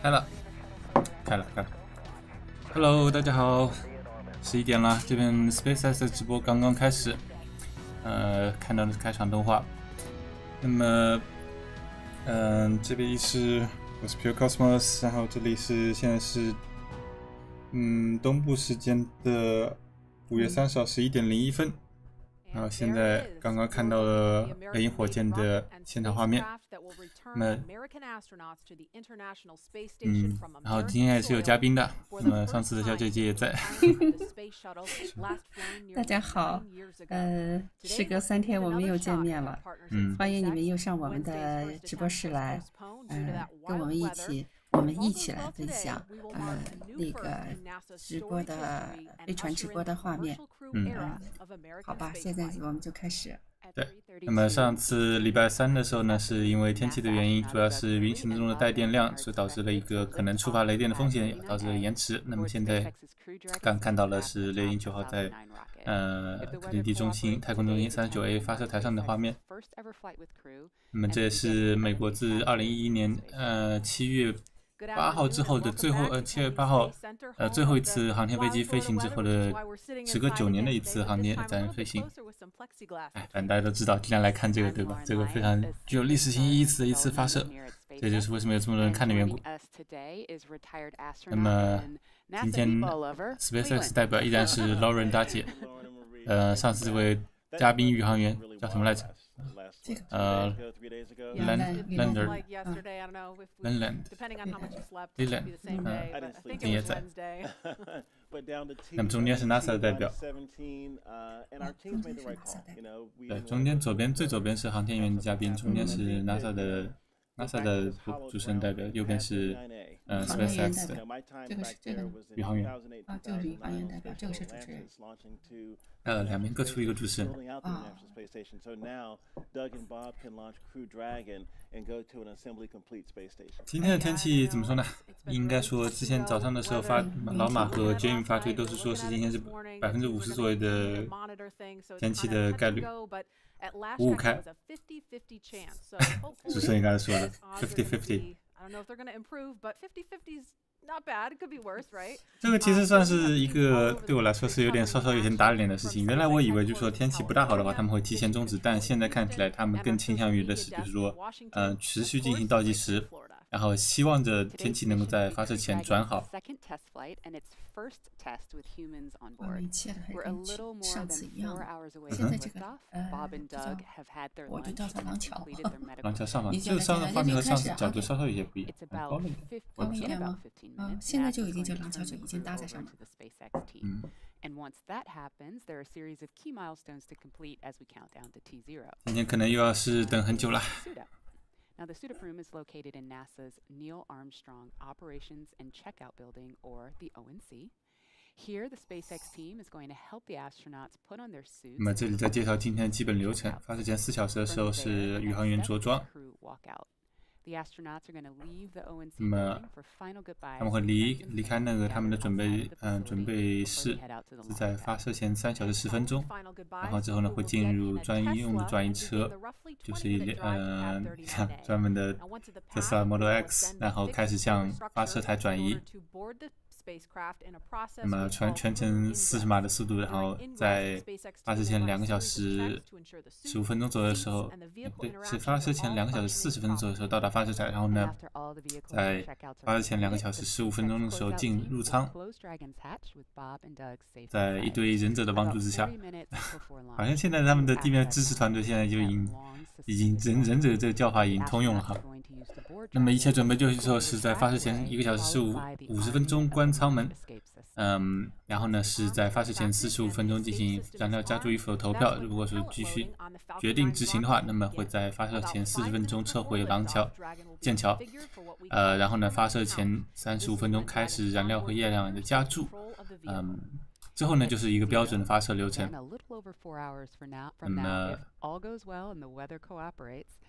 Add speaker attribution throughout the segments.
Speaker 1: 开了。Hello， 大家好，11点了，这边 SpaceX 的直播刚刚开始，看到的是开场动画。那么，这里是我是 Pure Cosmos， 然后这里是现在是东部时间的5月30号11点01分。然后现在刚刚看到了猎鹰火箭的现场画面，那然后今天也是有嘉宾的，那么上次的小姐姐也在。
Speaker 2: 大家好，时隔3天我们又见面了，欢迎你们又上我们的直播室来，跟我们一起来分享那个直播的飞船直播的画面。好吧，现在我们就开始。
Speaker 1: 对，那么上次礼拜3的时候呢，是因为天气的原因，主要是运行中的带电量，所以导致了一个可能触发雷电的风险，导致了延迟。那么现在刚看到了是猎鹰9号在肯尼迪太空中心 39A 发射台上的画面。那么这也是美国自2011年7月8号之后的最后7月8号最后一次航天飞机飞行之后的时隔9年的一次航天载人飞行。反正大家都知道，尽量来看这个，对吧？这个非常具有历史性意义的一次发射，这就是为什么有这么多人看的缘故。那么今天 SpaceX 代表依然是 Lauren 大姐，上次这位嘉宾宇航员叫什么来着？Leonard，今天也在。那么中间是 NASA 的代表，对，中间最左边是航天员的嘉宾，中间是 NASA 的主持人代表，右边是SpaceX 的
Speaker 2: 这个
Speaker 1: 宇航员。
Speaker 2: 这个是宇航员代表，这个是主持人。
Speaker 1: 两边各出一个主持人。今天的天气怎么说呢？应该说之前早上的时候老马和 Jamie 发推都是说是今天是50%左右的天气的概率，55开。主持人刚才说的50-50。这个其实算是一个对我来说是稍稍有点打脸的事情。原来我以为就是说天气不大好的话他们会提前终止，但现在看起来他们更倾向于的是就是说持续进行倒计时，然后希望着天气能够在发射前转好。
Speaker 2: 我们一切的还跟上次一样。现在这个我就叫它廊桥。
Speaker 1: 廊桥上方，这个上的画面和上次角度稍稍有些不一样，
Speaker 2: 高了一点吗？现在就已经叫廊桥，就已经搭在上面。
Speaker 1: 今天可能又要是等很久了。
Speaker 3: Now, the Suda room is located in NASA's Neil Armstrong Operations and Checkout Building, or the ONC. Here, the SpaceX team is going to help the astronauts put on their suits.
Speaker 1: 那么这里在介绍今天的基本流程。发射前4小时的时候是宇航员着装。那么他们会离开那个他们的准备室，是在发射前3小时10分钟，然后之后呢会进入专用的转移车，就是像专门的特斯拉 Model X， 然后开始向发射台转移。那么全程40码的速度，然后在发射前2个小时15分钟左右的时候，对，是发射前2个小时40分钟左右的时候到达发射台，然后呢，在发射前2个小时15分钟的时候入舱，在一堆忍者的帮助之下，好像现在他们的地面支持团队现在就已经忍者这个叫法已经通用了哈。那么一切准备就绪之后是在发射前1个小时50分钟关舱门，然后呢是在发射前45分钟进行燃料加注与否投票，如果说继续决定执行的话，那么会在发射前40分钟撤回舰桥，然后呢发射前35分钟开始燃料和液量的加注，之后呢就是一个标准的发射流程。那么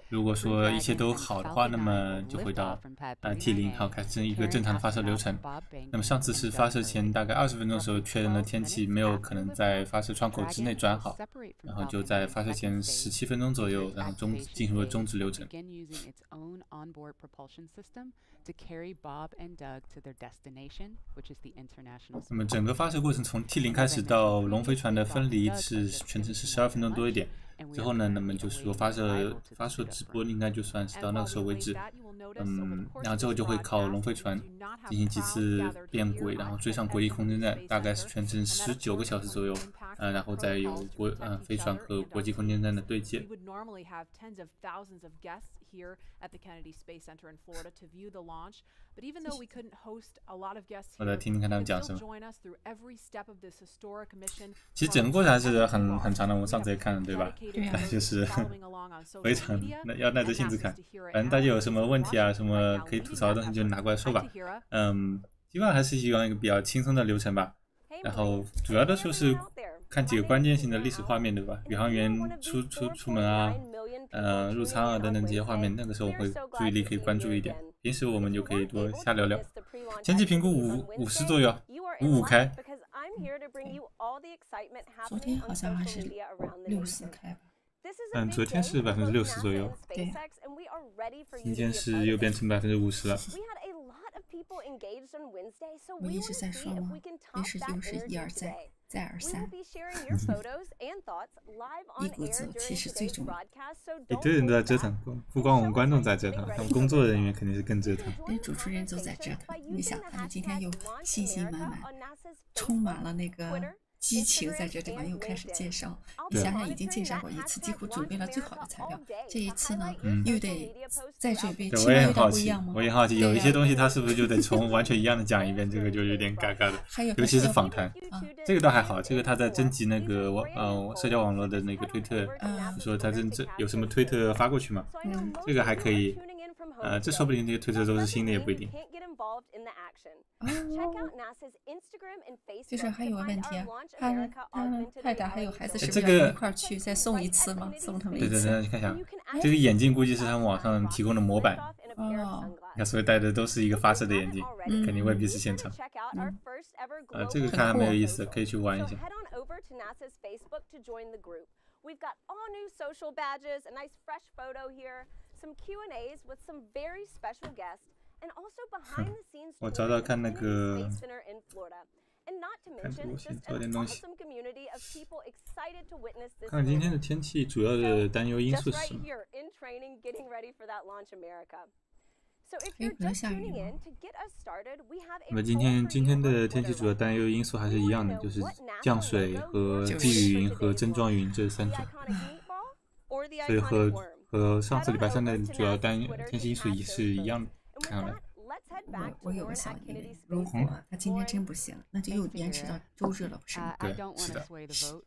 Speaker 1: 如果说一切都好的话，那么就回到T0号开始一个正常的发射流程。那么上次是发射前大概20分钟的时候确认了天气没有可能在发射窗口之内转好，然后就在发射前17分钟左右，然后进入了终止流程。那么整个发射过程从 T0开始到龙飞船的分离是全程是12分钟多一点。之后呢，那么就是说发射直播应该就算是到那个时候为止。然后之后就会靠龙飞船进行几次变轨，然后追上国际空间站，大概是全程19个小时左右。然后再有飞船和国际空间站的对接。我来听听看他们讲什么。其实整个过程还是很长的，我们上次也看了，对吧？
Speaker 2: 对啊。
Speaker 1: 就是非常要耐着性子看。反正大家有什么问题啊，什么可以吐槽的东西就拿过来说吧。基本上还是希望一个比较轻松的流程吧。然后主要的就是看几个关键性的历史画面，对吧？宇航员出门啊，入舱啊等等这些画面，那个时候我会注意力可以关注一点。平时我们就可以多瞎聊聊。前期评估50左右，55开。
Speaker 2: 昨天好像还是60开吧。
Speaker 1: 昨天是60%左右。
Speaker 2: 对。
Speaker 1: 今天是又变成50%了。
Speaker 2: 我一直在说嘛，于是就是一而再，再而三，一鼓作气是最重要的。
Speaker 1: 一堆人都在折腾，不光我们观众在折腾，他们工作人员肯定是更折腾。
Speaker 2: 连主持人都在折腾。你想，他们今天又信心满满，充满了那个激情，在这地方又开始介绍。你想想，已经介绍过一次，几乎准备了最好的材料。这一次呢，又得再准备。
Speaker 1: 我也很好奇，有一些东西他是不是就得从完全一样的讲一遍？这个就有点尴尬的。尤其是访谈，这个倒还好。这个他在征集那个社交网络的那个推特，就说他有什么推特发过去嘛？这个还可以。这说不定这些推特都是新的，也不一定。
Speaker 2: 就是还有个问题啊，他太太还有孩子是不是要一块去再送一次吗？送他们一次。
Speaker 1: 对，你看一下，这个眼镜估计是他们网上提供的模板。你看，所以戴的都是一个发射的眼镜，肯定未必是现场。这个看还蛮有意思的，可以去玩一下。我找找看那个，看我先找点东西。看今天的天气主要的担忧因素是什么？
Speaker 2: 有可能下雨吗？
Speaker 1: 那么今天的天气主要担忧因素还是一样的，就是降水和积雨云和针状云这3种。所以和上次礼拜3的主要天气因素也是一样的。看来
Speaker 2: 我有个小疑问，如果他今天真不行，那就又延迟到周日了，不是吗？
Speaker 1: 对，是的。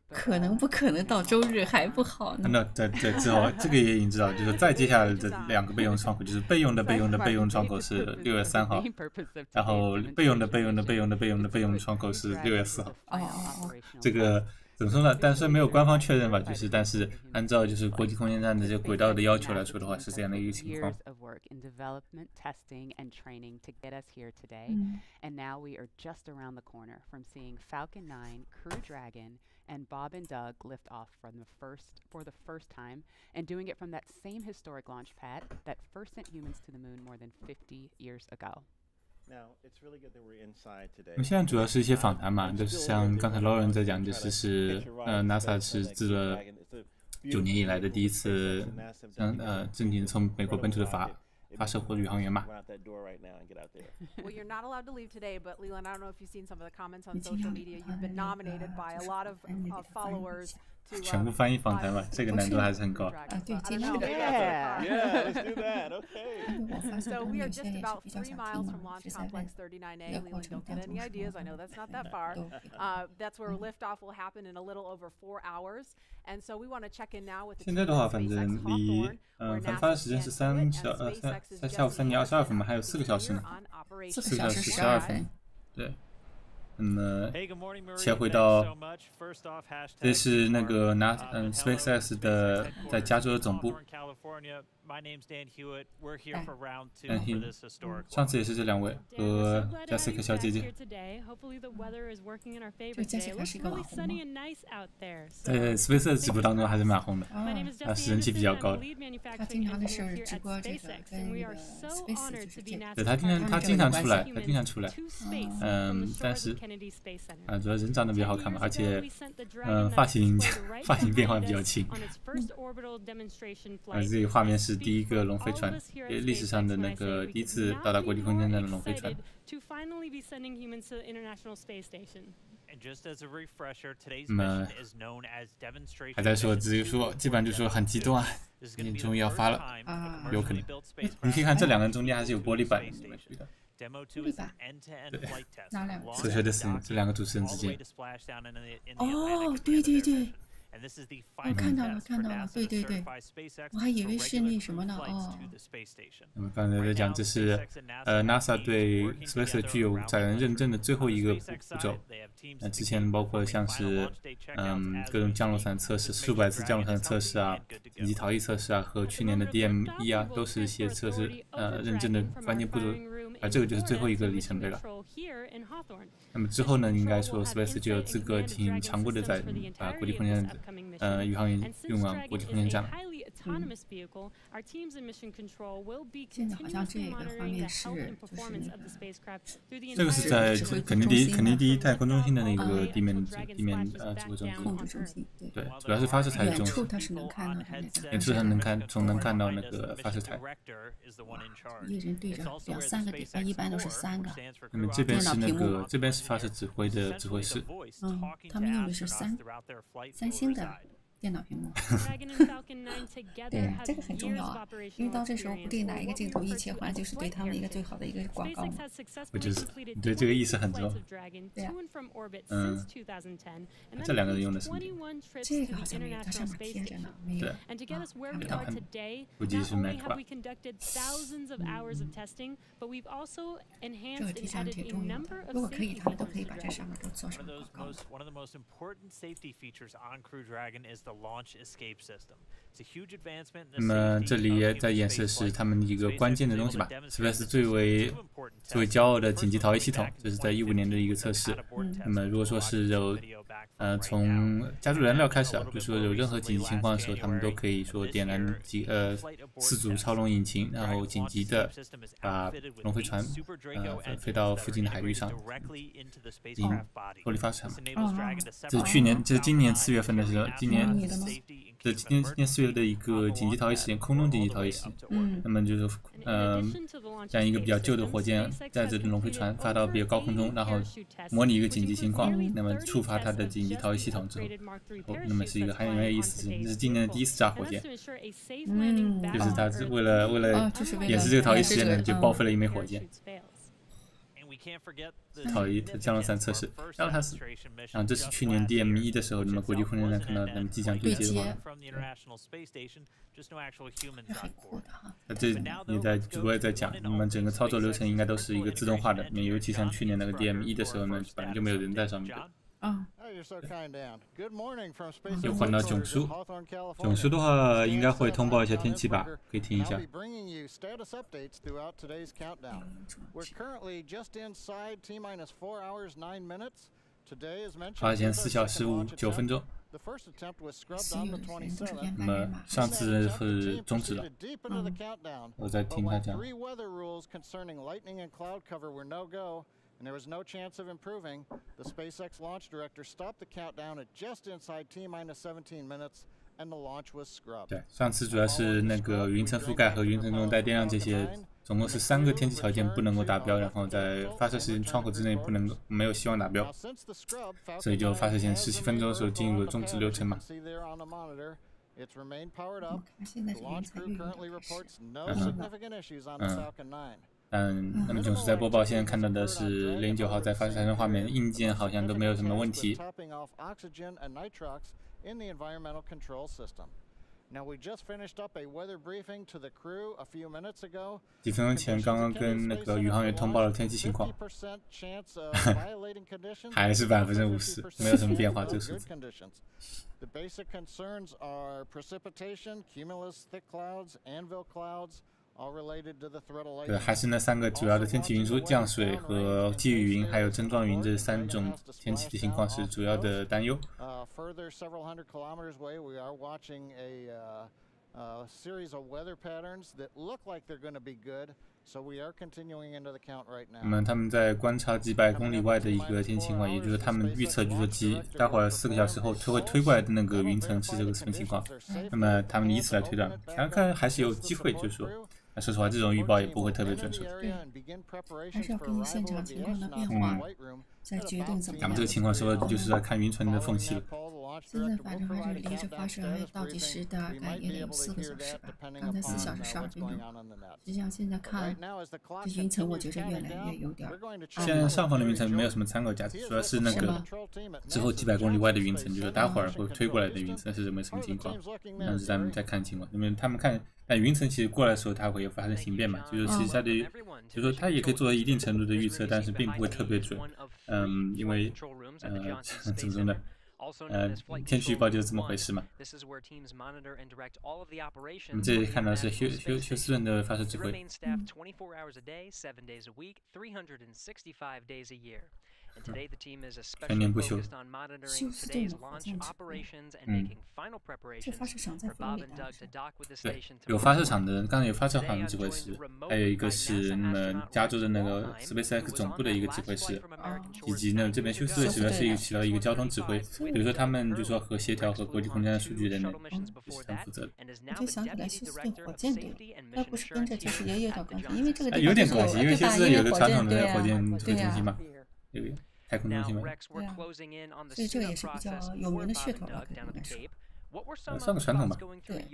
Speaker 2: 可能不可能到周日还不好呢？
Speaker 1: 那在之后，这个也已经知道，就是再接下来的2个备用窗口，就是备用窗口是6月3号，然后备用窗口是6月4号。这个怎么说呢？但是没有官方确认吧，但是按照就是国际空间站的这轨道的要求来说的话，是这样的一个情况。
Speaker 3: And Bob and Doug lift off for the first time, and doing it from that same historic launch pad that first sent humans to the moon more than 50 years ago.
Speaker 1: 我们现在主要是一些访谈嘛，就是像刚才 Lauren 在讲，就是NASA 是自了9年以来的第一次正经从美国本土的发射或宇航员嘛。
Speaker 3: Well, you're not allowed to leave today, but Leland, I don't know if you've seen some of the comments on social media. You've been nominated by a lot of followers.
Speaker 1: 全部翻译访谈嘛，这个难度还是很高。
Speaker 2: 对，尽量。
Speaker 3: Yeah, let's do that. Okay. So we are just about 3 miles from Launch Complex 39A. Leland, don't get any ideas. I know that's not that far. That's where liftoff will happen in a little over 4 hours. And so we want to check in now with the
Speaker 1: 现在的话，反正离发射时间是下午3点22分嘛，还有4个小时呢。4个小时12分。对。那么切回到，这是那个SpaceX 的在加州的总部。上次也是这两位和Jessica 小姐姐。
Speaker 2: 这 Jessica 是个网红吗？
Speaker 1: 在 SpaceX 直播当中还是蛮红的，是人气比较高的。
Speaker 2: 他经常的是直播这个跟那个 Space 就是这个。
Speaker 1: 对，他经常出来，但是主要人长得比较好看嘛，而且发型变化比较轻。这个画面是第一个龙飞船，历史上的那个第一次到达国际空间站的龙飞船。那么还在说，只是说基本上就说很激动啊，你终于要发了，有可能。你可以看这两个人中间还是有玻璃板，你们觉得？
Speaker 2: 玻璃板？
Speaker 1: 对，
Speaker 2: 哪两个？
Speaker 1: 科学的事情，这两个主持人之间。
Speaker 2: 哦，对对对。我看到了，对对对，我还以为是那什么呢，哦。
Speaker 1: 我们刚才在讲，这是NASA 对 SpaceX 具有载人认证的最后一个步骤。之前包括像是各种降落伞测试，数百次降落伞测试啊，以及逃逸测试啊，和去年的 DM-1啊，都是一些测试认证的关键步骤。这个就是最后一个里程碑了。那么之后呢，应该说 SpaceX 就有资格进行常规的在国际空间宇航员运往国际空间站了。
Speaker 2: 现在好像这个画面是就是那个，
Speaker 1: 这个是在肯尼迪太空中心的那个地面直播中心。
Speaker 2: 控制中心，
Speaker 1: 对，主要是发射台中心。
Speaker 2: 远处它是能看到的那个。
Speaker 1: 远处它能看到那个发射台。
Speaker 2: 一人对着2-3个点，一般都是3个。
Speaker 1: 那么这边是发射指挥的指挥室。
Speaker 2: 他们用的是三星的电脑屏幕。对，这个很重要啊，因为到这时候不定哪一个镜头一切换，就是对他们一个最好的一个广告嘛。
Speaker 1: 我就是对这个意思很重。
Speaker 2: 对啊。
Speaker 1: 这两个人用的什么？
Speaker 2: 这个好像没有，它上面贴着呢，没有。
Speaker 1: 对，估计是 Mac 吧。
Speaker 2: 这个题材挺重要的，如果可以，他们都可以把这上面都做上广告。
Speaker 1: 那么这里也在演示的是他们一个关键的东西吧 ，SpaceX 最为骄傲的紧急逃逸系统，这是在15年的一个测试。那么如果说是有从加注燃料开始啊，就说有任何紧急情况的时候，他们都可以说点燃4组超龙引擎，然后紧急的把龙飞船飞到附近的海域上，脱离发射场。这是今年4月份的时候，今年4月的一个紧急逃逸实验，空中紧急逃逸实验。那么就是将一个比较旧的火箭载着龙飞船发到比较高空中，然后模拟一个紧急情况，那么触发它的紧急逃逸系统之后，那么是一个很有意思的，这是今年的第一次炸火箭。就是它是为了演示这个逃逸实验呢，就报废了一枚火箭。逃逸降落伞测试，然后这是去年 DM-1的时候，那么国际空间站看到那么即将对接的话，
Speaker 2: 很酷的哈。
Speaker 1: 这也在主播也在讲，那么整个操作流程应该都是一个自动化的，尤其像去年那个 DM-1的时候呢，本来就没有人在上面。又换到囧叔，囧叔的话应该会通报一下天气吧，可以听一下。发现4小时9分钟。那么上次是终止了，我在听他讲。And there was no chance of improving. The SpaceX launch director stopped the countdown at just inside T-minus 17 minutes, and the launch was scrubbed. 对，上次主要是那个云层覆盖和云层中带电量这些，总共是3个天气条件不能够达标，然后在发射时间窗口之内没有希望达标，所以就发射前17分钟的时候进入了终止流程嘛。
Speaker 2: It's remained powered up. The launch crew currently reports no significant issues on the Falcon 9.
Speaker 1: 那么囧叔在播报，现在看到的是09号在发射台上画面，硬件好像都没有什么问题。几分钟前刚刚跟那个宇航员通报了天气情况，还是50%，没有什么变化，这个数字。对，还是那3个主要的天气因素：降水和积雨云，还有针状云这3种天气的情况是主要的担忧。那么他们在观察几百公里外的一个天气情况，也就是他们预测，就是说待会儿4个小时后会推过来的那个云层是这个什么情况。那么他们以此来推断，看还是有机会，就是说。说实话，这种预报也不会特别准确。
Speaker 2: 对，还是要根据现场情况的变化，再决定怎么样。
Speaker 1: 咱们这个情况说就是在看云层的缝隙了。
Speaker 2: 现在反正还是离着发射还有倒计时大概也得有4个小时吧，刚才4小时12分钟。实际上现在看这云层，我觉着越来越有点。
Speaker 1: 现在上方的云层没有什么参考价值，主要是那个之后几百公里外的云层，就是待会儿会推过来的云层是什么情况。但是咱们再看情况，因为他们看。但云层其实过来的时候，它会发生形变嘛，就是其实它的，就是说它也可以做到一定程度的预测，但是并不会特别准。因为怎么说呢？天气预报就是这么回事嘛。我们这里看到是休斯顿的发射指挥。全年不休。
Speaker 2: 休斯顿的火箭这发射场在佛罗里达。
Speaker 1: 对，有发射场的人，刚才有发射场的指挥师，还有一个是那么加州的那个 SpaceX 总部的一个指挥师，以及呢这边休斯顿主要是起到一个交通指挥，比如说他们就说和协调和国际空间的数据的那就是他们负责的。
Speaker 2: 我就想起来休斯顿火箭队，那不是跟着就是也有点关系，因为这个
Speaker 1: 有点关系，因为休斯顿有个传统的火箭指挥中心嘛。有太空中心嘛，
Speaker 2: 所以这个也是比较有名的噱头了，可以说。
Speaker 1: 算个传统吧。
Speaker 2: 对，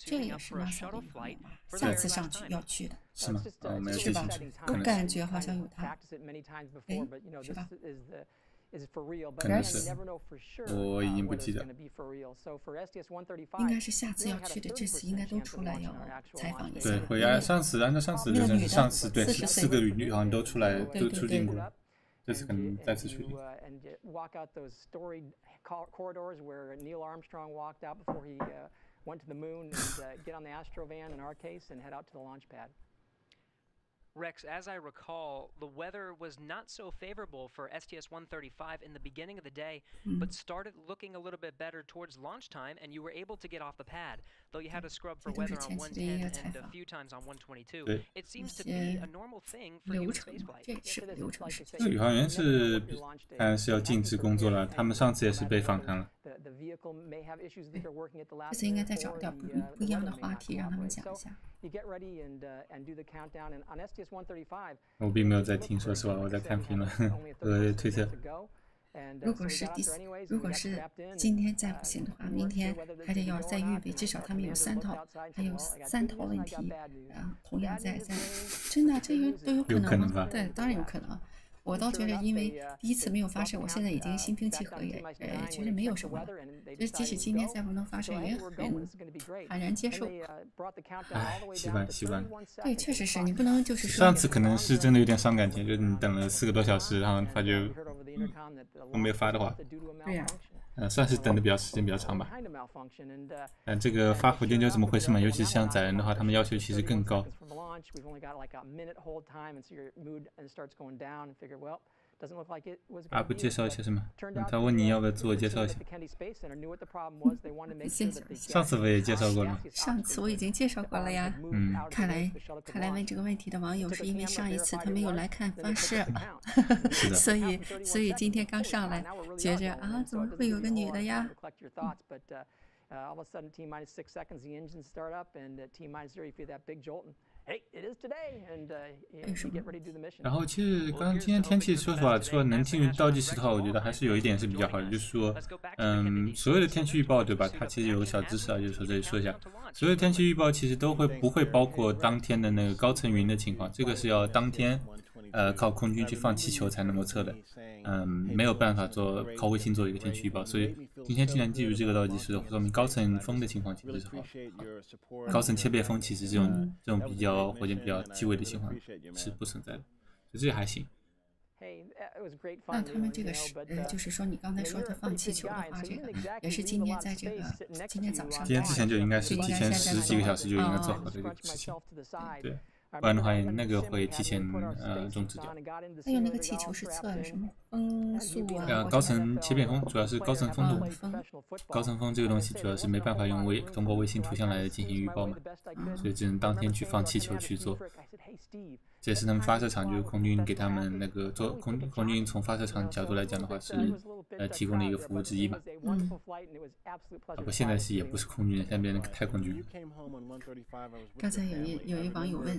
Speaker 2: 这个也是 NASA 的一个下次上去要去的。
Speaker 1: 是吗？没有
Speaker 2: 是吧？我感觉好像有它，哎，是吧？
Speaker 1: 可能是，我已经不记得。
Speaker 2: 应该是下次要去的，这次应该都出来要采访一下。
Speaker 1: 对，会按照上次的流程，上次对4个宇航员都出来都出境过，这次可能再次出境。
Speaker 4: Rex, as I recall, the weather was not so favorable for STS-135 in the beginning of the day, but started looking a little bit better towards launch time, and you were able to get off the pad, though you had to scrub for weather on 110 and a few times on 122. It seems to be a normal thing for human spaceflight.
Speaker 2: 这个
Speaker 1: 宇航员是当然是要禁止工作了，他们上次也是被访谈了。
Speaker 2: 这次应该再找点不一样的话题，让他们讲一下。
Speaker 1: 我并没有在听，说实话，我在看评论和推特。
Speaker 2: 如果是今天再不行的话，明天还得要再预备，至少他们有3套，还有3套问题，同样在真的这都有可能吧？对，当然有可能。我倒觉得，因为第一次没有发射，我现在已经心平气和，也觉得没有什么了。就是即使今天再不能发射，也很坦然接受。
Speaker 1: 唉，习惯。
Speaker 2: 对，确实是你不能就是说。
Speaker 1: 上次可能是真的有点伤感情，就是你等了4个多小时，然后发觉我没有发的话。
Speaker 2: 对呀。
Speaker 1: 算是等的时间比较长吧。这个发火箭就怎么回事嘛？尤其是像载人的话，他们要求其实更高。阿布介绍一下什么？他问你要不要自我介绍一下。上次我也介绍过了。
Speaker 2: 上次我已经介绍过了呀。看来问这个问题的网友是因为上一次他没有来看发射，所以今天刚上来，觉着啊，怎么会有个女的呀？All of a sudden, T-minus 6 seconds, the engines start up, and T-minus 0, you feel that big jolt. Hey, it is today, and you get ready to do the mission.
Speaker 1: 然后其实今天天气说实话，除了能进入倒计时的话，我觉得还是有一点是比较好的，就是说，所有的天气预报对吧？它其实有个小知识啊，就是说这里说一下，所有的天气预报其实不会包括当天的那个高层云的情况，这个是要当天靠空军去放气球才能够测的，没有办法靠卫星做一个天气预报，所以今天既然记住这个倒计时，说明高层风的情况其实是好，高层切变风其实这种火箭比较低微的情况是不存在的，所以这还行。
Speaker 2: 那他们这个就是说你刚才说的放气球的话，这个也是今天早上，
Speaker 1: 今天之前就应该是提前10几个小时就应该做好这个事情，对。不然的话，那个会提前终止掉。
Speaker 2: 还有那个气球是测的什么风速啊？
Speaker 1: 高层切变风主要是高层风度。高层风这个东西主要是没办法通过卫星图像来进行预报嘛，所以只能当天去放气球去做。这也是他们发射场就是空军给他们那个空军从发射场角度来讲的话是提供的一个服务之一吧。不过现在也不是空军，现在变成太空军。
Speaker 2: 刚才有一网友问。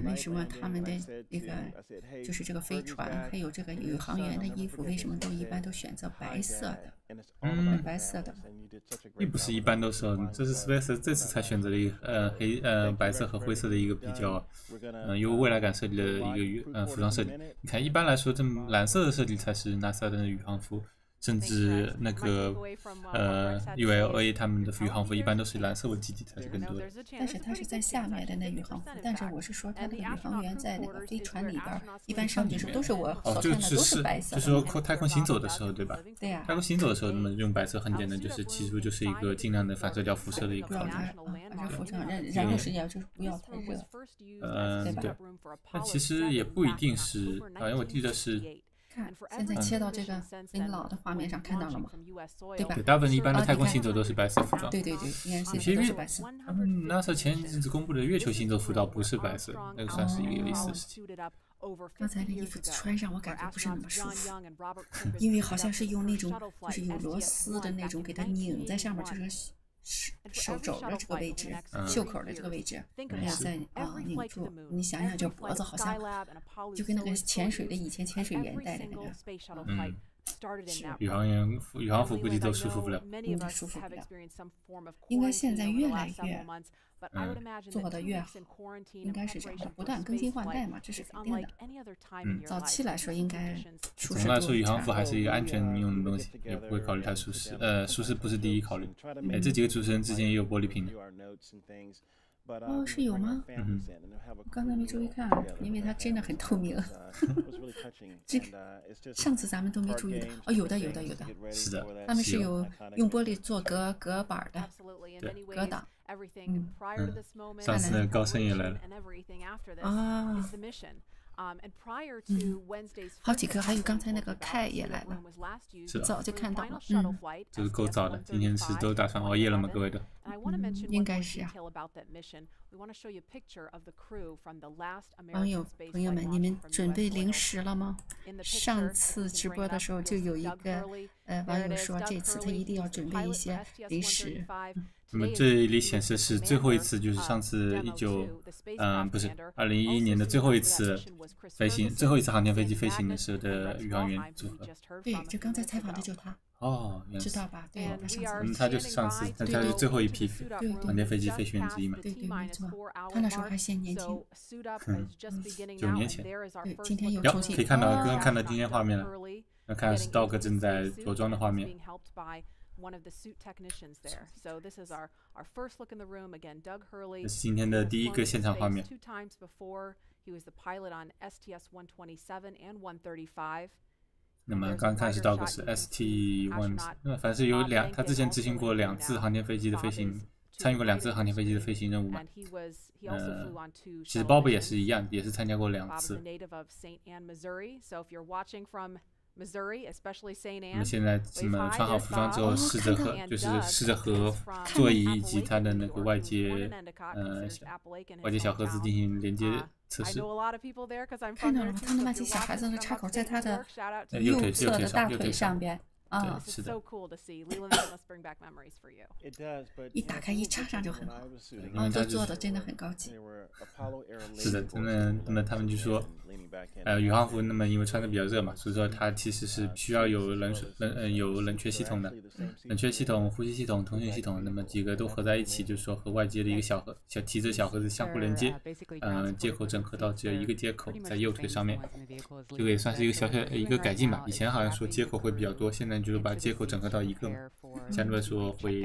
Speaker 2: 为什么他们的这个就是这个飞船还有这个宇航员的衣服为什么一般都选择白色的？白色的
Speaker 1: 并不是一般都是，这是 SpaceX 这次才选择了一个白色和灰色的一个比较有未来感设计的一个服装设计。你看一般来说这蓝色的设计才是 NASA 的宇航服。甚至那个ULA 他们的宇航服一般都是蓝色为基底才是更多的。
Speaker 2: 但是它是在下面的那宇航服，但是我是说它的宇航员在那个飞船里边，一般上去的时候都是我所看的都是白色的。
Speaker 1: 就是说太空行走的时候，对吧？
Speaker 2: 对呀。
Speaker 1: 太空行走的时候，那么用白色很简单，其实就是一个尽量的反射掉辐射的一个考虑。
Speaker 2: 反射辐射，然后实际上就是不要太热。
Speaker 1: 对。但其实也不一定是，好像我记得是。
Speaker 2: 看，现在切到这个很老的画面上看到了吗？对吧？
Speaker 1: 对，大部分一般的太空行走都是白色服装。
Speaker 2: 对，应该是都是白色。
Speaker 1: NASA 前一阵子公布的月球行走服倒不是白色，那个算是一个有意思的事情。
Speaker 2: 刚才那衣服穿上我感觉不是那么舒服，因为好像是用那种就是有螺丝的那种给它拧在上面，就是手肘的这个位置，袖口的这个位置，还要再拧住。你想想，这脖子好像就跟那个以前潜水员戴的那个。
Speaker 1: 宇航服估计都舒服不了。
Speaker 2: 舒服不了。应该现在越来越做的越好，应该是这样的，不断更新换代嘛，这是肯定的。早期来说应该舒适。
Speaker 1: 总的来说，宇航服还是一个安全用的东西，也不会考虑太舒适。舒适不是第一考虑。这几个主持人之间也有玻璃屏的。
Speaker 2: 哦，是有吗？刚才没注意看，因为它真的很透明。这个上次咱们都没注意到。哦，有的。
Speaker 1: 是的。
Speaker 2: 他们是有用玻璃做隔板的，
Speaker 1: 对，
Speaker 2: 隔挡。
Speaker 1: 上次那个高升也来了。
Speaker 2: 啊。好几个，还有刚才那个凯也来了，早就看到了。
Speaker 1: 这个够早的，今天是都打算熬夜了吗？各位的。
Speaker 2: 应该是啊。网友朋友们，你们准备零食了吗？上次直播的时候就有一个网友说，这次他一定要准备一些零食。
Speaker 1: 那么这里显示是最后一次，就是上次2011年的最后一次航天飞机飞行的时候的宇航员组合。
Speaker 2: 对，就刚才采访的就是他。
Speaker 1: 哦，
Speaker 2: 知道吧？对，
Speaker 1: 他就是上次，他是最后一批航天飞机飞行员之一嘛。
Speaker 2: 对，没错。他那时候还嫌年轻。
Speaker 1: 9年前。
Speaker 2: 对，今天又重新。
Speaker 1: 可以看到，刚刚看到今天画面了。那看是 Doug 正在着装的画面。这是今天的第一个现场画面。那么刚看是 Doug 是 ST-1，反正有他之前执行过2次航天飞机的飞行，参与过2次航天飞机的飞行任务嘛。其实 Bob 也是一样，也是参加过2次。我们现在怎么穿好服装之后，试着和座椅以及它的那个外接小盒子进行连接测试。
Speaker 2: 看到了吗？他的外接小孩子的插口在他的右侧的大腿上边。
Speaker 1: 对，是的。
Speaker 2: 一打开一插上就很好，都做的真的很高级。
Speaker 1: 是的，那么他们就说，宇航服那么因为穿的比较热嘛，所以说它其实是需要有冷却系统的，冷却系统、呼吸系统、通讯系统，那么几个都合在一起，就是说和外界的一个提着小盒子相互连接，接口整合到只有一个接口在右腿上面，这个也算是一个小一个改进吧。以前好像说接口会比较多，现在就是把接口整合到一个嘛，相对来说会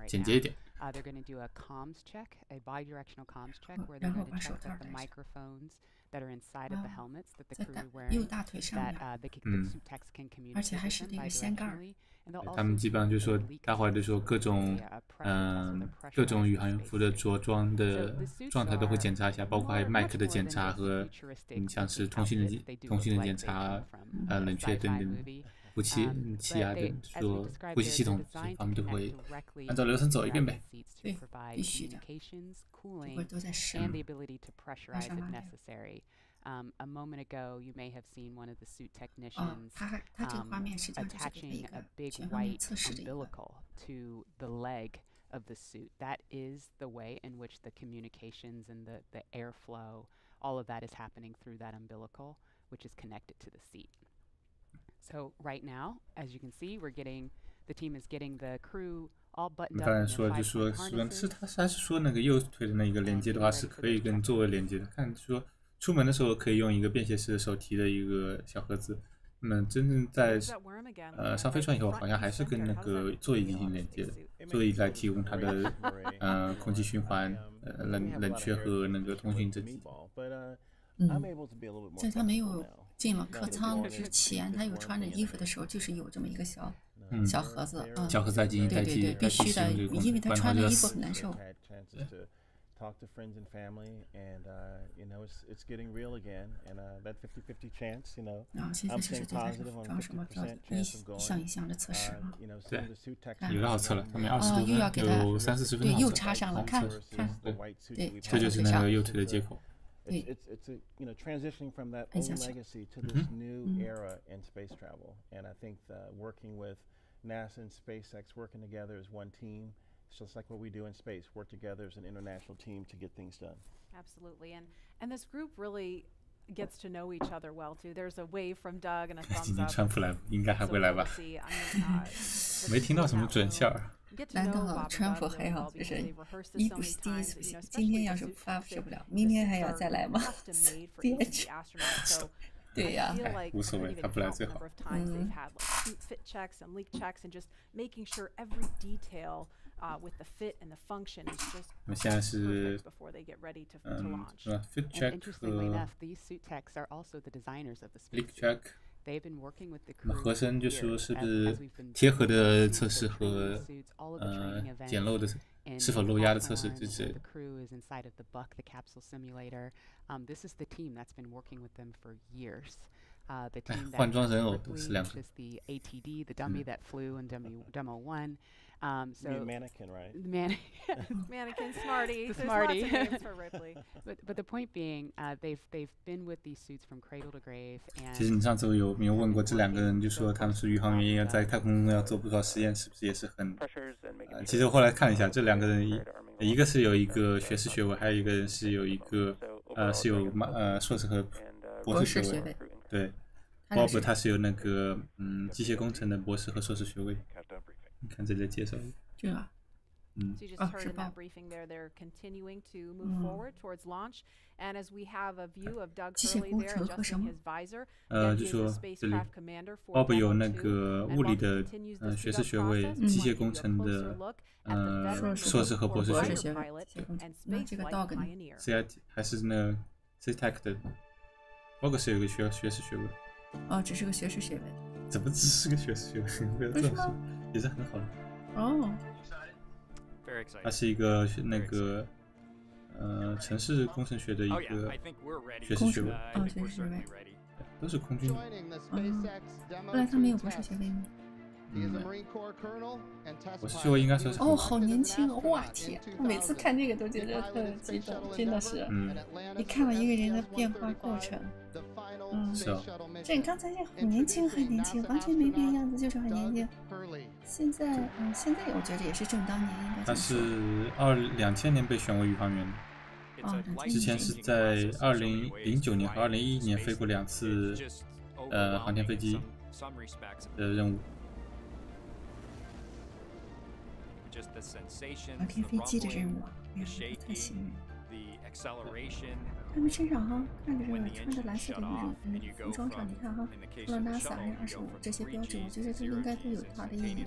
Speaker 1: 简洁一点。
Speaker 3: They're going to do a comms check, a bidirectional comms check, where they're going to check that the microphones that are inside of the helmets that the crew are wearing, that the suit techs can communicate with them bidirectionally.
Speaker 1: 他们基本上就说，待会儿就说各种宇航员服的着装的状态都会检查一下，包括还有麦克的检查和像是通讯的检查，冷却等等。呼气压的说呼吸系统这些方面都会按照流程走一遍呗。
Speaker 2: 对，必须的，这会都在试。马上来。
Speaker 3: A moment ago, you may have seen one of the suit technicians attaching a big white umbilical to the leg of the suit. That is the way in which the communications and the airflow, all of that is happening through that umbilical, which is connected to the seat. So right now, as you can see, the team is getting the crew all buttoned up.
Speaker 1: 刚才说就说是他还是说那个右腿的那个连接的话是可以跟座位连接的，看说出门的时候可以用一个便携式的手提的一个小盒子，那么真正在上飞船以后，好像还是跟那个座椅进行连接的，座椅来提供它的空气循环、冷却和那个通讯整体。
Speaker 2: 在他没有进了客舱之前，他有穿着衣服的时候，就是有这么一个小盒子，
Speaker 1: 小盒子来进行代替，
Speaker 2: 对，必须的，因为他穿着衣服很难受。
Speaker 5: talk to friends and family, and it's getting real again. And that 50-50 chance, I'm staying positive on 50% chance of going.
Speaker 2: 一项的测试啊，
Speaker 1: 对，有的好测了，他们20多分，有30-40分，
Speaker 2: 对，又插上了，看，对，
Speaker 1: 这就是那个右腿的接口。
Speaker 5: It's transitioning from that old legacy to this new era in space travel, and I think working with NASA and SpaceX working together as one team. It's just like what we do in space, work together as an international team to get things done.
Speaker 6: Absolutely, and this group really gets to know each other well too. There's a wave from Doug and a thumbs up.
Speaker 1: 今天川普来应该还会来吧？没听到什么准信儿。
Speaker 2: 难道川普还要就是一不是第一次不行，今天要是发射不了，明天还要再来吗？别去。对呀，
Speaker 1: 无所谓，他不来最好。
Speaker 3: With the fit and the function is just
Speaker 1: 我们现在是
Speaker 3: before they get ready to launch.
Speaker 1: fit check
Speaker 3: Interestingly enough, these suit techs are also the designers of the
Speaker 1: leak
Speaker 3: space.
Speaker 1: check.
Speaker 3: They've been working with the
Speaker 1: 那
Speaker 3: crew.
Speaker 1: 么和声就说是不是贴合的测试和减漏的是否漏压的测试这些。
Speaker 3: The crew is inside of the Buck, the capsule simulator. This is the team that's been working with them for years. The team that is the ATD, the dummy that flew in demo 1. So
Speaker 5: the mannequin, right?
Speaker 6: Mannequin, Smarty.
Speaker 3: The Smarty.
Speaker 6: There's lots of names for Ripley.
Speaker 3: But the point being, they've been with these suits from cradle to grave.
Speaker 1: 其实你上次有没有问过这两个人，就说他们是宇航员，要在太空中要做不少实验，是不是也是很？其实我后来看了一下，这两个人一个是有一个学士学位，还有一个人是有一个是有硕士和博士学位。对 ，Bob 他是有那个机械工程的博士和硕士学位。你看这里的介绍。
Speaker 2: 这个。
Speaker 6: So you just heard in that briefing there, they're continuing to move forward towards launch. And as we have a view of Doug Hurley there adjusting his visor,
Speaker 1: 就说这里 Bob 有那个物理的学士学位，机械工程的硕士和博士学位。
Speaker 2: 那这个 Doug 呢
Speaker 1: ？CIT 还是那个 CTech 的 ，Bob 是有个学士学位。
Speaker 2: 哦，只是个学士学位。
Speaker 1: 怎么只是个学士学位？
Speaker 2: 为什么？
Speaker 1: 也是很好的。
Speaker 2: 哦。
Speaker 1: 他是一个那个城市工程学的一个学士学位。
Speaker 2: 哦，学士学位。
Speaker 1: 都是空军的。
Speaker 2: 后来他没有博士学位吗？
Speaker 1: 博士学位应该说是。
Speaker 2: 哦，好年轻哦！哇天，我每次看这个都觉得特激动，真的是。你看了一个人的变化过程。
Speaker 1: 是哦。
Speaker 2: 这你刚才很年轻，很年轻，完全没变样子，就是很年轻。现在我觉得也是正当年，应该。
Speaker 1: 他是2000年被选为宇航员的。之前是在2009年和2011年飞过2次航天飞机的任务。
Speaker 2: 航天飞机的任务啊，哎呀，太幸运。他们身上哈，看着穿着蓝色的服装上，你看哈，除了 NASA 25这些标志，我觉得这应该都有它的意义。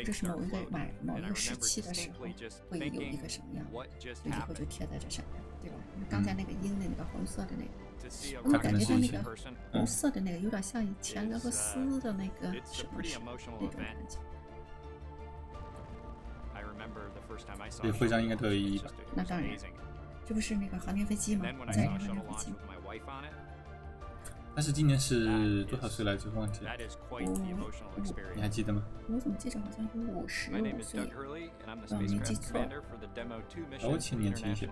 Speaker 2: 这是某一个时期的时候会有一个什么样，就以后就贴在这上面，对吧？刚才那个鹰的那个红色的那个，我感觉它那个红色的那个有点像以前俄罗斯的那个什么那种感觉。
Speaker 1: 这徽章应该都有意义吧？
Speaker 2: 那当然，这不是那个航天飞机吗？载人航天飞机。
Speaker 1: 但是今年是多少岁来着？忘记了。你还记得吗？
Speaker 2: 我怎么记着好像有55岁？没记错。
Speaker 1: 我请年轻一些。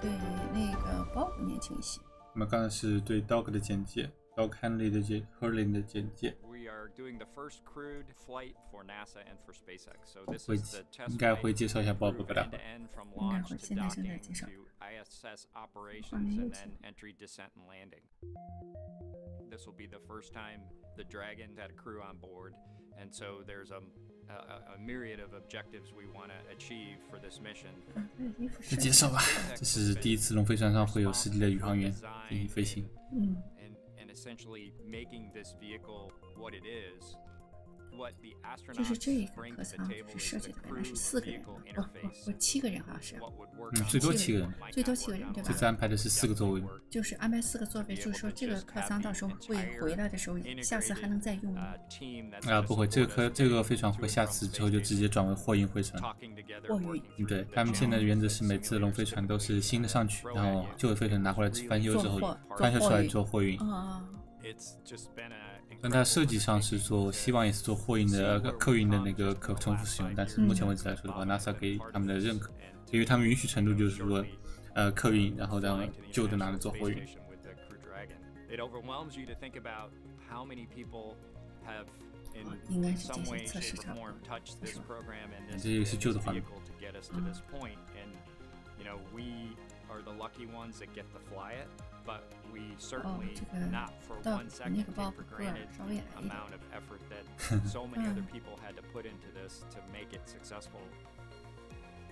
Speaker 2: 对，那个 Bob 年轻一些。
Speaker 1: 那么刚才是对 Doug 的简介 ，Doug Hurley 的简介。应该会介绍一下 Bob 吧？
Speaker 2: 应该会，现在正在介绍。画面有请。
Speaker 7: This will be the first time the Dragon had a crew on board, and so there's a myriad of objectives we want to achieve for this mission.
Speaker 1: 这介绍吧，这是第一次龙飞船上会有实际的宇航员进行飞行。
Speaker 7: And essentially making this vehicle what it is.
Speaker 2: 就是这一个客舱是设计的本来是4个人，不7个人好像是，
Speaker 1: 最多7个人，
Speaker 2: 最多7个人对吧？
Speaker 1: 这次安排的是4个座位，
Speaker 2: 就是安排4个座位，就是说这个客舱到时候会回来的时候，下次还能再用吗？
Speaker 1: 不会，这个飞船会下次之后就直接转为货运飞船。
Speaker 2: 货运，
Speaker 1: 对，他们现在的原则是每次龙飞船都是新的上去，然后旧的飞船拿回来翻修之后，翻修出来做货运。但它设计上是希望也是做货运的客运的那个可重复使用，但是目前为止来说的话 ，NASA 给他们的认可，因为他们允许程度就是说，客运，然后让旧的拿来做货运。
Speaker 2: 应该是进行测试场，
Speaker 1: 这个是旧的画面。
Speaker 7: But we certainly not for one second granted the amount of effort that so many other people had to put into this to make it successful.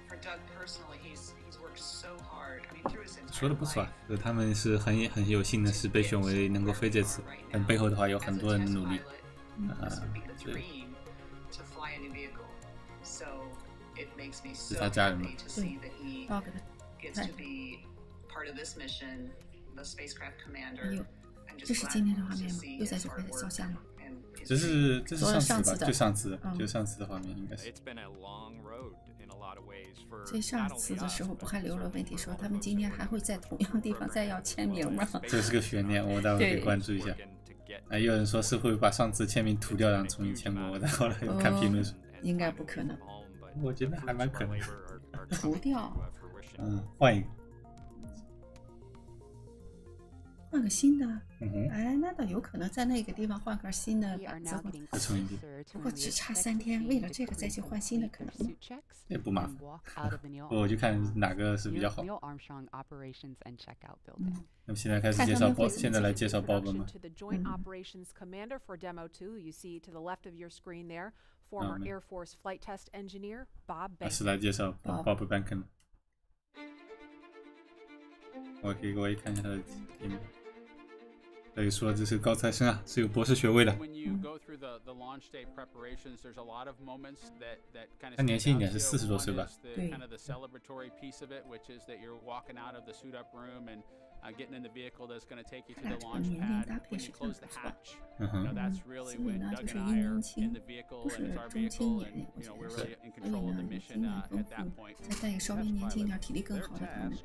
Speaker 8: For Doug personally, he's worked so hard. I mean, through his entire
Speaker 1: 说的不错啊，他们是很有幸的是被选为能够飞这次，但背后的话有很多人的努力。是他家人嘛？
Speaker 2: 对，Doug 的太太。这是今天的画面吗？又在这边照相吗？
Speaker 1: 这是上次吧？就上次的画面应该是。
Speaker 2: 这上次的时候不还留了问题，说他们今天还会在同样地方再要签名吗？
Speaker 1: 这是个悬念，我待会可以关注一下。有人说是会把上次签名涂掉，然后重新签过，我后来看评论说，
Speaker 2: 应该不可能。
Speaker 1: 我觉得还蛮可能。
Speaker 2: 涂掉？
Speaker 1: 换一个。
Speaker 2: 换个新的，哎，那倒有可能在那个地方换个新的板子，不过只差3天，为了这个再去换新的可能吗？
Speaker 1: 也不麻烦，我就看哪个是比较好。那么现在开始介绍Bob，现在来介绍Bob吗是来介绍Bob Behnken。我给各位看一下他的题目。所以说这是高材生啊，是有博士学位的。他年轻一点是40多岁吧？
Speaker 2: 对。看这个年龄搭配是很不错。所以呢，就是一年轻，不是中青年，我觉得是。所以呢，你经验丰富，再带一个稍微年轻一点、体力更好的他们。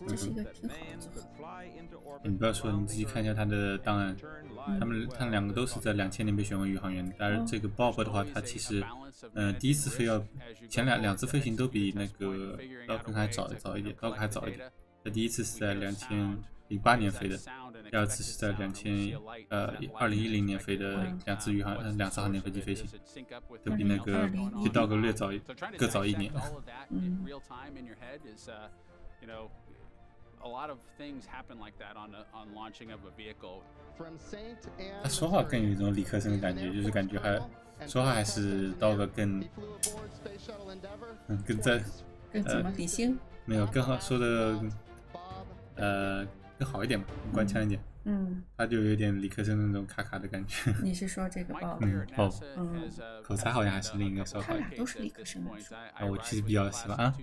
Speaker 2: 这是一个挺好的组合。
Speaker 1: 你不要说，你自己看一下他的档案，他们2个都是在2000年被选为宇航员的。但是这个 Bob 的话，他其实，第一次飞前两次飞行都比那个 Doug 还早一点，Doug 还早一点。他第一次是在08年飞的，第二次是在2010年飞的两次航天飞机飞行，都比那个比道格各早1年。他说话更有一种理科生的感觉，就是感觉说话还是道格更
Speaker 2: 怎么理性？
Speaker 1: 没有更好说的更好一点吧，更官腔一点。他就有点理科生那种卡卡的感觉。
Speaker 2: 你是说这个
Speaker 1: Bob？口才好像还是另一个稍好一点。
Speaker 2: 他俩都是理科生。
Speaker 1: 我其实比较喜欢啊。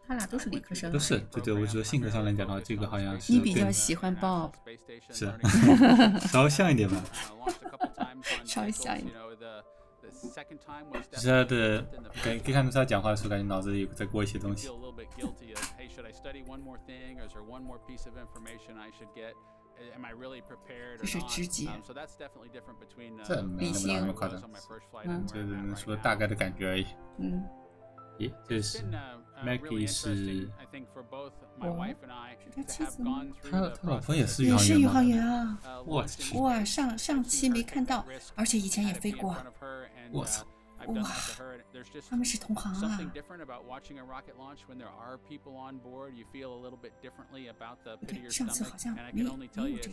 Speaker 2: 他俩都是理科生。
Speaker 1: 都是，对，我觉得性格上来讲的话，这个好像是。
Speaker 2: 你比较喜欢 Bob。
Speaker 1: 是，稍微像一点吧。
Speaker 2: 稍微像一点。
Speaker 1: 就是他的，可以看出他讲话的时候，感觉脑子里在过一些东西。
Speaker 2: 就是直接，
Speaker 1: 这没那么夸张，这只能说大概的感觉而已。咦，这是 Maggie 是
Speaker 2: 他妻子吗？
Speaker 1: 他老婆也是宇
Speaker 2: 航员啊！
Speaker 1: 我去！
Speaker 2: 哇，上期没看到，而且以前也飞过。
Speaker 1: 我操！
Speaker 2: 哇，他们是同行啊！对，上次好像没有这一段，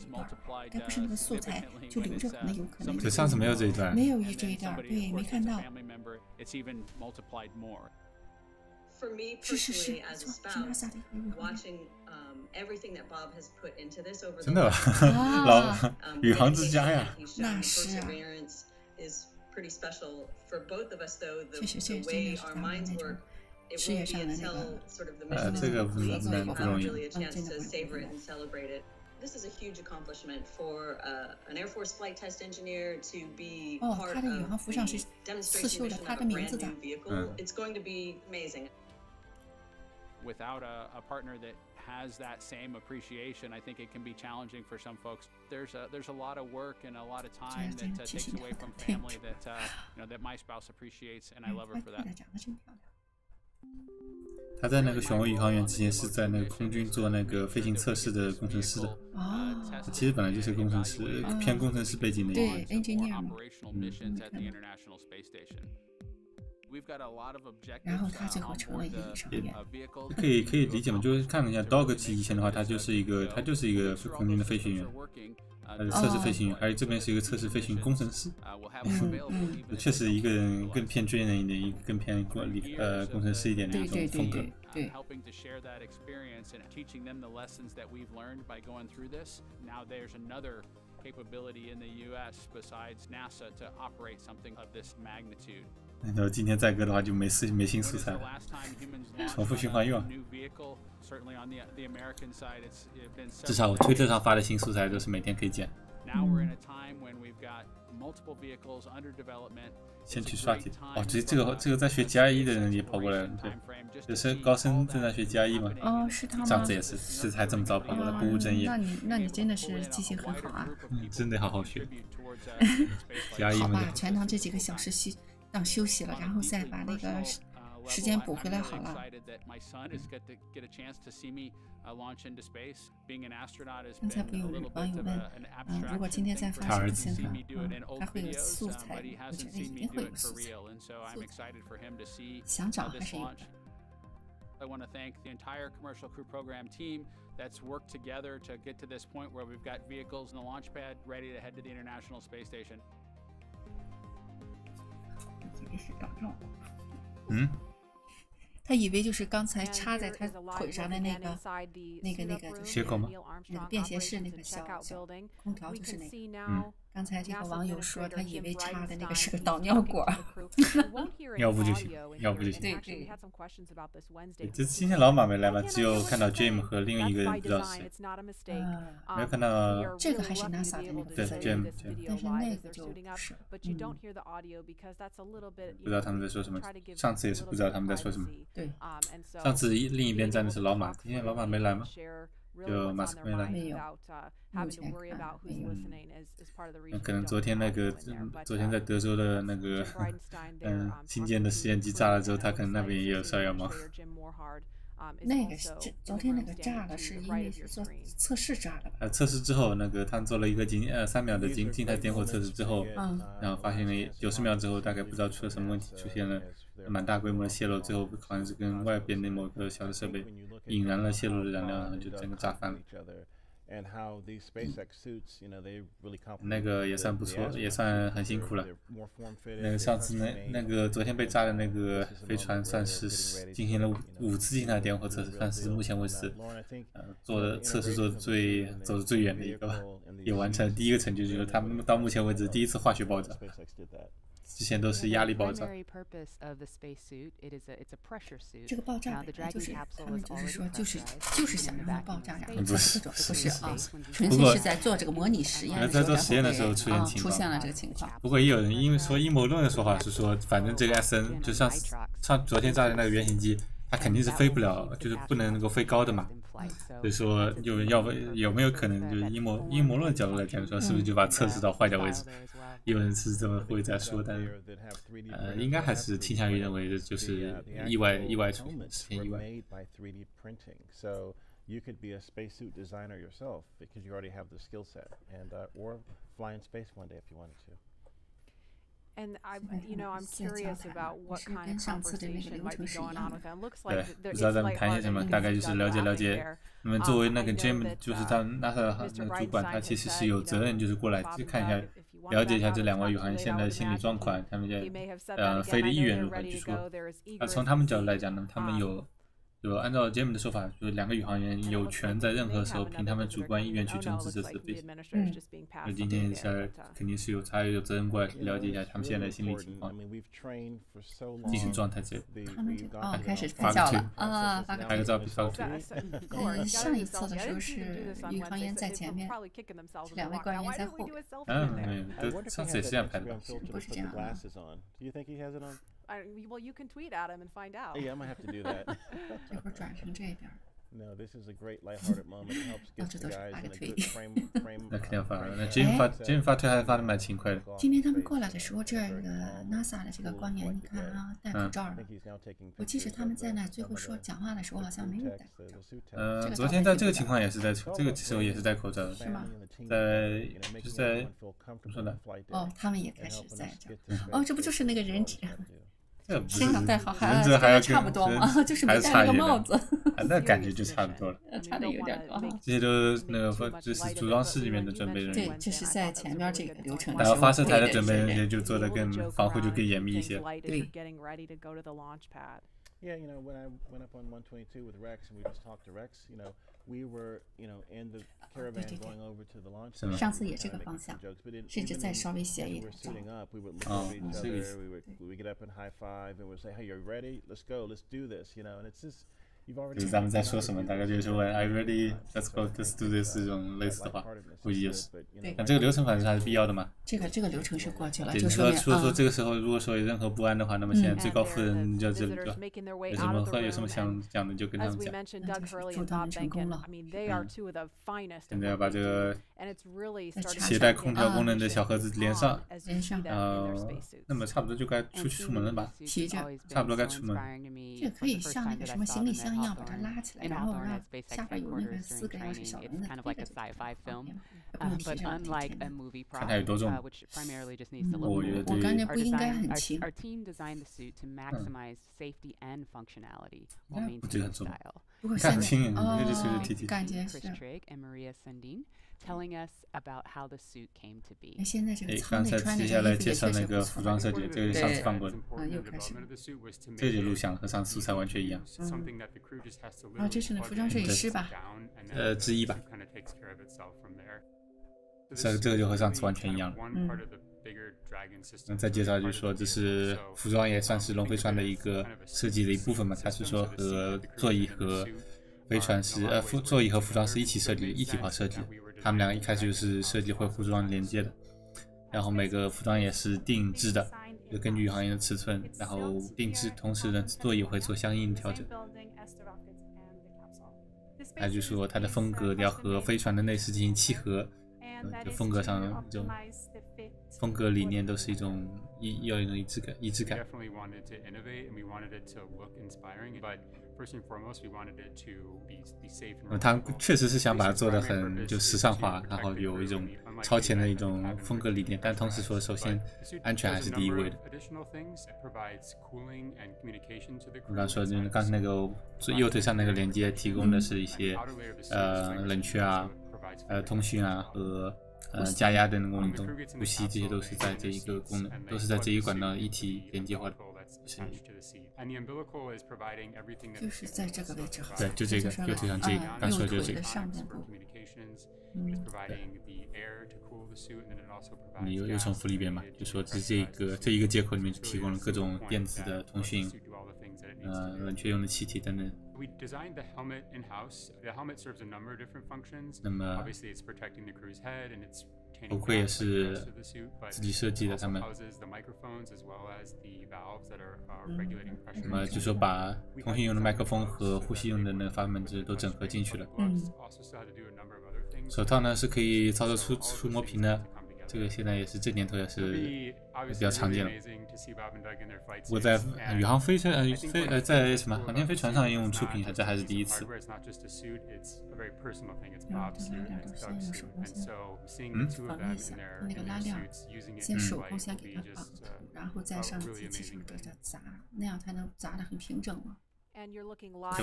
Speaker 2: 该不是那个素材就留着，可能有可能。
Speaker 1: 对，上次没有这一段。
Speaker 2: 没有这一段，对，没看到。是，watching
Speaker 8: everything that Bob has put into this over
Speaker 1: 真的吧？宇航之家呀！
Speaker 2: 那是啊。
Speaker 8: Pretty special for both of us, though. The way
Speaker 2: 确实
Speaker 8: our minds work, it
Speaker 2: won't
Speaker 8: be until sort of the mission
Speaker 1: is complete
Speaker 8: we'll have really a chance to savor it and celebrate it. This is a huge accomplishment for an Air Force flight test engineer to be part of the demonstration mission of a brand new vehicle. It's going to be amazing.
Speaker 9: Without a partner that has that same appreciation, I think it can be challenging for some folks. There's a lot of work and a lot of time that takes away from family that my spouse appreciates, and I love her for that.
Speaker 1: 他在那个选为宇航员之前是在那个空军做那个飞行测试的工程师的。其实本来就是工程师，偏工程师背景的。
Speaker 2: 对 ，engineer 嘛。然后他最后成了一个宇航员。
Speaker 1: 可以理解嘛？就是看一下 Doug 以前的话，他就是一个空军的飞行员，他是测试飞行员，还有这边是一个测试飞行工程师。确实一个人更偏专业一点，一个更偏工程师一点的那种风格。
Speaker 2: 对。
Speaker 9: capability in the U.S. besides NASA to operate something of this magnitude.
Speaker 1: 然后今天载歌的话就没新素材了，重复循环用。至少我推特上发的新素材都是每天可以见。先去刷题哦，这个在学加一的人也跑过来了，对，就是高升正在学加一嘛。
Speaker 2: 哦，是他吗？
Speaker 1: 上次也是才这么早跑过来，不务正业。
Speaker 2: 那你真的是记性很好啊。
Speaker 1: 真得好好学。加一嘛。
Speaker 2: 好吧，全当这几个小时当休息了，然后再把那个时间补回来好了。刚才不有网友问，如果今天再发射之前他会有素材？我觉得一定会有素材，想找还是有的。
Speaker 9: I want to thank the entire commercial crew program team that's worked together to get to this point where we've got vehicles in the launch pad ready to head to the International Space Station.
Speaker 2: 他以为就是刚才插在他腿上的那个就是
Speaker 1: 接口吗？
Speaker 2: 便携式那个小空调就是那个。刚才这个网友说他以为插的那个是个导尿管。
Speaker 1: 要不就行。
Speaker 2: 对。
Speaker 1: 这今天老马没来嘛，只有看到 Jim 和另一个人不知道是谁。没有看到。
Speaker 2: 这个还是 NASA 的那个。
Speaker 1: 对 Jim。
Speaker 2: 但是那个就不是。
Speaker 1: 不知道他们在说什么。上次也是不知道他们在说什么。
Speaker 2: 对。
Speaker 1: 上次另一边站的是老马，今天老马没来吗？就马斯克没来。
Speaker 2: 没有。目前
Speaker 1: 可能昨天在德州的那个新建的实验机炸了之后，他可能那边也有事要忙。
Speaker 2: 那个昨天那个炸了，是因为是做测试炸的吧？
Speaker 1: 测试之后，那个他们做了一个3秒的静态点火测试之后，然后发现了90秒之后，大概不知道出了什么问题，出现了蛮大规模的泄漏，最后好像是跟外边的某个小的设备引燃了泄漏的燃料，然后就整个炸翻了。那个也算不错，也算很辛苦了。那个上次那个昨天被炸的那个飞船，算是进行了5次静态点火测试，算是目前为止做的测试走的最远的一个吧，也完成了第一个成就，就是他们到目前为止第一次化学爆炸。之前都是压力爆炸。
Speaker 2: 这个爆炸就是他们就是说就是想让它爆炸，然后不是纯粹是在做这个模拟实验的时候，
Speaker 1: 在做实验的时候出
Speaker 2: 现了这个情况。
Speaker 1: 不过也有人因为说阴谋论的说法是说，反正这个 SN 就像昨天炸的那个原型机，它肯定是飞不了，就是不能够飞高的嘛。所以说有没有可能就是阴谋论角度来讲说，是不是就把测试到坏掉为止？有人是这么会在说，但应该还是倾向于认为的就是意外出现，实现意外。
Speaker 5: You could be a spacesuit designer yourself because you already have the skill set, and or fly in space one day if you wanted to.
Speaker 6: And I'm curious about what kind of conversation might be going on with them. Looks like
Speaker 1: 不知道咱们谈些什么，大概就是了解。那么作为那个 Jim， 就是他 NASA 那个主管，他其实是有责任，就是过来去看一下。了解一下这2位宇航员现在的心理状况，他们飞的意愿如何。据说，从他们角度来讲呢，他们有按照 Jim 的说法，就是2个宇航员有权在任何时候凭他们主观意愿去终止这次飞行。那今天肯定是他有责任过来了解一下他们现在的心理情况、精神状态之类的。
Speaker 2: 他们开始拍照了啊，
Speaker 1: 拍个照片发个图。
Speaker 2: 上一次的时候是宇航员在前面，2位官员在后。
Speaker 1: 上次也是这样拍的吧？
Speaker 2: 不是这样的。
Speaker 6: Well, you can tweet at him and find out.
Speaker 5: Yeah, I might have to do that.
Speaker 2: 这会儿转成这边。
Speaker 5: No, this is a great lighthearted moment. It helps get the guys in a good frame.
Speaker 1: 那肯定要发了。那 Jim 发推还发的蛮勤快的。
Speaker 2: 今天他们过来的时候，这个 NASA 的这个官员，你看啊，戴口罩了。我记得他们在那最后说讲话的时候，好像没有戴口罩。
Speaker 1: 昨天在这个情况也是这个时候也是戴口罩的。
Speaker 2: 是吗？
Speaker 1: 就是在怎么说呢？
Speaker 2: 哦，他们也开始在这。哦，这不就是那个人质？身
Speaker 1: 上
Speaker 2: 戴好
Speaker 1: 还要
Speaker 2: 差不多嘛，就是没戴那个帽子，
Speaker 1: 那感觉就差不多了，
Speaker 2: 差的有点多。
Speaker 1: 这些都是那个就是组装室里面的准备人员。
Speaker 2: 对，这是在前面这个流程。
Speaker 1: 然后发射台的准备人员就做的更防护就更严密一些。
Speaker 2: 对。
Speaker 5: Yeah, when I went up on 122 with Rex and we just talked to Rex, we were, in the caravan going over to the launch site.
Speaker 2: 上次也这个方向，甚至再稍微斜一点。
Speaker 5: We were sitting up, we would look at each other, we would get up and high five, and we'd say, "Hey, you're ready? Let's go, let's do this," and it's just.
Speaker 1: 就是咱们在说什么，大概就是问 "Are you ready? Let's go, let's do this" 这种类似的话，估计也是。但这个流程反正还是必要的嘛。
Speaker 2: 这个流程是过去了，
Speaker 1: 就说这个时候如果说有任何不安的话，那么现在最高夫人就这里对吧？有什么想讲的就跟他们讲。
Speaker 2: 祝他们成功了。
Speaker 1: 现在要把这个携带空调功能的小盒子连上，那么差不多就该出门了吧？
Speaker 2: 提着，
Speaker 1: 差不多该出门。
Speaker 2: 这个可以像那个什么行李箱一样把它拉起来，然后让下边有那个4个要是小人的贴着这个，
Speaker 1: 看它有多重。我觉得
Speaker 2: 我感觉不应该很轻。
Speaker 1: 这个很重。
Speaker 2: 不过现在
Speaker 1: 感觉
Speaker 2: 是。
Speaker 3: telling us about how the suit came to be.
Speaker 2: 现在这个舱内穿的
Speaker 1: 接下来介绍那个服装设计，这个上次放过的，
Speaker 2: 又开始。
Speaker 1: 这就录像和上次素材完全一样。
Speaker 2: 这是那服装设计师吧？
Speaker 1: 之一吧。这个就和上次完全一样了。再介绍就是说，这是服装也算是龙飞船的一个设计的一部分嘛，它是说和座椅和飞船是座椅和服装是一起设计一体化设计，他们俩一开始就是设计和服装连接的，然后每个服装也是定制的，就根据宇航员的尺寸然后定制，同时呢座椅会做相应的调整。还有就是说它的风格要和飞船的内饰进行契合，就风格上这种风格理念都是要有一种一致感。他确实是想把它做得很就时尚化，然后有一种超前的一种风格理念，但同时说，首先安全还是第一位的。我刚说就是刚才那个最右腿上那个连接提供的是一些冷却啊、通讯啊和加压的那个功能，呼吸这些都是在这一个功能，都是在这一管道一体连接化的。
Speaker 2: 就是在这个位置好，
Speaker 1: 对，就这个右腿上这个，刚说就是这个。又重复了一遍嘛，就说这一个接口里面就提供了各种电子的通讯，冷却用的气体等等。那么头盔也是自己设计的，他们那么就说把通讯用的麦克风和呼吸用的那个发门支都整合进去了。手套呢是可以操作触摸屏的，这个现在也是这年头也是比较常见了。不过在宇航飞车在什么航天飞船上用触屏，这还是第一次。
Speaker 2: 绑一下，用那个拉链先手工先给它绑住，然后再上机器上给它砸，那样才能砸得很平整嘛。
Speaker 1: 这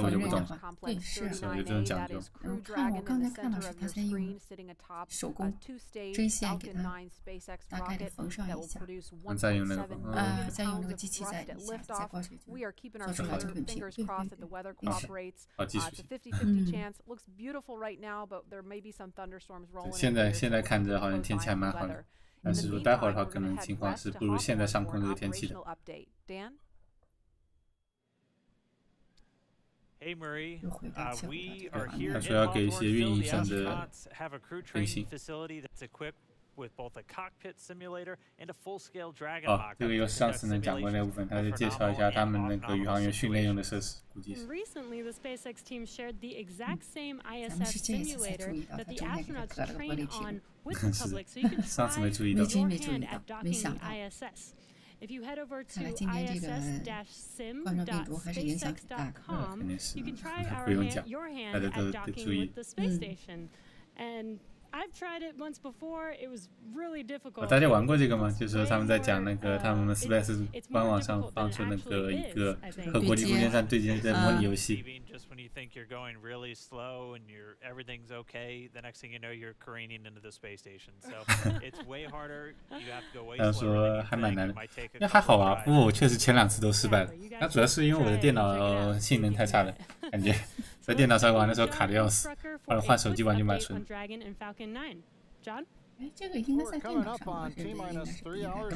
Speaker 1: 我就不懂，
Speaker 2: 对，是
Speaker 1: 有这种讲究。
Speaker 2: 我刚才看到是他在用手工针线给它大概的缝上一下，
Speaker 1: 再用那个
Speaker 2: 再用那个机器再一下，再过去做出来就很平。对，
Speaker 1: 好，继续。现在看着好像天气还蛮好的，但是说待会儿的话，可能情况是不如现在上空这个天气的。
Speaker 10: Hey Murray, we are
Speaker 1: 他
Speaker 10: here
Speaker 1: 说要给一些运营上的
Speaker 10: have a crew
Speaker 1: 更
Speaker 10: training
Speaker 1: 新。
Speaker 10: facility that's equipped with both a cockpit simulator and a full-scale Dragon
Speaker 1: 这个有上次能讲过那部分，他就介绍一下他们那个宇航员训练用的设施，估计是。
Speaker 11: Recently, the SpaceX team shared the exact same ISS simulator that the astronauts train on with the public, so you can try your hand at docking the ISS. If you head over to iss-sim.spacex.com, you can try your hand at docking with the space station. And I've tried it once before. It was really difficult.
Speaker 1: 大家玩过这个吗？就是说他们在讲那个他们 SpaceX 官网上放出那个一个和国际空间站对接的模拟游戏。
Speaker 10: Just when you think you're going really slow and everything's okay, the next thing you know you're careening into the space station. So it's way harder. You have to go way slower. 他说还蛮难的，
Speaker 1: 那还好啊。不过我确实前2次都失败了。那主要是因为我的电脑性能太差了，感觉在电脑上玩的时候卡的要死，后来换手机玩就蛮顺。
Speaker 2: 哎，这个应该在电脑上玩，这个应该是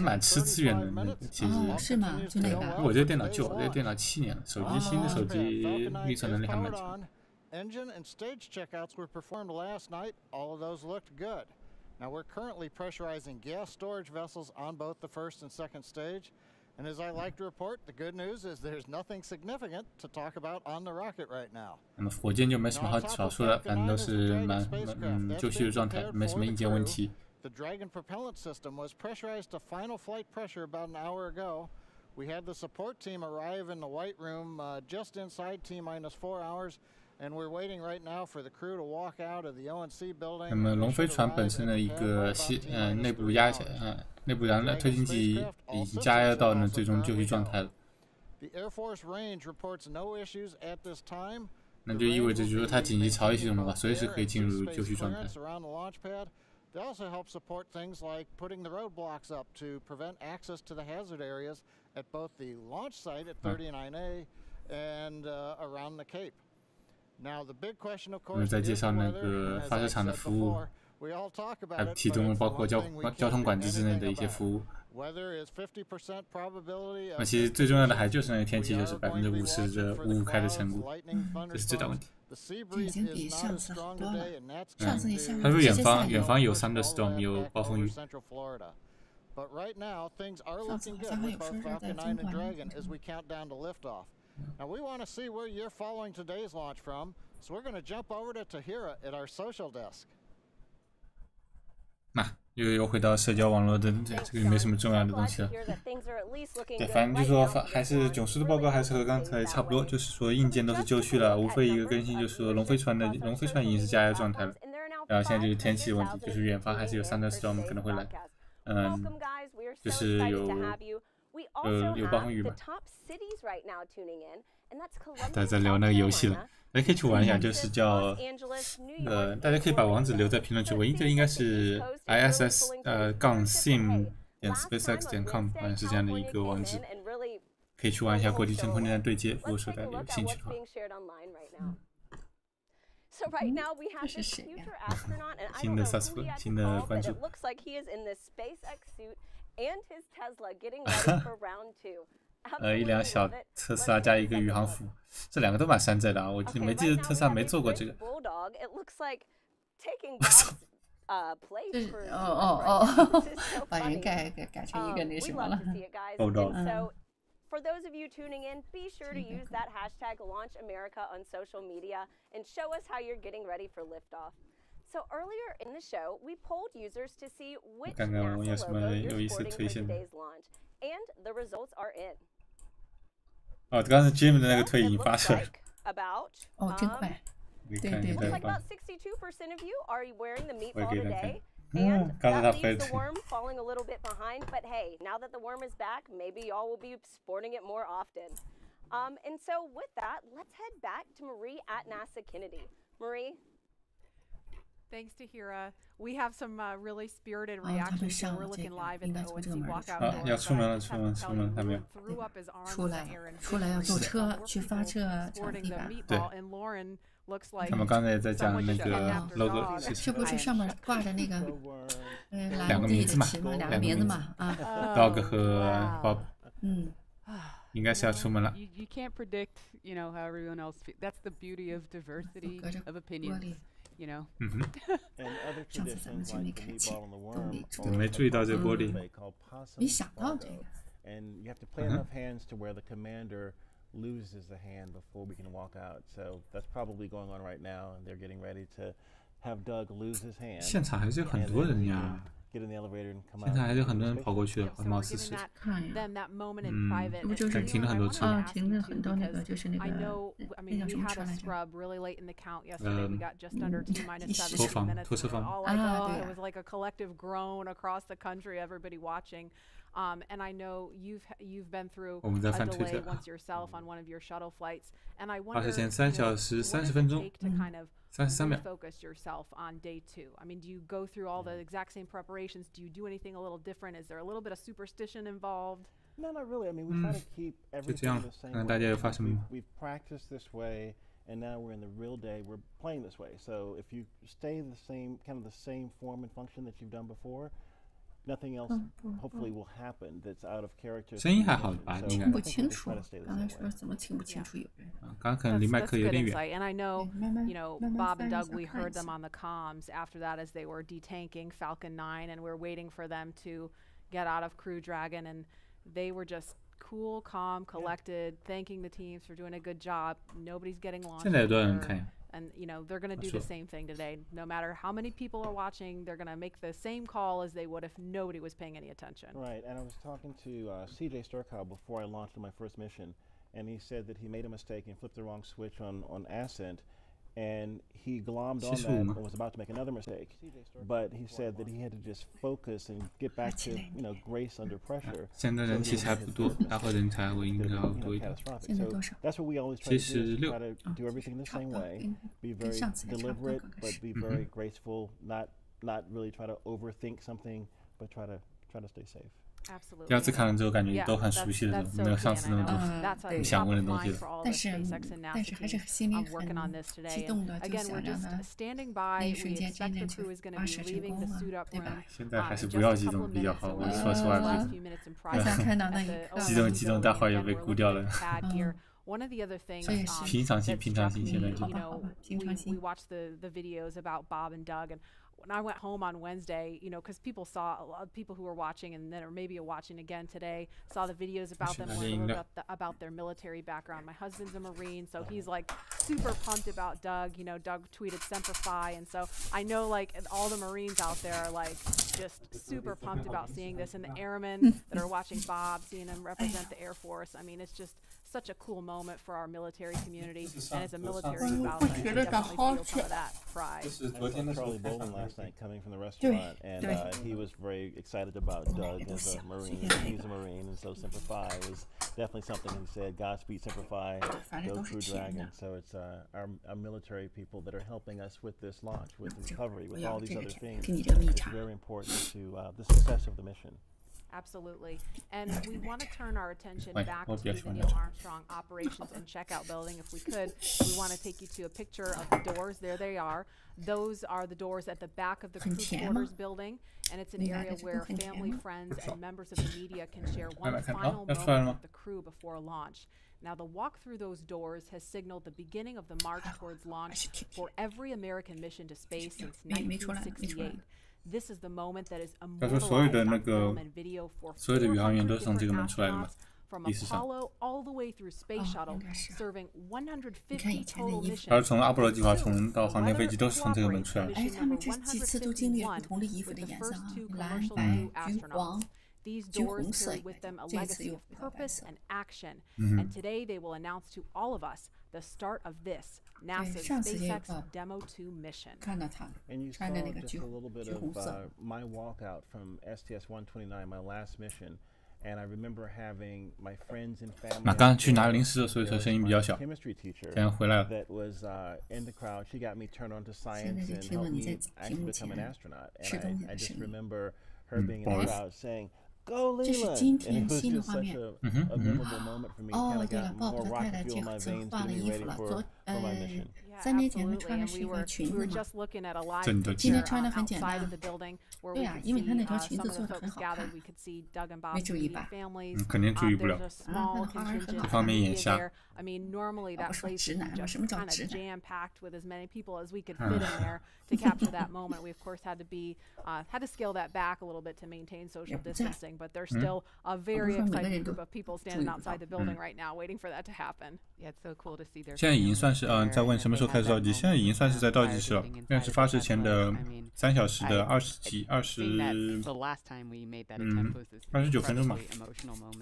Speaker 1: 蛮吃资源的，那个其实。
Speaker 2: 是吗？就那个。
Speaker 1: 我这个电脑旧，我这个电脑7年了，新的手机运算能力还蛮强。
Speaker 12: Engine and stage checkouts were performed last night. All of those looked good. Now we're currently pressurizing gas storage vessels on both the first and second stage. And as I like to report, the good news is there's nothing significant to talk about on the rocket right now.
Speaker 1: 那么火箭就没什么好说的，反正都是蛮就绪的状态，没什么硬件问题。
Speaker 12: The Dragon propellant system was pressurized to final flight pressure about an hour ago. We had the support team arrive in the White Room just inside T-4 hours, and we're waiting right now for the crew to walk out of the ONC building.
Speaker 1: 那么龙飞船本身的一个内部燃料推进剂已经加压到最终就绪状态了。那就意味着，就是说它紧急逃逸系统的话，随时可以进入就绪状态。
Speaker 12: They also help support things like putting the roadblocks up to prevent access to the hazard areas at both the launch site at 39A and around the Cape. Now the big question, of course,
Speaker 1: 再介绍那个发射场的服务，还提供了包括交通管制之类的一些服务。那其实最重要的还就是那个天气，就是50%的雾开的程度，这是最大问题。
Speaker 2: 这已经比上次好多了。上次你下
Speaker 1: 他说远方有 thunderstorm 有暴风雨。
Speaker 12: 上次好像还有说是在中环。Now we want to see where you're following today's launch from, so we're going to jump over to Tahira at our social desk.
Speaker 1: 又回到社交网络的这个没什么重要的东西了。对，反正就说还是囧叔的报告还是和刚才差不多，就是说硬件都是就绪了，无非一个更新就是说龙飞船已经是加压状态了。然后现在就是天气的问题，就是远方还是有 thunderstorm 可能会来，就是有暴风雨嘛。大家在聊那个游戏了。大家可以去玩一下，就是叫大家可以把网址留在评论区。这应该是 ISS-sim.SpaceX.com 好像是这样的一个网址，可以去玩一下国际真空间对接。如果说大家有兴趣的话。
Speaker 2: 这是谁呀？
Speaker 1: 新的 subscribe 新的关注。一辆小特斯拉加一个宇航服，这两个都蛮山寨的啊！我没记得特斯拉没做过这个。我操！
Speaker 2: 把人改成一个那什么了。
Speaker 6: For those of you tuning in, be sure to use that hashtag #LaunchAmerica on social media and show us how you're getting ready for liftoff. So earlier in the show, we polled users to see which NASA logo you're sporting for today's launch, and the results are in.
Speaker 1: 刚才 Jim 的那个推已经发出来了。
Speaker 2: 真快。
Speaker 6: 对。Looks like about 62% of you are wearing the meatball today. And that leaves the worm falling a little bit behind, but hey, now that the worm is back, maybe y'all will be sporting it more often. And so with that, let's head back to Marie at NASA Kennedy. Marie? Thanks to Hira. We have some really spirited reactions. So we're looking live at the ONC walkout.
Speaker 1: 要出门了，还没有。
Speaker 2: 出来要坐车去发射场地吧？
Speaker 1: 对。他们刚才也在讲那个 logo 事情。
Speaker 2: 这不是上面挂着那个
Speaker 1: 两个名字嘛？Doug 和 Bob。应该是要出门了。
Speaker 3: You can't predict, how everyone else feels. That's the beauty of diversity of opinions. You know.
Speaker 2: 上次咱们就没看清，都
Speaker 1: 没注意到这玻璃。
Speaker 2: 没想到这个。
Speaker 5: And you have to play enough hands to where the commander loses a hand before we can walk out. So that's probably going on right now, and they're getting ready to have Doug lose his hand.
Speaker 1: 现场还是有很多人呀。
Speaker 5: Get in the elevator and come out.
Speaker 1: 现在还是很多人跑过去的，貌似是。
Speaker 2: 不就是
Speaker 1: 停了很多车？
Speaker 2: 停了很多那个，就是那个那叫什么车来着？
Speaker 1: 拖车房。
Speaker 6: 啊，对。It was like a collective groan across the country, everybody watching. And I know you've been through a delay once yourself on one of your shuttle flights, and I wonder,
Speaker 1: 3小时30分钟，33秒。
Speaker 6: Focus yourself on day 2. I mean, do you go through all the exact same preparations? Do you do anything a little different? Is there a little bit of superstition involved?
Speaker 5: No, not really. I mean, we try to keep everything the same way. We've practiced this way, and now we're in the real day. We're playing this way. So if you stay the same, kind of the same form and function that you've done before. Nothing else hopefully will happen that's out of character.
Speaker 1: 声音还好吧？
Speaker 2: 听不清楚。刚才说怎么听不清楚有人？
Speaker 1: 刚可能离麦克有点远。
Speaker 6: And I know, Bob and Doug, we heard them on the comms after that as they were detanking Falcon 9, and we're waiting for them to get out of Crew Dragon, and they were just cool, calm, collected, thanking the teams for doing a good job. Nobody's getting launched.
Speaker 1: 现在有多少人看？
Speaker 6: And they're going to do the same thing today. No matter how many people are watching, they're going to make the same call as they would if nobody was paying any attention.
Speaker 5: Right, and I was talking to CJ Sturkow before I launched on my first mission, and he said that he made a mistake and flipped the wrong switch on ascent, and he glommed on that and was about to make another mistake. But he said that he had to just focus and get back to grace under pressure.
Speaker 1: 现在人其实还不多，大会人才会应该要多一点。
Speaker 2: 现在多少
Speaker 5: ？That's what we always try to do. Try to do everything the same way. Be very deliberate, but be very graceful. Not really try to overthink something, but try to stay safe.
Speaker 1: 第二次看了之后，感觉都很熟悉的，没有上次那么多你想问的东西了。
Speaker 2: 但是还是心里很激动的，就想让他那一瞬间真正去发射成功嘛，对吧？
Speaker 1: 现在还是不要激动比较好。我说实话，
Speaker 2: 不想看到那一刻。
Speaker 1: 激动，待会儿又被估掉了。
Speaker 6: 所以是
Speaker 1: 平常心，现在就。
Speaker 6: We watched the videos about Bob and Doug and.
Speaker 3: when I went home on Wednesday, you know, because people saw, a lot of people who were watching and then or maybe are watching again today saw the videos about them, learned about their military background. My husband's a Marine, so he's like super pumped about Doug. You know, Doug tweeted Semper Fi, and so I know like all the Marines out there are like just super pumped about seeing this, and the airmen that are watching Bob, seeing him represent the Air Force. I mean, it's just such a cool moment for our military community, and as a military spouse, I definitely feel some of that pride.
Speaker 5: I saw Charlie Bolden last night coming from the restaurant, and he was very excited about Doug as a Marine. He's a Marine, and so Semper Fi was definitely something he said. Godspeed Semper Fi, go Crew Dragon. So it's our military people that are helping us with this launch, with recovery, with all these other things. It's very important to the success of the mission.
Speaker 3: Absolutely. And we want to turn our attention back to the Neil Armstrong operations and checkout building. If we could, we want to take you to a picture of the doors. There they are. Those are the doors at the back of the crew quarters building, and it's an area where family, friends, and members of the media can share one final moment with the crew before launch. Now, the walk through those doors has signaled the beginning of the march towards launch for every American mission to space since 1968. This is the moment that is immortalized on film and video for 400 different astronauts from Apollo all the way through Space Shuttle, serving 150 total missions.
Speaker 1: 而从阿波罗计划到航天飞机都是从这个门出来的。
Speaker 2: 他们这几次都经历了不同的衣服的颜色啊，蓝、白、橘、黄。
Speaker 3: These doors carry with them a legacy of purpose and action, and today they will announce to all of us the start of this NASA's SpaceX DM-2 mission.
Speaker 5: And you saw just a little bit of my walkout from STS-129, my last mission, and I remember having my friends and family.
Speaker 1: 刚刚去拿零食的，所以说声音比较小。
Speaker 5: Chemistry teacher
Speaker 1: 现在回来了。
Speaker 5: That was in the crowd. She got me turned on to science and helped me actually become an astronaut. And I just remember her being in the crowd saying, "Go Leland!" And it was just such a memorable moment for me. Kind of got more rocket fuel in my veins, getting me ready for my mission.
Speaker 2: Yeah, absolutely. And we were just looking at a live picture outside of the building where we could see some of the folks gathered. We could see Doug and Bob's immediate families. There's a small contingent of media there. I mean, normally that place is just kind of jam-packed with as many people as we could fit in there to capture that moment. We of course had to scale that back a little bit to maintain social distancing, but there's still a very excited group of people standing outside the building right now, waiting for that to happen.
Speaker 6: Yeah, it's so cool to see their.
Speaker 1: 现在已经算是在问什么时候开始倒计，现在已经算是在倒计时了。现在是发射前的3小时的29分钟嘛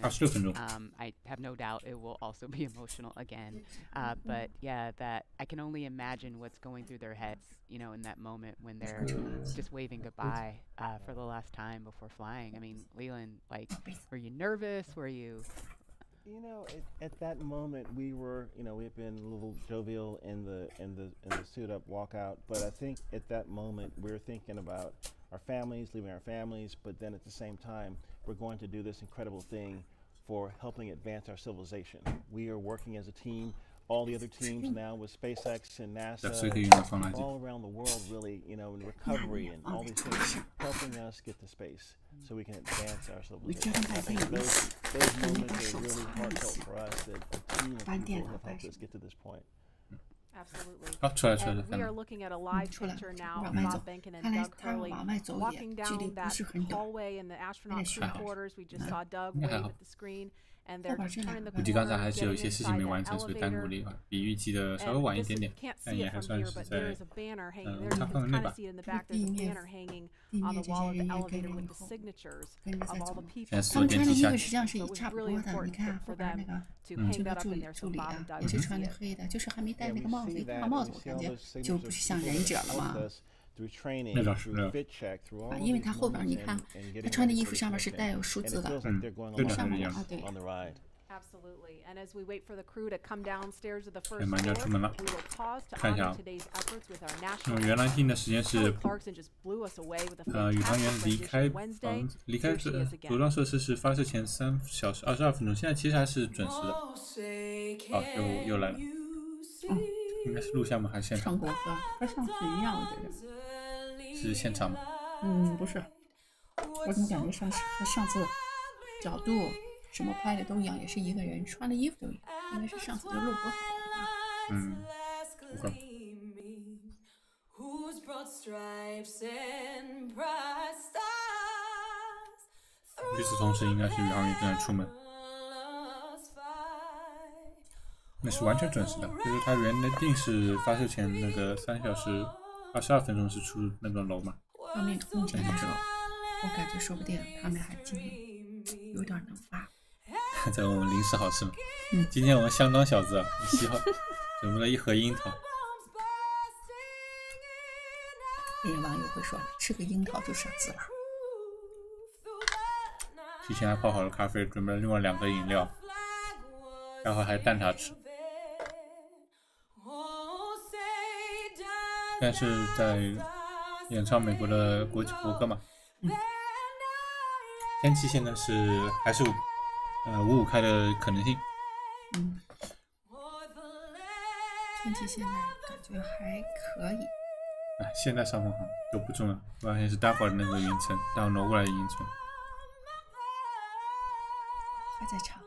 Speaker 1: ，26分钟。
Speaker 6: I have no doubt it will also be emotional again, but yeah, that I can only imagine what's going through their heads, you know, in that moment when they're just waving goodbye for the last time before flying. I mean, Leland, like, were you nervous? Were you?
Speaker 5: You know, at that moment we were, you know, we had been a little jovial in the suit up walkout, but I think at that moment we were thinking about our families, leaving our families, but then at the same time we're going to do this incredible thing for helping advance our civilization. We are working as a team. All the other teams now with SpaceX and NASA, all around the world, really, you know, in recovery and all these things, helping us get to space so we can advance our civilization. I think those moments are really heartfelt for us, that a team of people have helped us get to this point.
Speaker 3: Absolutely. And we are looking at a live picture now of Bob Behnken and Doug Hurley walking down that hallway in the astronaut crew quarters. We just saw Doug wave at the screen. And they're just turning the corner,
Speaker 1: 估计刚才还是有一些事情没完成，所以耽误了一会儿，比预期的稍微晚一点点，但也还算是在它范围内吧。现在所有电梯下，
Speaker 2: 他们穿的衣服实际上是差不多的。你看后边那个这个助理啊，也是穿的黑的，就是还没戴那个帽子。一戴帽子，我感觉就不是像忍者了嘛。
Speaker 1: 那倒是，
Speaker 2: 因为他后边你看，他穿的衣服上面是带有数字的，上面啊对。
Speaker 3: Absolutely. And as we wait for the crew to come downstairs to the first
Speaker 1: 马上要出门了，
Speaker 3: we will pause to
Speaker 1: 看一下
Speaker 3: honor today's efforts with our national.
Speaker 1: 原来定的时间是
Speaker 3: Clarkson just blew us away with a
Speaker 1: 宇航员离开
Speaker 3: Wednesday.
Speaker 1: 组装设施是发射前3小时22分钟，现在其实还是准时的。又来了，应该是录像吗？还是现场？
Speaker 2: 唱国歌，和上次一样，我觉得。
Speaker 1: 是现场吗？
Speaker 2: 不是，我怎么感觉和上次角度什么拍的都一样，也是一个人，穿的衣服都一样，应该是上次就录播好了。
Speaker 1: 不管。与此同时，应该是宇航员正在出门。那是完全准时的，就是他原来定是发射前那个3小时22分钟是出那个楼嘛。
Speaker 2: 方面目前来说，我感觉说不定他们还今年有点能发。
Speaker 1: 在我们临时好事嘛。今天我们相当小子啊，喜好准备了一盒樱桃。
Speaker 2: 有网友会说，吃个樱桃就傻子了。
Speaker 1: 提前还泡好了咖啡，准备了另外2个饮料，然后还蛋挞吃。但是在演唱美国的国际国歌嘛。天气现在是还是5-5开的可能性。
Speaker 2: 天气现在感觉还可以。
Speaker 1: 现在上风好都不重要，关键是待会儿那个云层，待会儿挪过来的云层。
Speaker 2: 还在唱。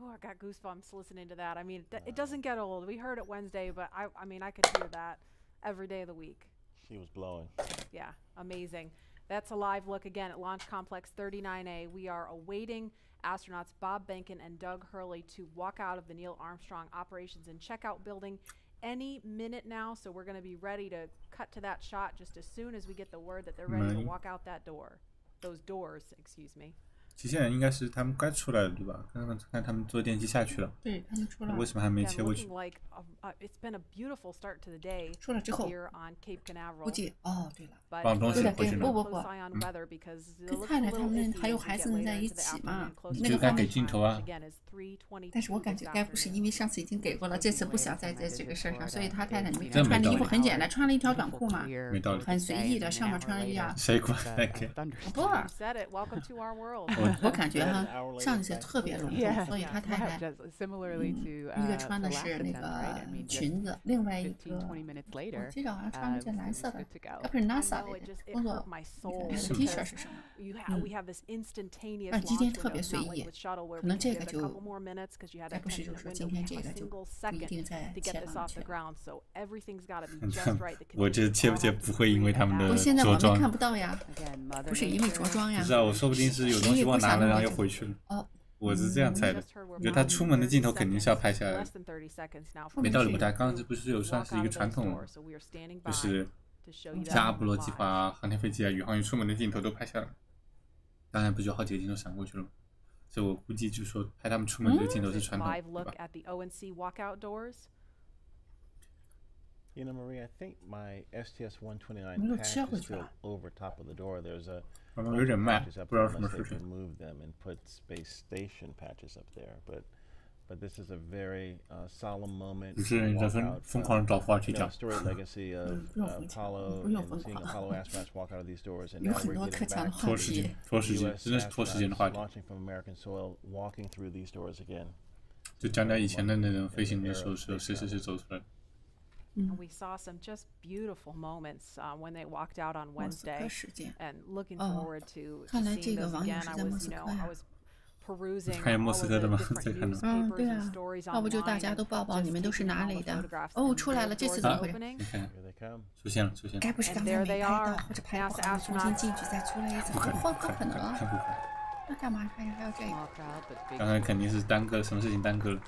Speaker 3: Oh, I got goosebumps listening to that. I mean, it doesn't get old. We heard it Wednesday, but I mean, I could hear that every day of the week.
Speaker 5: She was blowing.
Speaker 3: Yeah, amazing. That's a live look again at Launch Complex 39A. We are awaiting astronauts Bob Behnken and Doug Hurley to walk out of the Neil Armstrong Operations and Checkout building any minute now. So we're going to be ready to cut to that shot just as soon as we get the word that they're ready to walk out that door. Those doors, excuse me.
Speaker 1: 其实现在应该是他们该出来了，对吧？刚刚看他们坐电梯下去了。
Speaker 2: 对，他们出来了。
Speaker 1: 为什么还没切过去？
Speaker 2: 出来之后，估计对了，
Speaker 1: 放东西回去了。
Speaker 2: 不，跟太太他们还有孩子们在一起嘛，那个
Speaker 1: 该给镜头啊。
Speaker 2: 但是我感觉该不是，因为上次已经给过了，这次不想再在这个事上，所以他太太没穿的衣服很简单，穿了一条短裤嘛，
Speaker 1: 没道理，
Speaker 2: 很随意的，上面穿了一件。
Speaker 1: 谁管？
Speaker 2: 不。我感觉上一次特别隆重，所以他太太一个穿的是那个裙子，另外一个我记得好像穿了件蓝色的，要不是 NASA 的工作T 恤是什么？但今天特别随意，可能这个就该不是，就是说今天这个就不一定再切上去。
Speaker 1: 我这切不切不会因为他们的着装。
Speaker 2: 现在我们看不到呀，不是因为着装呀。
Speaker 1: 不知道，我说不定是有东西忘拿了，然后又回去了。我是这样猜的。我觉得他出门的镜头肯定是要拍下来的。没道理不太，刚刚这不是有算是一个传统，就是像阿波罗计划、航天飞机啊、宇航员出门的镜头都拍下来。当然不就好几个镜头闪过去了吗？所以我估计就是说拍他们出门这个镜头是传统，对吧
Speaker 5: ？You know, Marie, I think my STS-129 patch is still over top of the door. There's a patches up there unless they can move them and put space station patches up there. But this is a very solemn moment.
Speaker 1: 就是在疯狂找话题讲。
Speaker 5: Storied legacy of Apollo and seeing Apollo astronauts walk out of these doors, and now we're getting back to US astronauts launching from American soil, walking through these doors again.
Speaker 1: 就讲讲以前的那种飞行的时候是谁走出来的。
Speaker 3: We saw some just beautiful moments when they walked out on Wednesday, and looking forward to seeing those again. I was perusing all of the different newspapers and stories online.
Speaker 2: 要不就大家都报报你们都是哪里的？出来了，这次怎么回事？
Speaker 1: 你看，出现了。
Speaker 2: 该不是刚才没拍到，或者拍不好，重新进去再出来一次？不可能。那干嘛还要这个？
Speaker 1: 刚才肯定是耽搁，什么事情耽搁了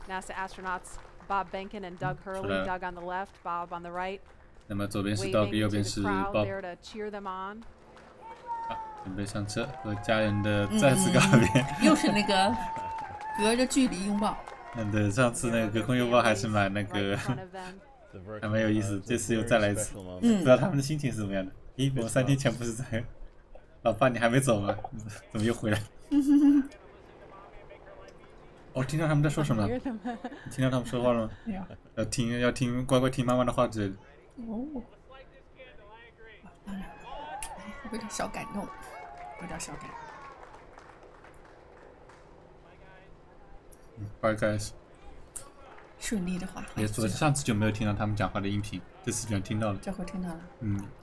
Speaker 3: ？NASA astronauts Bob Behnken and Doug Hurley, Doug on the left, Bob on the right.
Speaker 1: 那么左边是 Doug， 右边是 Bob。准备上车，和家人的再次告别。
Speaker 2: 又是那个隔着距离拥抱。
Speaker 1: 对，上次那个隔空拥抱还是蛮那个，还蛮有意思。这次又再来一次，不知道他们的心情是怎么样的。咦，我3天前不是在，老爸你还没走吗？怎么又回来？我听到他们在说什么？你听到他们说话了吗？要听，乖乖听妈妈的话之类的。
Speaker 2: 当然，有点小感动，有点小感动。
Speaker 1: 快开始。
Speaker 2: 顺利的话。
Speaker 1: 上次就没有听到他们讲话的音频，这次居然听到了。
Speaker 2: 这回听到了。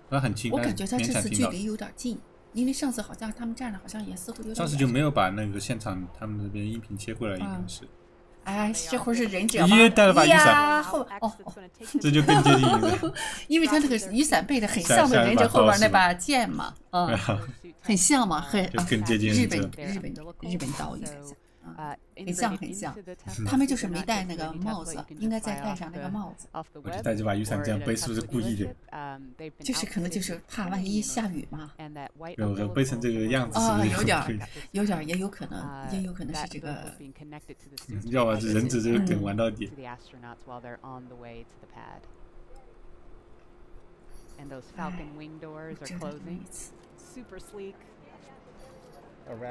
Speaker 1: 那很近。
Speaker 2: 我感觉他这次距离有点近。因为上次好像他们站的好像也似乎有点。
Speaker 1: 上次就没有把那个现场他们那边音频切过来，应该是。
Speaker 2: 哎，这会儿是忍者吗？
Speaker 1: 带了把雨伞，这就更接近了。
Speaker 2: 因为他那个雨伞背的很像的忍者后边那把剑嘛，很像嘛，
Speaker 1: 更接近
Speaker 2: 日本刀应该像。很像，他们就是没戴那个帽子，应该再戴上那个帽子。
Speaker 1: 我就带这把雨伞这样背，是不是故意的？
Speaker 2: 就是可能就是怕万一下雨嘛。
Speaker 1: 有背成这个样子，是不是
Speaker 2: 有点，也有可能是这个。
Speaker 1: 要把忍者这个梗玩到底。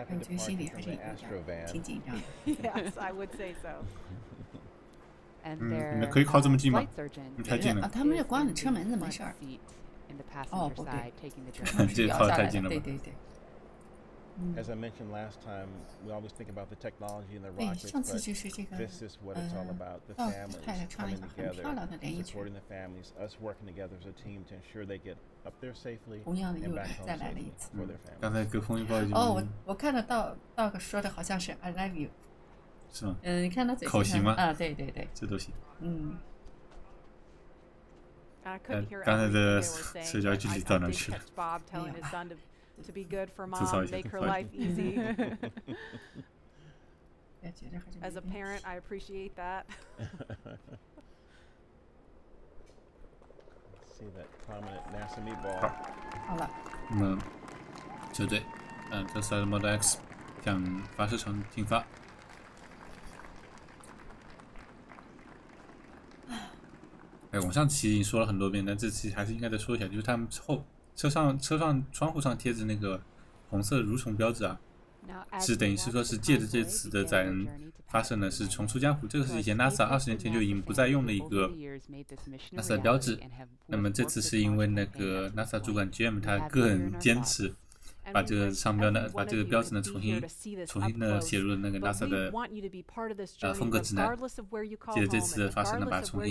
Speaker 2: 感觉心里还是挺紧张的。
Speaker 6: Yes, I would say so.
Speaker 1: 你们可以靠这么近吗？你太近了。
Speaker 2: 他们这关了车门子没事儿。哦，不对，
Speaker 1: 这靠得太近了。
Speaker 2: 对。
Speaker 5: As I mentioned last time, we always think about the technology and the
Speaker 2: 对，
Speaker 5: rockets,
Speaker 2: 上次就是这
Speaker 5: but
Speaker 2: 个
Speaker 5: this is what it's all about, the
Speaker 2: 太
Speaker 5: families
Speaker 2: 穿了
Speaker 5: coming
Speaker 2: 一个很
Speaker 5: together,
Speaker 2: 漂亮的连衣裙，
Speaker 5: supporting the families, us working together as a team to ensure they get up there safely
Speaker 2: 同样的
Speaker 5: and
Speaker 2: 又
Speaker 5: back home
Speaker 2: 再来了
Speaker 5: safely
Speaker 2: 一次。
Speaker 5: for their families.
Speaker 1: 刚才隔空一抱就。
Speaker 2: 哦，我看到Doug说的好像是 I love you。
Speaker 1: 是吗？
Speaker 2: 你看到嘴
Speaker 1: 口型吗？
Speaker 2: 啊，对，
Speaker 1: 这都行。
Speaker 2: 刚
Speaker 1: 才的社交距离到哪去了
Speaker 6: ？To be good for mom, make her life easy. As a parent, I appreciate that.
Speaker 5: See that prominent NASA meatball.
Speaker 2: 好了。
Speaker 1: 那么，车队，特斯拉的 Model X 向发射场进发。我上期已经说了很多遍，但这期还是应该再说一下，就是他们车上窗户上贴着那个红色蠕虫标志啊，是等于是说是借着这次的载人发射呢，是重出江湖。这个是以前 NASA 20年前就已经不再用的一个 NASA 的标志。那么这次是因为那个 NASA 主管 GM 他个人坚持把这个商标呢，把这个标志呢重新的写入了那个 NASA 的风格指南。借着这次的发射呢，把它重出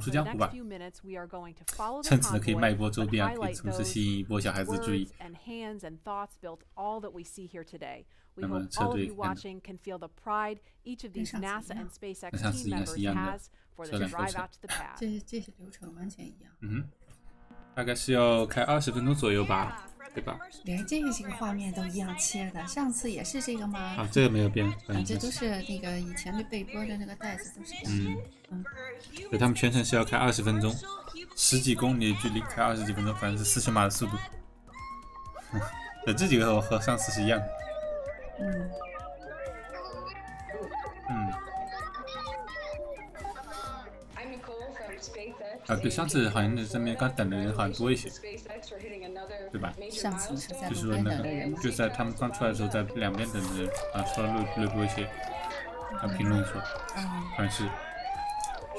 Speaker 1: 江湖吧。趁此呢可以卖一波周边啊，可以同时吸引一波小孩子注意。那么车队跟上次应该是一样的，车辆构成。
Speaker 2: 这些流程完全一样。
Speaker 1: 大概是要开20分钟左右吧，对吧？
Speaker 2: 连这个画面都一样切的，上次也是这个吗？
Speaker 1: 啊，这个没有变，
Speaker 2: 这都是那个以前的备播的那个袋子都是。
Speaker 1: 所以他们全程是要开20分钟，10几公里的距离开20几分钟，反正是4000码的速度。这几个和上次是一样的。对，上次好像这边刚等的人好像多一些，对吧？
Speaker 2: 上次是在
Speaker 1: 就是说那个，就在他们刚出来的时候，在两边等的人稍微略多一些。评论说，好像是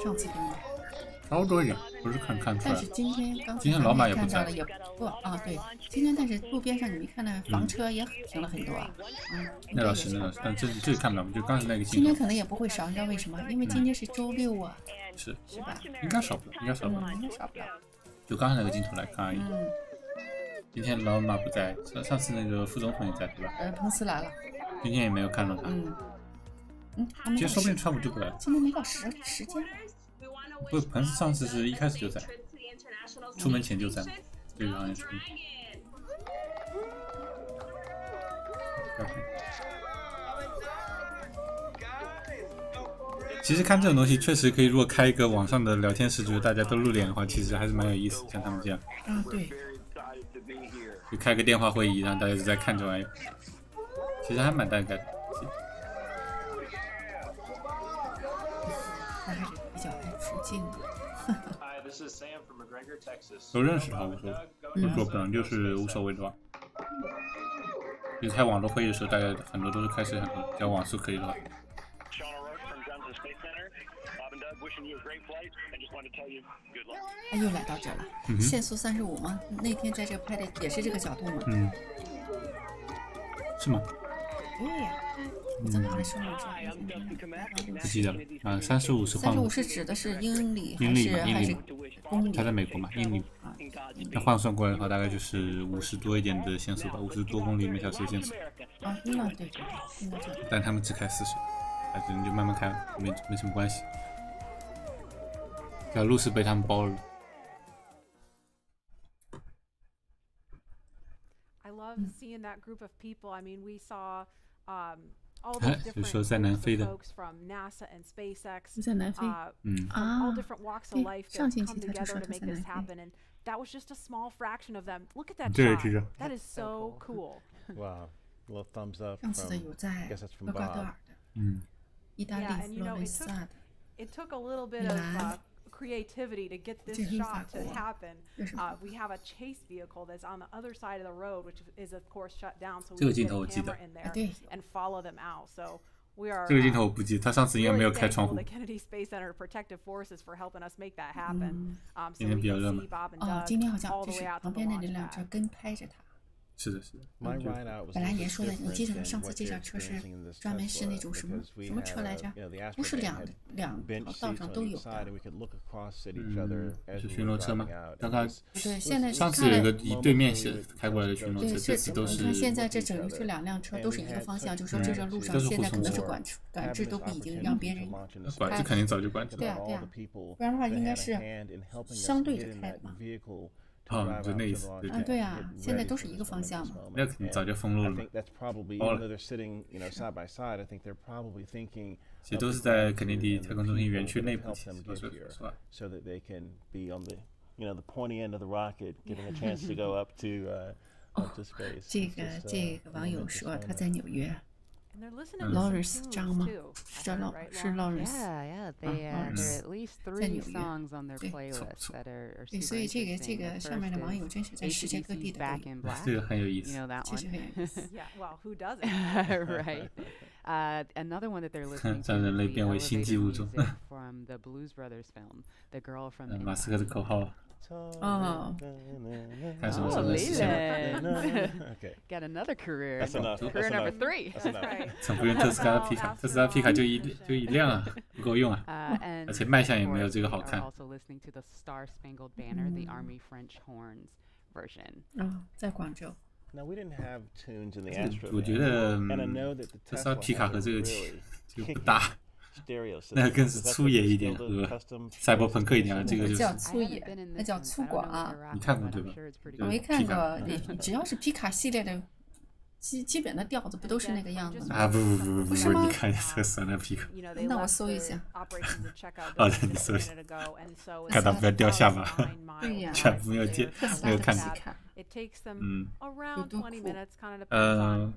Speaker 2: 上次
Speaker 1: 稍微多一点，不是看出来。
Speaker 2: 但是今天
Speaker 1: 老马也不在
Speaker 2: 了，也不啊，对，今天但是路边上你没看到房车也停了很多啊。
Speaker 1: 那倒是，但这看不到，就刚才那个。
Speaker 2: 今天可能也不会少，你知道为什么？因为今天是周六啊。
Speaker 1: 是
Speaker 2: 吧？
Speaker 1: 应该少不了，应该少不了。就刚才那个镜头来看而已。今天老马不在，上次那个副总统也在，对吧？
Speaker 2: 彭斯来了。
Speaker 1: 今天也没有看到他。今天说不定川普就不来。
Speaker 2: 今天没到时间。
Speaker 1: 不，彭斯上次是一开始就在，出门前就在，这个好像是。其实看这种东西，确实可以，如果开一个网上的聊天室，就是大家都露脸的话，其实还是蛮有意思。像他们这样，
Speaker 2: 对，
Speaker 1: 就开个电话会议，让大家就在看这玩意儿，其实还蛮带感的。
Speaker 2: 那还是比较爱出镜的。
Speaker 1: 都认识他无所谓，如果本来就是无所谓的话，就是开网络会议的时候，大家很多都是开始很多，只要网速可以的话。
Speaker 2: 又来到这了，限速35吗？那天在这拍的也是这个角度吗？
Speaker 1: 是吗？
Speaker 2: 对呀，你怎么还说
Speaker 1: 不记得了啊，35是换。
Speaker 2: 35是指的是英里还是公里？
Speaker 1: 他在美国嘛，英里。那换算过来的话，大概就是50多一点的限速吧，50多公里每小时的限速。
Speaker 2: 对，应该这样。
Speaker 1: 但他们只开40，反正就慢慢开，没什么关系。这条路是被他们包了。
Speaker 13: I love seeing that group of people. I mean, we saw all those different folks from NASA and SpaceX, from all different walks of life that come together to make this happen. And that was just a small fraction of them. Look at that shot. That is so cool.
Speaker 5: Wow. A little thumbs up from, I guess that's from Bob.
Speaker 13: Yeah, and you know, it took a little bit of creativity to get this shot to happen. We have a chase vehicle that's on the other side of the road, which is of course shut down, so we can get a camera in there and follow them out. So we are
Speaker 1: 这个镜头我不记，他上次应该没有开窗户。
Speaker 13: The Kennedy Space Center Protective Forces for helping us make that happen. So
Speaker 1: 今天比较热嘛。
Speaker 2: 今天好像就是旁边的那辆车跟拍着他。
Speaker 1: 是的。
Speaker 2: 本来也说的，你记得上次这辆车是专门是那种什么车来着？不是两条道上都有的。
Speaker 1: 是巡逻车吗？大概
Speaker 2: 对，现在
Speaker 1: 上次有一个以对面是开过来的巡逻车，这次都是。
Speaker 2: 你看现在这两辆车都是一个方向，就说这条路上现在可能是管制都不已经让别人
Speaker 1: 管制肯定早就管制了。
Speaker 2: 对啊，不然的话应该是相对着开的嘛。
Speaker 1: 就那意思。
Speaker 2: 对啊，现在都是一个方向嘛。
Speaker 1: 那肯定早就封路了。包了。其实都是在肯尼迪太空中心园区内部，是吧？
Speaker 2: 这个网友说他在纽约。 Lawrence 张吗？是 Lawrence。在纽约。对，所以这个上面的网友真是在世界各地的都有。
Speaker 1: 这个很有意思。
Speaker 2: 确实很有意思。
Speaker 3: Yeah, well, who doesn't? Right. Another one that they're listening to
Speaker 1: 让人类变为星际物种。
Speaker 3: from the Blues Brothers film, the girl from
Speaker 1: 马斯克的口号。
Speaker 2: 哦，
Speaker 1: 看什么什么
Speaker 3: Got another career. Career number 3.
Speaker 1: 怎么不用特斯拉皮卡？特斯拉皮卡就一辆啊，不够用啊，而且卖相也没有这个好看。
Speaker 3: Also listening to the Star Spangled Banner, the Army French horns version.
Speaker 2: 在广州。
Speaker 1: 我觉得特斯拉皮卡和这个不搭。 那个更是粗野一点和赛博朋克一点的，这个就是
Speaker 2: 叫粗野，那叫粗犷啊。
Speaker 1: 你看过对吧？
Speaker 2: 我没看过，只要是皮卡系列的，基本的调子不都是那个样子吗？
Speaker 1: 啊不，你看一下特斯拉的皮卡。
Speaker 2: 那我搜一下。
Speaker 1: 好的，你搜一下，看到不要掉下巴。
Speaker 2: 对呀，
Speaker 1: 全部没有看过。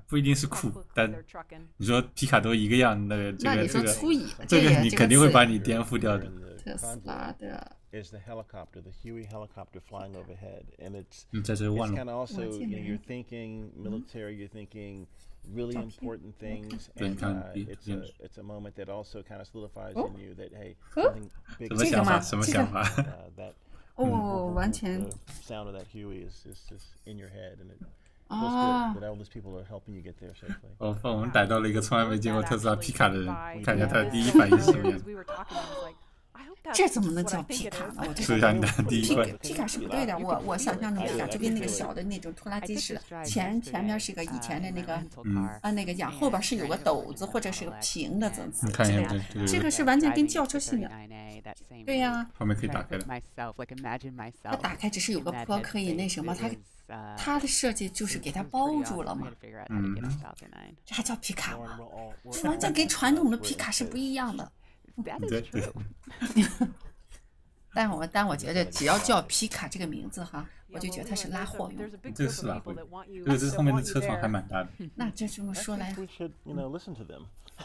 Speaker 1: 不一定是酷，但你说皮卡都一个样，那个
Speaker 2: 那你说粗野，
Speaker 1: 这个你肯定会把你颠覆掉的。
Speaker 2: 特斯拉的。
Speaker 5: Is the helicopter, the Huey helicopter flying overhead, and it's
Speaker 1: kind
Speaker 5: of also you're thinking military, you're thinking really important things, and it's a moment that also kind of solidifies in you that hey, something big.
Speaker 1: 什么想法？
Speaker 2: 完全。
Speaker 5: The sound of that Huey is just in your head, and it feels good that all these people are helping you get there safely.
Speaker 1: 我们逮到了一个从来没见过特斯拉皮卡的人，看一下他的第一反应是什么样。
Speaker 2: 这怎么能叫皮卡呢？
Speaker 1: 说一下你的第一关。
Speaker 2: 皮卡是不对的，我想象的皮卡就跟那个小的那种拖拉机似的，前面是个以前的那个那个样，后边是有个斗子或者是个平的怎么？
Speaker 1: 你看一下
Speaker 2: 这个是完全跟轿车似的。对呀。
Speaker 1: 后面可以打开的。
Speaker 2: 它打开只是有个坡可以那什么，它的设计就是给它包住了嘛。这还叫皮卡吗？完全跟传统的皮卡是不一样的。
Speaker 1: 对。
Speaker 2: 但我觉得只要叫皮卡这个名字哈，我就觉得它是拉货用。
Speaker 1: 这个是拉货用，这后面的车床还蛮大的。
Speaker 2: 那这么说来，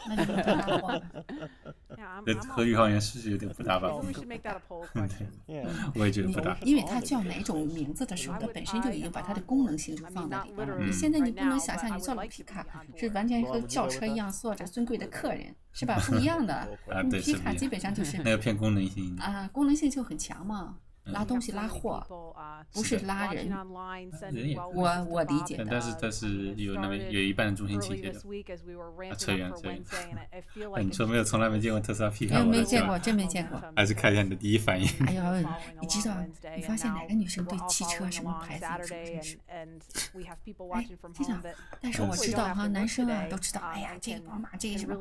Speaker 5: 那
Speaker 2: 你们拉货。
Speaker 1: 和宇航员是有点不搭吧？我也觉得不搭。
Speaker 2: 因为它叫哪种名字的时候，它本身就已经把它的功能性就放在里边了。现在你不能想象你造了皮卡是完全和轿车一样坐着尊贵的客人。 是吧？不一样的。皮卡基本上就是
Speaker 1: 那个偏功能性
Speaker 2: 啊，功能性就很强嘛。拉东西拉货，不是拉人。
Speaker 1: 人也
Speaker 2: 我理解的。
Speaker 1: 但是有一半的中心倾斜的。扯远。你说没有从来没见过特斯拉 P 卡？
Speaker 2: 没见过，真没见过。
Speaker 1: 还是看一下你的第一反应。
Speaker 2: 哎呦，你知道，你发现哪个女生对汽车什么牌子有什么认识？哎，经常。但是我知道哈，男生啊都知道，哎呀，这个宝马，这个什么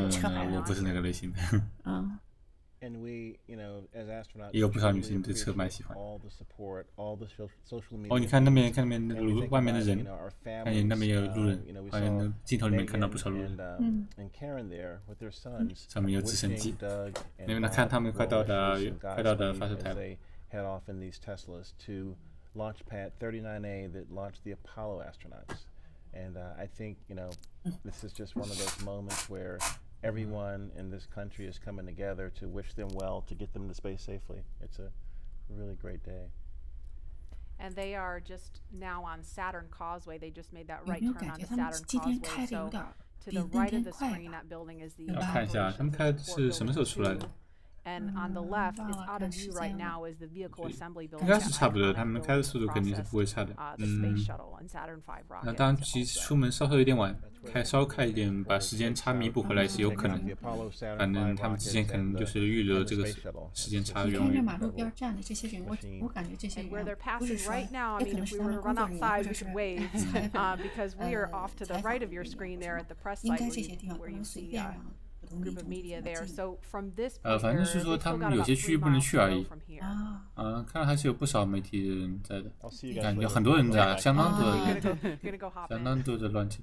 Speaker 2: 车牌。
Speaker 1: 我不是那个类型的。
Speaker 2: 嗯。
Speaker 1: 也有不少女性对车蛮喜欢。你看那边那个路外面的人，看见那边有路人，好像镜头里面看到不少路人。上面有直升机，因为看他们快到达发射台了。
Speaker 5: Launchpad 39A that launched the Apollo astronauts. And I think, this is just one of those moments where everyone in this country is coming together to wish them well, to get them to space safely. It's a really great day.
Speaker 13: And they are just now on Saturn Causeway. They just made that right turn on Saturn Causeway. So to the right of the screen, that building is the.
Speaker 1: 看一下，他们开是什么时候出来的？
Speaker 13: And on the left, it's out of view right now, is the vehicle assembly building.
Speaker 1: 应该是差不多，他们开的速度肯定是不会差的。那当然，其实出门稍有点晚，稍开一点，把时间差弥补回来是有可能的。反正他们之前可能就是预留这个时间差远远。
Speaker 2: 看着马路边站的这些人，我感觉这些人不是说，也可能是他们工作人员，或者是
Speaker 13: because we are off to the right of your screen there at the press site where you see group of media there. So from this point,
Speaker 1: 反正是说他们有些区域不能去而已。看来还是有不少媒体的人在的，感觉很多人在，相当多的乱七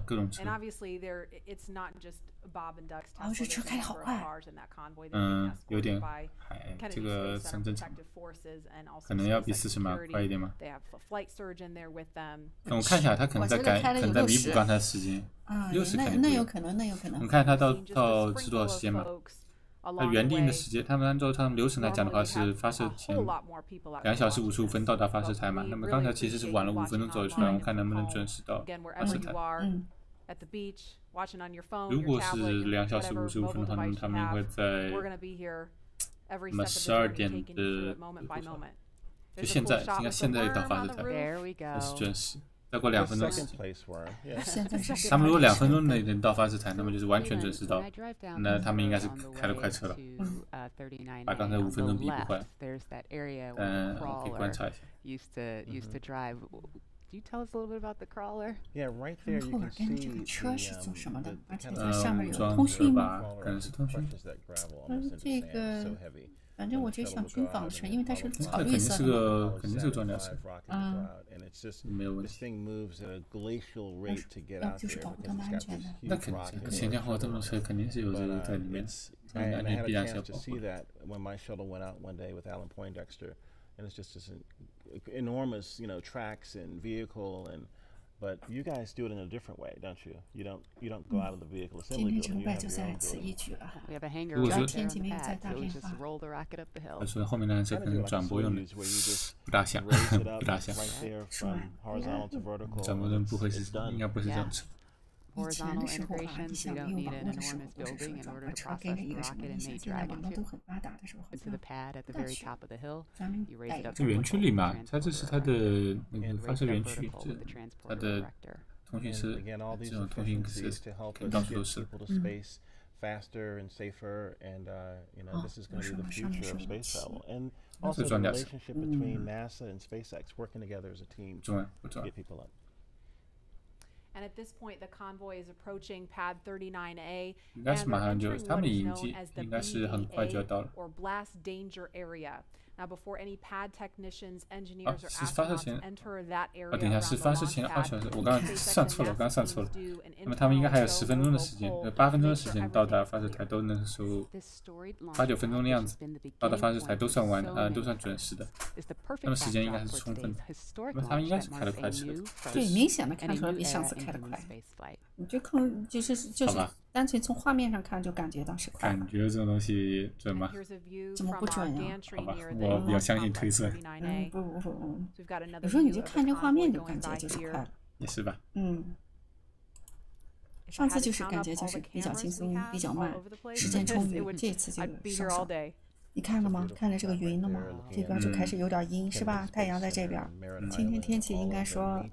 Speaker 1: 各种车。
Speaker 13: And obviously there, it's not just Bob and Doug's Tesla.
Speaker 2: 这车开得好快。
Speaker 1: 有点，这个很正常。可能要比40码快一点吗？我看一下，他可能在弥补刚才时间。60肯定。
Speaker 2: 那有可能。
Speaker 1: 我们看他到是多少时间嘛？那原定的时间，他们按照他们流程来讲的话，是发射前2小时55分到达发射台嘛。那么刚才其实是晚了5分钟左右出来，我们看能不能准时到发射台。如果是2小时55分的话，那么他们会在12点的，就现在应该现在到发射台，这是准时。再过2分钟，他们如果2分钟内能到发射台，那么就是完全准时到。那他们应该是开了快车了，把刚才5分钟弥补回来。可以观察一下。
Speaker 3: Do you tell us a little bit about the crawler?
Speaker 5: Yeah, right there you can see
Speaker 2: 这个车是做什么的？而且它上面有通讯吗？
Speaker 1: 可能是通讯。
Speaker 2: 这个。反正我就想军方车，因为它是草绿色
Speaker 1: 的。肯定是个装甲车。没有问题。
Speaker 2: 就是保护他们安全的。
Speaker 1: 那肯定，前前后后这么多车，肯定是有这个在里面。
Speaker 5: And I had a chance to see that when my shuttle went out one day with Alan Poindexter, and it's just this enormous, tracks and vehicle But you guys do it in a different way, don't you? You don't go out of the vehicle assembly building. You have your own building.
Speaker 3: We have a hangar right there on the pad, so we just roll the rocket up the hill.
Speaker 1: 所以后面那辆车可能转播用的，不大像，不大像。转播用不会是，应该不是这样车。
Speaker 2: 以前的时候啊，你想没有网络的时候，或者说转个车给你一个什么东西，现在网络都很发达的时候，好像不大需要。咱们
Speaker 1: 这园区里嘛，它这是它的那个发射园区，它的通讯是这种通讯是到处都是。
Speaker 5: Faster and safer, and this is going to be the future of space travel, and
Speaker 1: 这
Speaker 5: also
Speaker 1: 是
Speaker 5: the
Speaker 1: 装甲车。
Speaker 5: relationship between NASA and SpaceX working together as a team to get people up.
Speaker 13: And at this point, the convoy is approaching pad 39A,
Speaker 1: 应该是马上就，他们已经应该是很快就要到了。
Speaker 13: or blast danger area. Now, before any pad technicians, engineers, or astronauts enter that area,
Speaker 1: 等一下，是发射前2小时，我刚刚算错了，那么他们应该还有10分钟的时间，8分钟的时间到达发射台，都能收8、9分钟的样子，到达发射台都算都算准时的。那么时间应该是充分的，那么他们应该是开得快车。
Speaker 2: 对，明显的看出来比上次开得快。你这空就是单纯从画面上看就感觉到是快。
Speaker 1: 感觉这种东西准吗？
Speaker 2: 怎么不准呀？
Speaker 1: 好吧，我比较相信推测。
Speaker 2: 不，有时候你就看这画面就感觉就是快了。
Speaker 1: 也是吧。
Speaker 2: 上次就是感觉就是比较轻松，比较慢，时间充裕，这次就上手。你看了吗？看着这个云了吗？这边就开始有点阴，是吧？太阳在这边。今天天气应该说，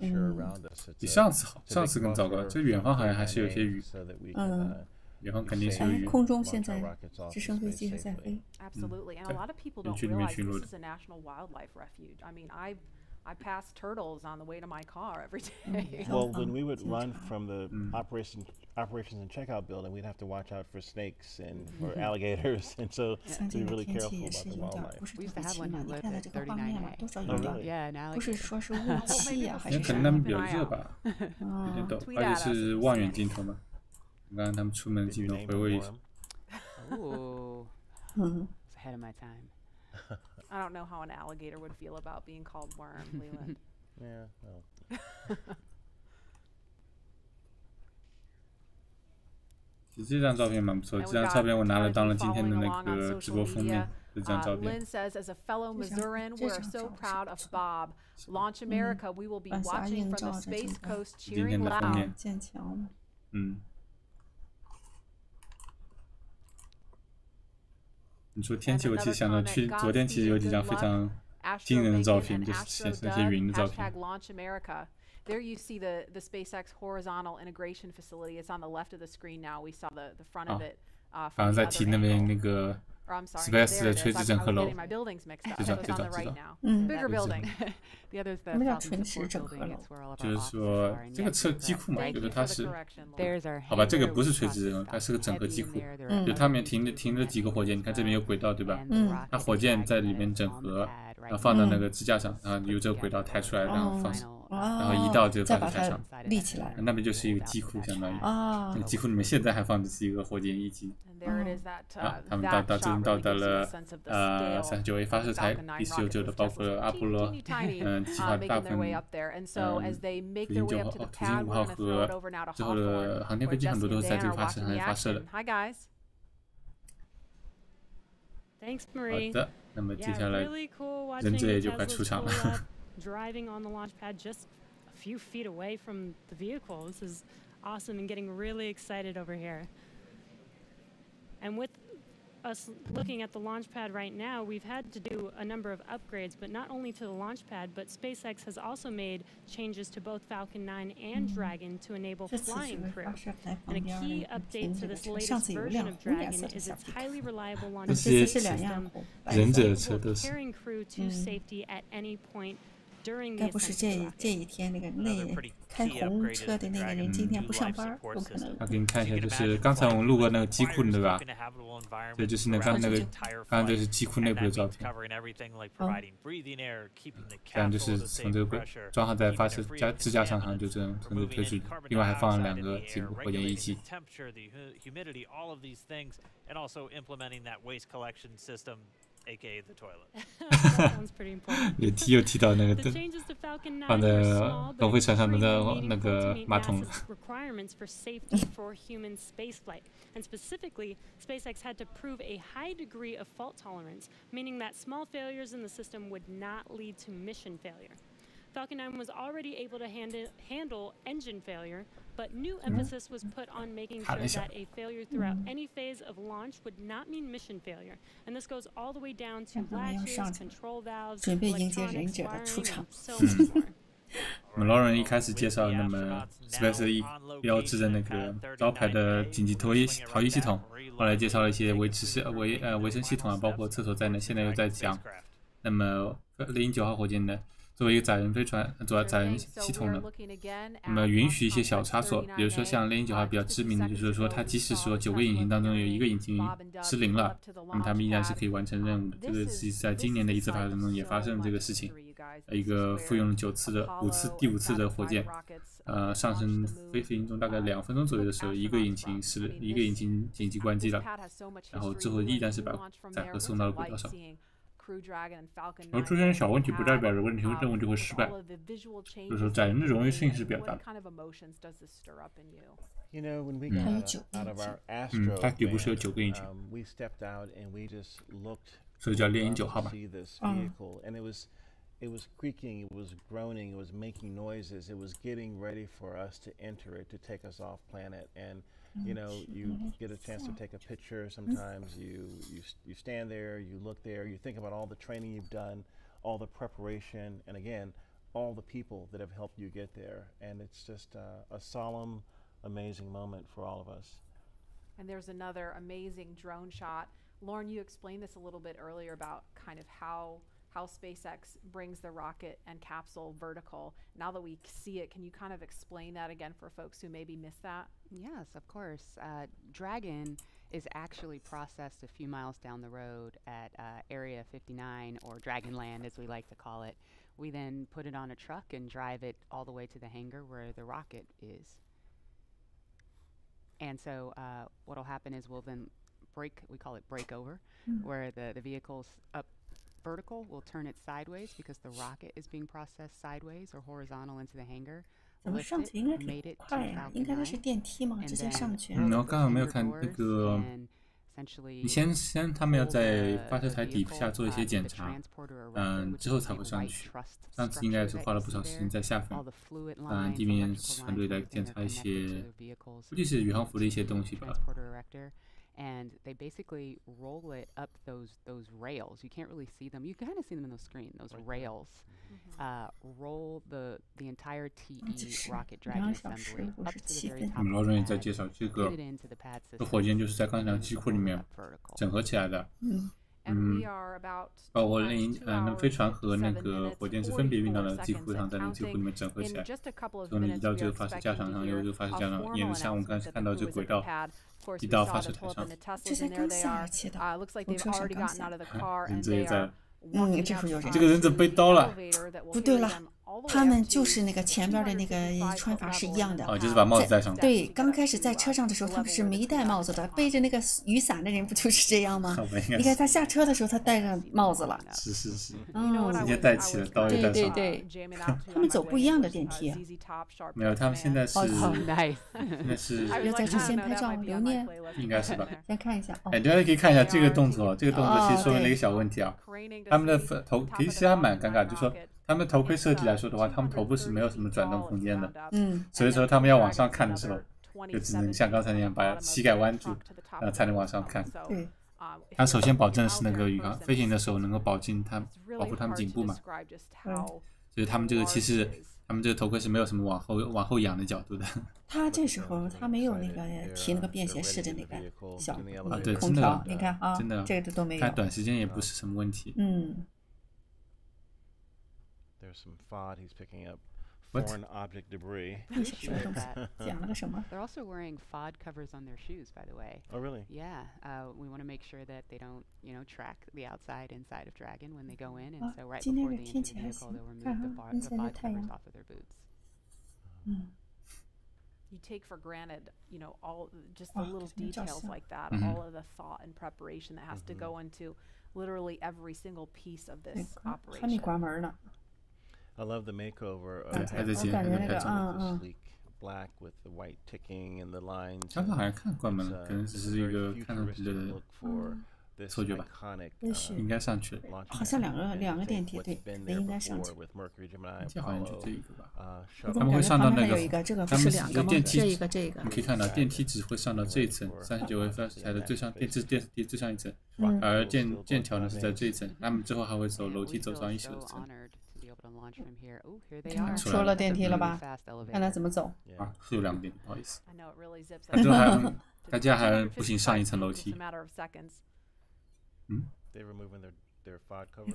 Speaker 1: 比上次好，上次更糟糕。这远方好像还是有些雨。远方肯定是有雨。
Speaker 2: 空中现在直升飞机在飞。
Speaker 1: 园区里面巡逻的。
Speaker 13: I pass turtles on the way to my car every day.
Speaker 5: Well, when we would run from the operations and checkout building, we'd have to watch out for snakes and for alligators, and so be really careful about the wildlife.
Speaker 3: We used to have one that lived at 39A.
Speaker 2: Yeah, now 不是说是雾气啊，还是
Speaker 1: 可能他们比较热吧，有点抖，而且是望远镜头嘛。刚刚他们出门的镜头回味一下。
Speaker 3: Ooh, it's ahead of my time.
Speaker 13: I don't know how an alligator would feel about being called worm, Leland.
Speaker 5: Yeah, well.
Speaker 1: 其实这张照片蛮不错，这张照片我拿了当了今天的那个直播封面。这张照片。
Speaker 13: Lynn says, as a fellow Missourian, we're so proud of Bob. Launch America, we will be watching from the Space Coast, cheering loud.
Speaker 2: 剑桥。
Speaker 1: 你说天气，我其实想到昨天其实有几张非常惊人的照片，就是显示那些云的照片。
Speaker 13: There you see the SpaceX horizontal integration facility. It's on the left of the screen now. We saw the front of it.
Speaker 1: 好像在提那边那个 SpaceX 的垂直整合楼。这张。
Speaker 13: Bigger building.
Speaker 2: 什么叫垂直整合楼？
Speaker 1: 就是说这个车机库嘛，就是它是，好吧，这个不是垂直整合，它是个整合机库。就它里面停着几个火箭，你看这边有轨道对吧？它火箭在里面整合，然后放到那个支架上，然后由这个轨道抬出来，然后放上。然后移到这个发射台上，
Speaker 2: 立起来，
Speaker 1: 那边就是一个机库，相当于。那个机库里面现在还放的是一个火箭1级。他们终于到达了39A 发射台，第19的包括了阿波罗计划的大部分土星5号和之后的航天飞机很多都是在这个发射台发射的。好的，那么接下来忍者也就快出场了。
Speaker 11: Driving on the launch pad just a few feet away from the vehicle. This is awesome and getting really excited over here. And with us looking at the launch pad right now, we've had to do a number of upgrades, but not only to the launch pad, but SpaceX has also made changes to both Falcon 9 and Dragon to enable flying crew. And a key update to this latest version of Dragon is its highly reliable launch system, carrying crew to safety at any point.
Speaker 2: 该不是这一天那个开红车的那个人今天不上班，不可能。
Speaker 1: 我给你看一下，就是刚才我们路过那个机库，对吧？对，就是刚刚这是机库内部的照片。这样就是从这个装好在发射支架上，好像就这样从这推出去。另外还放了2个这个火箭1级。
Speaker 11: AKA the toilet. Sounds pretty important.
Speaker 1: 又提到那个放在龙飞船上的那个马桶。
Speaker 11: Requirements for safety for human spaceflight, and specifically, SpaceX had to prove a high degree of fault tolerance, meaning that small failures in the system would not lead to mission failure. Falcon 9 was already able to handle engine failure, but new emphasis was put on making sure that a failure throughout any phase of launch would not mean mission failure. And this goes all the way down to latches, control valves, electronics, wiring, and so much more.
Speaker 1: 我们劳伦一开始介绍，那么 SpaceX 标志着那个招牌的紧急逃逸系统，后来介绍了一些维生系统啊，包括厕所在内。现在又在讲，那么猎鹰9号火箭的。作为一个载人飞船，载人系统呢，那么允许一些小差错，比如说像猎鹰9号比较知名的，就是说它即使说9个引擎当中有1个引擎失灵了，那么它们依然是可以完成任务的。这个是在今年的一次发射中也发生了这个事情，一个复用了第5次的火箭，上升飞行中大概2分钟左右的时候，一个引擎紧急关机了，然后之后依然是把载荷送到了轨道上。而出现小问题不代表着任务就会失败，就是说载人的荣誉性是表达的。它底部是有9个引擎，所以叫猎鹰9号吧。
Speaker 5: It was creaking, it was groaning, it was making noises, it was getting ready for us to enter it, to take us off planet. And You know, you get a chance to take a picture. Sometimes you stand there, you look there, you think about all the training you've done, all the preparation, and again, all the people that have helped you get there. And it's just a solemn, amazing moment for all of us.
Speaker 13: And there's another amazing drone shot. Lauren, you explained this a little bit earlier about kind of how SpaceX brings the rocket and capsule vertical. Now that we see it, can you kind of explain that again for folks who maybe missed that?
Speaker 3: Yes, of course. Dragon is actually processed a few miles down the road at Area 59, or Dragonland as we like to call it. We then put it on a truck and drive it all the way to the hangar where the rocket is. And so what will happen is we'll then we call it breakover, where the vehicle's up vertical will turn it sideways because the rocket is being processed sideways or horizontal into the hangar.
Speaker 2: 怎么上去应该挺快呀？应该它是电梯吗？直接上去。
Speaker 1: 我刚好没有看那个。你先他们要在发射台底下做一些检查，之后才会上去。上次应该是花了不少时间在下方，地面团队来检查一些，估计是宇航服的一些东西吧。
Speaker 3: And they basically roll it up those rails. You can't really see them. You kind of see them in the screen. Those rails roll the entire TE rocket Dragon assembly up to the very top.
Speaker 1: 我们老专业在介绍这个火箭就是在刚才那个机库里面整合起来的。包括那飞船和那个火箭是分别运到了机库上，在那个机库里面整合起来，从移到这个发射架上，然后由这个发射架上沿着像我们刚才看到这个轨道移到发射台上。
Speaker 2: 这才刚下去的，从车上刚下。
Speaker 1: 这也在。
Speaker 2: 这会有人。
Speaker 1: 这个人怎么被刀了？
Speaker 2: 不对了。他们就是那个前边的那个穿法是一样的，
Speaker 1: 就是把帽子戴上。
Speaker 2: 对，刚开始在车上的时候，他们是没戴帽子的，背着那个雨伞的人不就是这样吗？你看他下车的时候，他戴上帽子了。
Speaker 1: 是。直接戴起了，刀也戴上。
Speaker 2: 对，他们走不一样的电梯。
Speaker 1: 没有，他们现在是
Speaker 2: 要在这先拍照留念，
Speaker 1: 应该是吧？
Speaker 2: 先看一下。
Speaker 1: 大家可以看一下这个动作，其实说明了一个小问题啊。他们的头其实还蛮尴尬，就说。他们头盔设计来说的话，他们头部是没有什么转动空间的，所以说他们要往上看的时候，就只能像刚才那样把膝盖弯住，才能往上看。他首先保证是那个宇航飞行的时候能够保护他们颈部嘛，所以他们这个其实他们这个头盔是没有什么往后仰的角度的。
Speaker 2: 他这时候他没有那个提那个便携式的那个小
Speaker 1: 对，
Speaker 2: 空调，你看啊，
Speaker 1: 真的
Speaker 2: 这个都没有。
Speaker 1: 看短时间也不是什么问题。
Speaker 5: There's some FOD. He's picking up foreign object debris.
Speaker 3: They're also wearing FOD covers on their shoes, by the way.
Speaker 5: Oh, really?
Speaker 3: Yeah. We want to make sure that they don't, track the outside inside of Dragon when they go in, and so right before they enter the vehicle, they'll remove the FOD covers off of their boots.
Speaker 13: You take for granted, all just the little details like that, all of the thought and preparation that has to go into literally every single piece of this operation.
Speaker 5: I love the makeover of the sleek black with the white ticking and the lines.
Speaker 1: 刚刚好像看关门了，可能只是一个看上去的错觉吧，应该上去了。
Speaker 2: 好像两个电梯，对，应该上去。
Speaker 1: 这好像就这一个吧。他们会上到那个，他们是电梯，你可以看到电梯只会上到这一层，39位发射台的最上电梯最上一层，而剑桥呢是在这一层，他们之后还会走楼梯走上19层。
Speaker 2: 出了电梯了吧？看他怎么走。
Speaker 1: 是有2个电梯，不好意思。大家还不行上一层楼梯。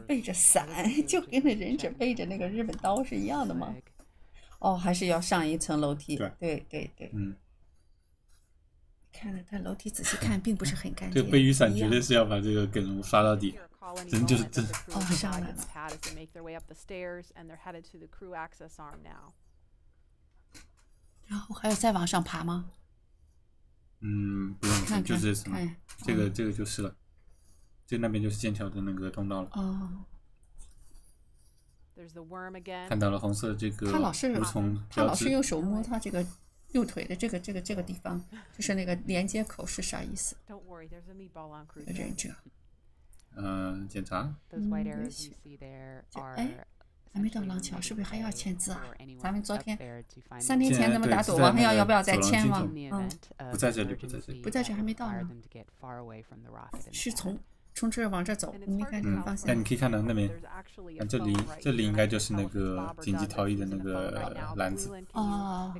Speaker 2: 背着伞，就跟那忍者背着那个日本刀是一样的吗？还是要上一层楼梯。对。看了他楼梯仔细看，并不是很干净。
Speaker 1: 这个背雨伞绝对是要把这个梗刷到底。真就是真。
Speaker 2: 上来了。然后还有再往上爬吗？
Speaker 1: 不用，就这层。这个就是了。这那边就是剑桥的那个通道了。看到了红色这个蠕虫标志。
Speaker 2: 他老是用手摸他这个右腿的这个地方，就是那个连接口是啥意思？
Speaker 1: 忍者。检查。
Speaker 2: 还没到廊桥，是不是还要签字啊？咱们昨天3天前那么大堵，我们要不要再签吗？
Speaker 1: 不在这里，
Speaker 2: 不在这还没到呢，是从这儿往这走，你没看这个方向？
Speaker 1: 哎，你可以看到那边，这里应该就是那个紧急逃逸的那个篮子。
Speaker 2: 哦。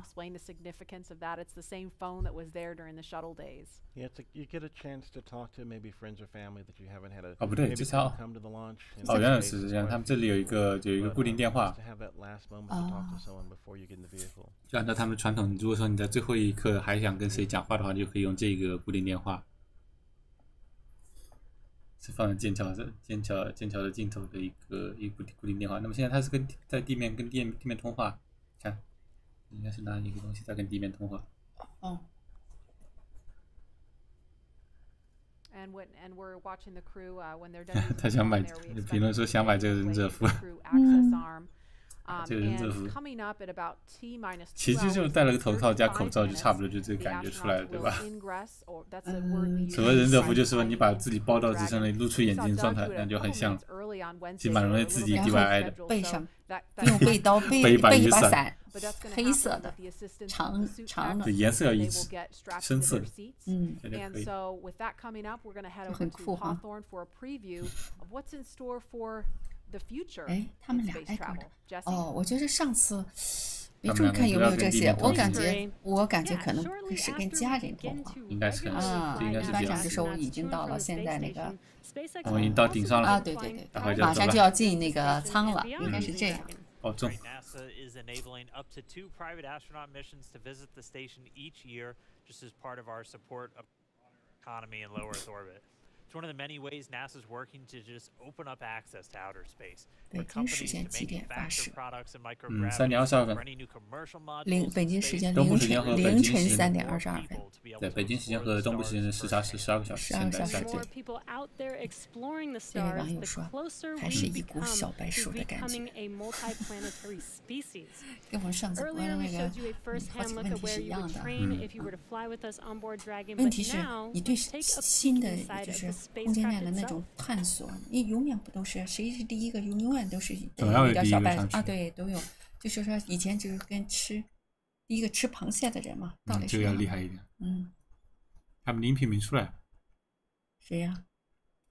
Speaker 1: 哦，不对，这条哦，原来是这样。他们这里有一个固定电话。就按照他们传统，如果说你在最后一刻还想跟谁讲话的话，就可以用这个固定电话。是放在剑桥的尽头的一个固定电话。那么现在它是在地面跟地面通话，看，应该是拿一个东西在跟地面通话。
Speaker 2: 哦。
Speaker 1: 他想买，评论说想买这个忍者服。这个忍者服，其实就戴了个头套加口罩，就差不多就这个感觉出来了，对吧？所谓忍者服，就是说你把自己包到只剩了露出眼睛的状态，那就很像，其实蛮容易自己 DIY 的。
Speaker 2: 背上用背刀背一把伞，黑色的，长的，
Speaker 1: 对，颜色要一致，深色的，这就可以。
Speaker 2: 很酷哈。哎，他们俩挨着的。哦，我觉得上次没注意看有没有这些，我感觉可能是跟家人通话。
Speaker 1: 应该是
Speaker 2: 啊，一般上就说我已经到了现在那个，
Speaker 1: 我已经到顶上了。
Speaker 2: 啊，对，马上就要进那个舱了，应该是这样。
Speaker 1: 保重。
Speaker 10: It's one of the many ways NASA's working to just open up access to outer space.
Speaker 2: 北京时间7点发射。
Speaker 1: 3点22分。
Speaker 2: 北京时间
Speaker 1: 东部时间和
Speaker 2: 凌晨3点22分。
Speaker 1: 对，北京时间和东部时间的时差是12个小时。
Speaker 2: 12个小时。这位网友说，还是一股小白鼠的感觉。跟我上次播的那个好几个问题是一样的。问题是，你对新的就是空间站的那种探索，你永远不都是谁是第一个，永远都是一点小白啊，对，都有。就是说以前就是跟第一个吃螃蟹的人嘛，道理是
Speaker 1: 这个要厉害一点。他们的音频没出来。
Speaker 2: 谁呀？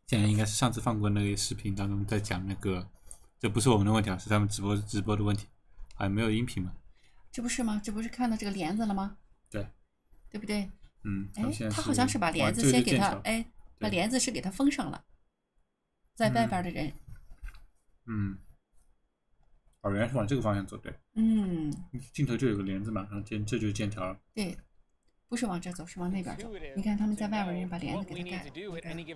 Speaker 1: 现在应该是上次放过那个视频当中在讲那个，这不是我们的问题啊，是他们直播的问题，好像没有音频嘛。
Speaker 2: 这不是吗？这不是看到这个帘子了吗？
Speaker 1: 对，
Speaker 2: 对不对？
Speaker 1: 哎，
Speaker 2: 他好像是把帘子先给他，哎，把帘子是给他封上了，在外边的人。
Speaker 1: 哦，原来是往这个方向走，对。镜头就有个帘子嘛，然后这就是剑条。
Speaker 2: 对，不是往这走，是往那边走。你看他们在外边人把帘子给他盖了。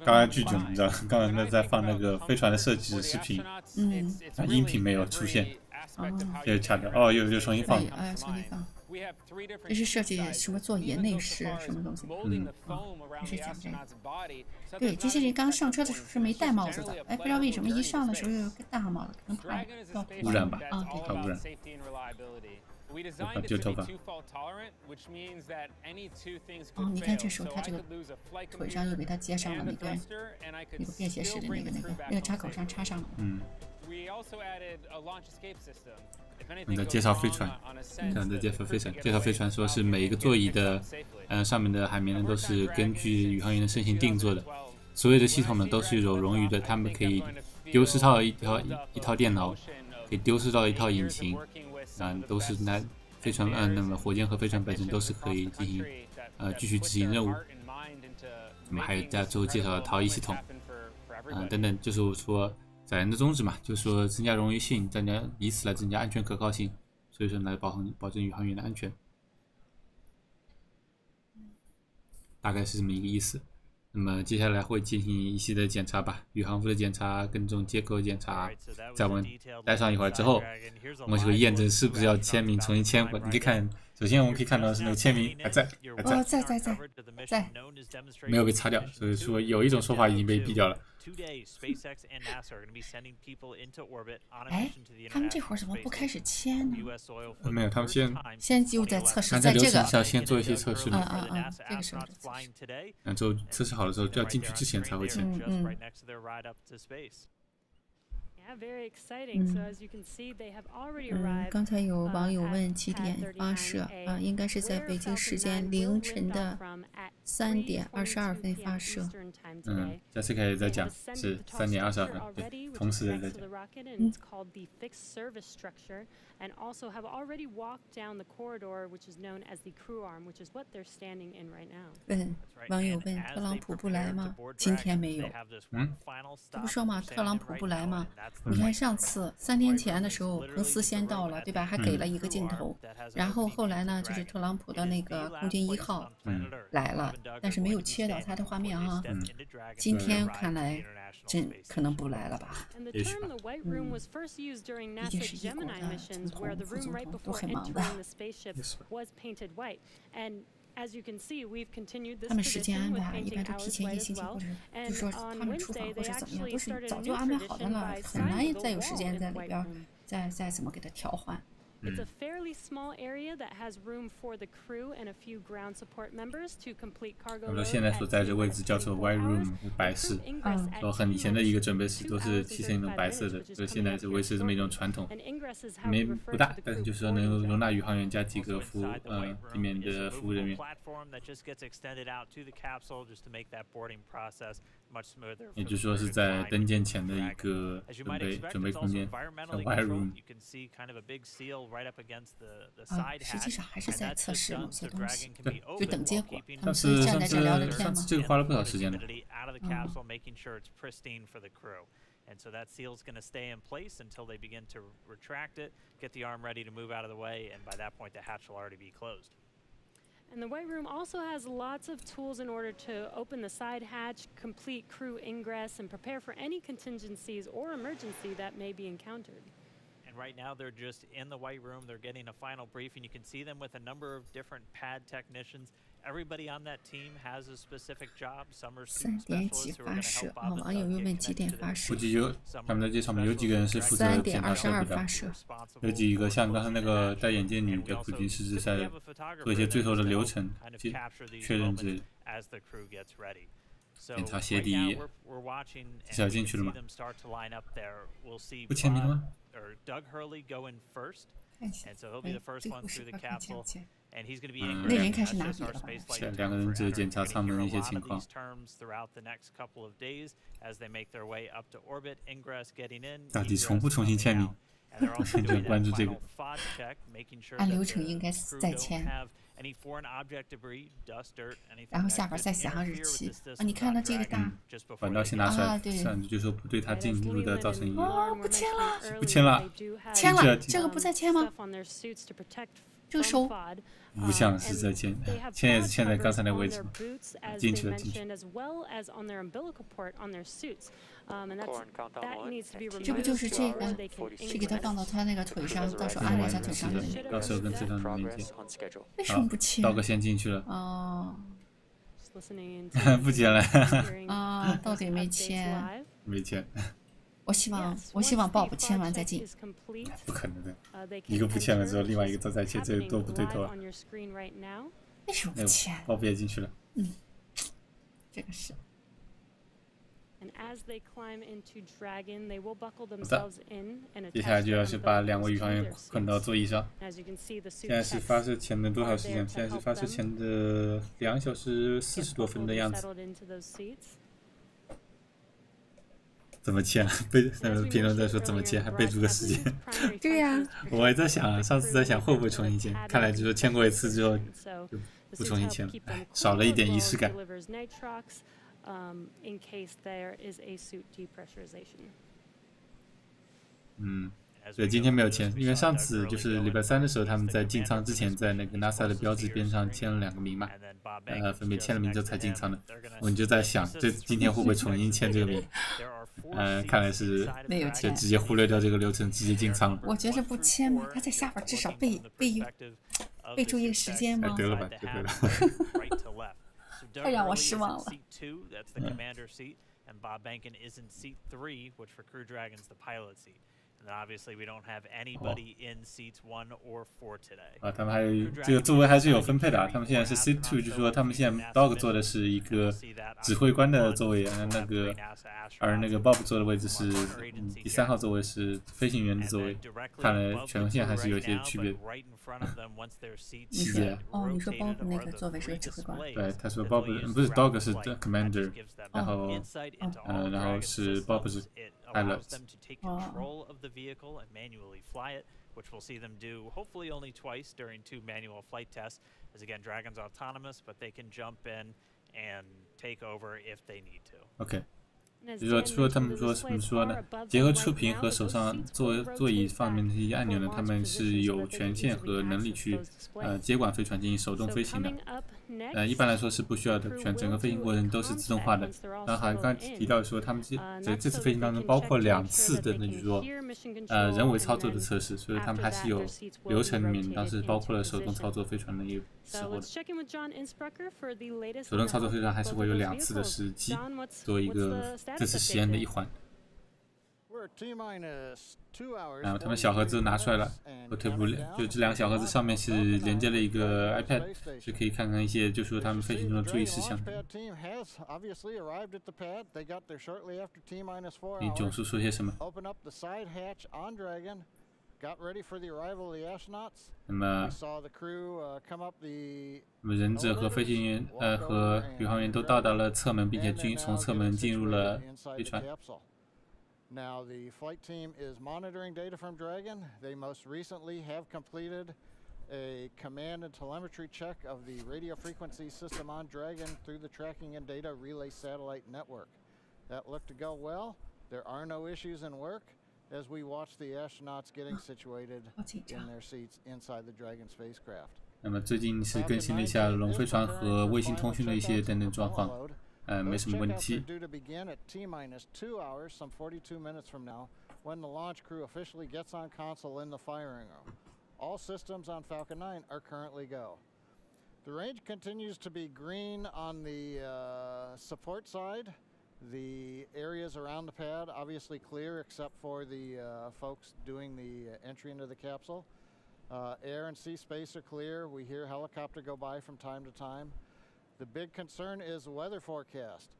Speaker 1: 刚才巨囧，你知道，刚才在放那个飞船的设计视频，音频没有出现，又掐掉，哦，又重新放。
Speaker 2: 重新放。这是设计什么座椅内饰什么东西？这是讲这个。对，这些人刚上车的时候是没戴帽子的，哎，不知道为什么一上的时候又戴上帽子，可能怕
Speaker 1: 污染吧？
Speaker 2: 啊，对，
Speaker 1: 怕污染。就头发。
Speaker 2: 哦，你看这时候他这个腿上又给他接上了那个便携式的那个插口上插上了。
Speaker 1: 我们在介绍飞船，介绍飞船，说是每一个座椅的，上面的海绵呢都是根据宇航员的身形定做的，所有的系统呢都是有冗余的，他们可以丢失到一套电脑，可以丢失到一套引擎，都是飞船，那么火箭和飞船本身都是可以进行继续执行任务。那么还有在最后介绍逃逸系统，等等，就是说。载人的宗旨嘛，就是说增加冗余性，以此来增加安全可靠性，所以说来保证宇航员的安全，大概是这么一个意思。那么接下来会进行一系列检查吧，宇航服的检查跟这种接口检查，在我们待上一会儿之后，我们就会验证是不是要签名重新签过。你可以看，首先我们可以看到是那个签名还在，
Speaker 2: 在，
Speaker 1: 没有被擦掉，所以说有一种说法已经被毙掉了。
Speaker 2: 哎，他们这会儿怎么不开始签呢？
Speaker 1: 没有，他们
Speaker 2: 先就在测试，在这个
Speaker 1: 要先做一些测试。
Speaker 2: 这个时候
Speaker 1: 然后测试好的时候，就要进去之前才会签。
Speaker 2: 刚才有网友问几点发射应该是在北京时间凌晨的3点22分发射。
Speaker 1: Jessica 也在讲是3点22分，对，同时也在讲。
Speaker 11: And also have already walked down the corridor, which is known as the crew arm, which is what they're standing in right now.
Speaker 2: 网友问特朗普不来吗？今天没有。这不说嘛，特朗普不来吗？你看上次3天前的时候，彭斯先到了，对吧？还给了一个镜头。然后后来呢，就是特朗普的那个空军1号来了，但是没有切到他的画面哈。今天看来真可能不来了吧？
Speaker 11: 也许吧。
Speaker 2: 毕竟是异国的总统、副总统都很忙的。他们时间安排一般都提前1星期，或者就说他们出访或者怎么样，都是早就安排好的了，很难再有时间在里边再怎么给他调换。
Speaker 11: It's a fairly small area that has room for the crew and a few ground support members to complete cargo load.
Speaker 1: 现在所在的位置叫做 White Room 白室，很以前的一个准备室都是漆成一种白色的，所以现在是维持这么一种传统，不大，但是就是说能容纳宇航员加几个地面的服务人员。也就是说是在登舰前的一个准备空间，叫 White Room。
Speaker 2: 实际上还是在测试某些东西，
Speaker 1: 对，
Speaker 2: 就等结果。
Speaker 1: 上次这个花了不少时间的。
Speaker 10: And so that seal is going to stay in place until they begin to retract it, get the arm ready to move out of the way, and by that point the hatch will already be closed.
Speaker 11: And the White Room also has lots of tools in order to open the side hatch, complete crew ingress, and prepare for any contingencies or emergency that may be encountered.
Speaker 10: And right now they're just in the White Room, they're getting a final briefing. You can see them with a number of different pad technicians. Everybody on that team has a specific job. Some are suit specialists who are going to help Bob and Doug.
Speaker 1: 估计他们在这上面有几个人是负责检查设备的，有几个像刚才那个戴眼镜女的，估计是在做一些最后的流程确认之类的。检查鞋底，是要进去了吗？不签名了吗
Speaker 10: ？Doug Hurley go in first, and so he'll be the first one through the capsule. And he's going to be
Speaker 2: 那人开始拿笔
Speaker 10: 了吧？
Speaker 1: 两个人只检查舱门的一些情况。到底重不重新签名？就关注这个。
Speaker 2: 按流程应该是再签。然后下边再写上日期。你看到这个大
Speaker 1: 管道先拿出来，上就说不对他进入的造成影响。
Speaker 2: 不签了，
Speaker 1: 不签了，
Speaker 2: 签了，这个不再签吗？这个收。
Speaker 1: 不像是在签，签也是签在刚才那个位置，进去了。
Speaker 2: 这不就是这个？是给他放到他那个腿上，到时候安在他腿上的。
Speaker 1: 到时候跟腿上的连接。
Speaker 2: 为什么不签？
Speaker 1: 道哥先进去了。
Speaker 2: 哦。
Speaker 1: 不签了。
Speaker 2: 到底没签。
Speaker 1: 没签。
Speaker 2: 我希望Bob签完再进。
Speaker 1: 不可能的，一个不签了之后，另外一个再签，这都不对头啊。
Speaker 2: 为什么不签
Speaker 1: ？Bob也进去了。
Speaker 2: 这个是。
Speaker 1: 接下来就要是把2位宇航员捆到座椅上。现在是发射前的多少时间？现在是发射前的2小时40多分的样子。怎么签？评论在说怎么签，还备注个时间。
Speaker 2: 对呀，
Speaker 1: 我也在想，上次在想会不会重新签，看来就是签过一次之后就不重新签了，少了一点仪式感。所以今天没有签，因为上次就是礼拜3的时候，他们在进舱之前，在那个 NASA 的标志边上签了2个名嘛，分别签了名之后才进舱的。我就在想，今天会不会重新签这个名？看来是
Speaker 2: 没有签，
Speaker 1: 就直接忽略掉这个流程，直接进舱了。
Speaker 2: 我觉得不签嘛，他在下边至少备注一个时间嘛。
Speaker 1: 得了吧，就对了。
Speaker 2: 太让我失望了。
Speaker 10: And Bob Behnken is in seat 3, which for Crew Dragon's the pilot seat. And
Speaker 1: 他们还有这个座位还是有分配的啊。他们现在是 Seat 2，就是说他们现在 Doug 坐的是一个指挥官的座位，而那个 Bob 坐的位置是第3号座位是飞行员的座位。看来权限还是有些区别的。细节。
Speaker 2: 你说 Bob 那个座位是个指挥官。
Speaker 1: 对，他说 Bob 不是 Doug 是 Commander， 然后是 Bob 是 Pilot。Which
Speaker 10: we'll see them do hopefully only twice during 2 manual flight tests. As again, Dragon's autonomous, but they can jump in and take over if they need to.
Speaker 1: Okay. 就是说他们说怎么说呢？结合触屏和手上座椅方面的一些按钮呢，他们是有权限和能力去接管飞船进行手动飞行的。一般来说是不需要的，整个飞行过程都是自动化的。然后还刚刚提到说，他们这次飞行当中包括2次的，那就是说人为操作的测试，所以他们还是有流程里面当时包括了手动操作飞船的一个时候的。手动操作飞船还是会有2次的时机，作为一个这次实验的一环。然后他们小盒子拿出来了，后退步就这2个小盒子上面是连接了一个 iPad， 就可以看看一些就说他们飞行中的注意事项。你总是说些什么？那么忍者和飞行员和宇航员都到达了侧门，并且从侧门进入了飞船。
Speaker 12: Now, the flight team is monitoring data from Dragon. They most recently have completed a command and telemetry check of the radio frequency system on Dragon through the tracking and data relay satellite network. That looked to go well. There are no issues in work as we watch the astronauts getting situated in their seats inside the Dragon spacecraft.
Speaker 1: 那么最近是更新了一下龙飞船和卫星通讯的一些等等状况。没什么问题。
Speaker 12: When the launch crew officially gets on console in the firing room. All systems on Falcon 9 are currently go. The range continues to be green on the support side. The areas around the pad obviously clear except for the folks doing the entry into the capsule. Air and sea space are clear. We hear helicopter go by from time to time. The big concern is the weather forecast.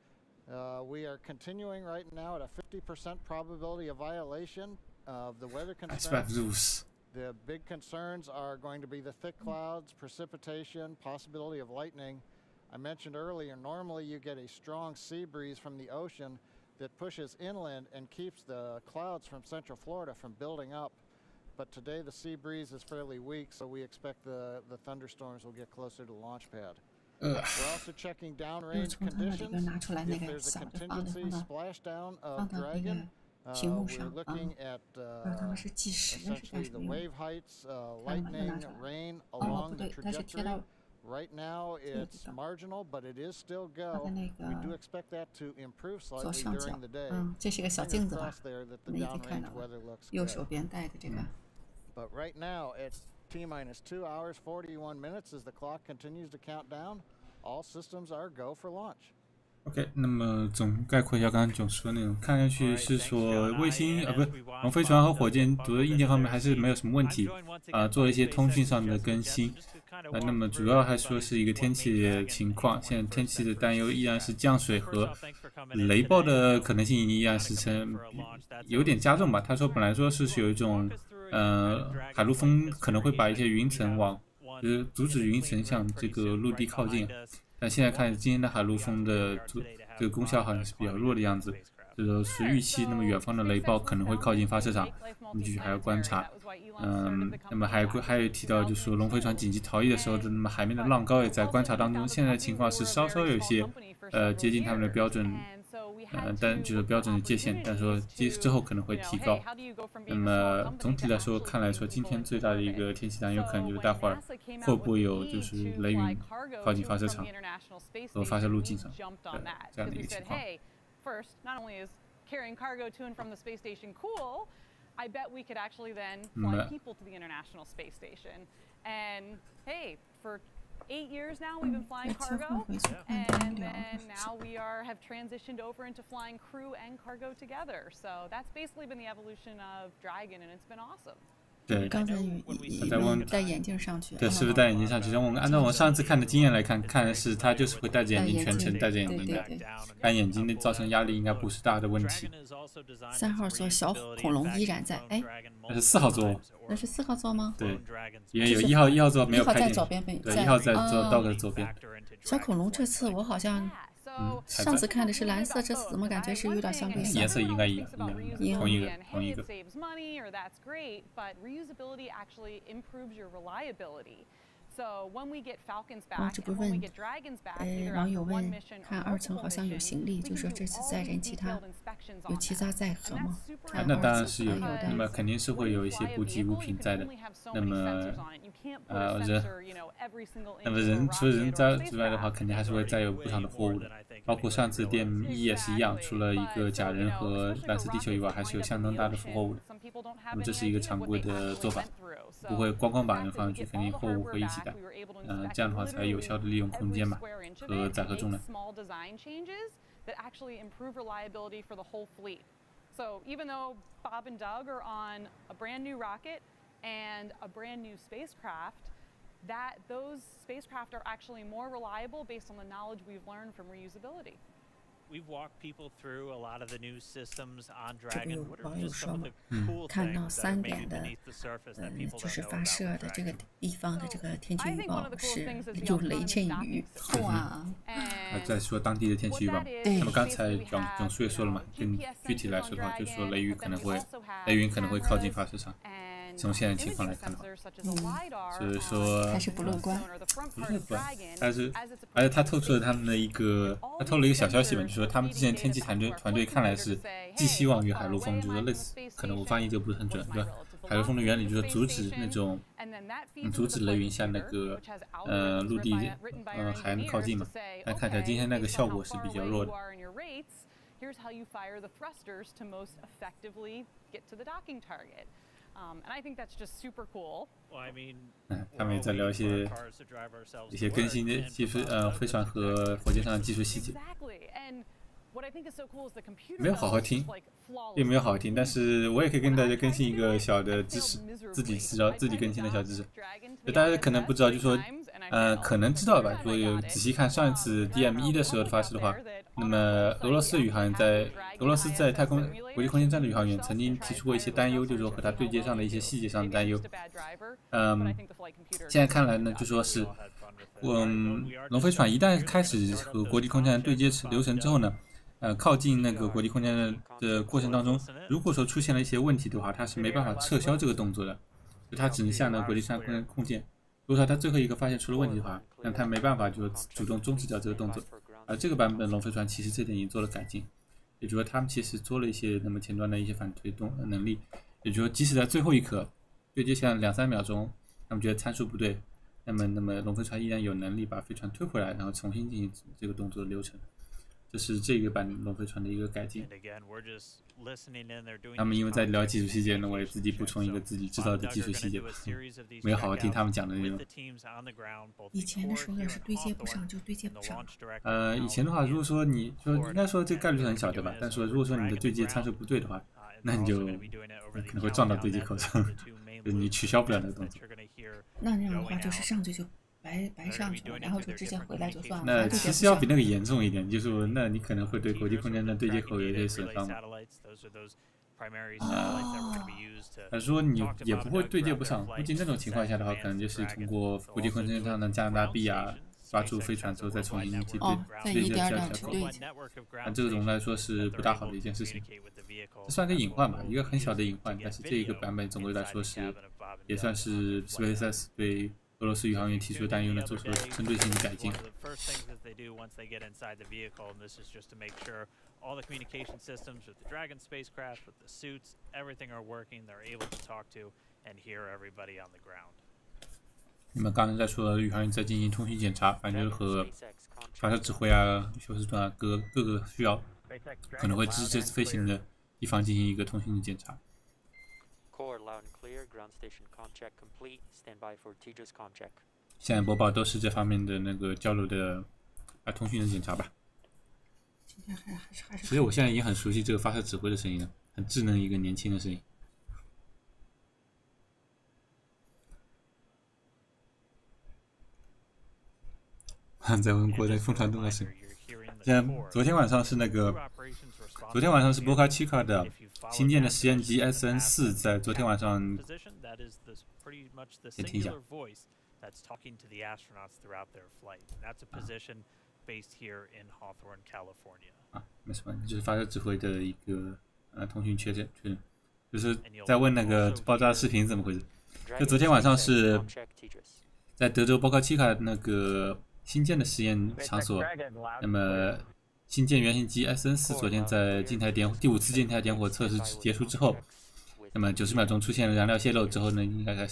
Speaker 12: We are continuing right now at a 50% probability of violation of the weather concerns. The big concerns are going to be the thick clouds, precipitation, possibility of lightning. I mentioned earlier, normally you get a strong sea breeze from the ocean that pushes inland and keeps the clouds from Central Florida from building up. But today the sea breeze is fairly weak, so we expect the thunderstorms will get closer to the launch pad. We're also checking downrange conditions. If there's a contingency splashdown of Dragon, we're looking at essentially the wave heights, lightning, rain along the trajectory. Right now it's marginal, but it is still go. We do expect that to improve slightly during the day.
Speaker 2: 这是个小镜子吧？我们已经看到了，右手边戴的这个。
Speaker 12: But right now it's T-minus 2 hours 41 minutes as the clock continues to count down. All systems are go for launch.
Speaker 1: OK， 那么总概括一下刚刚囧说的内容，看上去是说卫星不是龙飞船和火箭主要硬件方面还是没有什么问题做了一些通讯上的更新那么主要还说是一个天气的情况，现在天气的担忧依然是降水和雷暴的可能性依然是有点加重吧。他说本来说是有一种海陆风可能会把一些云层就是阻止云层向这个陆地靠近。但现在看今天的海陆风的这个功效好像是比较弱的样子，就是预期那么远方的雷暴可能会靠近发射场，我们继续还要观察。那么还有提到就是说龙飞船紧急逃逸的时候，那么海面的浪高也在观察当中。现在的情况是稍稍有一些接近他们的标准，但就是标准的界限，但是说之后可能会提高。那么总体来说，看来说今天最大的一个天气担忧可能就是待会儿会不会有就是雷云靠近发射场和发射路径上这样的一个情况。
Speaker 3: I bet we could actually then fly people to the International Space Station. And hey, for 8 years now we've been flying cargo, and then now we have transitioned over into flying crew and cargo together. So that's basically been the evolution of Dragon, and it's been awesome.
Speaker 1: 对，
Speaker 2: 刚才
Speaker 1: 在问
Speaker 2: 戴眼镜上去，
Speaker 1: 对，是不是戴眼镜上去？按照我上次看的经验来看，看的是他就是会戴着眼镜，全程戴着眼镜的，但眼睛的造成压力应该不是大的问题。
Speaker 2: 3号座小恐龙依然在，哎，
Speaker 1: 那是4号座，
Speaker 2: 那是4号座吗？
Speaker 1: 对，因为有1号座没有开进，
Speaker 2: 在左边，
Speaker 1: 对，1号在Doug的左边。
Speaker 2: 小恐龙这次我好像。上次看的是蓝色，这次怎么感觉是有点相对
Speaker 1: 颜色应该一样，同一个。
Speaker 2: 这不问，网友问，看2层好像有行李，就说这次载人其他有其他载荷吗？
Speaker 1: 那当然是有的，那么肯定是会有一些补给物品在的。那么人除了人之外的话，肯定还是会载有不同的货物的。包括上次DM-1也是一样，除了一个假人和蓝色地球以外，还是有相当大的货物的。那么这是一个常规的做法，不会光把人放上去，肯定货物会一起带。这样的话才有效的利用空间嘛和载荷重量。
Speaker 3: So even though Bob and Doug are on a brand new rocket and a brand new spacecraft, those spacecraft are actually more reliable based on the knowledge we've learned from reusability.
Speaker 10: We've walked people through a lot of the new systems on Dragon. What are just
Speaker 2: 说嘛，看到3点的，就是发射的这个地方的这个天气预报是有雷阵雨，哇！
Speaker 1: 再说当地的天气预报，那么刚才总叔也说了嘛，更具体来说的话，就是说雷云可能会靠近发射场。从现在情况来看的话，所以说
Speaker 2: 还是不乐观，
Speaker 1: 而且他透出了他们的他透了一个小消息吧，就说他们之前天气团队看来是寄希望于海陆风，就是类似，可能我翻译这个不是很准，对吧？海陆风的原理就是阻止雷云向那个陆地海岸靠近嘛，但看起来今天那个效果是比较弱的。
Speaker 3: And I think that's just super cool.
Speaker 1: 他们也在聊一些更新的技术，飞船和火箭上的技术细节。没有好好听，并没有好好听，但是我也可以跟大家更新一个小的知识，自己更新的小知识。大家可能不知道，就说可能知道吧？如果有仔细看上一次 DM-1的时候的发射的话，那么俄罗斯在太空国际空间站的宇航员曾经提出过一些担忧，就是说和它对接上的一些细节上的担忧。现在看来呢，就说是，龙飞船一旦开始和国际空间站对接流程之后呢，靠近那个国际空间站的过程当中，如果说出现了一些问题的话，它是没办法撤销这个动作的，就它只能向那国际空间。如果说它最后一个发现出了问题的话，那它没办法就主动终止掉这个动作。而这个版本龙飞船其实这点已经做了改进，也就是说他们其实做了一些那么前端的一些反推动能力，也就是说即使在最后一刻对接下2-3秒钟，他们觉得参数不对，那么龙飞船依然有能力把飞船推回来，然后重新进行这个动作的流程。这是这个版龙飞船的一个改进。他们因为在聊技术细节呢，我也自己补充一个自己知道的技术细节，没有好好听他们讲的内容。
Speaker 2: 以前的时候要是对接不上就对接不上。
Speaker 1: 以前的话，如果说你说应该说这个概率是很小的吧，但是如果说你的对接参数不对的话，那你就可能会撞到对接口上，你取消不了那个动作。
Speaker 2: 那样的话就是上去就白上去了，然后就直接回来就算了。
Speaker 1: 那其实要比那个严重一点，就是说，那你可能会对国际空间的对接口有一些损伤。说你也不会对接不上，估计那种情况下的话，可能就是通过国际空间上的加拿大 B 啊发出飞船之后再重新去对接下口。这种来说是不大好的一件事情。这算个隐患吧，一个很小的隐患，但是这一个版本总归来说是也算是 SpaceX 对俄罗斯宇航员提出的担忧呢，做出了针对性的改进。那么刚才在说宇航员在进行通讯检查，反正和发射指挥啊、休斯顿啊各个需要可能会支持这次飞行的地方进行一个通讯的检查。
Speaker 14: Core loud and clear. Ground station comm check complete. Stand by for TJ's comm check.
Speaker 1: 现在播报都是这方面的那个交流的通讯的检查吧。其实我现在已经很熟悉这个发射指挥的声音了，很稚嫩一个年轻的声音。在问国内风传动的声音。现在昨天晚上是波卡奇卡的新建的实验机 SN4 在昨天晚上，先听一下。没什么，就是发射指挥的一个通讯确认，就是在问那个爆炸视频怎么回事。就昨天晚上是在德州波卡奇卡那个新建的实验场所，那么新建原型机 SN4 昨天在第5次静态点火测试结束之后，那么90秒钟出现了燃料泄漏之后呢，应该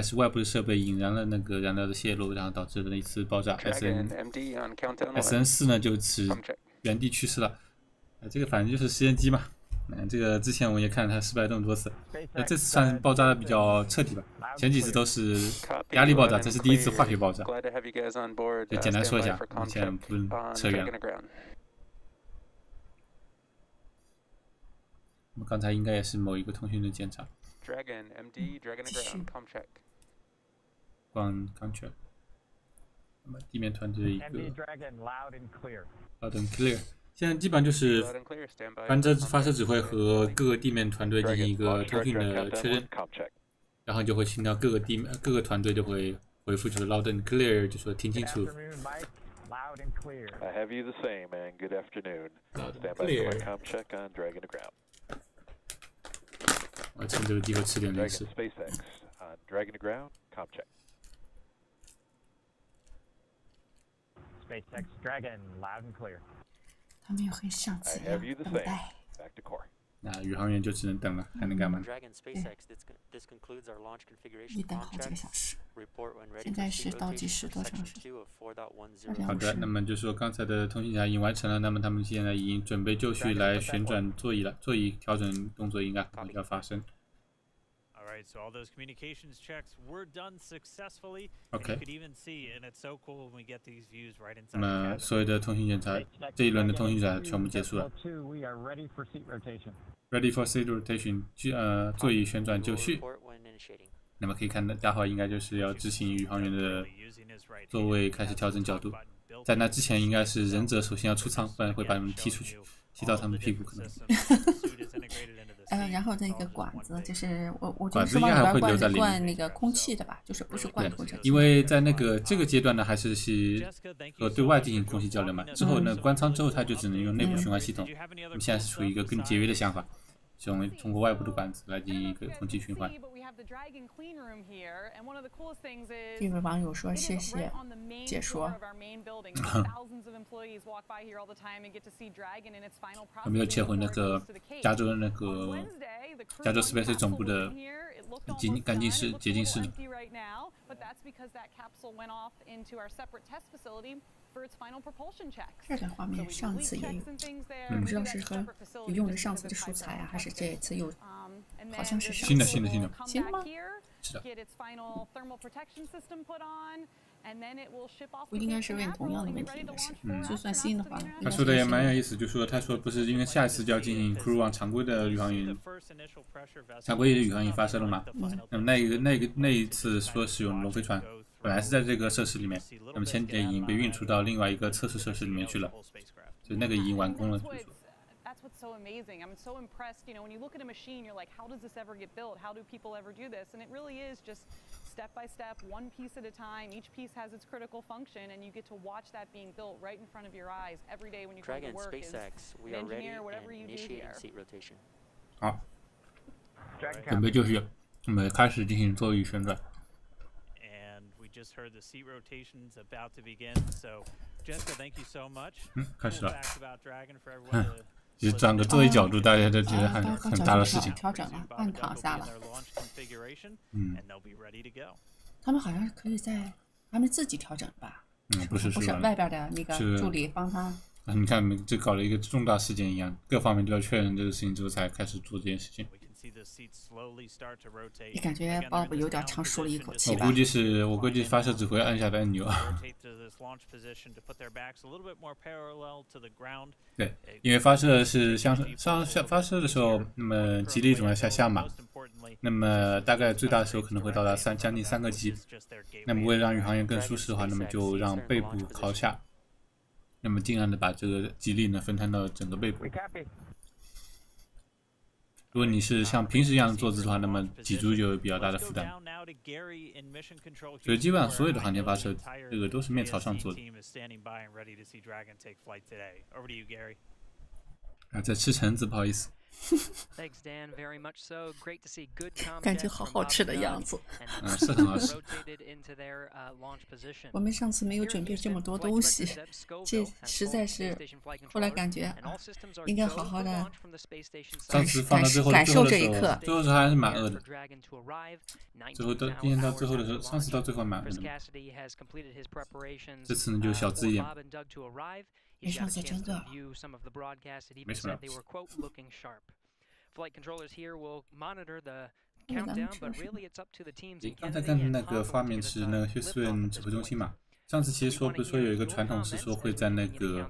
Speaker 1: 是外部的设备引燃了那个燃料的泄漏，然后导致了一次爆炸。SN4 呢就此原地去世了。这个反正就是实验机嘛。这个之前我也看了它失败这么多次，这次算爆炸的比较彻底吧。前几次都是压力爆炸，这是第一次化学爆炸。就简单说一下，目前不扯远了。我们刚才应该也是某一个通讯的检查。光 contract。那么地面团队一个 loud and clear。现在基本上就是按照发射指挥和各个地面团队进行一个通讯的确认，然后就会听到各个团队就会回复就是 loud and clear， 就说听清楚。I have you the same and good afternoon. Stand by for com check on Dragon to ground. 我趁这个机会吃点零食。SpaceX on Dragon to ground com check.
Speaker 14: SpaceX Dragon loud and clear.
Speaker 2: 他们也会上机等待。
Speaker 1: 那宇航员就只能等了，还能干嘛？
Speaker 2: 一等好几个小时。现在是倒计时多长时间？
Speaker 1: 好的，那么就说刚才的通信检查已经完成了，那么他们现在已经准备就绪来旋转座椅了，座椅调整动作应该很快就要发生。
Speaker 10: So all those communications checks were done successfully.
Speaker 1: Okay.
Speaker 10: You could even see, and it's so cool when we get these views right inside.
Speaker 1: 那么所有的通讯检查，这一轮的通讯检查全部结束了。Ready for seat rotation. 座椅旋转就绪。那么可以看到，大号应该就是要执行宇航员的座位开始调整角度。在那之前，应该是忍者首先要出舱，不然会把他们踢出去，踢到他们屁股可能。
Speaker 2: 然后那个管子就是我觉得是往里边灌那个空气的吧，就是不是灌空气。
Speaker 1: 因为在这个阶段呢，还是和对外进行空气交流嘛。之后呢，关舱之后，它就只能用内部循环系统。我们现在是处于一个更节约的想法，通过外部的管子来进行一个空气循环。
Speaker 2: 这位网友说谢谢解说。
Speaker 1: 有没有切回那个加州SpaceX 总部的洁净室呢？
Speaker 2: 这个画面上次也有，不知道是和用的上次的素材啊，还是这一次又好像是
Speaker 1: 新的
Speaker 2: 吗？
Speaker 1: 是的。
Speaker 2: 不应该是问同样的问题，应该是，就算新的话。
Speaker 1: 他说的也蛮有意思，就说他说不是因为下一次就要进行 Crew 往常规的宇航员发射了嘛？那么那一次说是用龙飞船，本来是在这个设施里面，那么前几天已经被运出到另外一个测试设施里面去了，就那个已经完工了。
Speaker 3: What's so amazing. I'm so impressed. When you look at a machine, you're like, how does this ever get built? How do people ever do this? And it really is just step by step, one piece at a time. Each piece has its critical function, and you get to watch that being built right in front of your eyes every day when you come to work as an engineer, whatever you do here.
Speaker 1: 好，准备就绪，我们开始进行座椅旋转。
Speaker 10: And we just heard the seat rotations about to begin. So, Jessica, thank you so much.
Speaker 1: 开始了。
Speaker 10: About Dragon for everyone to
Speaker 1: 其实转个座椅角度，大家都觉得很大的事情。
Speaker 2: 调整了，半躺下了。他们好像是可以在他们自己调整吧？
Speaker 1: 不是
Speaker 2: 外边的那个助理帮他。
Speaker 1: 你看，这搞了一个重大事件一样，各方面都要确认这个事情之后才开始做这件事情。
Speaker 2: 你感觉 Bob 有点长舒了一口气吧？
Speaker 1: 我估计发射指挥按下的按钮。对，因为发射是发射的时候，那么极力总要下降嘛，那么大概最大的时候可能会到达将近3个级。那么为了让宇航员更舒适的话，那么就让背部靠下，那么尽量的把这个极力呢分摊到整个背部。如果你是像平时一样的坐姿的话，那么脊柱就有比较大的负担。所以基本上所有的航天发射，这个都是面朝上做的。啊，在吃橙子，不好意思。
Speaker 2: 感觉好好吃的样子。
Speaker 1: 是很好吃。
Speaker 2: 我们上次没有准备这么多东西，这实在是，后来感觉应该好好的感受这一刻。
Speaker 1: 最后时候还是蛮饿的。最后今天到最后的时候，上次到最后蛮饿的。这次呢就小资一点。
Speaker 2: 比上次真的
Speaker 1: 没什么。刚才看的那个画面是那个休斯顿指挥中心嘛？上次其实不是说有一个传统是说会在那个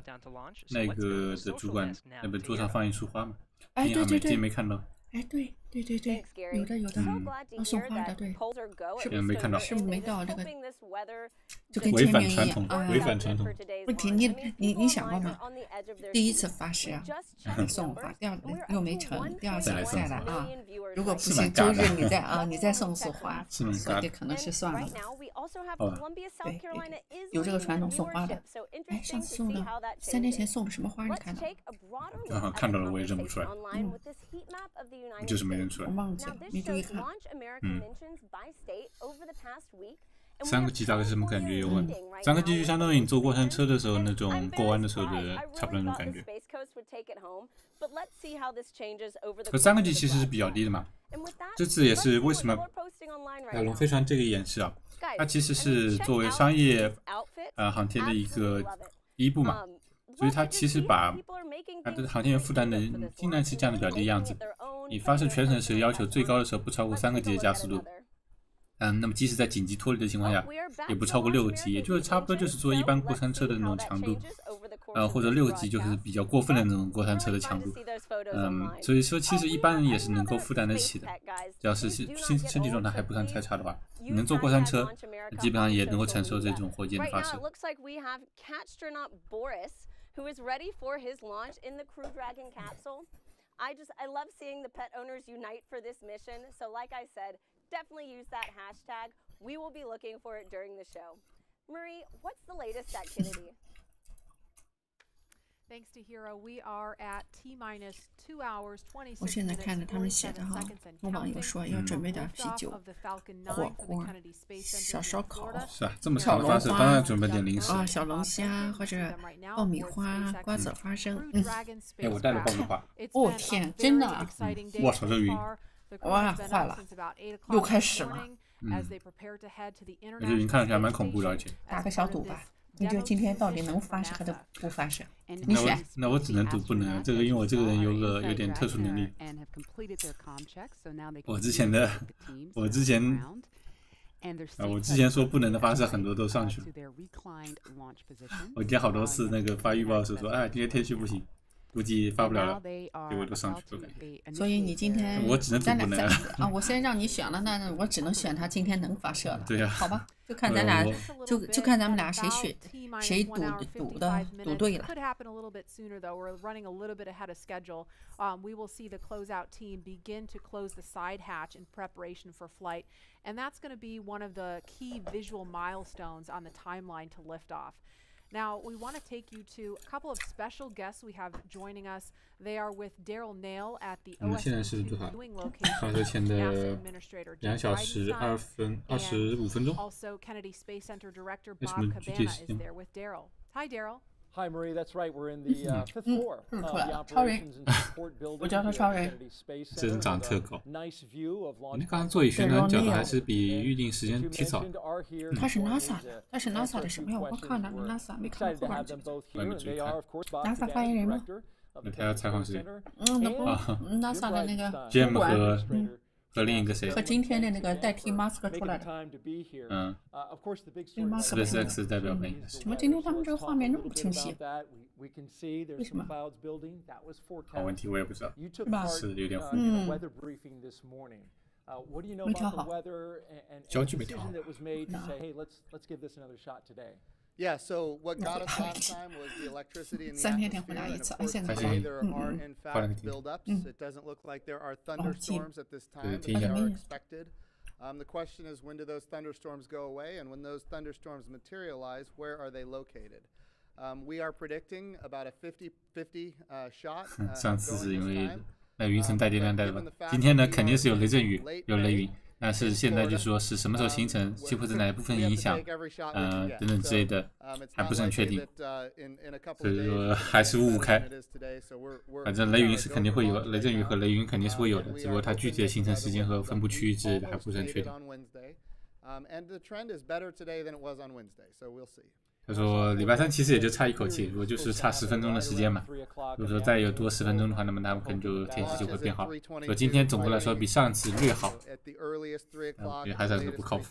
Speaker 1: 的主管那边桌上放一束花嘛？
Speaker 2: 哎，对，
Speaker 1: 今天没看到。
Speaker 2: 哎，对，有的，送花的，对，是
Speaker 1: 没看到，
Speaker 2: 是没到那个，就跟
Speaker 1: 违
Speaker 2: 签名一样啊。
Speaker 1: 违反传统。
Speaker 2: 问题你想过吗？第一次发射啊，送花，第二又没成，第二次再来啊。如果不行，周日你再送束花，所以可能是算了。对，有这个传统送花的。哎，上次送的3年前送的什么花？你看到？
Speaker 1: 看到了，我也认不出来。就是没认出来。
Speaker 2: 我忘记了，没注意看。
Speaker 1: 3个 G 大概是什么感觉？有问。3个 G 就相当于你坐过山车的时候那种过弯的时候的差不多那种感觉。和3个 G 其实是比较低的嘛。这次也是为什么龙飞船这个演示啊，它其实是作为商业航天的一步嘛。所以它其实把它的航天员负担的尽量是降的比较低的样子。你发射全程时要求最高的时候不超过3个 G 的加速度。那么即使在紧急脱离的情况下，也不超过6个 G， 也就是差不多就是说一般过山车的那种强度，或者6个 G 就是比较过分的那种过山车的强度。所以说其实一般人也是能够负担得起的，只要是身体状态还不算太差的话，你能坐过山车，基本上也能够承受这种火箭的发射。
Speaker 6: Who is ready for his launch in the Crew Dragon capsule. I love seeing the pet owners unite for this mission. So like I said, definitely use that hashtag. We will be looking for it during the show. Marie, what's the latest activity?
Speaker 13: Thanks to Hero, we are at T-2 hours 26 minutes.
Speaker 2: 我现在看着他们写的哈，我网友说要准备点啤酒、火锅、小烧烤、
Speaker 1: 是啊，这么长的发射，当然准备点零食
Speaker 2: 啊，小龙虾或者爆米花、瓜子花生。
Speaker 1: 哎，我带了爆米花。
Speaker 2: 哦天，真的啊！
Speaker 1: 我操，这晕！
Speaker 2: 哇，坏了，又开始了。
Speaker 1: 这云看上去还蛮恐怖的，而且。
Speaker 2: 打个小赌吧。你觉得今天到底能发射还是不发射？你选。
Speaker 1: 那我只能赌不能，这个因为我这个人有点特殊能力。我之前说不能的发射很多都上去了。我今天好多次那个发预报的时候说，哎，今天天气不行，估计发不了了，结果都上去了。
Speaker 2: 所以你今天
Speaker 1: 我只能赌不能
Speaker 2: 啊！我先让你选了，那我只能选他今天能发射了。
Speaker 1: 对呀。
Speaker 2: 好吧。就看咱俩，就看咱们俩谁赌对了。
Speaker 13: Could happen a little bit sooner though. We're running a little bit ahead of schedule. We will see the closeout team begin to close the side hatch in preparation for flight, and that's going to be one of the key visual milestones on the timeline to liftoff. Now, we want to take you to a couple of special guests we have joining us. They are with Daryl Nail at the OCISLY viewing location, NASA Administrator Joe Bridenstine, and also Kennedy Space Center Director Bob Cabana is there with Daryl. Hi, Daryl.
Speaker 15: Hi, Marie. That's right. We're in the 5th floor of the operations and support building at Kennedy Space Center.
Speaker 1: 这人长得特高。你刚刚座椅旋转角度还是比预定时间提早。
Speaker 2: 他是 NASA 的，他是 NASA 的什么呀？我看到了 NASA， 没看到后边。
Speaker 1: 我也没注意看。
Speaker 2: NASA 发言人吗？
Speaker 1: 那他要采访谁？
Speaker 2: 那不，NASA 的那个
Speaker 1: Jim 和另一个谁？
Speaker 2: 和今天的那个代替马斯克出来的。
Speaker 1: SpaceX 代表呗。
Speaker 2: 怎么今天他们这个画面那么不清晰？为什么？
Speaker 1: 好问题，我也不知道，是有点糊。
Speaker 2: 没调好，
Speaker 1: 焦距没调好。
Speaker 16: Yeah, so what got us last time was the electricity in the
Speaker 2: 3天回答一次，there
Speaker 16: are in fact buildups. It doesn't look like there are thunderstorms at this time, but they are expected. The question is, when do those thunderstorms go away? And when those thunderstorms materialize, where are they located? We are predicting about a 50-50 shot.
Speaker 1: 上次是因为云层带电量带的吧？今天呢，肯定是有雷阵雨，有雷云。但是现在就说是什么时候形成，气候在哪一部分影响，等等之类的，还不是很确定，所以说还是五五开。反正雷云是肯定会有，雷阵雨和雷云肯定是会有的，只不过它具体的形成时间和分布区域之类的还不是很确定。他说礼拜三其实也就差一口气，如果就是差10分钟的时间嘛。如果说再有多10分钟的话，那么他们可能就天气就会变好。所以今天总的来说比上次略好，还是不靠谱。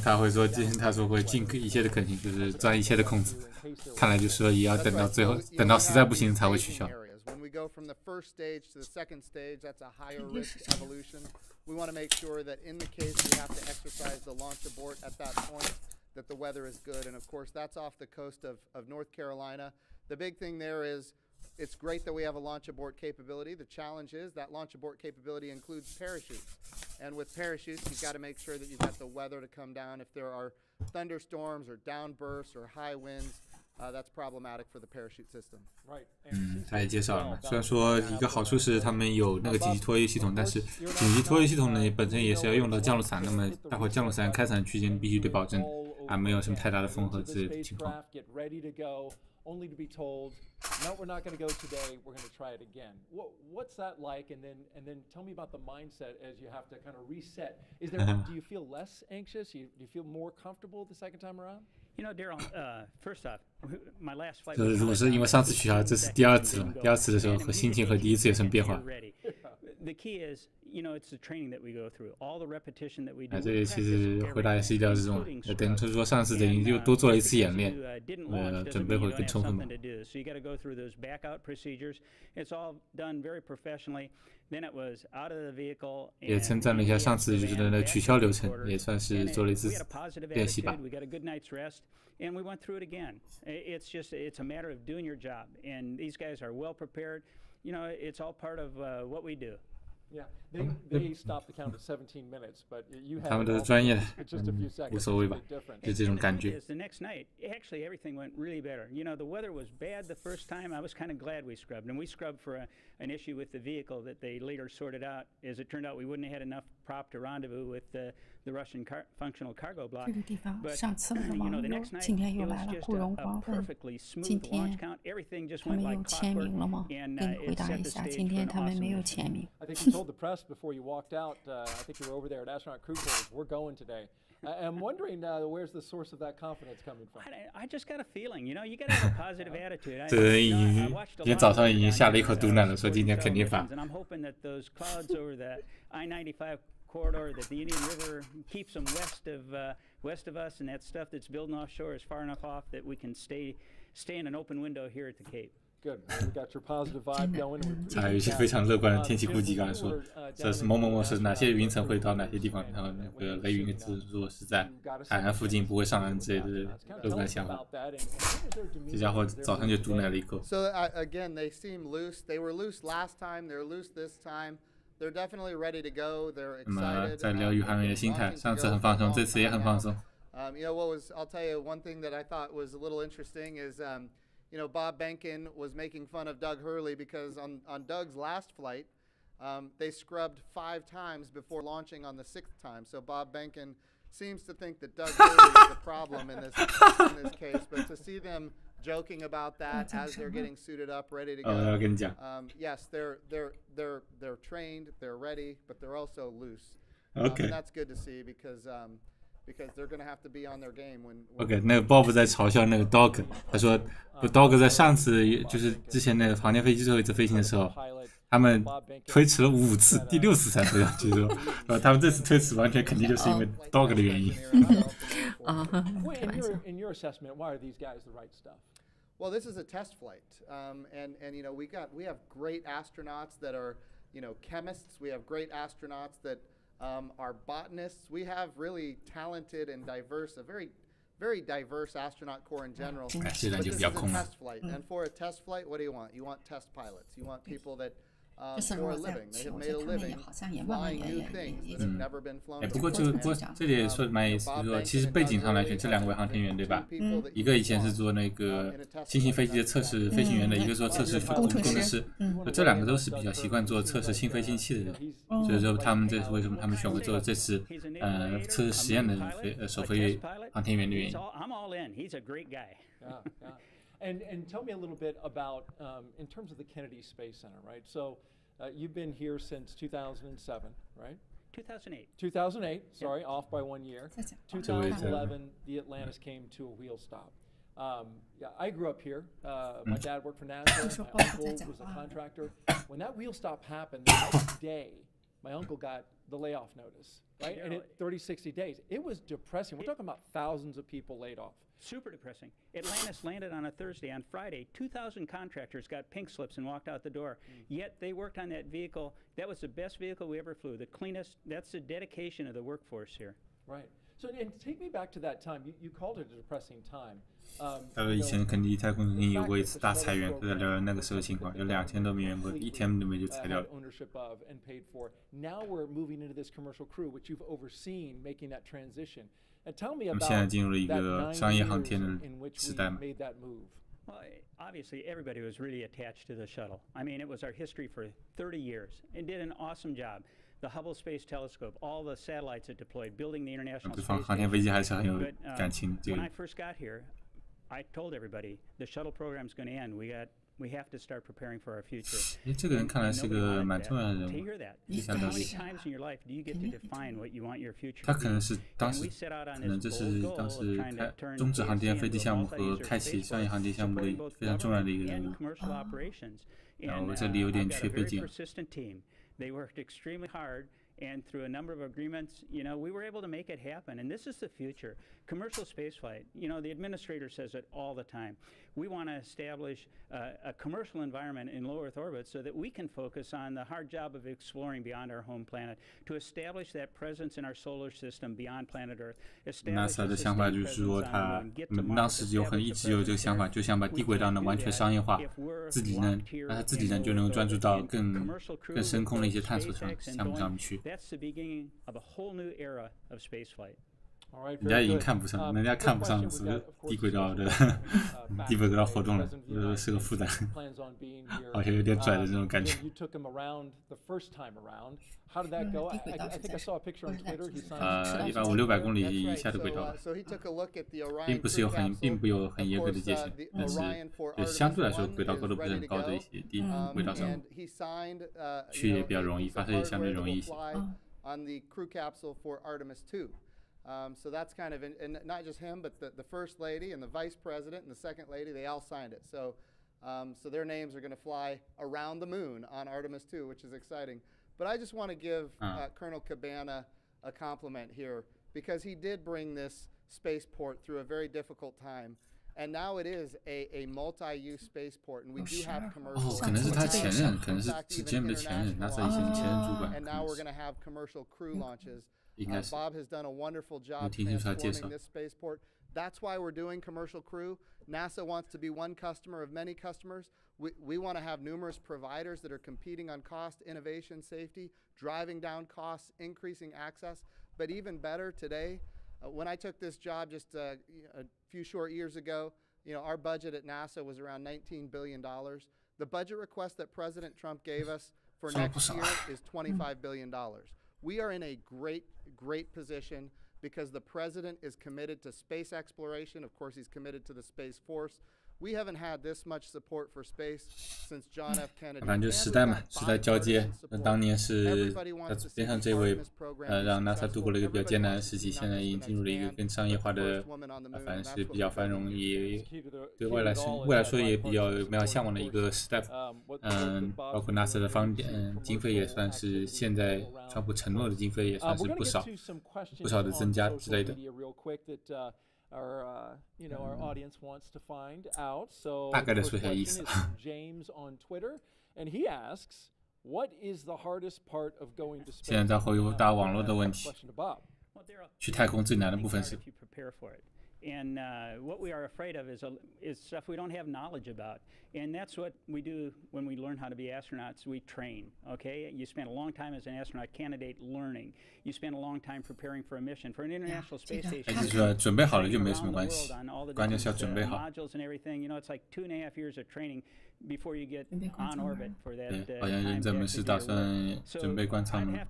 Speaker 1: 他会说，他说会尽一切的可行，就是钻一切的空子。看来就是说也要等到最后，等到实在不行才会取消。
Speaker 16: When we go from the first stage to the second stage, that's a higher risk evolution. We want to make sure that in the case we have to exercise the launch abort at that point, that the weather is good. And of course, that's off the coast of North Carolina. The big thing there is it's great that we have a launch abort capability. The challenge is that launch abort capability includes parachutes. And with parachutes, you've got to make sure that you've got the weather to come down. If there are thunderstorms or downbursts or high winds, that's problematic for the parachute system.
Speaker 1: 他也介绍了嘛，虽然说一个好处是他们有那个紧急脱衣系统，但是紧急脱衣系统呢本身也是要用到降落伞，那么待会降落伞开伞区间必须得保证没有什么太大的风和之类的情况。
Speaker 15: Only to be told, no, we're not going to go today. We're going to try it again. What's that like? And then tell me about the mindset as you have to kind of reset. Do you feel less anxious? Do you feel more comfortable the second time around?
Speaker 17: You know, Daryl, first off, my last flight.
Speaker 1: 如果是因为上次取消，这是第二次了。第二次的时候和心情和第一次有什么变化？
Speaker 17: The key is, you know, it's the training that we go through, all the repetition that we do.
Speaker 1: 这个其实回答也是一条这种，等于说上次等于又多做了一次演练，准备会更充分嘛。
Speaker 17: So you got to go through those back out procedures. It's all done very professionally. Then it was out of the vehicle.
Speaker 1: 也称赞了一下上次就是那取消流程，也算是做了一次练习吧。
Speaker 17: We got a good night's rest, and we went through it again. It's a matter of doing your job, and these guys are well prepared. You know, it's all part of what we do.
Speaker 15: Yeah, they stopped the count at 17 minutes, but you had
Speaker 1: 他们都是专业的，
Speaker 15: just a few seconds.
Speaker 1: 无所谓吧，就这种感觉。
Speaker 17: The next night, actually, everything went really better. You know, the weather was bad the first time. I was kind of glad we scrubbed, and we scrubbed for an issue with the vehicle that they later sorted out. As it turned out, we wouldn't have had enough prop to rendezvous with the Russian functional cargo block.
Speaker 2: 这个地方
Speaker 17: But
Speaker 2: 上次了
Speaker 17: you
Speaker 2: 吗？
Speaker 17: know, the next night
Speaker 2: 今天
Speaker 17: it
Speaker 2: 又
Speaker 17: was
Speaker 2: 来了
Speaker 17: just
Speaker 2: 顾荣
Speaker 17: a
Speaker 2: 光问
Speaker 17: perfectly
Speaker 2: 今
Speaker 17: smooth launch
Speaker 2: 天
Speaker 17: count. Everything just
Speaker 2: 他
Speaker 17: went
Speaker 2: 们
Speaker 17: like
Speaker 2: 有签
Speaker 17: clockwork,
Speaker 2: 名了吗？
Speaker 17: and
Speaker 2: 给你回
Speaker 17: it
Speaker 2: 答
Speaker 17: set
Speaker 2: 一
Speaker 17: the
Speaker 2: 下，
Speaker 17: stage
Speaker 2: 今
Speaker 17: for
Speaker 2: 天
Speaker 17: an
Speaker 2: 他们
Speaker 17: awesome
Speaker 2: 没有
Speaker 17: mission.
Speaker 2: 签名。
Speaker 15: I think you told the press before you walked out. I think you were over there at astronaut crew quarters. We're going today. I'm wondering where's the source of that confidence coming from?
Speaker 17: I just got a feeling, you know, you got to have a positive attitude.
Speaker 1: 这人今天早上已经下了一口毒奶了，说今天肯定发。
Speaker 17: And I'm hoping that those clouds over the I-95 corridor, that the Indian River keeps them west of us, and that stuff that's building offshore is far enough off that we can stay in an open window here at the Cape.
Speaker 15: Good. We got your positive vibe going.
Speaker 1: 还有一些非常乐观的天气估计，刚才说这是某某某是哪些云层会到哪些地方，然后那个雷云如果是在海岸附近不会上岸之类的乐观想法。这家伙早上就毒奶了一口。
Speaker 16: So again, they seem loose. They were loose last time. They're loose this time. They're definitely ready to go. They're excited.
Speaker 1: 那么在聊宇航员的心态，上次很放松，这次也很放松。
Speaker 16: You know what was? I'll tell you one thing that I thought was a little interesting is. You know, Bob Behnken was making fun of Doug Hurley because on Doug's last flight, they scrubbed 5 times before launching on the 6th time. So Bob Behnken seems to think that Doug Hurley is the problem in this case. But to see them joking about that as they're getting suited up, ready to go. Yes, they're trained, they're ready, but they're also loose.
Speaker 1: Okay.
Speaker 16: And that's good to see because
Speaker 1: OK， 那个 Bob 在嘲笑那个 Doug， 他说 Doug 在上次就是之前那个航天飞机最后一次飞行的时候，他们推迟了5次，第6次才飞上去，说他们这次推迟完全肯定就是因为 Doug 的原因。
Speaker 15: In your assessment, why are these guys the right stuff?
Speaker 16: Well, this is a test flight, and we have great astronauts that are chemists. We have great astronauts that are botanists. We have really talented and diverse, a very diverse astronaut corps in general. But this is a test flight, and for a test flight, what do you want? You want test pilots. You want people that for a living. They have made a living flying new things that have never been flown before.
Speaker 1: 不过这里也说蛮有意思，就是说其实背景上来说，这2位航天员对吧？一个以前是做那个新型飞机的测试飞行员的，一个做测试工程师。这2个都是比较习惯做测试新飞行器的人，所以说他们这是为什么他们选择做这次测试实验的首飞航天员的原因。
Speaker 15: And tell me a little bit about, in terms of the Kennedy Space Center, right? So you've been here since 2007, right?
Speaker 17: 2008.
Speaker 15: 2008, sorry, off by 1 year. 2011, the Atlantis came to a wheel stop. Yeah, I grew up here. My dad worked for NASA. My uncle was a contractor. When that wheel stop happened, the next day, my uncle got the layoff notice, right? And 30, 60 days. It was depressing. We're talking about thousands of people laid off.
Speaker 17: Super depressing. Atlantis landed on a Thursday. On Friday, 2,000 contractors got pink slips and walked out the door. Yet they worked on that vehicle. That was the best vehicle we ever flew. The cleanest. That's the dedication of the workforce here.
Speaker 15: Right. So, and take me back to that time. You called it a depressing time.
Speaker 1: 他说以前肯尼迪太空中心有过一次大裁员，就在聊那个时候情况，有2000多名员工，1天都没就裁掉了。
Speaker 15: Now we're moving into this commercial crew, which you've overseen making that transition. Tell me
Speaker 1: 我
Speaker 15: about
Speaker 1: 们现在进入了一个商业航天的时代嘛。
Speaker 17: Well, obviously, everybody was really attached to the shuttle. I mean, it was our history for 30 years and did an awesome job. The Hubble Space Telescope, all the satellites it deployed, building the International Space Station. But when I first got here, I told everybody the shuttle program is going to end. We have to start preparing for our future.
Speaker 1: 这个人看来是个蛮重要的人物。
Speaker 17: How many times in your life do you get to define what you want your future?
Speaker 1: 他可能是当时，可能这是当时终止航天飞机项目和开启商业航天项目的非常重要的一个人物。然后这里有点缺背景。
Speaker 17: They worked extremely hard, and through a number of agreements, we were able to make it happen. And this is the future. Commercial spaceflight, the administrator says it all the time. We want to establish a commercial environment in low Earth orbit so that we can focus on the hard job of exploring beyond our home planet, to establish that presence in our solar system beyond planet Earth.
Speaker 1: NASA 的想法就是说，他当时一直有这个想法，就想把低轨道呢完全商业化，让他自己呢就能专注到更深空的一些探索项目上面去。
Speaker 17: That's the beginning of a whole new era of spaceflight.
Speaker 1: 人家已经看不上，人家看不上是低轨道的低轨道活动了，是个负担，好像有点拽的这种感觉。150-600公里以下的轨道，并不有很严格的界限，但是相对来说轨道高度不是很高的一些低轨道上，去也比较容易，发射也相对容易一些。
Speaker 16: So that's kind of, and not just him, but the first lady and the vice president and the second lady, they all signed it. So their names are going to fly around the moon on Artemis 2, which is exciting. But I just want to give Colonel Cabana a compliment here, because he did bring this spaceport through a very difficult time. And now it is a multi-use spaceport, and we do have commercial.
Speaker 1: 可能是他前任，可能是GM的前任，NASA 以前的前任主管。
Speaker 16: And now we're going to have commercial crew launches. Bob has done a wonderful job transforming this spaceport. That's why we're doing commercial crew. NASA wants to be one customer of many customers. We want to have numerous providers that are competing on cost, innovation, safety, driving down costs, increasing access. But even better today, when I took this job just a few short years ago, our budget at NASA was around $19 billion. The budget request that President Trump gave us for next year is $25 billion. We are in a great position because the president is committed to space exploration. Of course, he's committed to the Space Force.
Speaker 1: 反正就是时代嘛，时代交接。当年是边上这位让 NASA 度过了一个比较艰难的时期，现在已经进入了一个更商业化的，反正是比较繁荣，也对未来说也比较美好向往的一个时代。包括 NASA 的经费也算是现在川普承诺的经费也算是不少的增加之类的。
Speaker 15: Our audience wants to find out. So
Speaker 1: 大概的说一下意思。
Speaker 15: James on Twitter, and he asks, "What is the hardest part of going to space?"
Speaker 1: 现在在回答网络的问题。去太空最难的部分是。
Speaker 17: And what we are afraid of is stuff we don't have knowledge about. And that's what we do when we learn how to be astronauts. We train, okay? You spend a long time as an astronaut candidate learning. You spend a long time preparing for a mission. For an international space station,
Speaker 1: 就是说准备好了就没什么关系，关键是要准备好。
Speaker 17: modules and everything, you know, it's like 2.5 years of training before you get on orbit for that.
Speaker 1: 对，好像人咱们是打算准备关舱门，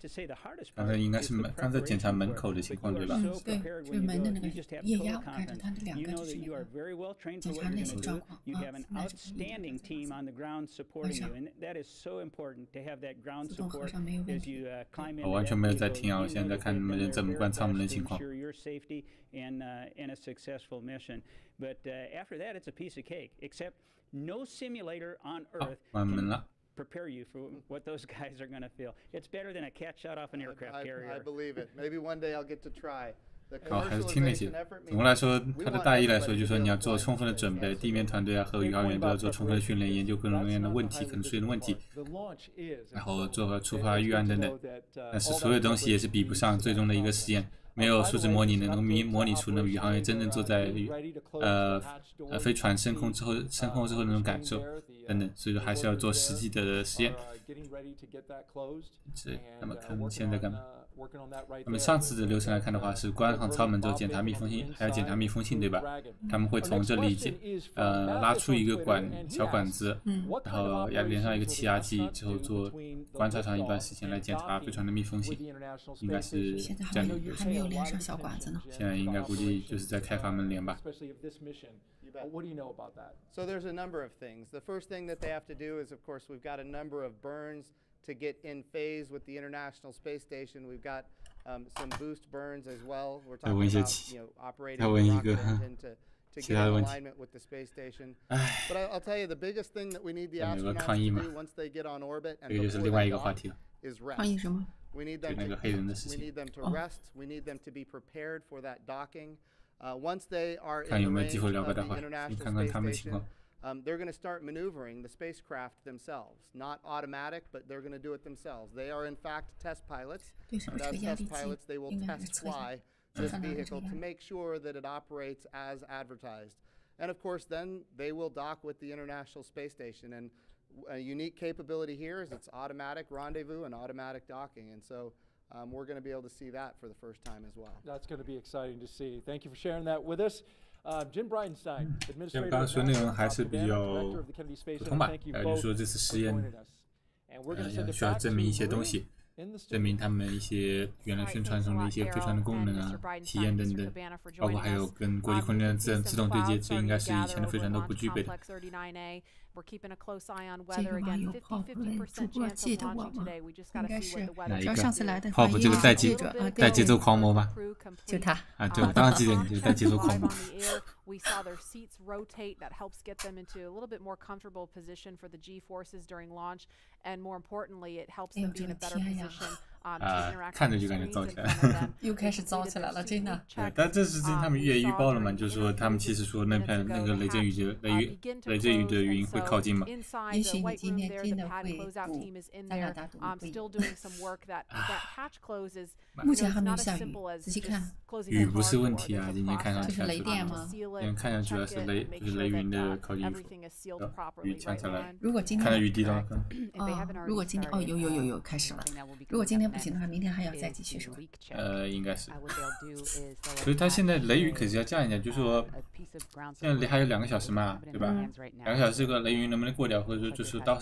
Speaker 1: 刚才应该是刚才检查门口的情况对吧？
Speaker 2: 对，就是门的那个液压，我看着它的两个就是那个检查内部状况啊，现在是
Speaker 17: standing team on the ground supporting you, and that is so important to have that ground support as you climb into
Speaker 1: 我完全没有在听啊，我现在在看你们人怎么关舱门的情况。
Speaker 17: Your safety and a successful mission, but after that it's a piece of cake. Except no simulator on Earth can prepare you for what those guys are going to feel. It's better than a cat shot off an aircraft carrier.
Speaker 16: I believe it. Maybe one day I'll get to try.
Speaker 1: 还是听那些。总的来说，它的大意来说，就是说你要做充分的准备，地面团队啊和宇航员都要做充分的训练，研究各种各样的问题，可能出现的问题，然后做出发预案等等。但是所有东西也是比不上最终的一个实验，没有数字模拟能够模拟出那宇航员真正坐在飞船升空之后那种感受等等，所以说还是要做实际的实验。那么看现在干嘛？那么上次的流程来看的话，是关上舱门之后检查密封性，还要检查密封性，对吧？他们会从这里拉出一个小管子，然后连上一个气压计，之后做观察上一段时间来检查飞船的密封性，应该是这样的。
Speaker 2: 还没有连上小管子呢。
Speaker 1: 现在应该估计就是在开发门连吧。
Speaker 15: What do you know about that?
Speaker 16: So there's a number of things. The first thing that they have to do is, of course, we've got a number of burns to get in phase with the International Space Station. We've got some boost burns as well. We're talking about, operating the rocket engine to get in alignment with the space station. But I'll tell you, the biggest thing that we need the astronauts to do once they get on orbit and before they dock is rest. We need them to rest. We need them to be prepared for that docking. Once they are in the range of the International Space Station, they're going to start maneuvering the spacecraft themselves. Not automatic, but they're going to do it themselves. They are in fact test pilots. And as test pilots, they will test fly this vehicle to make sure that it operates as advertised. And of course, then they will dock with the International Space Station. And a unique capability here is it's automatic rendezvous and automatic docking. And so we're going to be able to see that for the first time as well.
Speaker 15: That's going to be exciting to see. Thank you for sharing that with us. Jim Bridenstine, Administrator
Speaker 1: 刚刚说内容还是比较普通吧，就是说这次实验需要证明一些东西，证明他们一些原来宣传中的一些飞船的功能啊、体验等等，包括还有跟国际空间站自动对接，这应该是以前的飞船都不具备的。
Speaker 2: 这个网友泡芙类主播记得我吗？应该是，
Speaker 1: 哪一个？
Speaker 2: 上次来的
Speaker 1: 泡芙这个带节奏狂魔吗？
Speaker 2: 就他
Speaker 1: 啊，对，我当然记得你就是带节奏狂魔。
Speaker 3: We saw their seats rotate. That helps get them into a little bit more comfortable position for the G forces during launch, and more importantly, it helps them be in a better position to interact.
Speaker 1: 看着就感觉燥起来，
Speaker 2: 又开始燥起来了，真的。
Speaker 1: 对，但这是他们预报了嘛，就是说他们其实说那个雷阵雨的云会靠近嘛。
Speaker 2: 也许你今天真的会赌，咱俩打赌不赢。目前还没有下雨，仔细看。
Speaker 1: 雨不是问题啊，今天看上去。
Speaker 2: 就是雷电吗？
Speaker 1: 看上去主要是就是雷云的靠近雨降下来。
Speaker 2: 如果今天
Speaker 1: 看到雨滴了，
Speaker 2: 如果今天有开始了。如果今天不行的话，明天还要再继续是吧？
Speaker 1: 应该是。所以他现在雷雨可是要降一下，就是说现在还有2个小时嘛，对吧？2个小时这个雷云能不能过掉，或者说就是待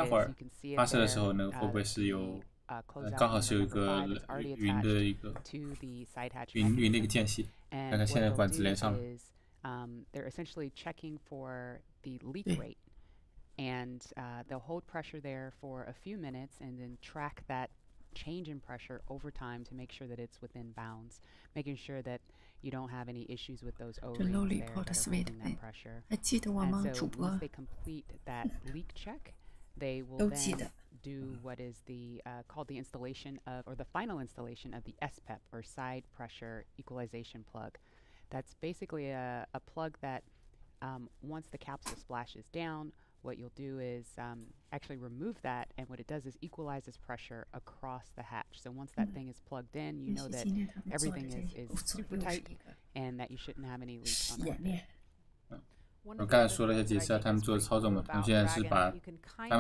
Speaker 1: 会儿发射的时候呢，会不会是有刚好是有一个云的一个间隙，看看现在管子连上了。
Speaker 3: they're essentially checking for the leak rate. And they'll hold pressure there for a few minutes and then track that change in pressure over time to make sure that it's within bounds, making sure that you don't have any issues with those O-rings there that are holding that pressure. And so once they complete that leak check, they will then do what is the called the installation of, or the final installation of the SPEP, or side pressure equalization plug. That's basically a plug that once the capsule splashes down, what you'll do is actually remove that, and what it does is equalizes pressure across the hatch. So once that thing is plugged in, you know that everything is super tight and that you shouldn't have any leaks on it.
Speaker 1: 我刚才说了一下解释他们做的操作嘛，他们现在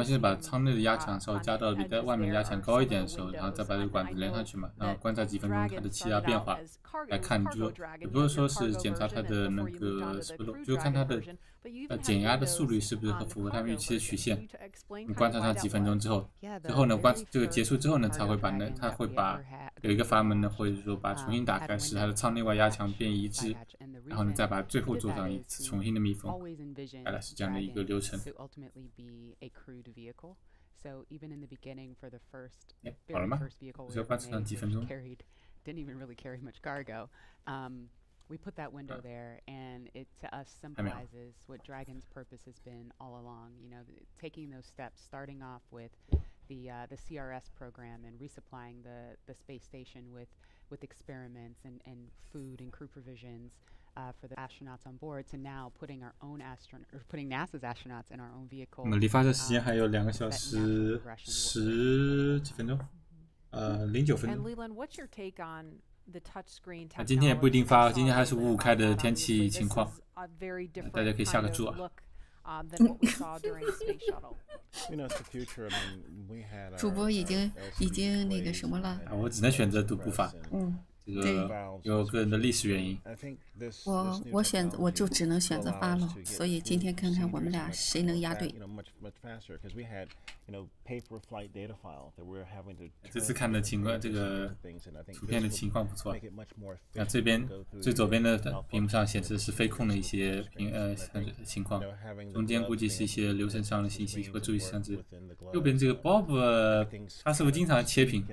Speaker 1: 是把舱内的压强稍微加到比在外面压强高一点的时候，然后再把这个管子连上去嘛，然后观察几分钟它的气压变化，来看也不是说是检查它的那个，就看它的减压的速率是不是符合他们预期的曲线。你观察上几分钟之后呢，这个结束之后呢，它会把有一个阀门呢，或者说把重新打开，使它的舱内外压强变一致，然后呢再把最后做上一次重新的密封，大概是这样的一个流程。好了吗？只要观察上几分钟。
Speaker 3: We put that window there, and it to us symbolizes what Dragon's purpose has been all along. You know, taking those steps, starting off with the CRS program and resupplying the space station with experiments and food and crew provisions for the astronauts on board, to now putting our own putting NASA's astronauts in our own vehicle.
Speaker 1: 离发射时间还有2个小时10几分钟，09分钟。
Speaker 13: And Leland, what's your take on the touch screen technology?
Speaker 1: 今天也不一定发，今天还是5:5开的天气情况，大家可以下个注啊。
Speaker 2: 主播已经那个什么了。
Speaker 1: 我只能选择都不发。这个有个人的历史原因。
Speaker 2: 我就只能选择发了，所以今天看看我们俩谁能押对。
Speaker 1: 这次看的情况，这个图片的情况不错。那这边最左边的屏幕上显示的是飞控的一些情况，中间估计是一些流程上的信息和注意事项之类。右边这个 Bob， 他是不是经常切屏？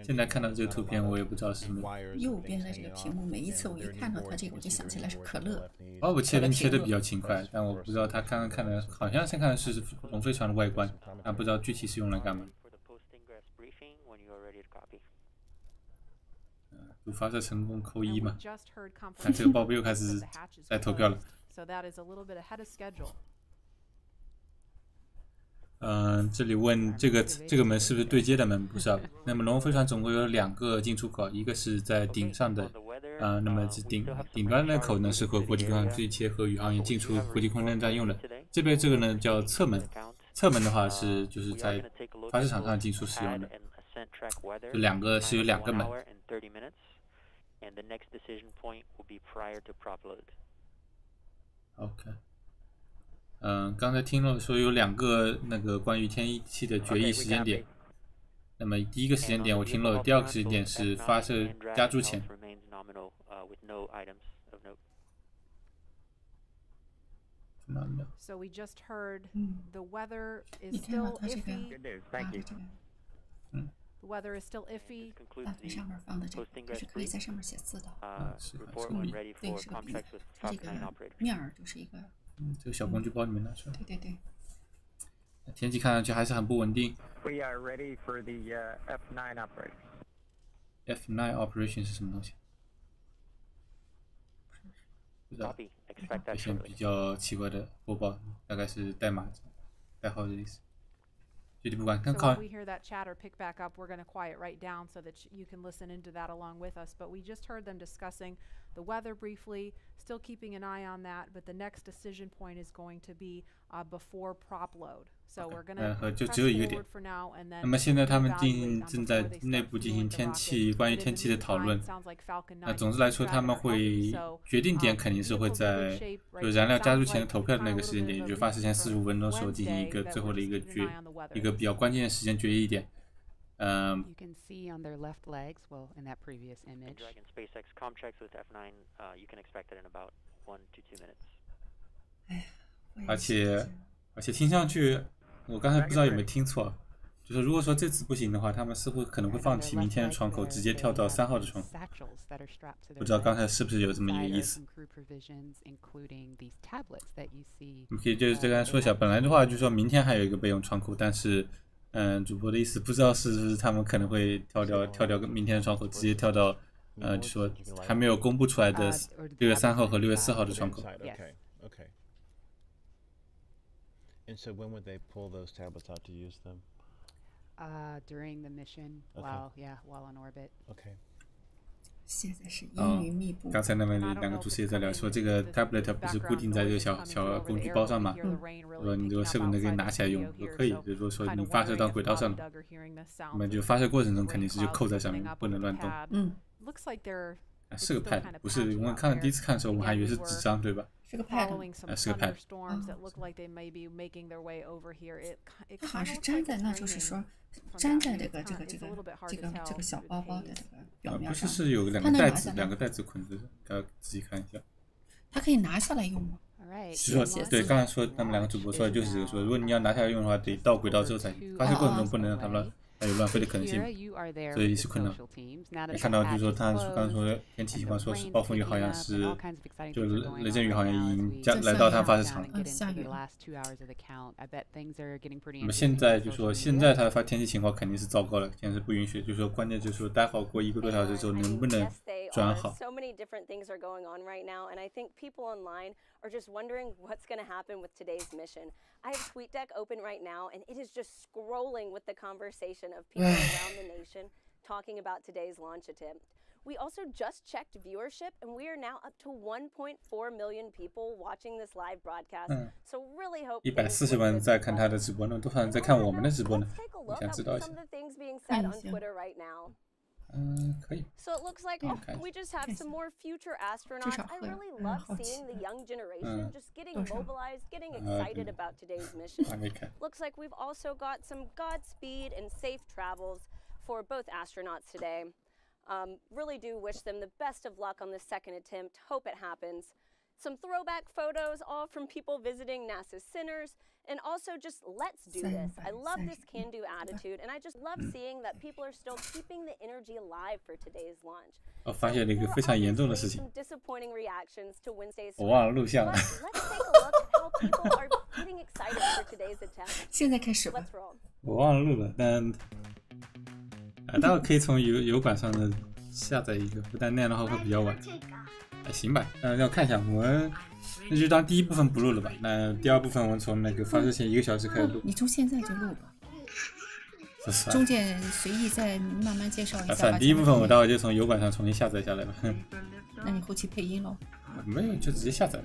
Speaker 1: 现在看到这个图片，我也不知道是什么。
Speaker 2: 右边的这个屏幕，每一次我一看到它这个，我就想起来是可乐。
Speaker 1: Bob 切屏切的比较勤快，但我不知道他刚刚看的，好像先看的是龙飞船的外观，但不知道具体是用来干嘛。主发射成功扣1嘛？看这个Bob又开始在投票了。这里问这个门是不是对接的门？不是啊。那么龙飞船总共有2个进出口，一个是在顶上的，那么顶端那口呢是和国际空间对接和宇航员进出国际空间站用的。这边这个呢叫侧门，侧门的话就是在发射场上进出使用的。有2个门。OK。刚才听了说有2个那个关于天气的决议时间点。那么第一个时间点我听了，第2个时间点是发射加注前。
Speaker 13: So we just heard the weather is still iffy.
Speaker 14: Good news, thank you.
Speaker 13: The weather is still iffy.
Speaker 2: 大腿上面放的这个是可以在上面写字的。对，是个笔，它这个面儿就是一个。
Speaker 1: 这个小工具包里面拿出来。
Speaker 2: 对。
Speaker 1: 天气看上去还是很不稳定。
Speaker 14: We are ready for the F9 operation.
Speaker 1: F9 operation 是什么东西？不知道。一些比较奇怪的播报，大概是代码代号的意思。具体不管，看
Speaker 13: So when we hear that chatter pick back up, we're going to quiet right down so that you can listen into that along with us. But we just heard them discussing the weather briefly, still keeping an eye on that. But the next decision point is going to be before prop load. So we're going to press forward for now, and then
Speaker 1: 那么现在他们正在内部进行关于天气的讨论。那总之来说，他们会决定点肯定是会在就燃料加注前的投票的那个时间点，也就发射前45分钟的时候进行一个最后的一个比较关键的时间决议点。
Speaker 3: You can see on their left legs, well, in that previous image.
Speaker 14: Dragon SpaceX com checks with F9, you can expect it in about
Speaker 1: 而且听上去，我刚才不知道有没有听错，就是如果说这次不行的话，他们似乎可能会放弃明天的窗口，直接跳到3号的窗口。不知道刚才是不是有这么一个意思？你可以就是再跟他说一下，本来的话就是说明天还有一个备用窗口，但是主播的意思不知道是不是他们可能会跳掉明天的窗口，直接跳到就说还没有公布出来的6月3号和6月4号的窗口。
Speaker 5: Okay. And so when would they pull those tablets out to use them?
Speaker 3: During the mission, while on orbit.
Speaker 5: Okay.
Speaker 2: 现在是阴云密布。
Speaker 1: 刚才那两个主持也在聊说，这个 tablet 不是固定在这个小工具包上嘛？说你这个是不是能给拿起来用？说可以，就是说你发射到轨道上了，那么就发射过程中肯定是就扣在上面，不能乱动。是个 pad， 不是我们第一次看的时候，我们还以为是纸张，对吧？
Speaker 2: 是个 pad，
Speaker 1: 是个 pad。
Speaker 2: 它好像是粘在，那就是说粘在这个小包包的这个表面上。
Speaker 1: 不是有两个袋子捆着，大家仔细看一下。
Speaker 2: 它可以拿下来用吗？
Speaker 1: 是说对，刚才说他们两个主播说的就是这个说，如果你要拿下来用的话，得到轨道之后才行，发射过程中不能让它乱。还有乱飞的可能性，所以是困难。也看到就是说，他刚刚说天气情况，说是暴风雨好像是，就雷阵雨好像已经来到他发射场了。
Speaker 2: 下雨了。
Speaker 1: 那么现在就说，现在他的天气情况肯定是糟糕了，现在是不允许。就是说，关键就是说，待会过1个多小时之后能不能转好。
Speaker 6: are just wondering what's going to happen with today's mission. I have TweetDeck open right now, and it is just scrolling with the conversation of people around the nation talking about today's launch attempt. We also just checked viewership, and we are now up to 1.4 million people watching this live broadcast. So really hope
Speaker 1: 140万在看他的直播呢，多少人在看我们的直播呢？我想知道一下。 可以。
Speaker 6: So it looks like we just have some more future astronauts. I really love seeing the young generation just getting mobilized, getting excited about today's mission. Looks like we've also got some Godspeed and safe travels for both astronauts today. Really do wish them the best of luck on the second attempt. Hope it happens. Some throwback photos, all from people visiting NASA's centers. And also just let's do this. I love this can-do attitude, and I just love seeing that people are still keeping the energy alive for today's launch.
Speaker 1: 我发现了一个非常严重的事情，
Speaker 6: Disappointing reactions to Wednesday's
Speaker 1: 我忘了录像了。
Speaker 6: Let's take a look at how people are getting excited for today's attempt.
Speaker 2: 现在开始吧。
Speaker 6: Let's roll.
Speaker 1: 我忘了录了，但待会可以从油管上的下载一个，但那样的话会比较晚。行吧，要看一下我们。 那就当第一部分不录了吧。那第二部分我们从那个发射前1个小时开始录。
Speaker 2: 你从现在就录吧。中间随意再慢慢介绍一下。
Speaker 1: 反正第一部分我待会就从油管上重新下载下来了。
Speaker 2: 那你后期配音喽？
Speaker 1: 没有，就直接下载。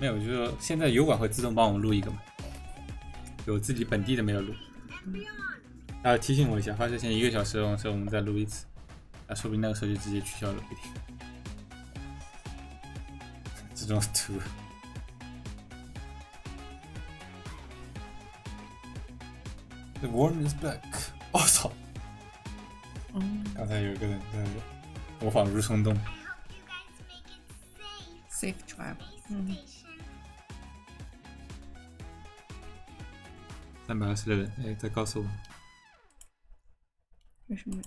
Speaker 1: 没有，就是说现在油管会自动帮我们录一个嘛。有自己本地的没有录。提醒我一下，发射前1个小时我们再录一次。说不定那个时候就直接取消了，不一定。这种图。 The worm is back！ 我操！刚才有一个人在模仿蠕虫洞。
Speaker 2: Safe travel。
Speaker 1: 326人，哎，再告诉我。
Speaker 2: 为什么？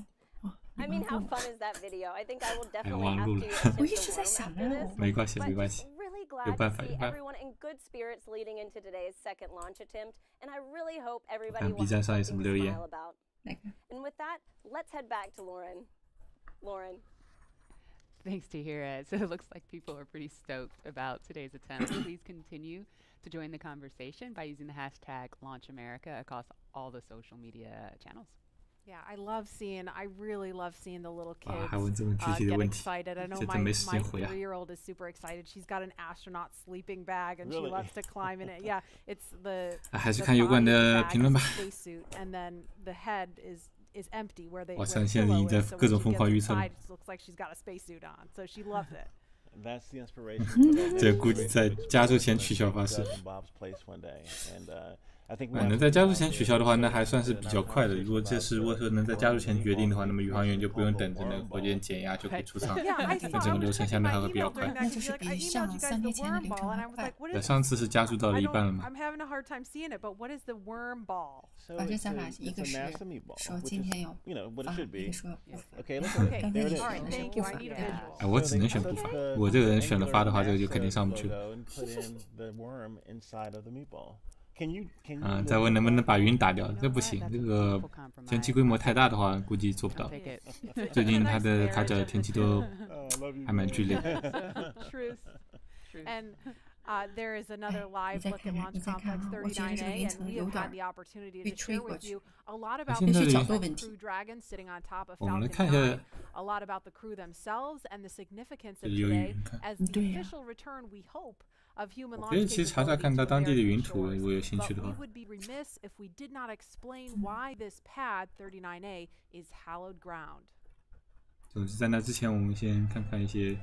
Speaker 6: I mean, how fun is that video? I think I will definitely have to.
Speaker 2: 我一直在想着。
Speaker 1: 没关系，没关系。 有办法，有办法。
Speaker 6: Everyone in good spirits leading into today's second launch attempt, and I really hope everybody will
Speaker 1: have something to smile
Speaker 6: about. And with that, let's head back to Lauren. Lauren.
Speaker 3: Thanks to hear it. So it looks like people are pretty stoked about today's attempt. Please continue to join the conversation by using the hashtag LaunchAmerica across all the social media channels.
Speaker 13: Yeah, I really love seeing the little kids
Speaker 1: get
Speaker 13: excited. I know my 3-year-old is super excited. She's got an astronaut sleeping bag and she loves to climb in it. Yeah, it's the spacesuit, and then the head is empty where they looks like she's got a spacesuit on. So she loves it.
Speaker 5: That's the inspiration.
Speaker 1: 这估计在加州前取消发射。能在加速前取消的话，那还算是比较快的。如果说能在加速前决定的话，那么宇航员就不用等着那个火箭减压就可以出舱，那整个流程相对还会比较快。
Speaker 2: 那就是比上3天前的流程还快。
Speaker 1: 上次是加速到了一半了嘛？
Speaker 2: 反正咱俩一个是说今天要发，一个说不发。
Speaker 1: 我只能选不发。我这个人选了发的话，这个就肯定上不去了。再问能不能把云打掉，这不行，这个天气规模太大的话，估计做不到。最近它的卡角天气都还蛮剧烈的。
Speaker 13: There is another live look at Launch Complex 39A, and we have had the opportunity to share with you a lot about the Crew Dragon sitting on top of Falcon 9, a lot about the crew themselves, and the significance of today as the official return, we hope, of human launch capability. We would be remiss if we did not explain why this pad 39A is hallowed ground.
Speaker 1: 总之，在那之前，我们先看看一些，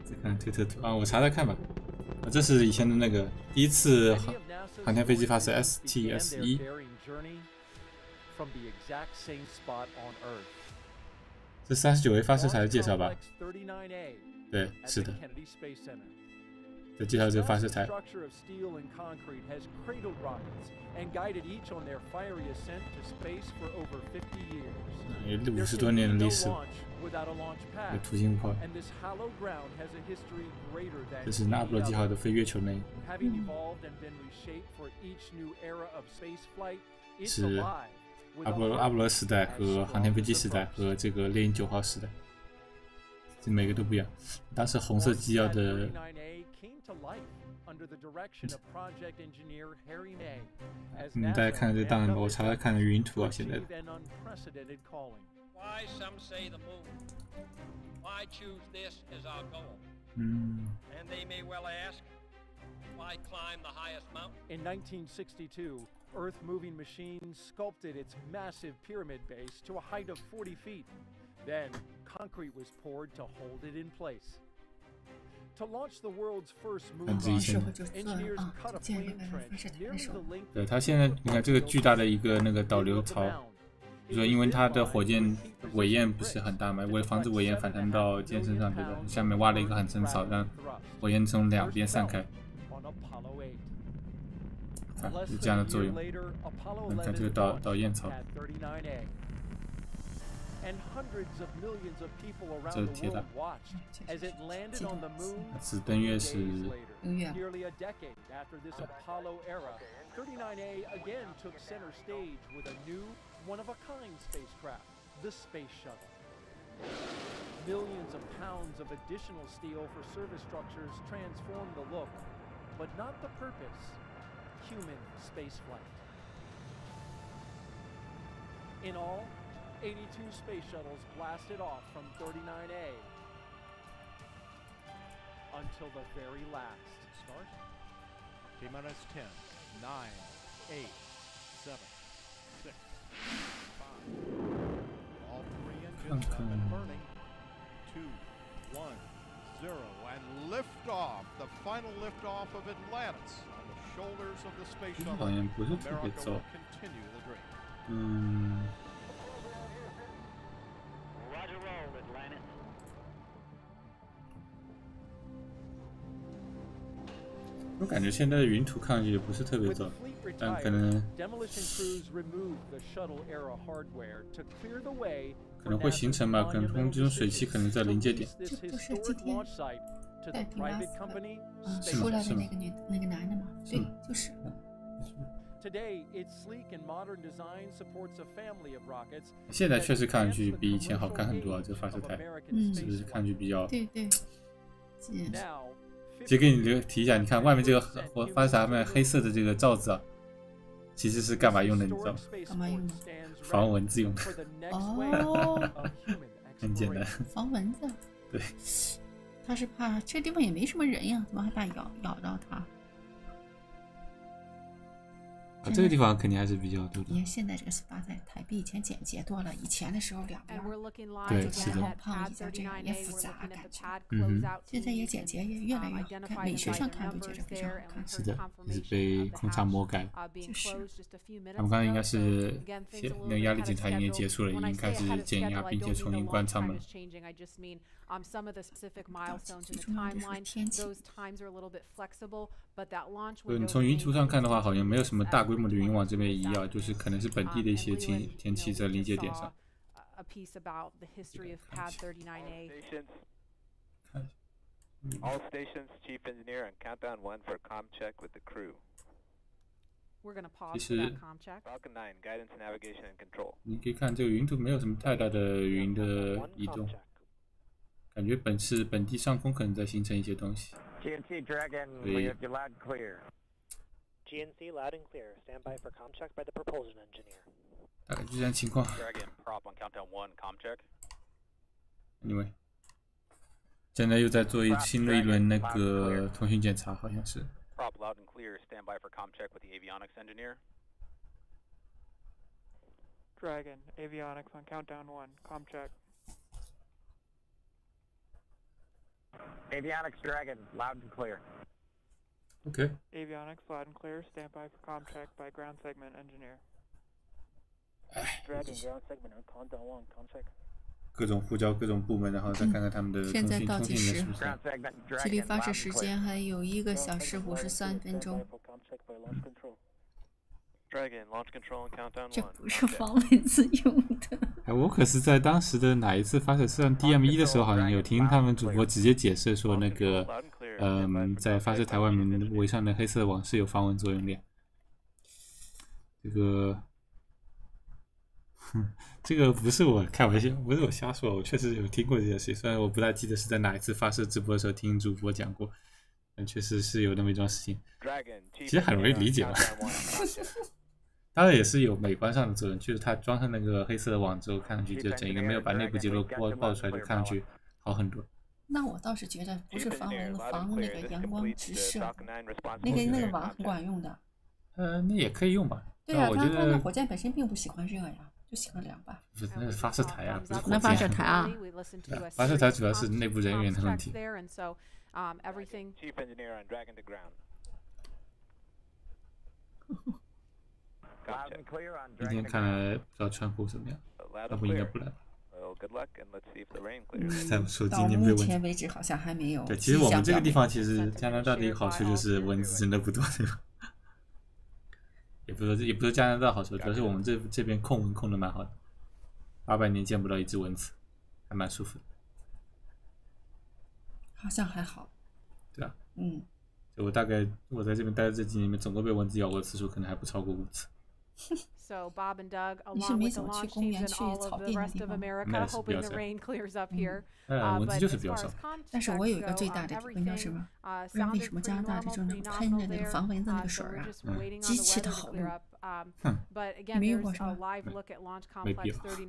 Speaker 1: 再看推特图啊，我查查看吧。这是以前的那个第一次航天飞机发射 STS-1。这39位发射台的介绍吧？对，是的。在介绍这个发射台。有50多年的历史，有土星炮。这是那不勒基号的飞月球内。是阿波罗时代和航天飞机时代和这个猎鹰9号时代，这每个都不一样。当时红色机要的。大家看这个档案吧，我查查看云图啊，现在。
Speaker 15: In 1962, Earth-moving machines sculpted its massive pyramid base to a height of 40 feet. Then, concrete was poured to hold it in place. To launch the world's first moon rocket, engineers cut a flame trench nearly the length.
Speaker 1: 对，它现在你看这个巨大的一个那个导流槽，就说因为它的火箭尾焰不是很大嘛，为了防止尾焰反弹到舰身上，对吧？下面挖了一个很深的槽，让火焰从两边散开。有这样的作用。你看这个导焰槽。这是铁的。此登月是
Speaker 15: Millions of pounds of additional steel for service structures transform the look, but not the purpose. Human spaceflight. In all, 82 space shuttles blasted off from 39A until the very last. Start. T-minus 10, 9, 8, 7, 6, 5. All 3 engines have been burning. 2, 1, 0, and liftoff. The final liftoff of Atlantis. Shoulders of the space shuttle. America will continue the dream.
Speaker 14: Roger, roll, Atlantis.
Speaker 1: 我感觉现在的云图看上去也不是特别糟，但可能会形成吧，可能通这种水汽可能在临界点。
Speaker 2: 这不是今天代替拉斯出来的那个男的吗？对，就是。
Speaker 1: 现在确实看上去比以前好看很多啊，这个发射台，是不是看上去比较？
Speaker 2: 对对。
Speaker 1: 其实给你提一下，你看外面这个发射台上面黑色的这个罩子啊，其实是干嘛用的？你知道吗？
Speaker 2: 干嘛用的？
Speaker 1: 防蚊子用的。
Speaker 2: 哦。
Speaker 1: 很简单。
Speaker 2: 防蚊子。
Speaker 1: 对。
Speaker 2: 他是怕这地方也没什么人呀，怎么还怕咬到他？
Speaker 1: 这个地方肯定还是比较多的。
Speaker 2: 因为现在这个 SPA 在台币以前简洁多了，以前的时候两边
Speaker 1: 对是的，
Speaker 2: 胖一下，这样也复杂感觉。现在也简洁，也越来越好看，美学上看都觉得非常好看。
Speaker 1: 是的，也是被空差魔改。
Speaker 2: 就是。
Speaker 1: 他们刚刚应该是那个压力检查已经结束了，已经开始减压，并且重新关舱门了。你从云图上看的话，好像没有什么大规模的云往这边移啊，就是可能是本地的一些天气在临界点上。
Speaker 18: All stations, chief engineer, and countdown 1 for comm check with the crew.
Speaker 1: 其实，
Speaker 18: Falcon 9 guidance, navigation, and control.
Speaker 1: 你可以看这个云图没有什么太大的云的移动，感觉本地上空可能在形成一些东西。
Speaker 14: GNC Dragon, we have you loud and clear.
Speaker 19: GNC loud and clear. Stand by for comm check by the propulsion engineer.
Speaker 1: 大概就这样情况。
Speaker 18: Dragon prop on countdown 1, comm check.
Speaker 1: Anyway， 现在又在做新的一轮那个通讯检查，好像是。
Speaker 18: Prop loud and clear. Stand by for comm check with the avionics engineer.
Speaker 20: Dragon, avionics on countdown 1, comm check.
Speaker 14: Avionics Dragon, loud and clear.
Speaker 1: Okay.
Speaker 20: Avionics loud and clear. Stand by for comm check by ground segment engineer.
Speaker 19: Dragon, ground segment on countdown 1, comm check.
Speaker 1: 各种呼叫各种部门，然后再看看他们的
Speaker 2: 现在倒计时，
Speaker 1: 是不是？
Speaker 2: 距离发射时间还有1个小时53分钟。这不是防蚊子用的。
Speaker 1: 哎，我可是在当时的哪一次发射上 DM1 的时候，好像有听他们主播直接解释说，那个在发射台外面围上的黑色网是有防蚊作用的。这个。这个不是我开玩笑，不是我瞎说，我确实有听过这件事，虽然我不大记得是在哪一次发射直播的时候听主播讲过，但确实是有那么一桩事情。其实很容易理解嘛，当然也是有美观上的作用，就是它装上那个黑色的网之后，看上去就整一个没有把内部结构爆出来的，看上去好很多。
Speaker 2: 那我倒是觉得不是防蚊，防那个阳光直射，那个网很管用的。
Speaker 1: 那也可以用吧。
Speaker 2: 对啊，它那火箭本身并不喜欢热呀。就喜欢凉吧。
Speaker 1: 不是，那是发射台啊，不是火箭。
Speaker 2: 那发射台啊。
Speaker 1: 发射台主要是内部人员的问题。今天看来不知道川普怎么样，要不应该不来。再说今年没有问题。
Speaker 2: 到目前为止好像还没有。
Speaker 1: 对，其实我们这个地方其实加拿大的一个好处就是蚊子真的不多，对吧？也不是加拿大好处，主要是我们这边控蚊控的蛮好的，800年见不到一只蚊子，还蛮舒服的。
Speaker 2: 好像还好。
Speaker 1: 对啊。我大概我在这边待的这几年里面，总共被蚊子咬过的次数可能还不超过5次。
Speaker 13: So Bob and Doug,
Speaker 2: 你是没怎么去公园去草地的地方？
Speaker 1: 蚊子就是比较少。
Speaker 2: 但是我有一个最大的体会就是什么？不知道为什么加拿大这种喷的那个防蚊子那个水啊，极其的好用。没用过是吧？
Speaker 1: 没必要。
Speaker 2: 对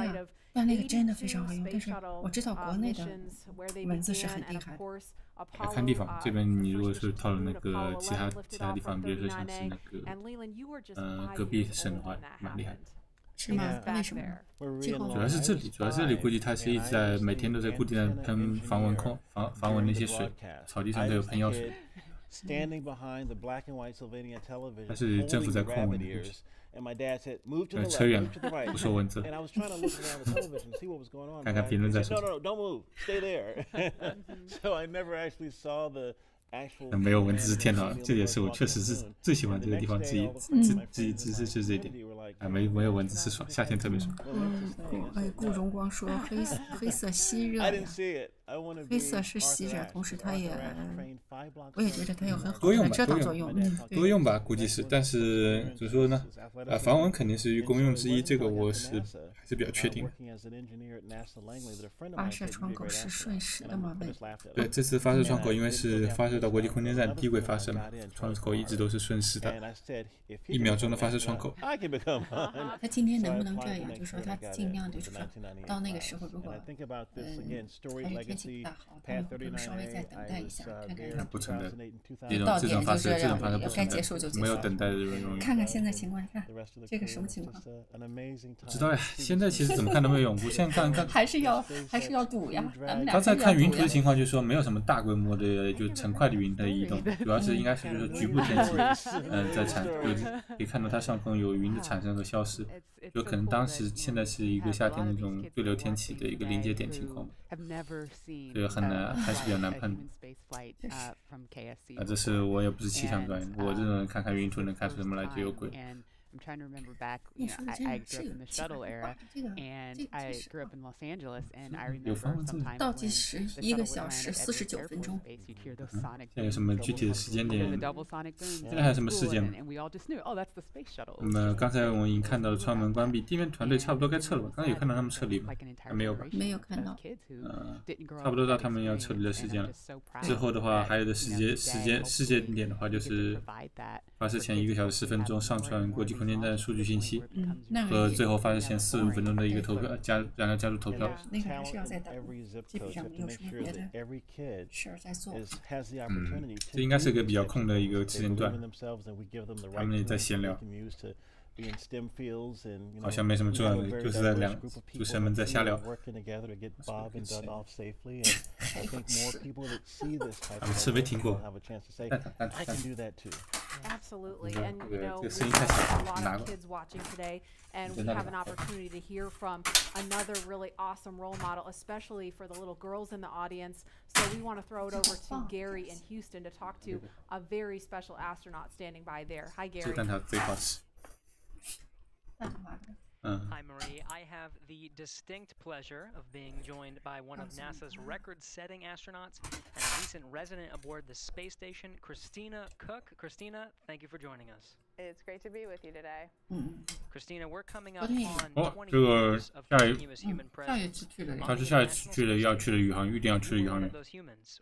Speaker 2: 呀，但那个真的非常好用。但是我知道国内的蚊子是很厉害的。
Speaker 1: 要看地方，这边你如果是到了那个其他地方，比如说像是那个隔壁省的话，蛮厉害的。
Speaker 2: 是吗？为什么？
Speaker 1: 主要是这里估计它是一直在每天都在固定的喷防蚊那些水，草地上都有喷药水。它是政府在控蚊的估计。扯远了，不说蚊子。看看评论再说。没有蚊子是天堂，这也是我确实是最喜欢这个地方之一，就是这一点。没有蚊子是爽，夏天特别爽。
Speaker 2: 顾荣光说黑色吸热呀，黑色是吸热，同时它也，我也觉得它有很好的遮挡作用。
Speaker 1: 多用吧，估计是，但是怎么说呢？防蚊肯定是功用之一，这个我是还是比较确定的。
Speaker 2: 发射窗口是瞬时的吗？
Speaker 1: 对，这次发射窗口因为是发射到国际空间站低轨发射嘛，窗口一直都是瞬时的，1秒钟的发射窗口。
Speaker 2: 他今天能不能这样？就是说他尽量就是说到那个时候，如果还是天气不大好，他们会稍微再等待一下，看看
Speaker 1: 不存在，这种发射不存在，没有等待的荣誉。
Speaker 2: 看看现在情况，看这个什么情况？
Speaker 1: 不知道呀，现在其实怎么看都没有永固，现在看
Speaker 2: 还是要赌呀。
Speaker 1: 刚才看云图的情况，就说没有什么大规模的就成块的云的移动，主要是应该是就是局部天气，在可以看到它上空有云的产生和消失，有可能现在是一个夏天那种对流天气的一个临界点情况，所以很难，还是比较难判断。这是我也不是气象专业，我这种人看看云图能看出什么来就有鬼。
Speaker 3: I'm trying to remember back, I grew up in the shuttle era, and I grew up in Los Angeles, and I remember sometimes
Speaker 2: 倒计时1个小时49分钟。
Speaker 1: 现在有什么具体的时间点？现在还有什么事件吗？那么刚才我们已经看到了窗门关闭，地面团队差不多该撤了吧？刚才有看到他们撤离吗？还没有吧？
Speaker 2: 没有看到。
Speaker 1: 差不多到他们要撤离的时间了。之后的话，还有的事件点的话，就是发射前1个小时10分钟上传国际空间站数据信息，和最后发射前45分钟的一个投票然后加入投票。
Speaker 2: 那个还是要再等，基本上没有什么别的事儿在做。
Speaker 1: 这应该是个比较空的一个时间段，他们也在闲聊。好像没什么重要的，就是在主持人们在瞎聊。他们吃没听过。
Speaker 13: Absolutely, and you know, we have a lot of kids watching today, and we have an opportunity to hear from another really awesome role model, especially for the little girls in the audience. So we want to throw it over to Gary in Houston to talk to a very special astronaut standing by there. Hi, Gary.
Speaker 4: Hi, Marie. I have the distinct pleasure of being joined by one of NASA's record-setting astronauts and a recent resident aboard the space station, Christina Cook. Christina, thank you for joining us.
Speaker 21: It's great to be with you today.
Speaker 4: Christina, we're coming up on 20 years of continuous human presence.
Speaker 1: 他是下一次要去的宇航员，一定要去的宇航员。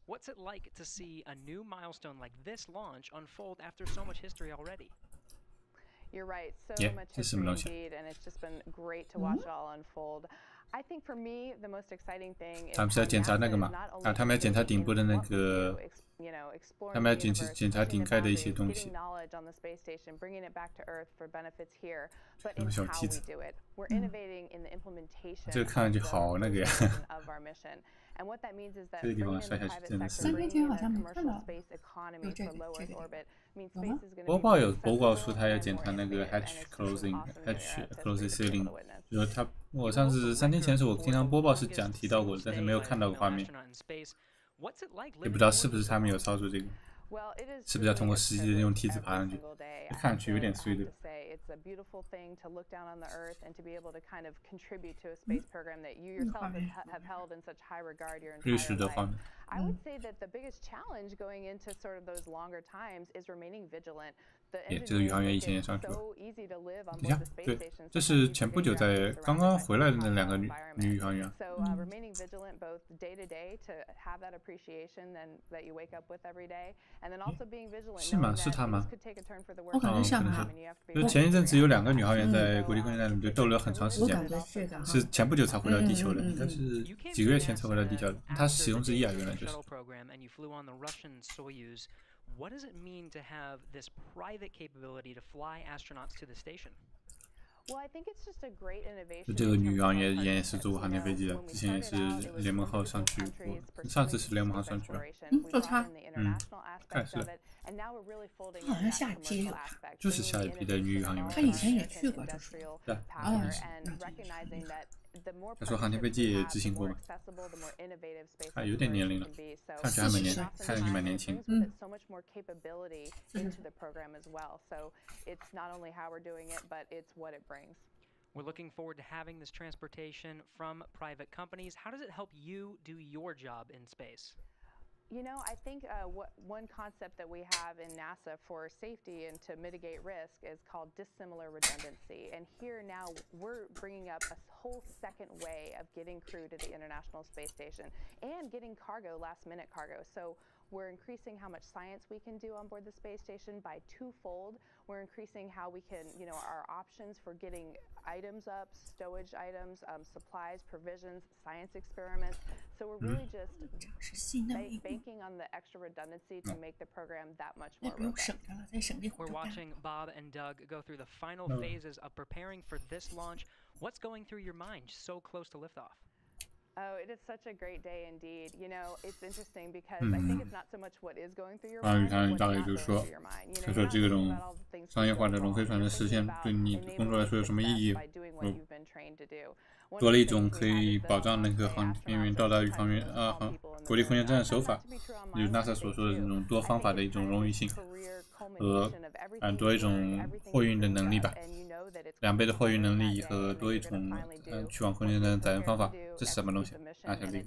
Speaker 4: What's it like to see a new milestone like this launch unfold after so much history already?
Speaker 21: You're right, so much history indeed, and it's just been great to watch it all unfold. I think for me, the most exciting thing is
Speaker 1: 他们是要检查那个嘛？他们要检查顶部的那个，他们要检查顶盖的一些东西。什么小梯子？这个看上去好那个呀。这个地方摔下去真的是。
Speaker 2: 3天前好像没看到。
Speaker 1: 播报有播报说他要检查那个 hatch closing ceiling， 就是我上次3天前的时候，我听他们播报是提到过的，但是没有看到过画面，也不知道是不是他们有操作这个，是不是要通过实际的用梯子爬上去？看上去有点衰的。
Speaker 21: It's a beautiful thing to look down on the Earth and to be able to kind of contribute to a space program that you yourself have held in such high regard your entire life. I would say that the biggest challenge going into sort of those longer times is remaining vigilant.
Speaker 1: 这个宇航员以前也上去了。等一下，对，这是前不久在刚刚回来的那2个女宇航员。
Speaker 21: So remaining vigilant both day to day to have that appreciation that you wake up with every day, and then also being vigilant.
Speaker 1: 是吗？是他吗？
Speaker 2: 我感觉像他。
Speaker 1: 就前一阵子有2个女航员在国际空间站里就逗留很长时间，是前不久才回到地球的，应该是几个月前才回到地球的。他是其中之一啊，原来就是。
Speaker 4: What does it mean to have this private capability to fly astronauts to the station?
Speaker 21: Well, I think it's just a great innovation.
Speaker 1: 这个女航员也是坐过航天飞机的，之前也是联盟号上去过，上次是联盟号上去了。
Speaker 2: 就他，
Speaker 1: 看是。
Speaker 2: 好像下一批也有他，
Speaker 1: 就是下一批的女宇航员。
Speaker 2: 他以前也去过，就是。
Speaker 1: 对。他说航天飞机也执行过嘛，他有点年龄了，看起来看上去蛮年轻。
Speaker 4: We're looking forward to having this transportation from private companies. How does it help you do your job in space?
Speaker 21: You know, I think one concept that we have in NASA for safety and to mitigate risk is called dissimilar redundancy. And here now we're bringing up a whole second way of getting crew to the International Space Station and getting cargo, last-minute cargo. So
Speaker 3: we're increasing how much science we can do on board the space station by twofold. We're increasing how we can, our options for getting items up, stowage items, supplies, provisions, science experiments. So we're really just banking on the extra redundancy to make the program that much more robust.
Speaker 4: We're watching Bob and Doug go through the final phases of preparing for this launch. What's going through your mind so close to liftoff?
Speaker 3: Oh, it is such a great day indeed. It's interesting because I think it's not so much what is going through your mind, but what's not going through your mind.
Speaker 1: 就说这种商业化的龙飞船的实现对你工作来说有什么意义？多了一种可以保障那个航天员到达宇航员国际空间站的手法，就是 NASA 所说的这种多方法的一种荣誉性和多一种货运的能力吧。2倍的货运能力和多一种去往空间站的载人方法，这是什么东西？小丽。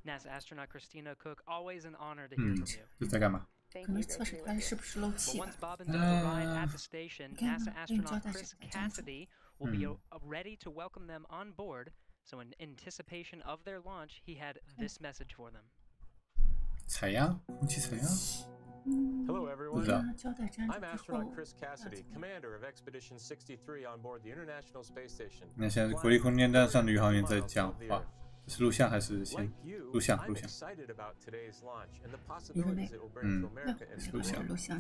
Speaker 4: NASA astronaut Christina Cook, always an honor to hear from you.
Speaker 1: 这在干嘛？
Speaker 2: 可能测试它是不是漏气了。
Speaker 4: Once Bob and Doug arrive at the station, NASA astronaut Chris Cassidy will be ready to welcome them on board. So in anticipation of their launch, he had this message for them.
Speaker 1: 采样，空气采样。
Speaker 7: Hello everyone, I'm astronaut Chris Cassidy, commander of Expedition 63 on board the International Space Station.
Speaker 1: 那现在国际空间站上的宇航员在讲话，这是录像还是先？录像。
Speaker 7: 录像，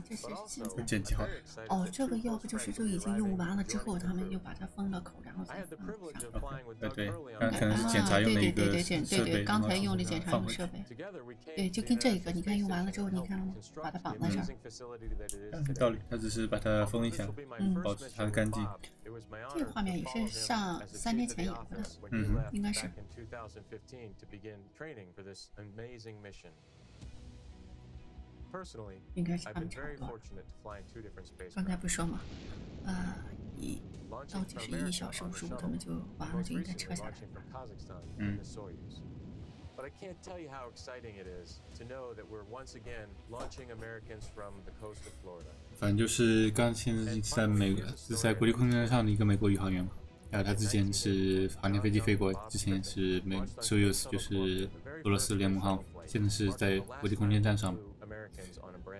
Speaker 2: 这是现在。
Speaker 1: 剪辑好。
Speaker 2: 哦，这个要不就是就已经用完了之后，他们又把它封了口，然后再放上。
Speaker 1: 对，刚可能是检查用的一个设备。
Speaker 2: 刚才用的检查用的设备。对，就跟这个，你看用完了之后，你看了吗？把它绑在上。
Speaker 1: 有道理，他只是把它封一下，保持它的干净。
Speaker 2: 这个画面也是上3年前演的，应该是。应该是他们差不多。刚才不说嘛，到91小时55，他们就完了，就应该撤下来。
Speaker 7: But I can't tell you how exciting it is to know that we're once again launching Americans from the coast of Florida.
Speaker 1: 反正就是现在是在国际空间上的一个美国宇航员嘛，还有他之前是航天飞机飞过，之前是Soyuz 就是俄罗斯联盟号，现在是在国际空间站上，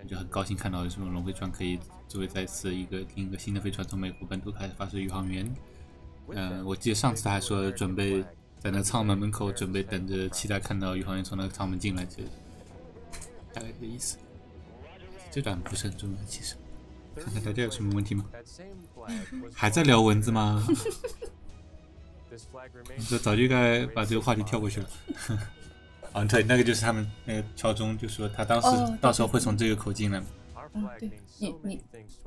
Speaker 1: 就很高兴看到这种龙飞船可以作为再次另一个新的飞船从美国本土开始发射宇航员。我记得上次他还说准备在那舱门口准备等着，期待看到宇航员从那个舱门进来，这大概这个意思。这段不是很重要，其实。看看大家有什么问题吗？还在聊蚊子吗？这早就该把这个话题跳过去了。对，那个就是他们那个敲钟，就说他当时到时候会从这个口进来。
Speaker 2: 对，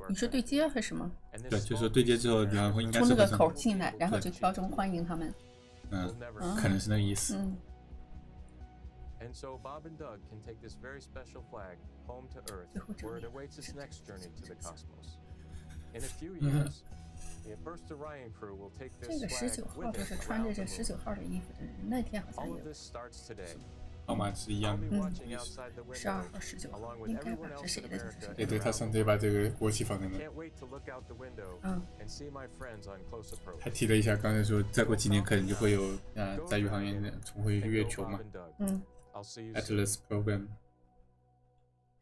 Speaker 2: 你说对接还是什么？
Speaker 1: 对，就说对接之后，然后应该是
Speaker 2: 从那个口进来，然后就敲钟欢迎他们。
Speaker 1: 可能是那个意思。
Speaker 7: And so Bob and Doug can take this very special flag home to Earth, where it awaits its next journey to the cosmos. In a few years, the first Orion crew will take this flag with it around the moon. All of this starts today.
Speaker 1: 号码是一样的。
Speaker 2: 12号、19号，应该吧？是谁的？
Speaker 1: 对，他上次把这个国旗放在那。还提了一下，刚才说再过几年可能就会有载宇航员重回月球嘛。Atlas Program。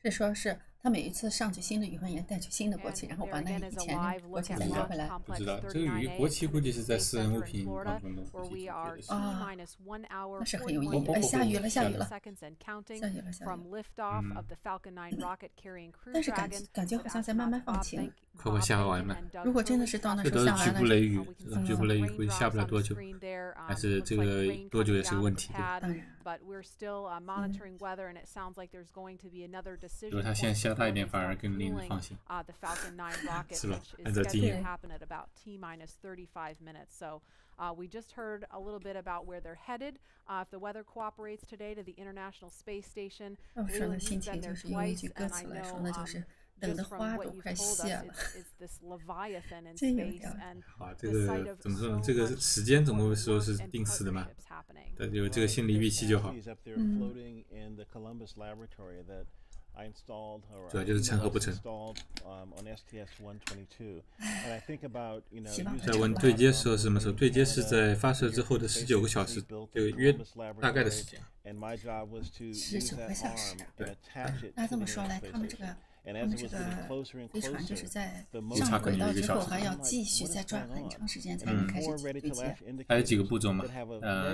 Speaker 2: 是说是他每一次上去新的宇航员带去新的国旗，然后把那以前的国旗再拿回来。
Speaker 1: 不知道这个国旗估计是在私人物品当中的
Speaker 2: 那是很有意义。下雨了，下雨了，但是感觉好像在慢慢放晴。
Speaker 1: 快快下完了。
Speaker 2: 如果真的是到那时候下完了，
Speaker 1: 这都是局部雷雨，局部雷雨估计下不了多久，但是这个多久也是个问题。
Speaker 2: 当然。
Speaker 1: 如果他现在下大一点，反而更令人放心。是吧？按照经验。
Speaker 13: We just heard a little bit about where they're headed. If the weather cooperates today to the International Space Station,
Speaker 2: 我说的心情就是用一句歌词来说，那就是等的花都快谢了。真有点。
Speaker 1: 这个怎么说呢？这个时间怎么说是定死的嘛？对，有这个心理预期就好。主要就是成和不成。在问对接时候是什么时候？对接是在发射之后的19个小时，这个约大概的时间。
Speaker 2: 19个小时。对。那这么说来，他们这个飞船就是在上轨道之后，还要继续再转很长时间才能开始对接。
Speaker 1: 还有几个步骤嘛？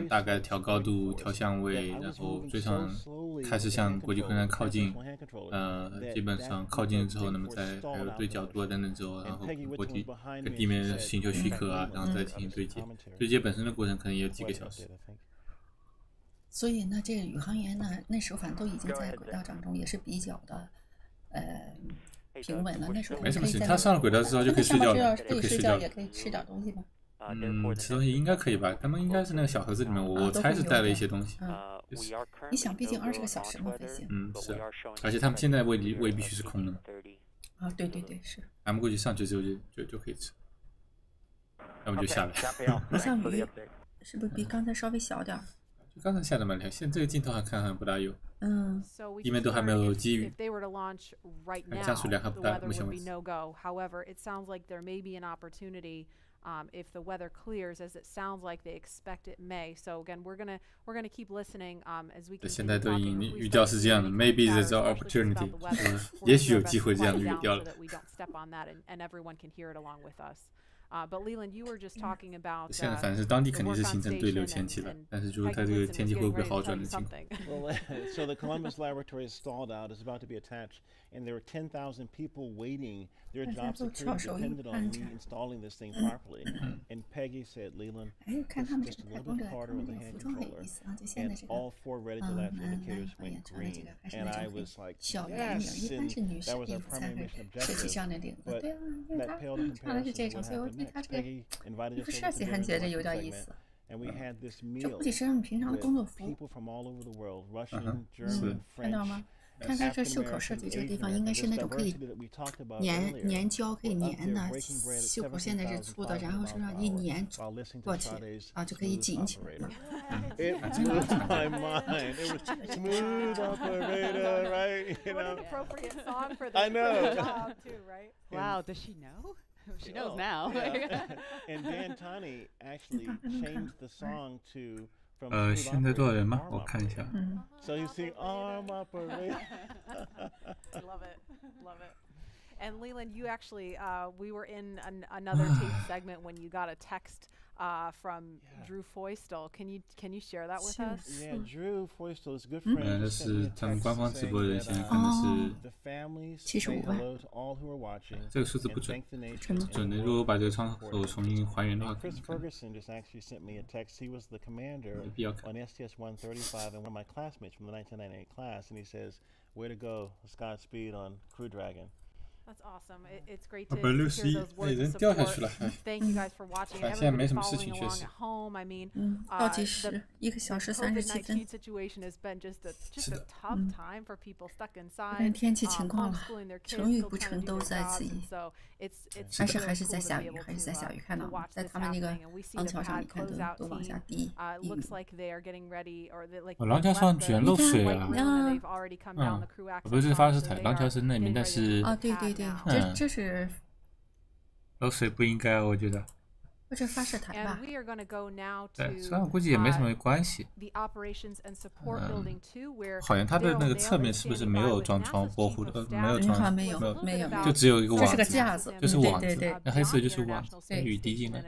Speaker 1: 大概调高度、调相位，然后最上开始向国际空间靠近。基本上靠近之后，那么再还有对角度啊等等之后，然后国际跟地面寻求许可啊，然后再进行对接。对接本身的过程可能也有几个小时。
Speaker 2: 所以呢，这个宇航员呢，那时候反正都已经在轨道当中，也是比较的。平稳了，那时候
Speaker 1: 没什么事情。他上了轨道之后就可以睡觉了，
Speaker 2: 可以睡觉，也可以吃点东西吗？
Speaker 1: 吃东西应该可以吧？他们应该是那个小盒子里面，我猜是带了一些东西。
Speaker 2: 你想，毕竟20个小时嘛，飞行。
Speaker 1: 是。而且他们现在胃必须是空的。
Speaker 2: 对，是。
Speaker 1: 咱们过去上去之后就可以吃，要么就下来。
Speaker 2: 不像鱼，是不是比刚才稍微小点儿？
Speaker 1: 刚才下的蛮亮，现在这个镜头还看不大有。地面都还没有机遇，降速量还不大，目前为止。
Speaker 13: If the weather clears, as it sounds like they expect it may. So again, we're gonna keep listening as we.
Speaker 1: 现在都已经语调是这样的 ，maybe there's an opportunity， 也许有机会这样的语调了。
Speaker 13: But Leland, you were just talking about.
Speaker 1: 现在反正是当地肯定是形成对流天气了，但是就是它这个天气会不会好转的情况。
Speaker 5: So the Columbus laboratory is stalled out, is about to be attached, and there were 10,000 people waiting. Their job security depended on me installing this thing properly. And Peggy said, Leland, just a little bit harder with the hand controller. And all 4 red alert indicators went green. And I was like, yes, and that was our primary mission objective. But that paled in comparison to what happened next. Peggy invited us over to the segment, and we had this meal with people from all over the world, Russian, German, French.
Speaker 2: 看看这袖口设计这个地方，应该是那种可以粘胶，可以粘的。袖口现在是粗的，然后是让一粘过去啊，就可以紧起来了。
Speaker 5: It blew my mind. It was smooth operator, right? You know.
Speaker 13: What an appropriate song for
Speaker 5: I know.
Speaker 13: Job too, right?
Speaker 3: Wow, does she know? She knows now.
Speaker 5: And Dan Tani actually changed the song to.
Speaker 1: 现在多少人吗？我看一下。
Speaker 5: So you see arm operator.
Speaker 13: Love it. And Leland, you actually, we were in another tape segment when you got a text from Drew Feustel. Can you share that with us?
Speaker 5: Yeah, Drew Feustel is a good friend.
Speaker 1: 这是他们官方直播人，现在看的是
Speaker 2: 75万。
Speaker 1: 这个数字不准，准的。如果把这个窗口重新还原的话，
Speaker 5: Chris Ferguson just actually sent me a text. He was the commander on STS-135 and one of my classmates from the 1998 class, and he says, "Way to go, Godspeed on Crew Dragon."
Speaker 13: That's awesome. It's great to hear those words of support. Thank you guys for watching. Everybody following along at home. I mean, the COVID-19 situation has been just a tough time for people stuck inside.
Speaker 2: 天气情况了，成与不成都在此一。还是在下雨，看到吗？在他们那个廊桥上，你看都往下滴。
Speaker 1: 廊桥上居然漏水了。不是发射台，廊桥是那里，但是
Speaker 2: 对，这是
Speaker 1: 漏水不应该，我觉得。
Speaker 2: 这发射台吧。
Speaker 1: 对，虽然我估计也没什么关系。好像它的那个侧面是不是没有装窗保护的？没有装，
Speaker 2: 没有，
Speaker 1: 就只有一个网子，
Speaker 2: 这是个架子，
Speaker 1: 就是网子，
Speaker 2: 对，
Speaker 1: 那黑色就是网子，雨滴进来。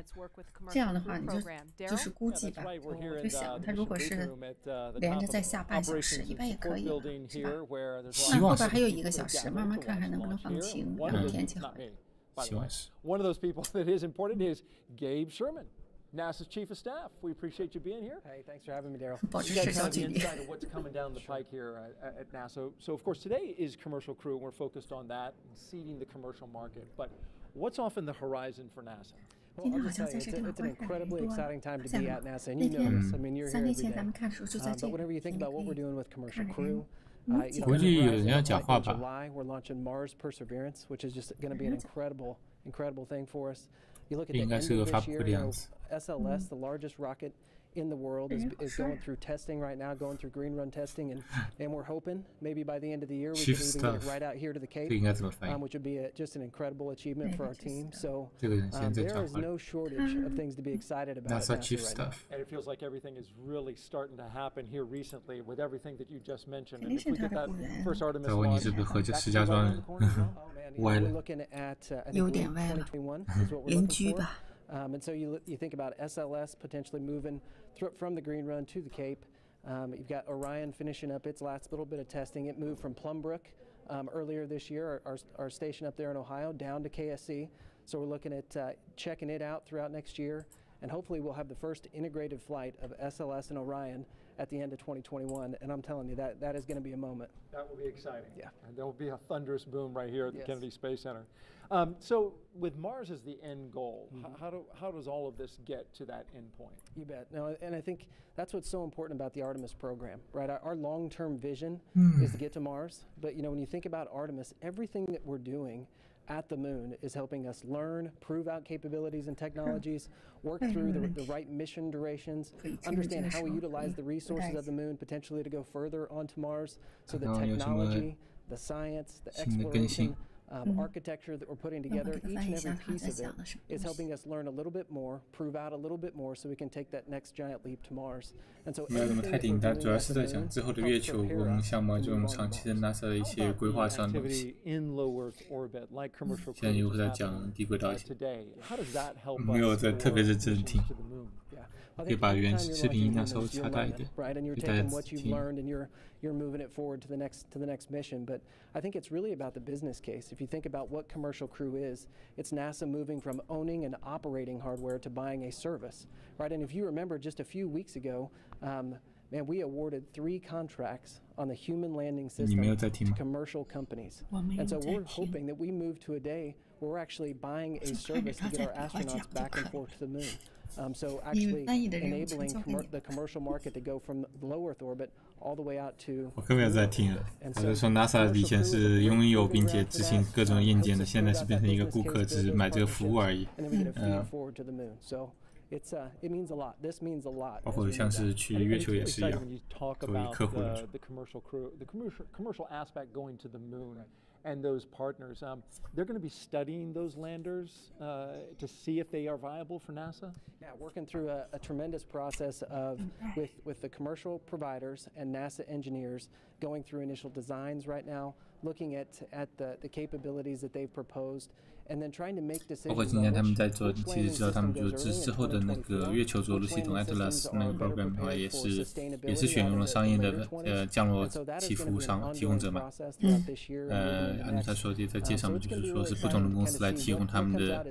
Speaker 2: 这样的话，你就是估计吧，我就想，它如果是连着再下半小时，一般也可以了，是吧？那后边还有1个小时，慢慢看看能不能放晴，然后天气好。
Speaker 15: One of those people that is important is Gabe Sherman, NASA's Chief of Staff. We appreciate you being here.
Speaker 14: Hey, thanks for having me, Daryl.
Speaker 15: You guys have the insight of what's coming down the pike here at NASA. So, of course, today is Commercial Crew, and we're focused on that and seeding the commercial market. But what's off in the horizon for NASA?
Speaker 14: Well, I'll just tell you, it's an incredibly exciting time to be at NASA, and you know this. I mean, you're here every day. But whatever you think about what we're doing with Commercial Crew,
Speaker 1: 估计有人要讲话吧。
Speaker 14: July, we're launching Mars Perseverance, which is just going to be an incredible thing for us. You look at the end of this year, SLS, the largest rocket in the world is going through testing right now, going through green run testing, and we're hoping maybe by the end of the year we can even get it right out here to the Cape, which would be just an incredible achievement for our team. So there is no shortage of things to be excited about at NASA right now.
Speaker 15: And it feels like everything is really starting to happen here recently with everything that you just mentioned. And if we get that first Artemis launch, we're looking at I think 2021 is what we're looking for. And so you think about SLS potentially moving from the green run to the Cape. You've got Orion finishing up its last little bit of testing. It moved from Plumbrook earlier this year, our station up there in Ohio, down to KSC. So we're looking at checking it out throughout next year. And hopefully we'll have the first integrated flight of SLS and Orion at the end of 2021. And I'm telling you, that is going to be a moment. That will be exciting.
Speaker 14: Yeah.
Speaker 15: And there will be a thunderous boom right here at the Kennedy Space Center. So with Mars as the end goal, how does all of this get to that end point?
Speaker 14: You bet. No, and I think that's what's so important about the Artemis program, right? Our long-term vision is to get to Mars. But, you know, when you think about Artemis, everything that we're doing at the moon is helping us learn, prove out capabilities and technologies, work through the right mission durations, understand how we utilize the resources of the moon potentially to go further onto Mars. So the technology, the science, the exploration, architecture that we're putting together, each and every piece of it is helping us learn a little bit more, prove out a little bit more, so we can take that next giant leap to Mars. And so
Speaker 1: 没有什么太顶，但主要是在讲之后的月球工程项目啊，这种长期的 NASA 的一些规划上的东西。现在又在讲低轨道一些，没有在特别认真听。可以把原视频音量稍微加大一点，给大家仔细听。
Speaker 14: You're moving it forward to the next mission. But I think it's really about the business case. If you think about what commercial crew is, it's NASA moving from owning and operating hardware to buying a service, right? And if you remember, just a few weeks ago, man, we awarded 3 contracts on the human landing system to commercial companies. And so we're hoping that we move to a day where we're actually buying a service to get our astronauts back and forth to the moon. So actually enabling the commercial market to go from low Earth orbit all the way out to.
Speaker 1: 我根本在听了，我就说 NASA 以前是拥有并且执行各种硬件的，现在是变成一个顾客，只是买这个服务而已。
Speaker 14: It means a lot. This means a lot.
Speaker 1: 包括像是去月球也是一样，作为客户来说。
Speaker 15: The commercial aspect going to the moon. And those partners, they're going to be studying those landers to see if they are viable for NASA?
Speaker 14: Yeah, working through a tremendous process of with the commercial providers and NASA engineers going through initial designs right now, looking at the capabilities that they've proposed, and then trying to make decisions.
Speaker 1: 包括今年他们在做，其实知道他们做之后的那个月球着陆系统 Atlas 那个 program 的话，也是选用了商业的降落起伏商提供者嘛。按照他说的在介绍嘛，就是说是不同的公司来提供他们的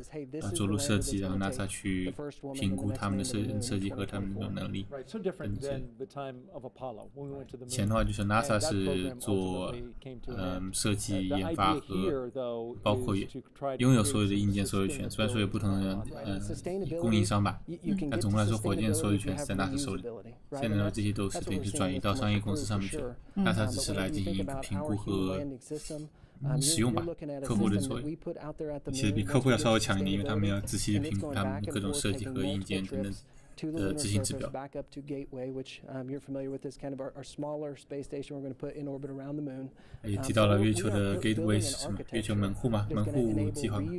Speaker 1: 着陆设计，然后 NASA 去评估他们的设计和他们的能力。以前的话就是 NASA 是做设计研发和包括拥有所有的硬件所有权，虽然说有不同的供应商吧，但总的来说火箭所有权是在 NASA 手里。现在呢，这些都是等于是转移到商业公司上面去了， NASA 只是来进行一个评估和使用吧，客户的作用其实比客户要稍微强一点，因为他们要仔细的评估他们各种设计和硬件等等。执行指标。也提到了月球的 Gateway 是什么？月球门户吗？门户计划吗？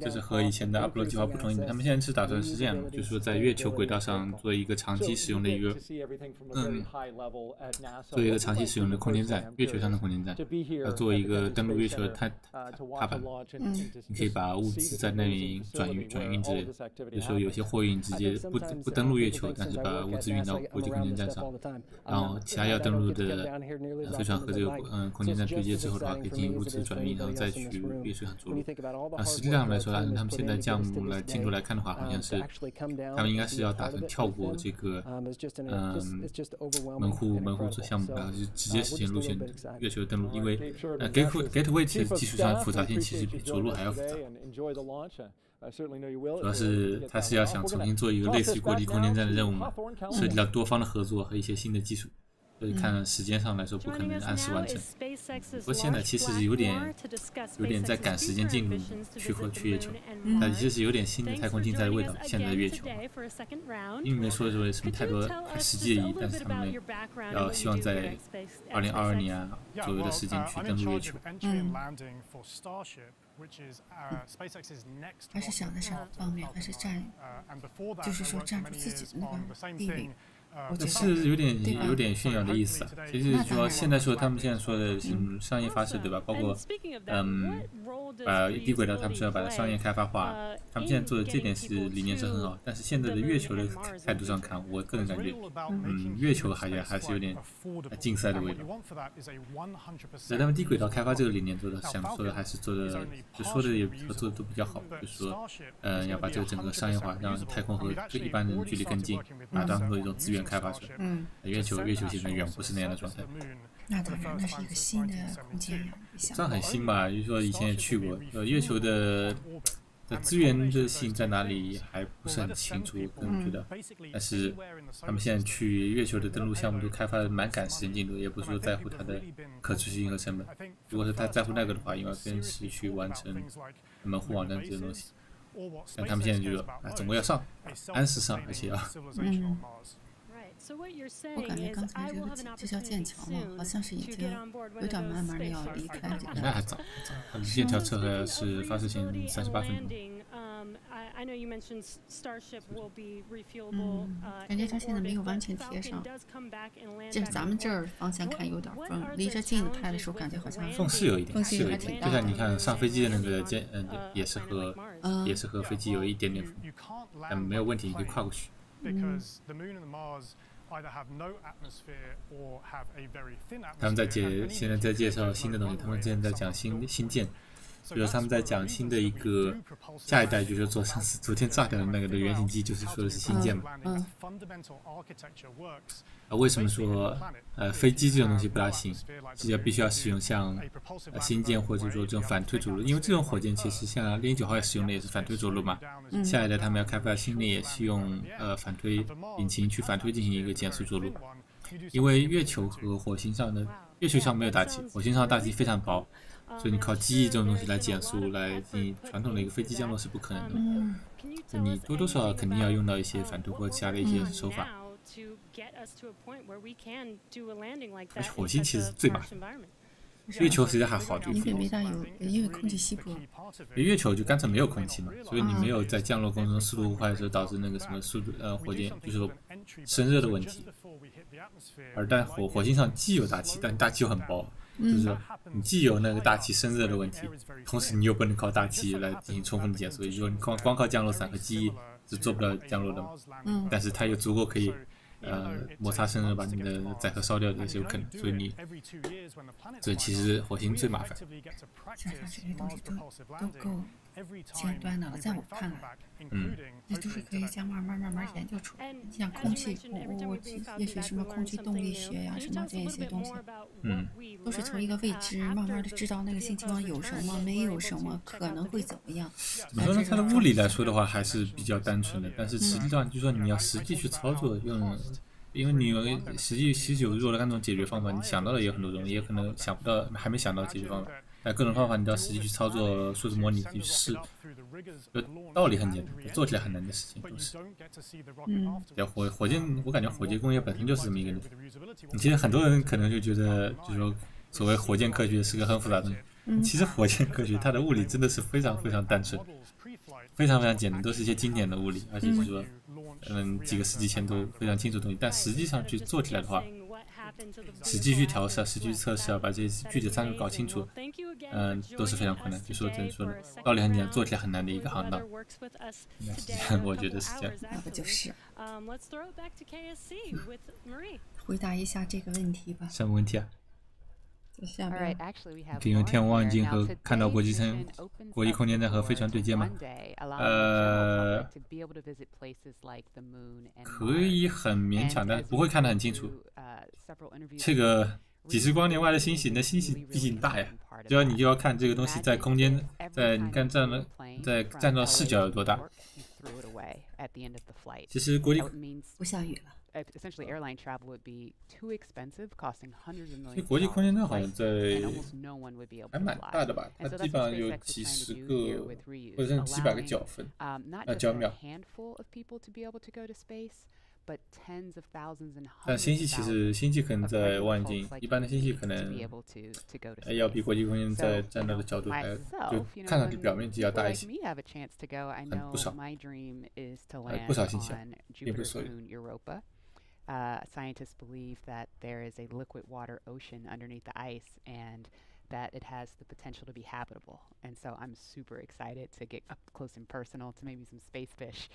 Speaker 1: 这是和以前的 Apollo 计划不同，因为他们现在是打算是这样的，就是说在月球轨道上做一个长期使用的一个，做一个长期使用的空间站，月球上的空间站，要做一个登陆月球的踏板，你可以把物资在那里转运之类的，比如说有些货运直接不登陆月球，但是把物资运到国际空间站上，然后其他要登陆的飞船和这个空间站对接之后的话，可以进行物资转运，然后再去月球上着陆。实际上来说，按他们现在项目来进度来看的话，好像是他们应该是要打算跳过这个门户项目，然后就直接实现路线月球登陆，因为Gateway 的技术上复杂性其实比着陆还要复杂。主要是他是要想重新做一个类似于国际空间站的任务嘛，涉及到多方的合作和一些新的技术。所以看时间上来说不可能按时完成。不过现在其实有点在赶时间进入去月球，它其实有点新的太空竞赛的味道。现在的月球，因为没说什么太多太实际的意义，但是他们要希望在2022年啊左右的时间去登陆月球。
Speaker 2: 还是想的是方面，还是就是说站住自己的那个地位。
Speaker 1: 是有点炫耀的意思啊。其实说现在说他们现在说的商业发射，对吧？包括把低轨道他们说要把它商业开发化，他们现在做的这点是理念是很好。但是现在的月球的态度上看，我个人感觉，月球还是有点竞赛的味道。在他们低轨道开发这个理念做的，想说的还是做的，就说的也做的都比较好，就是说，要把这个整个商业化，让太空和一般人距离更近，把它当做一种资源开发出来。月球现在远不是那样的状态。
Speaker 2: 那当然，那是一个新的空间。
Speaker 1: 算很新吧，就是说以前也去过。月球的资源的性在哪里还不是很清楚，个人觉得。但是他们现在去月球的登陆项目都开发的蛮赶时间进度，也不是说在乎它的可持续性和成本。如果是他在乎那个的话，应该更是去完成门户网站这些东西。但他们现在就说，总归要上，按时上，而且要。
Speaker 2: 我感觉刚才这叫剑桥嘛，好像是已经有点慢慢的要离开这个。
Speaker 1: 那还早，剑桥测核是发射前38分钟。
Speaker 2: 感觉它现在没有完全贴上，就是咱们这儿方向看有点风，离着近拍的时候感觉好像
Speaker 1: 风是有一点，就像你看上飞机的那个也是和飞机有一点点风，但没有问题，你可以跨过去。他们现在在介绍新的东西，他们现在在讲新建，就是他们在讲新的一个下一代，就是做上次昨天炸掉的那个的原型机，就是说的是新建嘛。为什么说飞机这种东西不大行？是必须要使用像新建或者说这种反推着陆，因为这种火箭其实像019号使用的也是反推着陆嘛。下一代他们要开发新的也是用反推引擎去反推进行一个减速着陆。因为月球和火星上的月球上没有大气，火星上的大气非常薄，所以你靠机翼这种东西来减速来进行传统的一个飞机降落是不可能的。你多多少少肯定要用到一些反推或其他的一些手法。而且火星其实最麻烦，月球实际还好对付。
Speaker 2: 因为空气稀薄。
Speaker 1: 月球就干脆没有空气嘛，所以你没有在降落过程中速度快的时候导致那个什么火箭就是说生热的问题。但火星上既有大气，但大气又很薄，就是说你既有那个大气生热的问题，同时你又不能靠大气来进行充分的减速，也就是说你光靠降落伞和机翼是做不了降落的嘛。但是它又足够可以摩擦生热把你的载荷烧掉也是有可能，所以其实火星最麻烦。
Speaker 2: 这些东西都够尖端的了，在我看来，那都是可以慢慢研究出来。像空气，也许什么空气动力学呀，什么这些东西，都是从一个未知慢慢的知道那个星球上有什么，没有什么，可能会怎么样。
Speaker 1: 怎么说呢？它的物理来说的话还是比较单纯的，但是实际上就是说你要实际去操作用。因为你实际有若干种解决方法，你想到的也有很多种，也可能想不到，还没想到解决方法。但各种方法你都要实际去操作数字模拟去试。道理很简单，做起来很难的事情都是。火箭，我感觉火箭工业本身就是这么一个东西。其实很多人可能就觉得，就是说所谓火箭科学是个很复杂的东西。其实火箭科学它的物理真的是非常非常单纯，非常非常简单，都是一些经典的物理，而且就是说。几个世纪前都非常清楚的东西，但实际上去做起来的话，实际去调试、实际去测试，把这些具体参数搞清楚，都是非常困难。就说怎么说呢？道理很简单，做起来很难的一个行当。我觉得是这样。
Speaker 2: 那不就是？回答一下这个问题吧。
Speaker 1: 什么问题啊？可以用天文望远镜和看到国际空间站和飞船对接吗？可以很勉强的，不会看得很清楚。这个几十光年外的星星，那星星毕竟大呀，你就要看这个东西在空间，你看站到视角有多大。其实
Speaker 2: 不下雨了。
Speaker 3: essentially airline travel would be too expensive, costing hundreds of millions.
Speaker 1: 所以国际空间站好像在还蛮大的吧，它基本上有几十个或者甚至几百个角分角秒。但星系其实星系可能在望远镜，一般的星系可能要比国际空间站站到的角度还就看上去表面积要大一些，不少星系，并不是所有。
Speaker 3: Scientists believe that there is a liquid water ocean underneath the ice and that it has the potential to be habitable. And so I'm super excited to get up close and personal to maybe some space fish.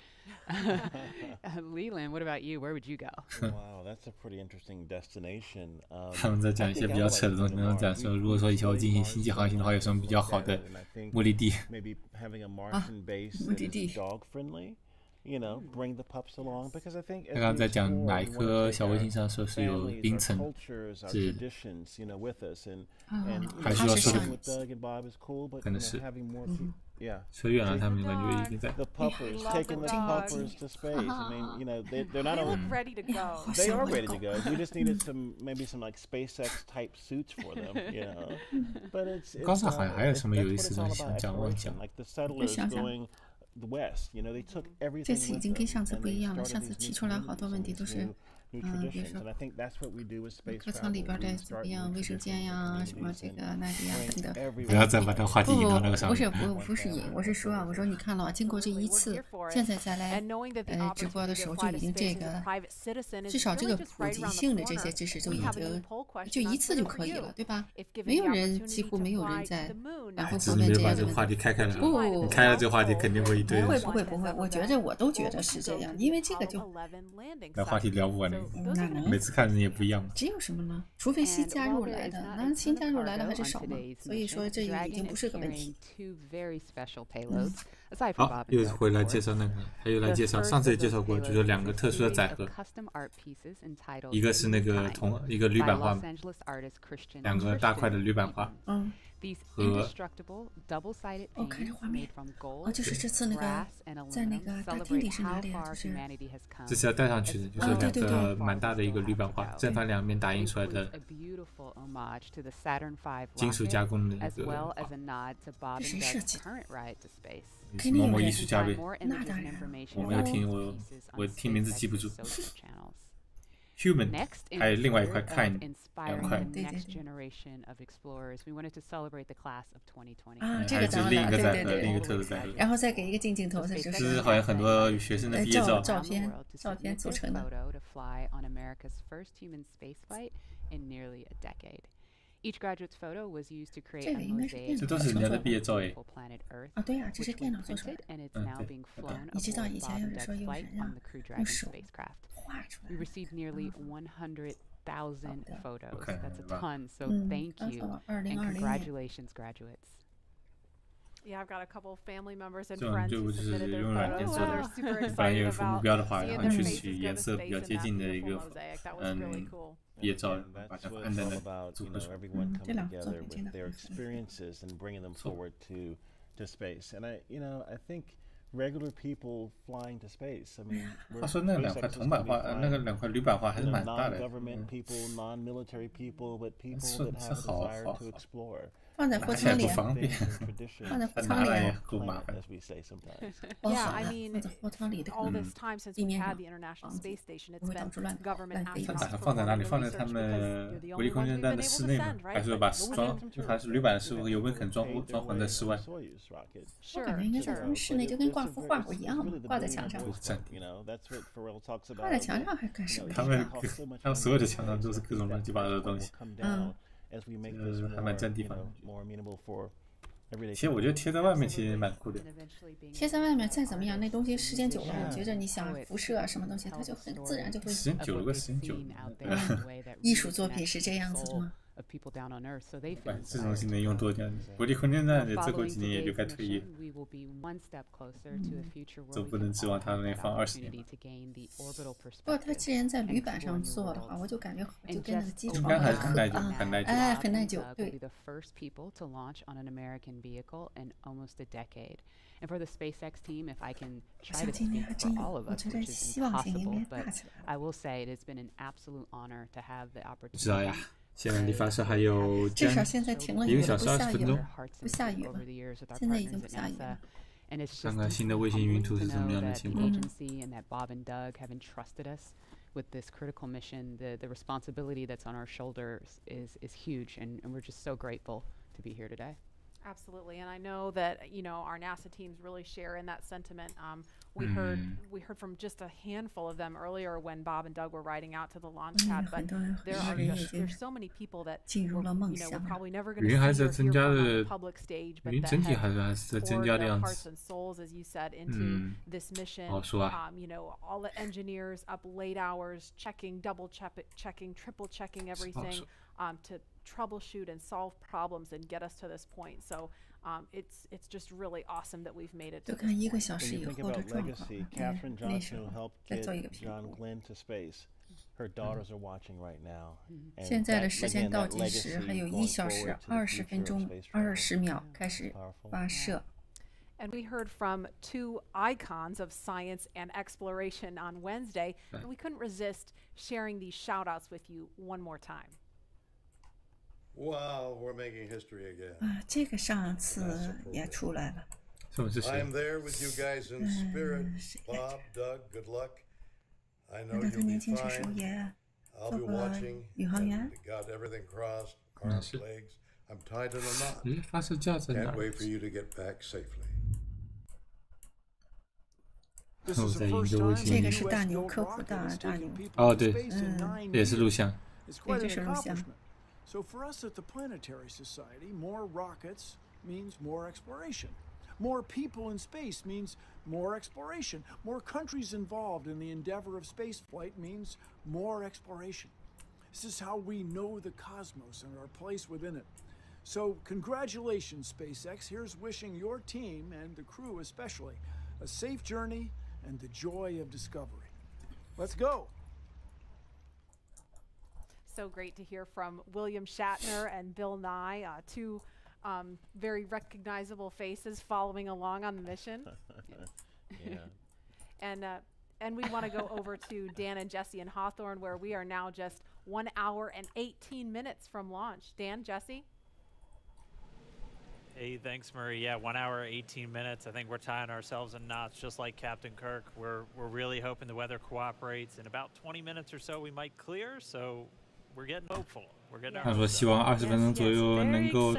Speaker 3: Leland, what about you? Where would you go?
Speaker 5: Wow, that's a pretty interesting destination.
Speaker 1: 他们在讲一些比较扯的东西，能讲说，如果说以后进行星际航行的话，有什么比较好的目的地？
Speaker 5: Maybe having a Martian base that is dog friendly.You know, bring the pups along because I think.
Speaker 1: 刚刚在讲哪一颗小卫星上说是有冰层，是还需要说的，可能是。说远了，他们感觉已经在。
Speaker 5: The puppers taking the puppers to space. I mean, you know, they're not only
Speaker 13: ready to go.
Speaker 5: They are ready to go. We just needed maybe some like SpaceX type suits for them, you know. But it's.
Speaker 1: 高上好像还有什么有意思的东西想讲忘讲。
Speaker 5: Like the settlers going the west, you know, they took everything.
Speaker 2: 这次已经跟上次不一样了，上次提出来好多问题都是。比如说客舱里边的怎么样，卫生间呀，什么这个那个呀等等。
Speaker 1: 不要再把这个话题引到那个上面。
Speaker 2: 不是引，我是说啊，我说你看了，经过这一次，现在再来直播的时候就已经这个，至少这个普及性的这些知识就已经就一次就可以了，对吧？没有人，几乎没有人在然后后面这样的
Speaker 1: 话题开了。
Speaker 2: 不，
Speaker 1: 你开了这个话题肯定会一堆。
Speaker 2: 不会，我觉着我都觉得是这样，因为这个就
Speaker 1: 那话题聊不完的。 每次看人也不一样嘛。
Speaker 2: 这有什么呢？除非新加入来的，那新加入来的还是少嘛。所以说这已经不是个问题。
Speaker 1: 好，又回来介绍那个，还有来介绍，上次也介绍过，就是2个特殊的载荷，一个是那个一个铝板画，2个大块的铝板画。和
Speaker 2: 我看这画面，就是这次那个在那个大厅里是哪里啊？就是
Speaker 1: 这是要带上去的，就是2个蛮大的一个铝板画，正反2面打印出来的金属加工的一个画。
Speaker 2: 这谁设计的？
Speaker 1: 某某艺术家呗。
Speaker 2: 那当然。
Speaker 1: 我没有听，我听名字记不住。Human， 还有另外一块 kind， 2块。
Speaker 2: 啊，这个
Speaker 1: 当然，另一个载荷，另一个特殊载荷。
Speaker 2: 然后再给一个近镜头，这
Speaker 1: 是好像很多学生的毕业照
Speaker 2: 片组成的。
Speaker 3: Each graduate's photo was used to create
Speaker 2: 这个应该是电脑
Speaker 1: 这都是人家的毕业照哎。
Speaker 2: 啊，对啊，这是电脑做出来的。你知道以前有人说用人用手画出来。
Speaker 3: We received nearly 100,000 photos. That's a ton. So thank you and congratulations, graduates.
Speaker 13: Yeah, I've got a couple family members and friends who submitted their photos, so they're super
Speaker 1: 本来有副目标的话，然后去取颜色比较接近的一个毕业照，把它按在那组合出来。
Speaker 2: 这2个作品真的。
Speaker 5: Their experiences and bringing them forward to space, and I think regular people flying to space. I mean,
Speaker 1: 他说那2块铜板画，那个2块铝板画还是蛮大的。
Speaker 5: Non-government people, non-military people, but people that have a desire to explore.
Speaker 2: 放在货舱里，
Speaker 1: 放
Speaker 2: 在货舱里
Speaker 1: 够麻烦。
Speaker 13: Yeah, I mean, all this time since we had the International Space Station, it's been government asking us
Speaker 1: 放在哪里？放在他们国际空间站的室内吗？还是把就还是铝板师傅有温肯装潢在室外？
Speaker 2: 我感觉应该在他们室内，就跟挂幅画一样，挂在墙上。挂在墙上还干什么？
Speaker 1: 他们所有的墙上都是各种乱七八糟的东西。还蛮占地方的。其实我觉得贴在外面其实蛮酷的。
Speaker 2: 贴在外面再怎么样，那东西时间久了，我觉着你想辐射啊什么东西，它就很自然就会。
Speaker 1: 时间久了个时间久了。
Speaker 2: 艺术作品是这样子的吗？
Speaker 3: of people down on Earth, so they feel
Speaker 1: 这种性能用多点，国际空间站的再过几年也就该退役。
Speaker 3: we will be one step closer to a future where
Speaker 1: 就不能指望它能放20年。
Speaker 2: 不过它既然在铝板上做的话，我就感觉就跟那个机床
Speaker 1: 应该还是很耐久，很耐久。
Speaker 2: 哎，很耐久，对。
Speaker 3: The first people to launch on an American vehicle in almost a decade. And for the SpaceX team, if I can try to speak for all of us, which is impossible, but I will say it has been an absolute honor to have the opportunity.
Speaker 1: 知道呀，现在离发射还有
Speaker 2: 至少现在停了雨了，不下雨了，不下雨了，现在已经不下雨了。
Speaker 1: 看看新的卫星云图是怎么样的情况。
Speaker 3: And that Bob and Doug have entrusted us with this critical mission. The responsibility that's on our shoulders is huge, and we're just so grateful to be here today.
Speaker 13: Absolutely, and I know that our NASA teams really share in that sentiment. We heard from just a handful of them earlier when Bob and Doug were riding out to the launch pad, but there's so many people that we're probably never going to see or hear from on the public stage, but that have poured their hearts and souls, as you said, into this mission. All the engineers up late hours checking, double checking, triple checking everything to troubleshoot and solve problems and get us to this point. So it's just really awesome that we've made it to this point.
Speaker 5: When you think about legacy, Katherine Johnson, who helped get John Glenn to space, her daughters are watching right now.
Speaker 2: 现在的时间倒计时还有1小时20分钟20秒开始发射。
Speaker 13: And we heard from two icons of science and exploration on Wednesday, and we couldn't resist sharing these shout-outs with you one more time.
Speaker 8: Wow, we're making history again.
Speaker 2: 这个上次也出来了。
Speaker 8: I'm there with you guys in spirit. Bob, Doug, good luck. I know you'll be fine. I'll be watching. And got everything crossed, arms, legs. I'm tied in a knot. Can't wait for you to get back safely.
Speaker 2: 这个是大牛科普大牛。
Speaker 1: 哦，对，也是录像。
Speaker 2: 对，这是录像。
Speaker 22: So for us at the Planetary Society, more rockets means more exploration. More people in space means more exploration. More countries involved in the endeavor of spaceflight means more exploration. This is how we know the cosmos and our place within it. So congratulations, SpaceX. Here's wishing your team, and the crew especially, a safe journey and the joy of discovery. Let's go.
Speaker 13: So great to hear from William Shatner and Bill Nye, two very recognizable faces following along on the mission.
Speaker 5: Yeah.
Speaker 13: And we want to go over to Dan and Jesse in Hawthorne, where we are now just 1 hour and 18 minutes from launch. Dan, Jesse?
Speaker 10: Hey, thanks, Marie. Yeah, 1 hour, 18 minutes. I think we're tying ourselves in knots, just like Captain Kirk. We're really hoping the weather cooperates. In about 20 minutes or so, we might clear. So we're getting hopeful.
Speaker 1: 他说希望20分钟左右能够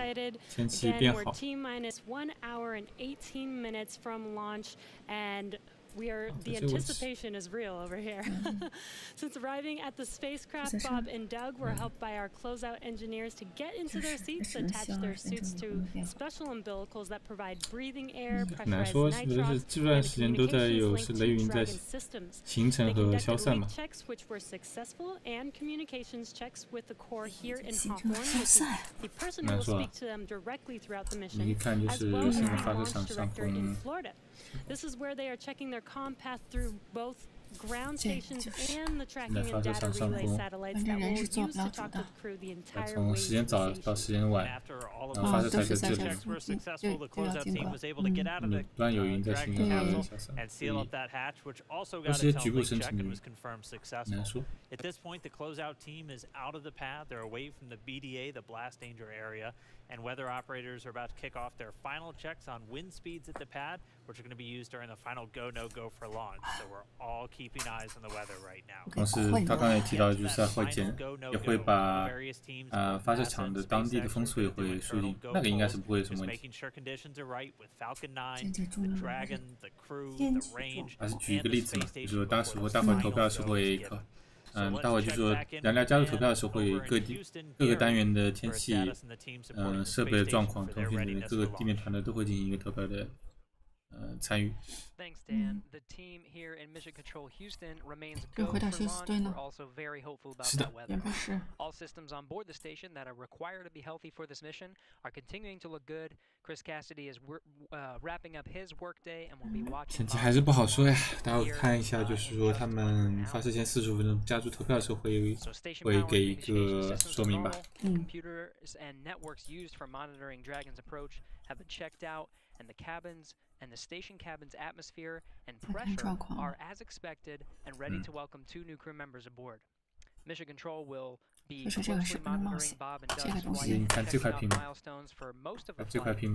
Speaker 1: 天气变好。
Speaker 11: We're T-minus 1 hour and 18 minutes from launch, and the anticipation is real over here. Since arriving at the spacecraft, Bob and Doug were helped by our closeout engineers to get into their seats, attach their suits to special umbilicals that provide breathing air, pressurized nitrox, and communications linked to Dragon systems. They conducted leak checks, which were successful, and communications checks with the core here in Hawthorne, which is the person who will speak to them directly throughout the mission, as well as the launch director in Florida. This is where they are checking their comm path through both ground stations and the tracking and data relay satellites that will use to talk to the crew the entire way
Speaker 10: After all of those checks were successful, the closeout team was able to get out of the Dragon capsule and seal up that hatch, which also got its own leak check and was confirmed successful. At this point, the closeout team is out of the pad. They're away from the BDA, the blast danger area, and weather operators are about to kick off their final checks on wind speeds at the pad, which are going to be used during the final go/no-go for launch. So we're all keeping eyes on the weather right now.
Speaker 1: 同时，他刚才也提到，就是也会把发射场的当地的风速也会输进，那个应该是不会有什么问题。还是举一个例子嘛，就是说当时待会投票的时候会待会就是说燃料加入投票的时候会各个单元的天气设备的状况，通讯的各个地面团队都会进行一个投票的参与。
Speaker 2: 又回到休斯顿了。
Speaker 1: 是的，
Speaker 2: 也不是。
Speaker 1: 前期还是不好说呀，待会看一下，就是说他们发射前45分钟加注投票的时候会给一个说明吧。
Speaker 4: And the cabins and the station cabin's atmosphere and pressure are as expected and ready to welcome 2 new crew members aboard. Mission Control will be closely monitoring Bob and Doug's flight and checking out milestones for most of the flight. The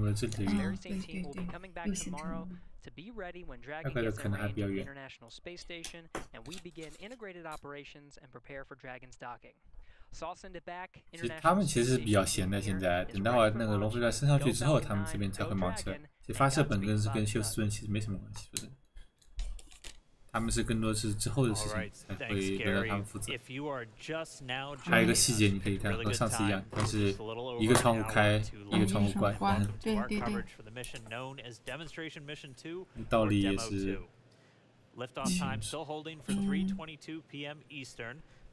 Speaker 4: very same team will be coming back tomorrow to be ready when Dragon gets in range of the International Space Station and we begin integrated operations and prepare for Dragon's docking.
Speaker 1: 其实他们其实是比较闲的，现在等到那个龙飞船升上去之后，他们这边才会忙起来。其实发射本身是跟休斯顿其实没什么关系，就是他们是更多是之后的事情才会轮到他们负责。还有一个细节你可以看，和上次一样，但是一个窗户开，一个窗户关。
Speaker 2: 对对对。
Speaker 1: 道理也是。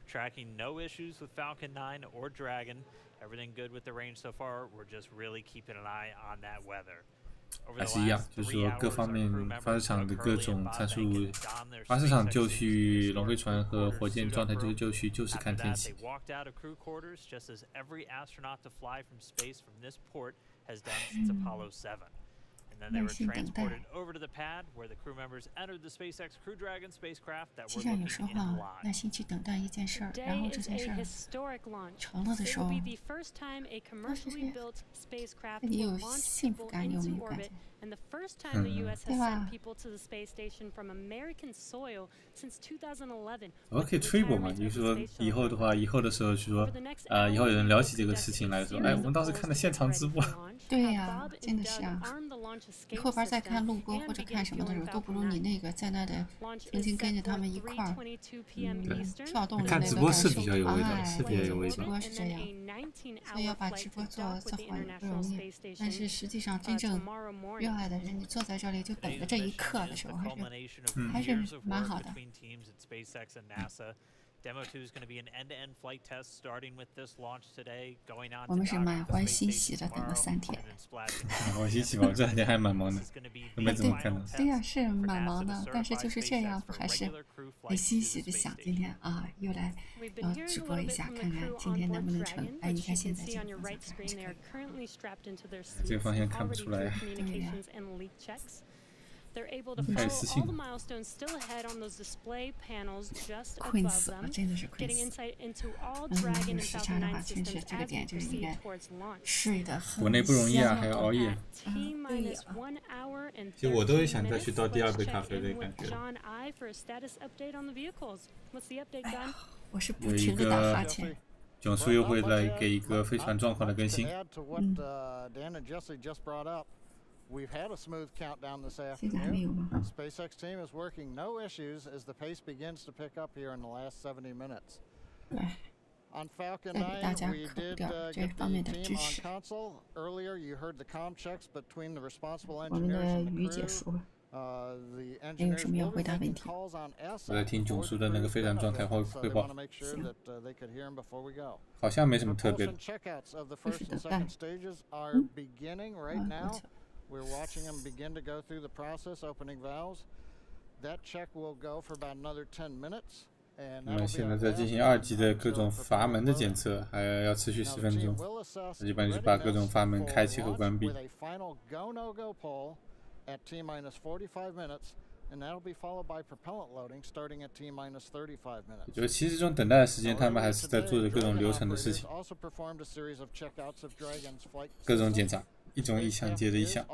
Speaker 10: Tracking no issues with Falcon 9 or Dragon. Everything good with the range so far. We're just really keeping an eye on that weather.
Speaker 1: 还是一样，就是说各方面发射场的各种参数，发射场就绪、龙飞船和火箭状态就绪，就是看天气。
Speaker 10: And then they were transported over to the pad where the crew members entered the SpaceX Crew Dragon spacecraft that were looking in line.
Speaker 2: 耐心去等待一件事儿，然后这件事儿成了的时候，你有幸福感，你有没有感觉？对吧？
Speaker 1: 我可以吹过嘛？就是说以后的话，以后的时候去说，以后有人聊起这个事情来说，哎，我们当时看的现场直播。
Speaker 2: 对呀，真的是啊。你后边再看录播或者看什么的时候，都不如你那个在那的曾经跟着他们一块儿跳动的那个
Speaker 1: 看直播是比较有味道，是比较有味道。
Speaker 2: 直播是这样，所以要把直播做好也不容易。但是实际上真正热爱的人，你坐在这里就等着这一刻的时候，还是蛮好的。
Speaker 10: Demo 2 is going to be an end-to-end flight test starting with this launch today, going on.
Speaker 2: 我们是满怀欣喜的等了3天。
Speaker 1: 满怀欣喜吧，这2天还蛮忙的，都没怎么看到。
Speaker 2: 对呀，是蛮忙的，但是就是这样，还是很欣喜的想今天啊，又来直播一下，看看今天能不能成。哎，你看现在这个方向
Speaker 1: 这个方向看不出来。
Speaker 2: 对呀。
Speaker 11: They're able to follow all the milestones still ahead on those display panels just above them, getting insight into all Dragon and Falcon 9 systems as we proceed towards launch.
Speaker 1: 国内不容易啊，还要熬夜。其实我都想再去倒第2杯咖啡的感觉。
Speaker 2: 有一个
Speaker 1: 囧叔又会来给一个飞船状况的更新。
Speaker 16: We've had a smooth countdown this afternoon. SpaceX team is working no issues as the pace begins to pick up here in the last 70 minutes. On Falcon 9, we did get the team on console. Earlier, you heard the comm checks between the responsible engineers and the crew. The engineers will be making calls on S.
Speaker 1: 我在听囧叔的那个飞船状态汇报。 好像没什么特别的。
Speaker 16: Checkouts of the first and second stages are beginning right now. We're watching them begin to go through the process, opening valves. That check will go for about another 10 minutes.
Speaker 1: 我们现在在进行2级的各种阀门的检测，还要持续10分钟。一般就是把各种阀门开启和关闭。
Speaker 16: At T-45 minutes, and that'll be followed by propellant loading starting at T-35 minutes.
Speaker 1: 就其实这种等待的时间，他们还是在做着各种流程的事情，各种检查。 一种意向接着一项。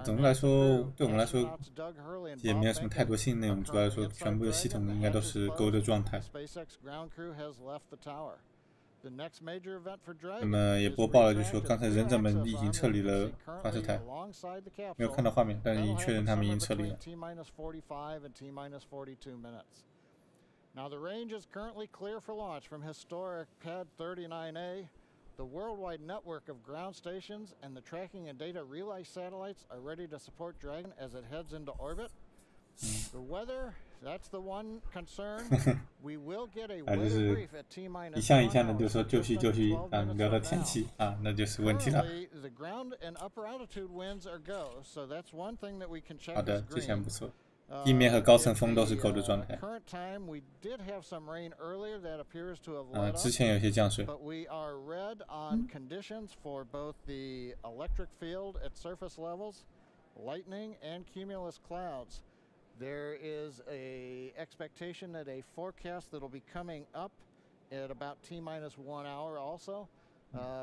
Speaker 1: 总的来说，对我们来说也没有什么太多新内容，主要来说全部的系统应该都是 Go 的状态。那么也播报了，就是说刚才忍者们已经撤离了发射台，没有看到画面，但是已经确认他们已经撤离了。
Speaker 16: Now the range is currently clear for launch from historic Pad 39A.
Speaker 9: The worldwide network of ground stations and the tracking and data relay satellites are ready to support Dragon as it heads into orbit. The weather, that's the one concern. We will get a weather brief at T-minus
Speaker 1: 一项一项的就说就绪啊，聊到天气啊，那就是问题了。
Speaker 9: The ground and upper altitude winds are go, so that's one thing that we can check.
Speaker 1: 好的，这项不错。地面和高层风都是够的状态。之前有些降水。
Speaker 9: But we are red on conditions for both the electric field at surface levels, lightning, and cumulus clouds. There is a expectation that a forecast that will be coming up at about T-minus 1 hour also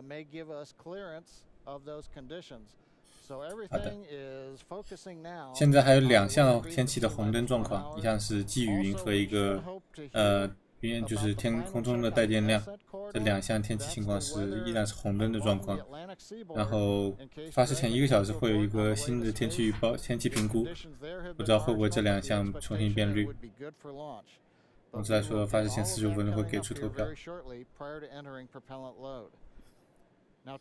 Speaker 9: may give us clearance of those conditions.
Speaker 1: 好的，现在还有2项天气的红灯状况，一项是积雨云和一个云就是天空中的带电量，这2项天气情况依然是红灯的状况。然后发射前1个小时会有一个新的天气预报、天气评估，不知道会不会这2项重新变绿。总之来说，发射前45分钟会给出投票。那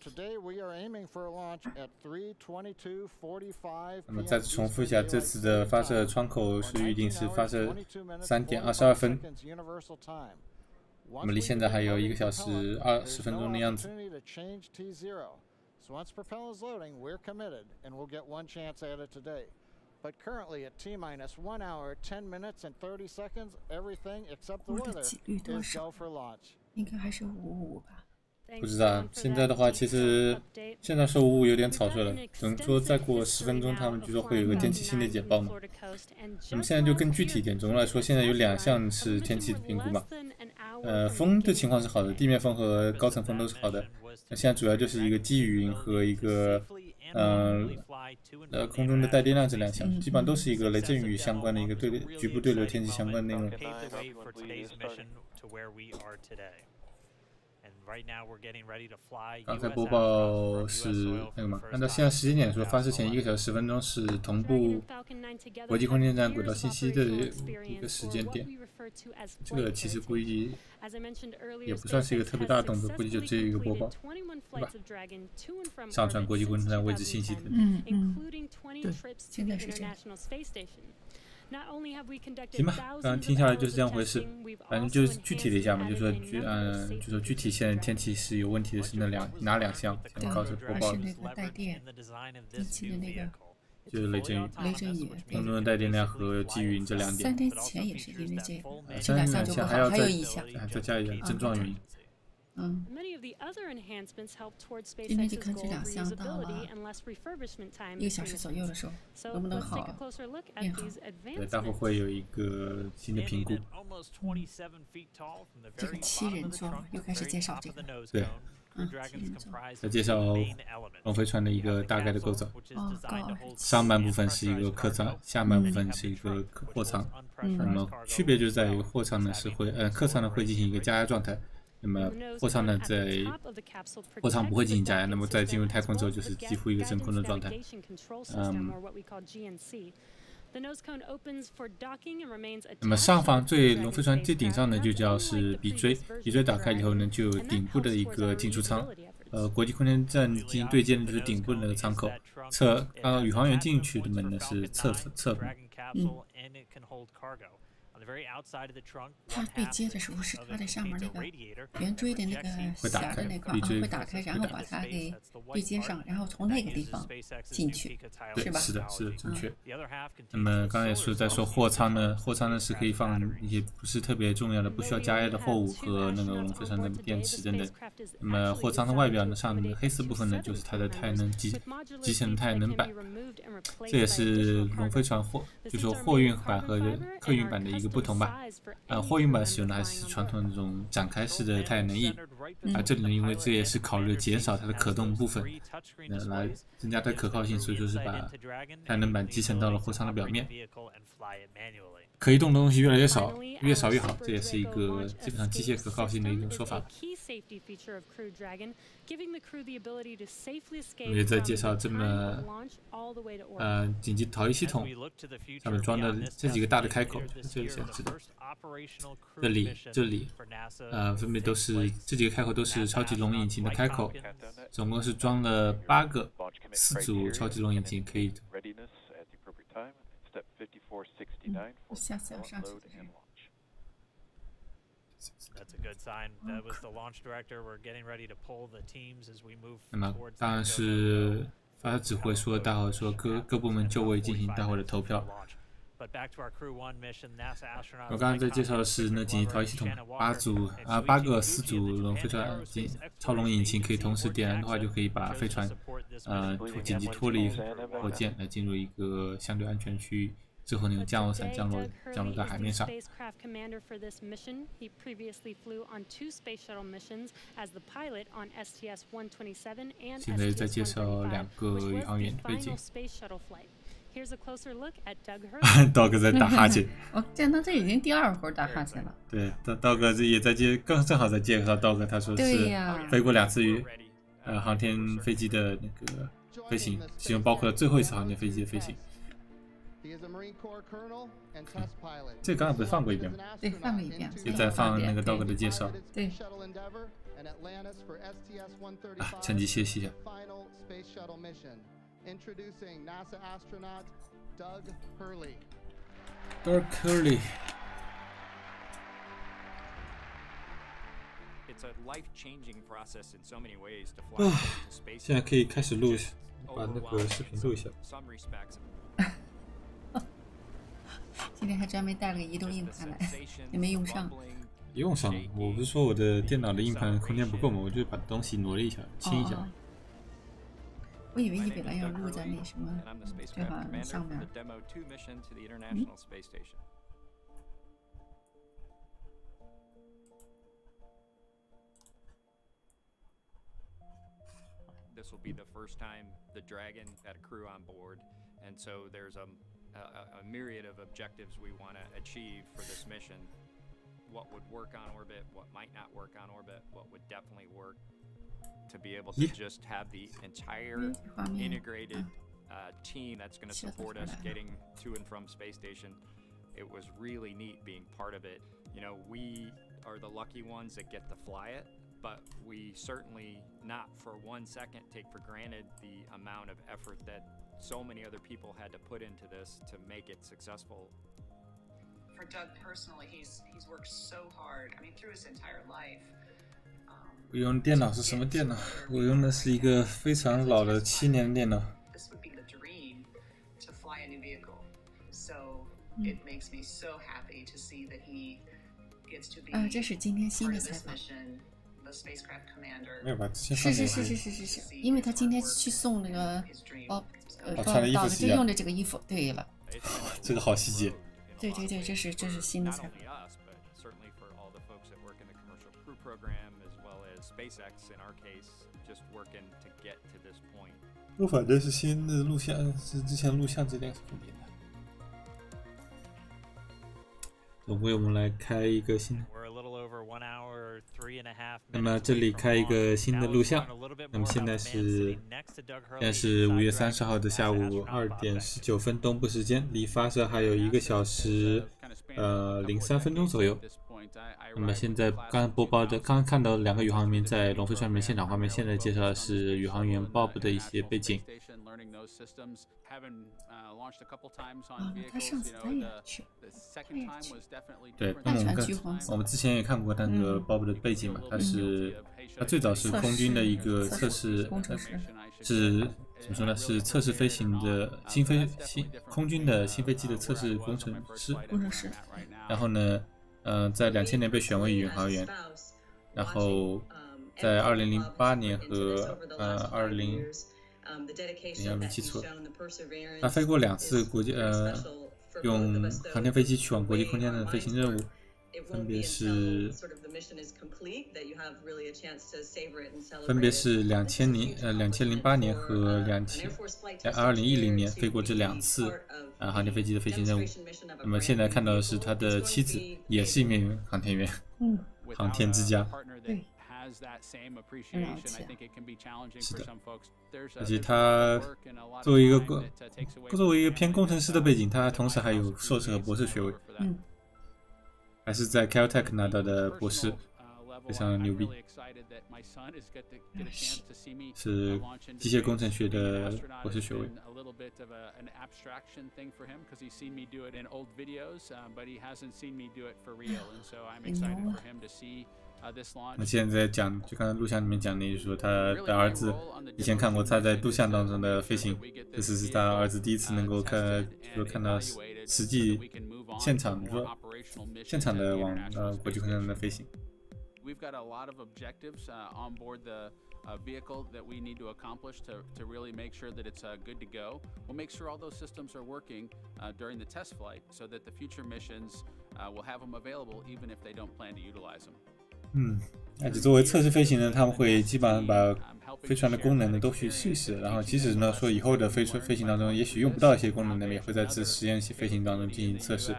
Speaker 1: 么再次重复一下，这次的发射窗口是预定是发射3点22分，那么离现在还有1个小时20分钟的样子。
Speaker 9: But currently at T-minus 1 hour, 10 minutes and 30 seconds, everything except the weather is go for launch.
Speaker 2: 应该还是55吧。
Speaker 1: 不知道，现在的话，其实现在说55有点草率了。等说再过10分钟，他们据说会有个天气新的简报嘛。那么现在就更具体一点，总的来说，现在有2项是天气的评估嘛。风的情况是好的，地面风和高层风都是好的。那现在主要就是一个积雨云和一个空中的带电量这2项，基本上都是一个雷阵雨相关的一个局部对流天气相关的内容。刚才播报是那个嘛？按照现在时间点说，发射前1个小时10分钟是同步国际空间站轨道信息的一个时间点。这个其实估计也不算是一个特别大的动作，估计就只有一个播报，对吧？上传国际空间站位置信息的。
Speaker 2: 对，现在是这样。
Speaker 1: 行吧，刚刚听下来就是这样回事，反正就是具体的一下嘛，就说具体现在天气是有问题的是哪2项，先告诉播报的。
Speaker 2: 是那个带电，机器的那个。
Speaker 1: 就是雷阵雨，空中的带电量和积雨云这2点。
Speaker 2: 3天前也是因为这个，这
Speaker 1: 2
Speaker 2: 项就不好，还有1项，
Speaker 1: 再加一点症状云。
Speaker 2: 今天就看这2项到了1个小时左右的时候，能不能好变好？
Speaker 1: 对，待会会有一个新的评估。
Speaker 2: 这个7人座又开始介绍这个。
Speaker 1: 对。再介绍龙飞船的一个大概的构造。上半部分是一个客舱，下半部分是一个货舱。那么区别就在于货舱呢是客舱呢会进行一个加压状态，那么货舱呢货舱不会进行加压，那么在进入太空之后就是几乎一个真空的状态。那么上方龙飞船最顶上呢就叫是鼻锥，鼻锥打开以后呢就有顶部的一个进出舱，国际空间站进行对接的就是顶部的那个舱口，宇航员进去的门呢是侧门。
Speaker 2: 它对接的时候是它的上面那个圆锥的那个匣的那块会打开，然后把它给对接上，然后从那个地方进去，是吧？
Speaker 1: 是的，正确。那么刚才也是在说货舱呢是可以放一些不是特别重要的、不需要加压的货物和那个龙飞船的电池等等。那么货舱的外表呢，上面的黑色部分呢，就是它的太阳能集成太阳能板，这也是龙飞船就说货运版和客运版的一个不同吧。货运版使用的还是传统的那种展开式的太阳能翼，这里呢，因为这也是考虑减少它的可动部分，来增加它的可靠性，所以说是把太阳能板集成到了货舱的表面。可以动的东西越来越少，越少越好，这也是一个基本上机械可靠性的一种说法。我也在介绍这么紧急逃逸系统上面装的这几个大的开口，这下，是的。这里，分别都是这几个开口都是超级龙引擎的开口，总共是装了8个4组超级龙引擎，可以。
Speaker 2: 下次要上去。
Speaker 1: 那么当然是发射指挥说，大伙说各部门就位进行大伙的投票。我刚刚在介绍的是那紧急逃逸系统，8个4组龙飞船超龙引擎可以同时点燃的话，就可以把飞船紧急脱离火箭，来进入一个相对安全区域。之后那个降落伞降落在海面上。现在再介绍2个宇航员背景。Doug 在打哈欠。
Speaker 2: 我见他这已经第2回打哈欠了。
Speaker 1: 对，Doug 也在正好在介绍 Doug， 他说是飞过2次航天飞机的那个飞行，其中包括了最后一次航天飞机的飞行。这刚刚不是放过一遍吗？
Speaker 2: 对，放过一遍。
Speaker 1: 就在放那个 Doug 的介绍。
Speaker 2: 对。
Speaker 1: 趁机歇息一下。
Speaker 16: Introducing NASA astronaut Doug Hurley.
Speaker 1: Doug Hurley.
Speaker 12: It's a life-changing process in so many ways to fly into space.
Speaker 1: 现在可以开始录，把那个视频录一下。
Speaker 2: 今天还专门带了个移动硬盘来，也没用上。
Speaker 1: 用上了，我不是说我的电脑的硬盘空间不够吗？我就把东西挪了一下，清一下。
Speaker 2: 我以为你本来要录在那什么对吧上面。
Speaker 12: This will be the first time the Dragon had a crew on board, and so there's a myriad of objectives we want to achieve for this mission. What would work on orbit, what might not work on orbit, what would definitely work. To be able to just have the entire integrated team that's going to support us getting to and from space station. It was really neat being part of it. You know, we are the lucky ones that get to fly it, but we certainly not for 1 second take for granted the amount of effort that so many other people had to put into this to make it successful.
Speaker 17: For Doug personally, he's worked so hard. I mean, through his entire life.
Speaker 1: 我用的电脑是什么电脑？我用的是一个非常老的7年的电脑。
Speaker 2: 这是今天新的采访。
Speaker 1: 没有吧？
Speaker 2: 是，因为他今天去送那个
Speaker 1: 穿的衣服
Speaker 2: 就用的这个衣服。对了，
Speaker 1: 这个好细节。
Speaker 2: 对，这是新的采访。
Speaker 12: SpaceX in our case, just working to get to this point.
Speaker 1: 我反正是新的录像，是之前录像质量是肯定的。总归我们来开一个新的。那么这里开一个新的录像。那么现在是5月30号的下午2点19分东部时间，离发射还有1个小时03分钟左右。那么现在刚刚看到2个宇航员在龙飞船里面现场画面，现在介绍的是宇航员 Bob 的一些背景。
Speaker 2: 他上次他也去，
Speaker 1: 对，那我们之前也看过那个 Bob 的背景嘛，他最早是空军的一个测试
Speaker 2: 工程师，
Speaker 1: 是怎么说呢？是测试飞行的空军的新飞机的测试工程师。然后呢？在2000年被选为宇航员，然后在2008年和没记错，他飞过2次用航天飞机去往国际空间的飞行任务，分别是2008年和2010年飞过这2次航天飞机的飞行任务。那么现在看到的是他的妻子，也是一名航天员，航天之家。
Speaker 2: 对，
Speaker 1: 是的，而且他作为一个偏工程师的背景，他同时还有硕士和博士学位。还是在 Caltech 拿到的博士，非常牛逼，是机械工程学的博士学位。那现在讲，就刚才录像里面讲的，就是说他的儿子以前看过他在录像当中的飞行，这次是他儿子第一次能够看到实际现场的往国际空间站的飞行。
Speaker 6: We've got a lot of objectives on board the vehicle that we need to accomplish to really make sure that it's good to go. We'll make sure all those systems are working during the test flight so that the future missions will have them available even if they don't plan to utilize them.
Speaker 1: 而且作为测试飞行呢，他们会基本上把飞船的功能呢都去试一试，然后即使呢说以后的飞行当中也许用不到一些功能呢，也会在这实验飞行当中进行测试。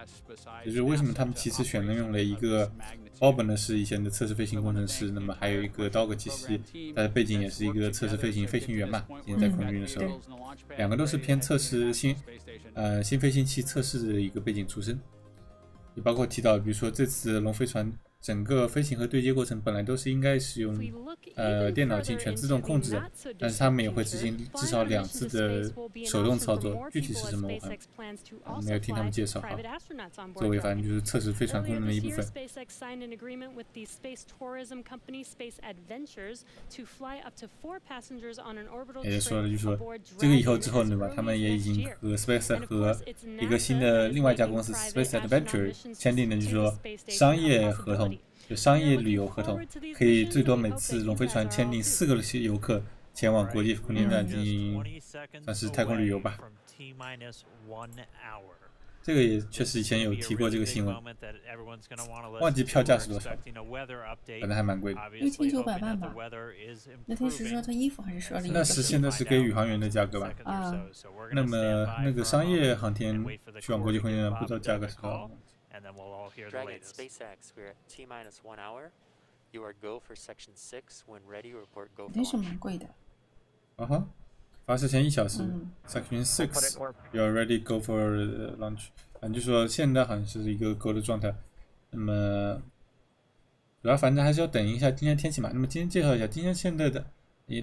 Speaker 1: 也就是为什么他们其实选择用了一个Bob 呢是以前的测试飞行工程师，那么还有一个Doug，其实他的背景也是一个测试飞行员嘛，以前在空军的时候，两个都是偏测试新飞行器测试的一个背景出身，也包括提到，比如说这次龙飞船整个飞行和对接过程本来都是应该是用电脑进行全自动控制的，但是他们也会执行至少2次的手动操作，具体是什么我还没有听他们介绍哈。作为反正就是测试飞船功能的一部分。也就说了，就是说这个以后之后呢吧，他们也已经和 SpaceX 和一个新的另外一家公司 Space Adventure 签订的，就是说商业合同。就商业旅游合同，可以最多每次龙飞船签订4个游客前往国际空间站进行算是太空旅游吧。这个也确实以前有提过这个新闻，忘记票价是多少，反正还蛮贵的
Speaker 2: ，6900万吧。那天是说他衣服还是说了？
Speaker 1: 那是现在是给宇航员的价格吧？那么那个商业航天去往国际空间站不知道价格是多少。
Speaker 18: And then we'll all hear the latest. Dragon SpaceX, we're at T-1 hour. You are go for section 6. When ready, report go for launch.
Speaker 2: 真是蛮贵的。
Speaker 1: 发射前1小时 ，section 6 you are ready go for launch。反正就说现在好像是一个 go 的状态。那么主要反正还是要等一下今天天气嘛。那么今天介绍一下今天现在的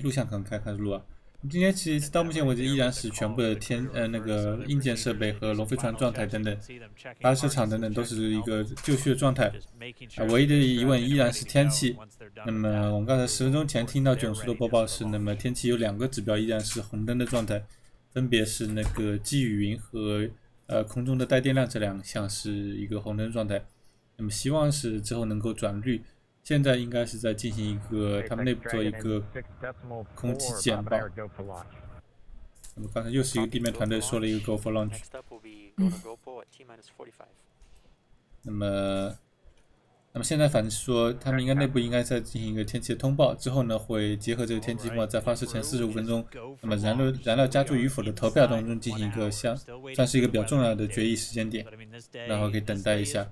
Speaker 1: 录像可能开始录啊。今天其实到目前为止依然是全部的那个硬件设备和龙飞船状态等等，发射场等等都是一个就绪的状态。唯一的疑问依然是天气。那么我们刚才10分钟前听到囧叔的播报是，那么天气有2个指标依然是红灯的状态，分别是那个积雨云和空中的带电量这2项是一个红灯状态。那么希望是之后能够转绿。现在应该是在进行一个他们内部做一个空气简报。那么刚才又是一个地面团队说了一个 Go for launch。那么现在反正说他们内部应该在进行一个天气的通报，之后呢会结合这个天气通报，在发射前45分钟，那么燃料加注与否的投票当中进行一个算是一个比较重要的决议时间点，然后可以等待一下。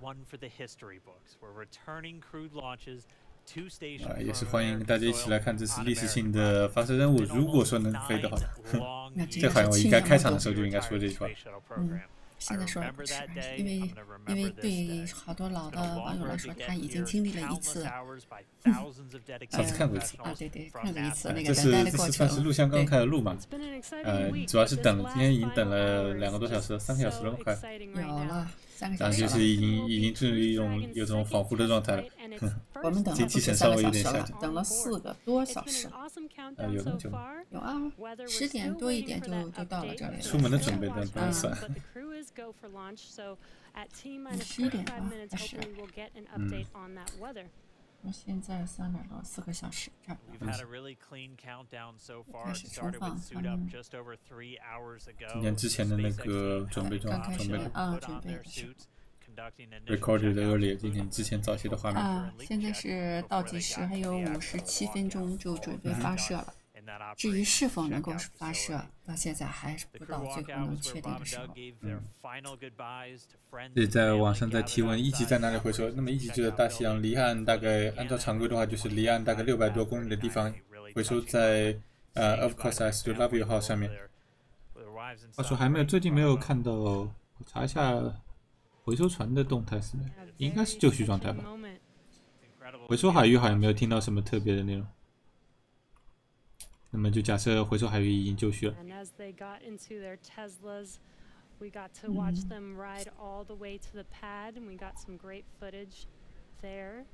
Speaker 1: 也是欢迎大家一起来看这次历史性的发射任务。如果说能飞的话，这好像我应该开场的时候就应该说这句话。
Speaker 2: 现在说了不是，因为对好多老的网友来说，他已经经历了一次，
Speaker 1: 上次看过一次
Speaker 2: 对，看过一次那个
Speaker 1: 这次算是录像刚开始录嘛，主要是等了，今天已经等了2个多小时，3个小时了快，
Speaker 2: 有了3个小时，
Speaker 1: 然后就是已经进入有种恍惚的状态了，
Speaker 2: 我们等了不止3个小时了，等了4个多小时，
Speaker 1: 有那么久吗？
Speaker 2: 有啊，10点多一点就到了这里了。
Speaker 1: 出门的准备但不能算。
Speaker 2: 11点吧，还是？我现在3点多，4个小时差不多。开始重放，
Speaker 1: 今年之前的那个准备
Speaker 2: 准备
Speaker 1: recorded earlier 今天之前早些的画面。
Speaker 2: 现在是倒计时，还有57分钟就准备发射了。至于是否能够发射，到现在还是不到最后能确定的时候。
Speaker 1: 这在网上在提问1级在哪里回收？那么1级就在大西洋离岸，大概按照常规的话就是离岸大概600多公里的地方回收在OCISLY号上面。话说最近没有看到，我查一下回收船的动态是应该是就绪状态吧。回收海域好像没有听到什么特别的内容。那么就假设回收海域已经就绪了。
Speaker 11: We got to watch them ride all the way to the pad, and we got some great footage there.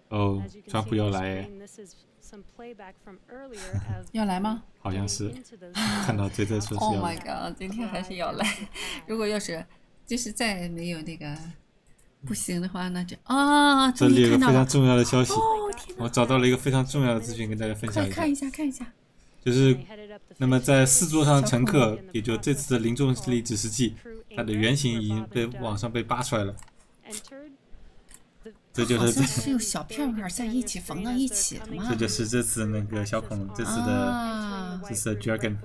Speaker 1: 哦，川普要来。
Speaker 2: 要来吗？
Speaker 1: 好像是，看到推特说是要来。
Speaker 2: Oh my god！ 今天还是要来。如果要是就是再没有那个不行的话，那就啊，
Speaker 1: 这里有个非常重要的消息，
Speaker 2: 我
Speaker 1: 找到了一个非常重要的资讯跟大家分享一下。
Speaker 2: 看一下，看一下。就是，
Speaker 1: 那么在4座上的乘客，也就这次的零重力指示器，它的原型已经被网上被扒出来了。这就是
Speaker 2: 是用小片片在一起缝到一起的吗？
Speaker 1: 这就是这次那个小恐龙，这次的 Dragon，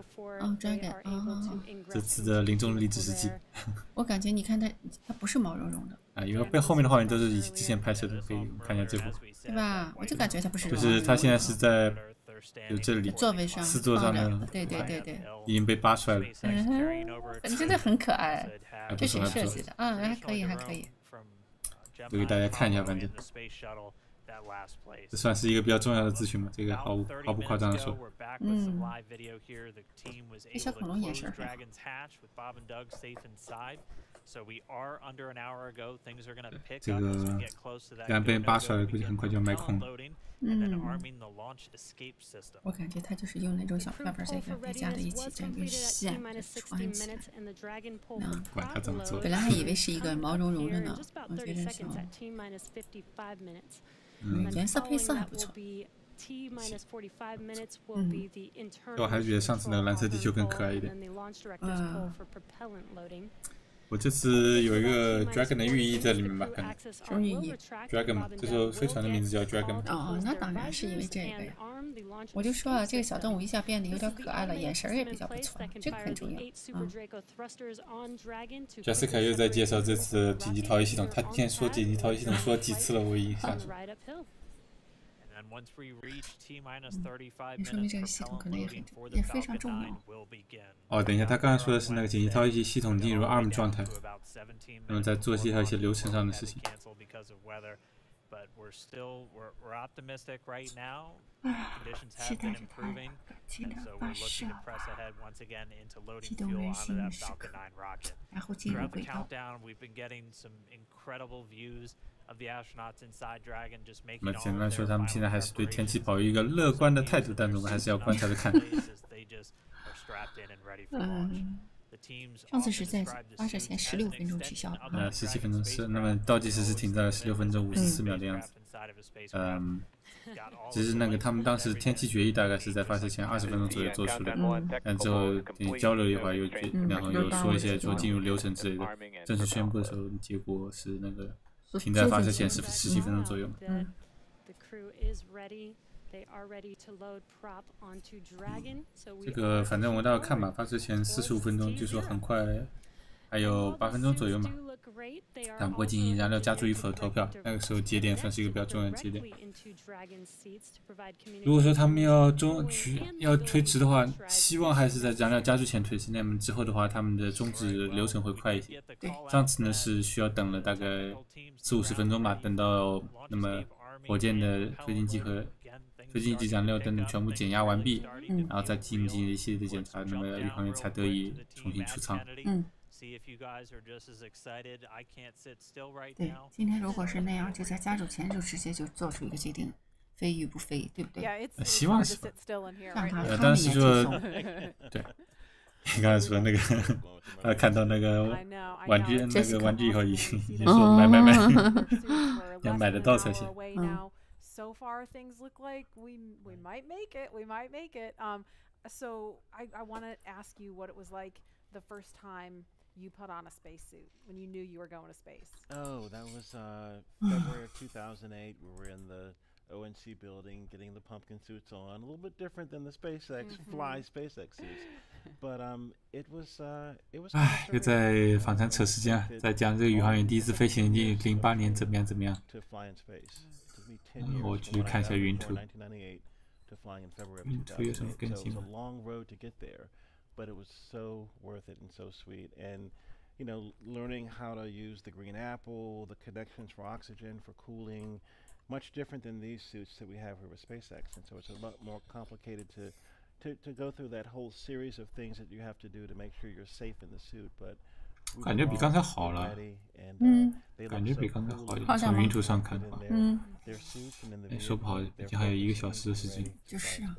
Speaker 2: Dragon，
Speaker 1: 这次的零重力指示器。
Speaker 2: 我感觉你看它不是毛茸茸的。
Speaker 1: 啊，因为背后面的画面都是以之前拍摄的，可以看一下这部。
Speaker 2: 对吧？我就感觉它不是。
Speaker 1: 就是它现在是在。就这里
Speaker 2: 座位上
Speaker 1: ，4座上的，
Speaker 2: 对，
Speaker 1: 已经被扒出来了。
Speaker 2: 真的很可爱，这是设计的，还可以。
Speaker 1: 就给大家看一下，反正这算是一个比较重要的资讯嘛，这个毫不夸张的说。
Speaker 2: 这小恐龙眼神。
Speaker 1: 这个刚被扒出来了，估计很快就要卖空了。
Speaker 2: 我感觉它就是用那种小片片这个叠加在一起，这个线穿起来。
Speaker 1: 管它怎么做。
Speaker 2: 本来还以为是一个毛茸茸的呢，我觉得是。颜色配色还不错。
Speaker 1: 我还是觉得上次那个蓝色地球更可爱一点。我这次有一个 Dragon 的寓意在里面吧？
Speaker 2: 什么寓意
Speaker 1: ？Dragon 嘛，这艘飞船的名字叫 Dragon。
Speaker 2: 哦，那当然是因为这个呀。我就说啊，这个小动物一下变得有点可爱了，眼神也比较不错，这个很重要。
Speaker 1: Jessica 又在介绍这次的紧急逃逸系统，他今天说紧急逃逸系统说了几次了，我已经想说。
Speaker 2: 也说明这个系统可能也非常重要。
Speaker 1: 哦，等一下，他刚才说的是那个紧急逃逸系统进入 ARM 状态，那么在做些一些流程上的事情。
Speaker 2: 期待着它尽量发射吧，启动人心的时刻，然后进入轨道。
Speaker 1: 那么简单说，他们现在还是对天气保有一个乐观的态度，但我们还是要观察着看。
Speaker 2: 上次是在发射前16分钟取消的。
Speaker 1: 17分钟是，那么倒计时是停在了16分钟54秒的样子。只是那个他们当时天气决议大概是在发射前20分钟左右做出的，之后交流的话然后又说一些说进入流程之类的，正式宣布的时候结果是那个停在发射前17分钟左右。这个反正我倒要看吧，发射前45分钟，就说很快，还有8分钟左右嘛。但不会进行燃料加注与否的投票，那个时候节点算是一个比较重要的节点。如果说他们要推迟的话，希望还是在燃料加注前推迟，那么之后的话，他们的终止流程会快一些。上次呢是需要等了大概40-50分钟吧，等到那么火箭的推进剂和推进剂燃料等等全部减压完毕，然后再进行一系列的检查，那么宇航员才得以重新出舱。
Speaker 2: 对，今天如果是那样，就在加注前就直接就做出一个决定，飞与不飞，对不对？
Speaker 1: 希望是吧？
Speaker 2: 让他
Speaker 1: 当时说，
Speaker 2: 对，
Speaker 1: 你刚才说那个，看到那个玩具以后，已经说买，要买得到才行。
Speaker 13: So far, things look like we might make it. We might make it. So I want to ask you what it was like the first time you put on a spacesuit when you knew you were going to space.
Speaker 5: Oh, that was February of 2008. We were in the ONC building getting the pumpkin suits on. A little bit different than the SpaceX SpaceX suits, but it was.
Speaker 1: 又在访谈扯时间了，在讲这个宇航员第一次飞行08年怎么样。我去看一下云图。云图有什么更新吗？
Speaker 5: But it was so worth it and so sweet. And learning how to use the green apple, the connections for oxygen, for cooling, much different than these suits that we have here with SpaceX. And so it's a lot more complicated to go through that whole series of things that you have to do to make sure you're safe in the suit. But
Speaker 1: 感觉比刚才好了，感觉比刚才好一点。从云图上看的话，说不好，毕竟还有1个小时的时间。
Speaker 2: 就是啊。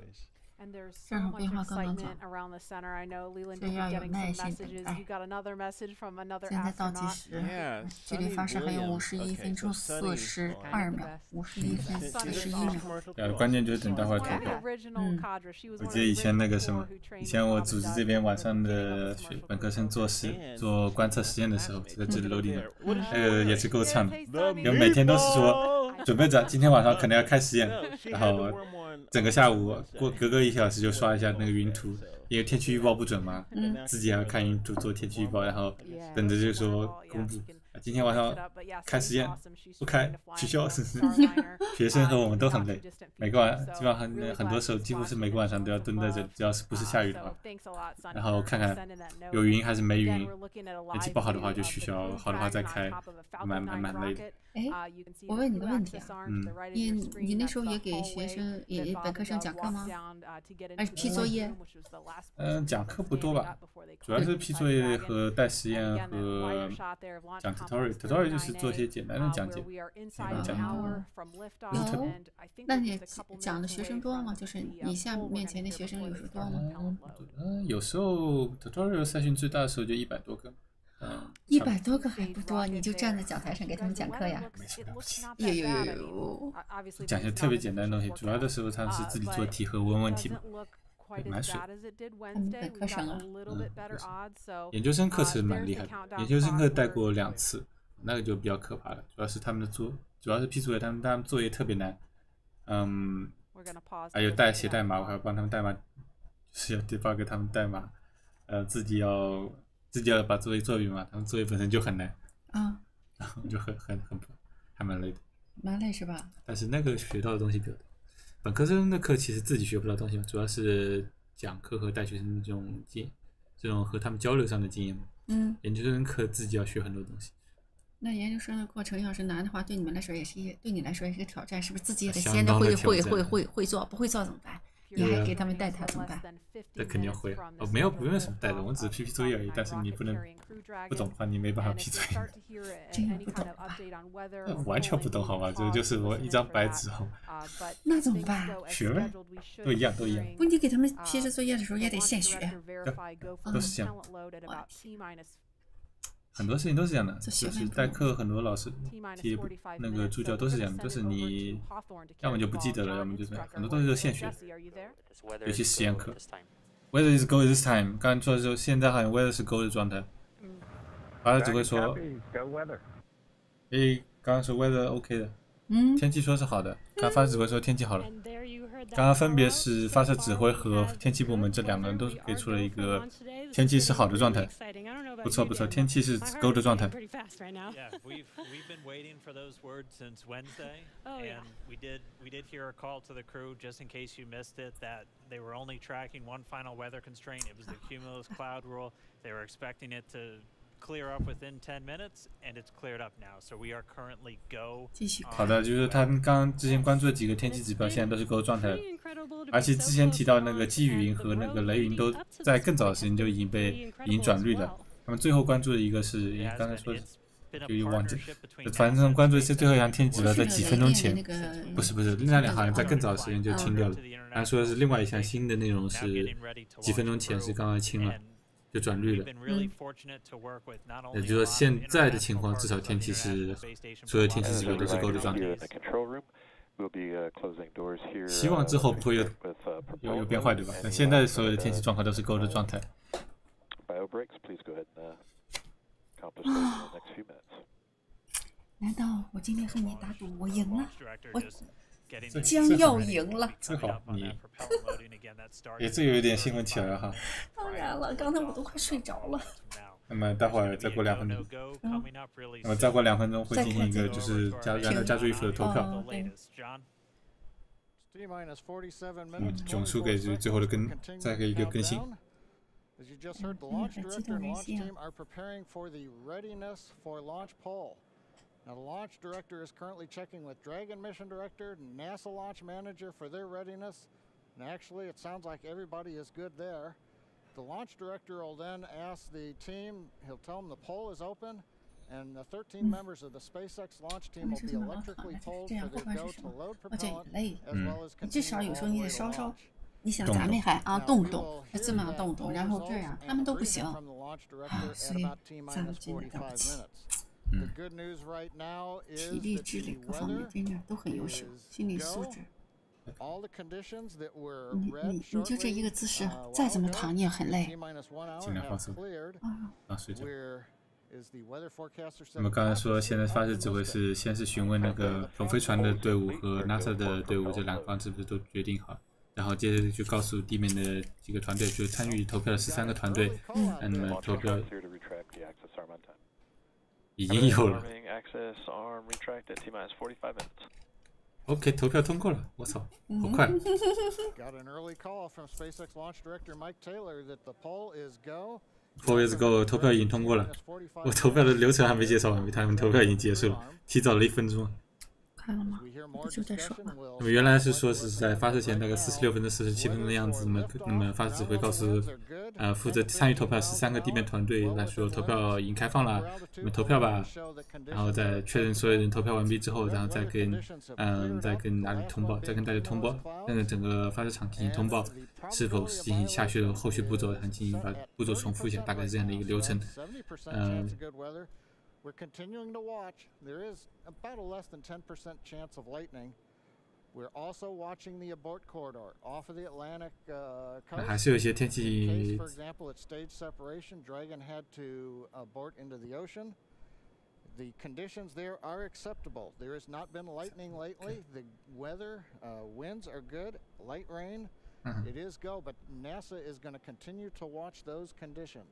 Speaker 13: And there's so much excitement around the center. I know Leland is getting some messages. You got another message from another astronaut.
Speaker 2: 距离发射还有51分钟42秒，51分41秒。
Speaker 1: 关键就是等待会儿投票。我记得以前那个什么，以前我组织这边晚上的本科生做观测实验的时候，这个这楼顶，那个也是够呛的，因为每天都是说准备着今天晚上可能要开实验，然后。 整个下午隔1小时就刷一下那个云图，因为天气预报不准嘛，自己还要看云图做天气预报，然后等着就说公布。今天晚上开实验，不开取消，是不是？学生和我们都很累，每个晚基本上很多时候几乎是每个晚上都要蹲在这里，只要是不是下雨的话，然后看看有云还是没云，天气不好的话就取消，好的话再开，蛮累的。
Speaker 2: 哎，我问你个问题啊，你那时候也给学生本科生讲课吗？还是批作业？
Speaker 1: 讲课不多吧，主要是批作业和带实验和讲 tutorial 就是做一些简单的讲解。
Speaker 2: 那你讲的学生多吗？就是你面前的学生有时候多吗？
Speaker 1: 有时候 tutorial 赛训最大的时候就100多个。
Speaker 2: 100多个还不多，你就站在讲台上给他们讲课呀？有，
Speaker 1: 讲些特别简单的东西，主要的时候他们是自己做题和问问题嘛，蛮水。
Speaker 2: 本科生啊，
Speaker 1: 研究生课是蛮厉害的，研究生课带过2次，那个就比较可怕了。主要是他们的主要是批作业，他们作业特别难，还有写代码，我还要帮他们代码，就是要 debug 他们代码，自己要把作业做完嘛，他们作业本身就很难，然后就还蛮累的。
Speaker 2: 蛮累是吧？
Speaker 1: 但是那个学到的东西比较多。本科生的课其实自己学不到东西嘛，主要是讲课和带学生这种和他们交流上的经验嘛。研究生课自己要学很多东西。
Speaker 2: 那研究生的过程要是难的话，对你来说也是一个挑战，是不是？自己也得先得会做，不会做怎么办？ 你还给他们带他怎么办？
Speaker 1: 那肯定会啊！不用什么带的，我只是批作业而已。但是你不懂的话，你没办法批作业。
Speaker 2: 真不懂吧？
Speaker 1: 完全不懂好吧？这就是我一张白纸好。
Speaker 2: 那怎么办？
Speaker 1: 学呗，都一样。
Speaker 2: 不，你给他们批这作业的时候也得现学。
Speaker 1: 都是这样。很多事情都是这样的，就是代课很多老师那个助教都是这样的，就是你要么就不记得了，要么就是很多东西都现学，尤其实验课。Weather is go this time， 刚才说的时候，现在好像 weather 是 go 的状态，发射只会说，刚刚说 weather OK 的，天气说是好的，刚发射指挥说天气好了。刚刚分别是发射指挥和天气部门这2个人都给出了一个天气是好的状态，不错，天气是 go 的状态。
Speaker 10: Yeah, we've been waiting for those words since Wednesday, and we did hear a call to the crew just in case you missed it that they were only tracking one final weather constraint. It was the cumulus cloud rule. They were expecting it to clear up within 10 minutes, and it's cleared up now. So we are currently go.
Speaker 1: 好的，就是他们之前关注的几个天气指标，现在都是 go 状态，而且之前提到那个积雨云和那个雷云都在更早的时间就已经转绿了。他们最后关注的一个是刚才说的，就忘记了，反正关注的是最后一项天气指标在几分钟前，不是，另外2好像在更早的时间就清掉了。他说的是另外一项新的内容是几分钟前是刚刚清了。就转绿了，也就是说现在的情况，至少天气是所有天气指标都是 go 的状态。希望之后不会有变坏，对吧？那现在所有的天气状况都是 go 的状态。
Speaker 2: 难道我今天和你打赌，我赢了？我将要赢了。
Speaker 1: 正好你也这有点兴奋起来了哈。
Speaker 2: 当然了，刚才我都快睡着了。
Speaker 1: 那么待会儿再过2分钟，那么再过2分钟会进行一个就是燃料加注衣服的投票。总数给最后的再给一个更新。
Speaker 9: As you just heard, the launch director and launch team are preparing for the readiness for launch poll. Now, the launch director is currently checking with Dragon mission director, NASA launch manager for their readiness. And actually, it sounds like everybody is good there. The launch director will then ask the team, he'll tell them the poll is open, and the 13 members of the SpaceX launch team will be electrically polled for their go to load propellant, as well as continue all the way to launch.
Speaker 2: 你想咱们还动动，这么动动，然后这样，他们都不行，所以咱们真的了不起。体力、智力各方面真的都很优秀，心理素质。你就这一个姿势，再怎么躺你也很累。
Speaker 1: 尽量放松睡觉。那么刚才说，现在发射指挥是先是询问那个龙飞船的队伍和 NASA 的队伍这两方是不是都决定好，然后接着就告诉地面的几个团队，就是参与投票的13个团队，那么投票已经有了。OK， 投票通过了，我操，好快！4 years ago， 投票已经通过了，我投票的流程还没介绍完，他们投票已经结束了，提早了1分钟。
Speaker 2: 看了吗？不就在说吗？
Speaker 1: 那么原来是说是在发射前大概46分钟、47分钟的样子，那么发射指挥告诉负责参与投票13个地面团队来说，投票已经开放了，你们投票吧。然后在确认所有人投票完毕之后，然后再跟哪里通报，再跟大家通报，整个发射场进行通报，是否进行下去的后续步骤，然后进行把步骤重复一下，大概是这样的一个流程。
Speaker 9: We're continuing to watch. There is about a less than 10% chance of lightning. We're also watching the abort corridor off of the Atlantic coast.
Speaker 1: 还是有一些天气。
Speaker 9: For example, at stage separation, Dragon had to abort into the ocean. The conditions there are acceptable. There has not been lightning lately. The weather, winds are good. Light rain, it is go. But NASA is going to continue to watch those conditions.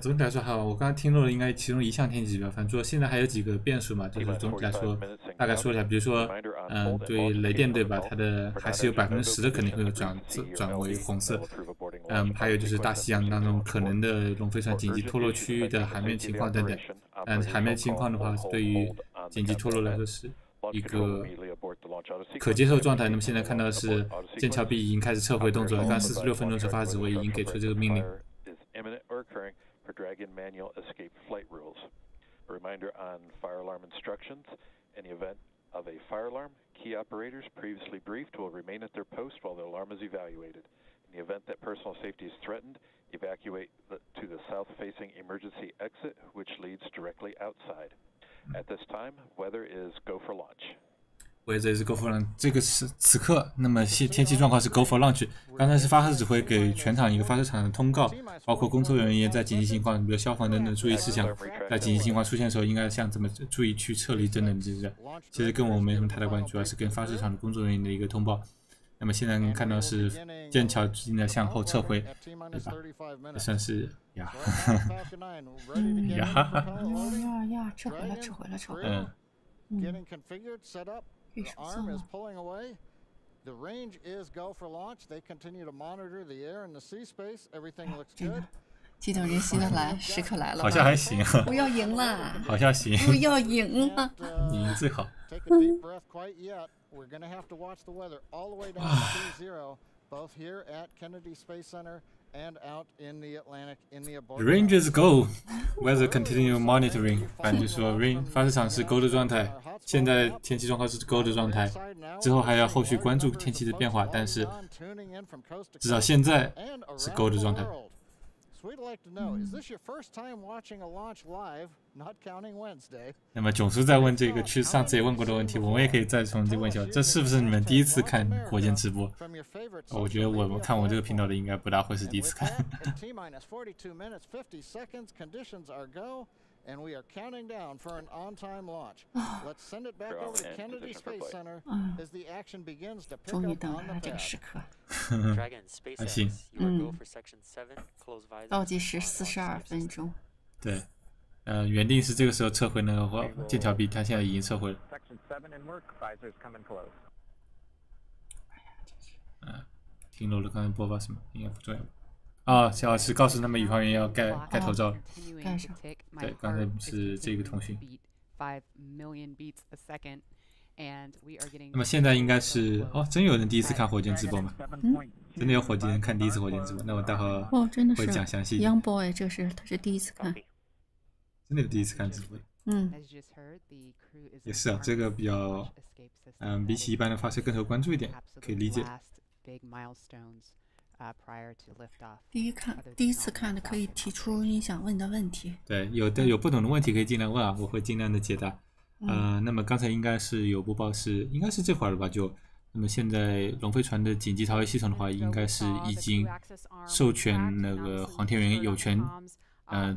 Speaker 1: 总体来说，我刚刚听漏了，应该其中一项天气指标。反正说现在还有几个变数嘛，就是总体来说，大概说一下，比如说，对雷电对吧，它的还是有10%的可能会有转为红色。还有就是大西洋当中可能的龙飞船紧急脱落区域的海面情况等等。海面情况的话，对于紧急脱落来说是一个可接受状态。那么现在看到的是剑桥 B 已经开始撤回动作了，刚46分钟时发射指挥已经给出这个命令。
Speaker 19: For Dragon manual escape flight rules. A reminder on fire alarm instructions. In the event of a fire alarm, key operators previously briefed will remain at their post while the alarm is evaluated. In the event that personal safety is threatened, evacuate to the south-facing emergency exit, which leads directly outside. At this time, weather is go for launch.
Speaker 1: Weather is go for launch. 这个是此刻，那么天气状况是 go for launch。刚才是发射指挥给全场一个发射场的通告，包括工作人员在紧急情况，比如消防等等注意事项，在紧急情况出现的时候应该像怎么注意去撤离等等之类的。其实跟我们没什么太大关系，主要是跟发射场的工作人员的一个通报。那么现在能看到是剑桥正在向后撤回，对吧？也算是呀，
Speaker 2: 撤回了。
Speaker 9: The arm is pulling away. The range is go for launch. They continue to monitor the air and the sea space. Everything looks good.
Speaker 2: 激动人心的时刻来了。
Speaker 1: 好像还行。
Speaker 2: 不要赢了。
Speaker 1: 好像行。
Speaker 2: 不要赢了。
Speaker 1: 赢最好。
Speaker 9: Take a deep breath quite yet. We're going to have to watch the weather all the way down to T0, both here at Kennedy Space Center and out in the Atlantic in the abort.
Speaker 1: Ranges go. Weather continue monitoring. 反正就说 发射场是 go 的状态，现在天气状况是 go 的状态，之后还要后续关注天气的变化，但是至少现在是 go 的状态。那么囧叔在问这个上次也问过的问题，我们也可以再重新问一下，这是不是你们第一次看火箭直播？我觉得我们看我这个频道的应该不大会是第一次看。
Speaker 9: And we are counting down for an on-time launch. Let's send it back over to Kennedy Space Center as the action begins to pick up on the pad.
Speaker 18: Dragon SpaceX, you are go for section 7. Close visor.
Speaker 2: 倒计时42分钟。
Speaker 1: 对，原定是这个时候撤回那个剑桥 B， 它现在已经撤回了。
Speaker 20: Section 7 in work. Visors coming close.
Speaker 1: 听漏了刚才播报什么？应该不重要。是告诉他们宇航员要盖头罩。
Speaker 2: 盖上。
Speaker 1: 对，刚才是这个通讯。那么现在应该是真有人第一次看火箭直播吗？真的有火箭人看第一次火箭直播？那我待会儿
Speaker 2: 真的是
Speaker 1: 会讲详细。
Speaker 2: Young Boy， 他是第一次看。
Speaker 1: 真的有第一次看直播。也是啊，这个比较比起一般的发射更受关注一点，可以理解。
Speaker 2: 第一次看的可以提出你想问的问题。
Speaker 1: 对，有不同的问题可以尽量问啊，我会尽量的解答。那么刚才应该是有播报应该是这会儿了吧？那么现在龙飞船的紧急逃逸系统的话，应该是已经授权那个航天员有权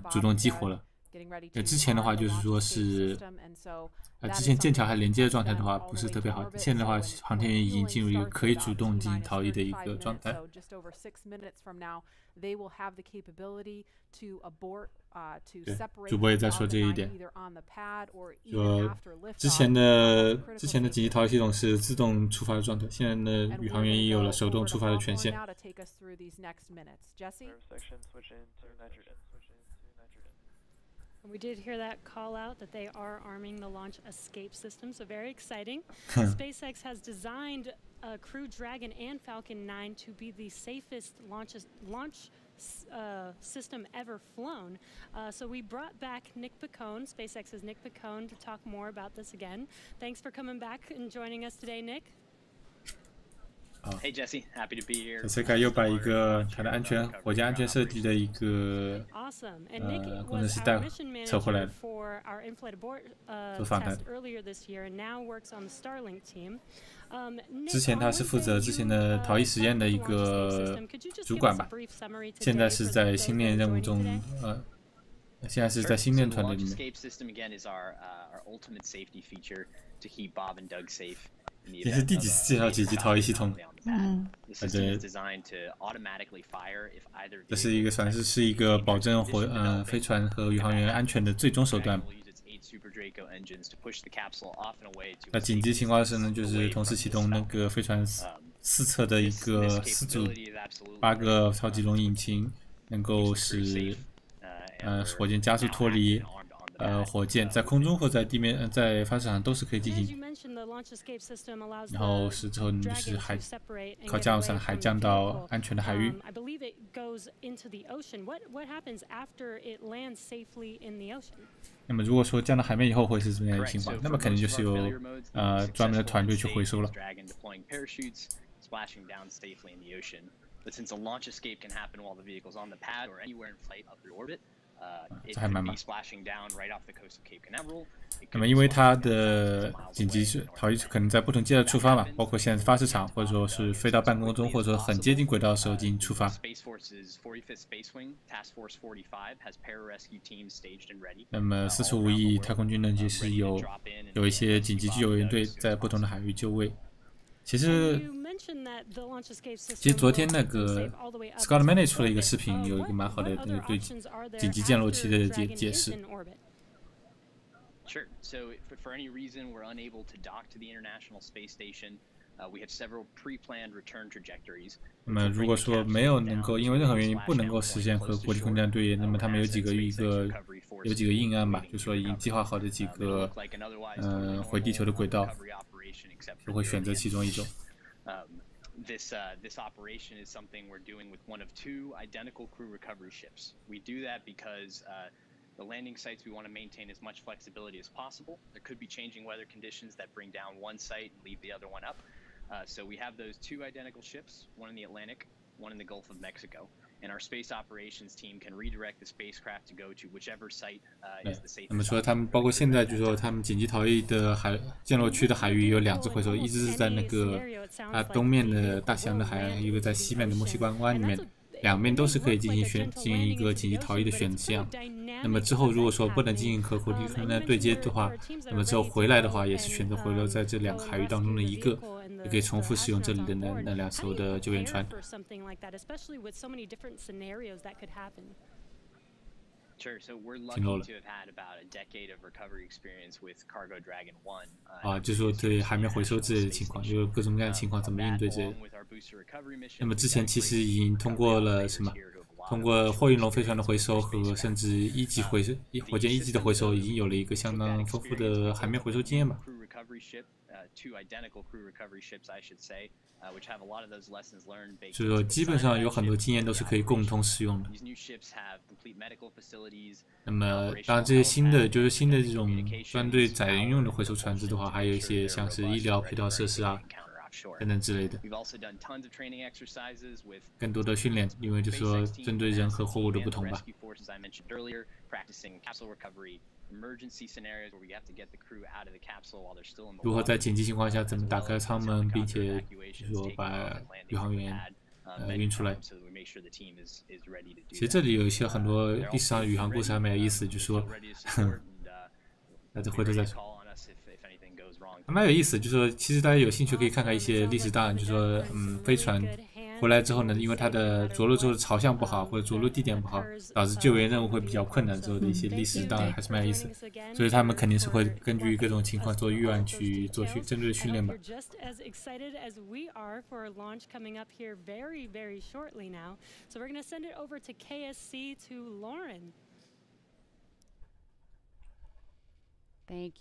Speaker 1: 主动激活了。之前的话就是说是之前剑桥还连接的状态的话不是特别好，现在的话航天员已经进入一个可以主动进行逃逸的一个状态。对，主播也在说这一点，说之前的紧急逃逸系统是自动出发的状态，现在的宇航员也有了手动出发的权限。
Speaker 11: We did hear that call out that they are arming the launch escape system, so very exciting. SpaceX has designed Crew Dragon and Falcon 9 to be the safest launch system ever flown. So we brought back Nick Picone, SpaceX's Nick Picone, to talk more about this again. Thanks for coming back and joining us today, Nick.
Speaker 7: Hey Jesse, happy to be here.
Speaker 1: SpaceX 又把一个它的火箭安全设计的一个工程师扯回来了，做访谈。之前他是负责之前的逃逸实验的一个主管吧，现在是在星链任务中，现在是在星链团队里面。也是第几次介绍紧急逃逸系统？这是一个算是一个保证飞船和宇航员安全的最终手段。那紧急情况时呢，就是同时启动那个飞船四侧的一个4组8个超级龙引擎，能够使火箭加速脱离。火箭在空中或在地面，在发射场都是可以进行。然后是之后就是靠降落伞海降到安全的海域。那么如果说降到海面以后会是怎么样的情况？那么肯定就是有专门的团队去回收了。这还蛮忙。那么因为它的紧急逃逸可能在不同阶段出发嘛，包括现在发射场，或者说是飞到半空中，或者说很接近轨道的时候进行出发。那么45翼太空军呢，就是有一些紧急救援队在不同的海域救卫。其实昨天那个 Scott Manley 出了一个视频，有一个蛮好的对紧急降落器的解释。
Speaker 7: Sure. So for any reason we're unable to dock to the International Space Station, we have several pre-planned return trajectories.
Speaker 1: 那么如果说没有能够因为任何原因不能够实现和国际空间队员，那么他们有几个硬案吧，就说已经计划好的几个回地球的轨道，就会选择其中一种。
Speaker 7: This operation is something we're doing with one of 2 identical crew recovery ships. We do that because the landing sites we want to maintain as much flexibility as possible. There could be changing weather conditions that bring down one site and leave the other one up. So we have those 2 identical ships, one in the Atlantic, one in the Gulf of Mexico. And our space operations team can redirect the spacecraft to go to whichever site is the safest.
Speaker 1: 那么说他们包括现在就是说他们紧急逃逸的降落区的海域有2只回收，一只是在那个东面的大西洋的海岸，一个在西面的墨西哥湾里面。两边都是可以进行一个紧急逃逸的选项。那么之后如果说不能进行和国际空间对接的话，那么之后回来的话也是选择回流在这2个海域当中的一个，也可以重复使用这里的那2艘的救援船。挺 low 了。就说对海绵回收之类的情况，就是各种各样的情况怎么应对之类的。那么之前其实已经通过了什么？通过货运龙飞船的回收和甚至火箭一级的回收，已经有了一个相当丰富的海绵回收经验吧。所以说，基本上有很多经验都是可以共同使用的。那么，当然这些新的这种专对载人用的回收船只的话，还有一些像是医疗配套设施啊等等之类的。更多的训练，因为就是说针对人和货物的不同吧。如何在紧急情况下怎么打开舱门，并且就是说把宇航员运出来。其实这里有一些很多历史上的宇航故事还蛮有意思，就是说，那这回头再说。还蛮有意思，就是说，其实大家有兴趣可以看看一些历史档案，就是说，飞船回来之后呢，因为它的着陆之后的朝向不好，或者着陆地点不好，导致救援任务会比较困难之后的一些历史档案还是蛮有意思，所以他们肯定是会根据各种情况做预案去做针对训练吧。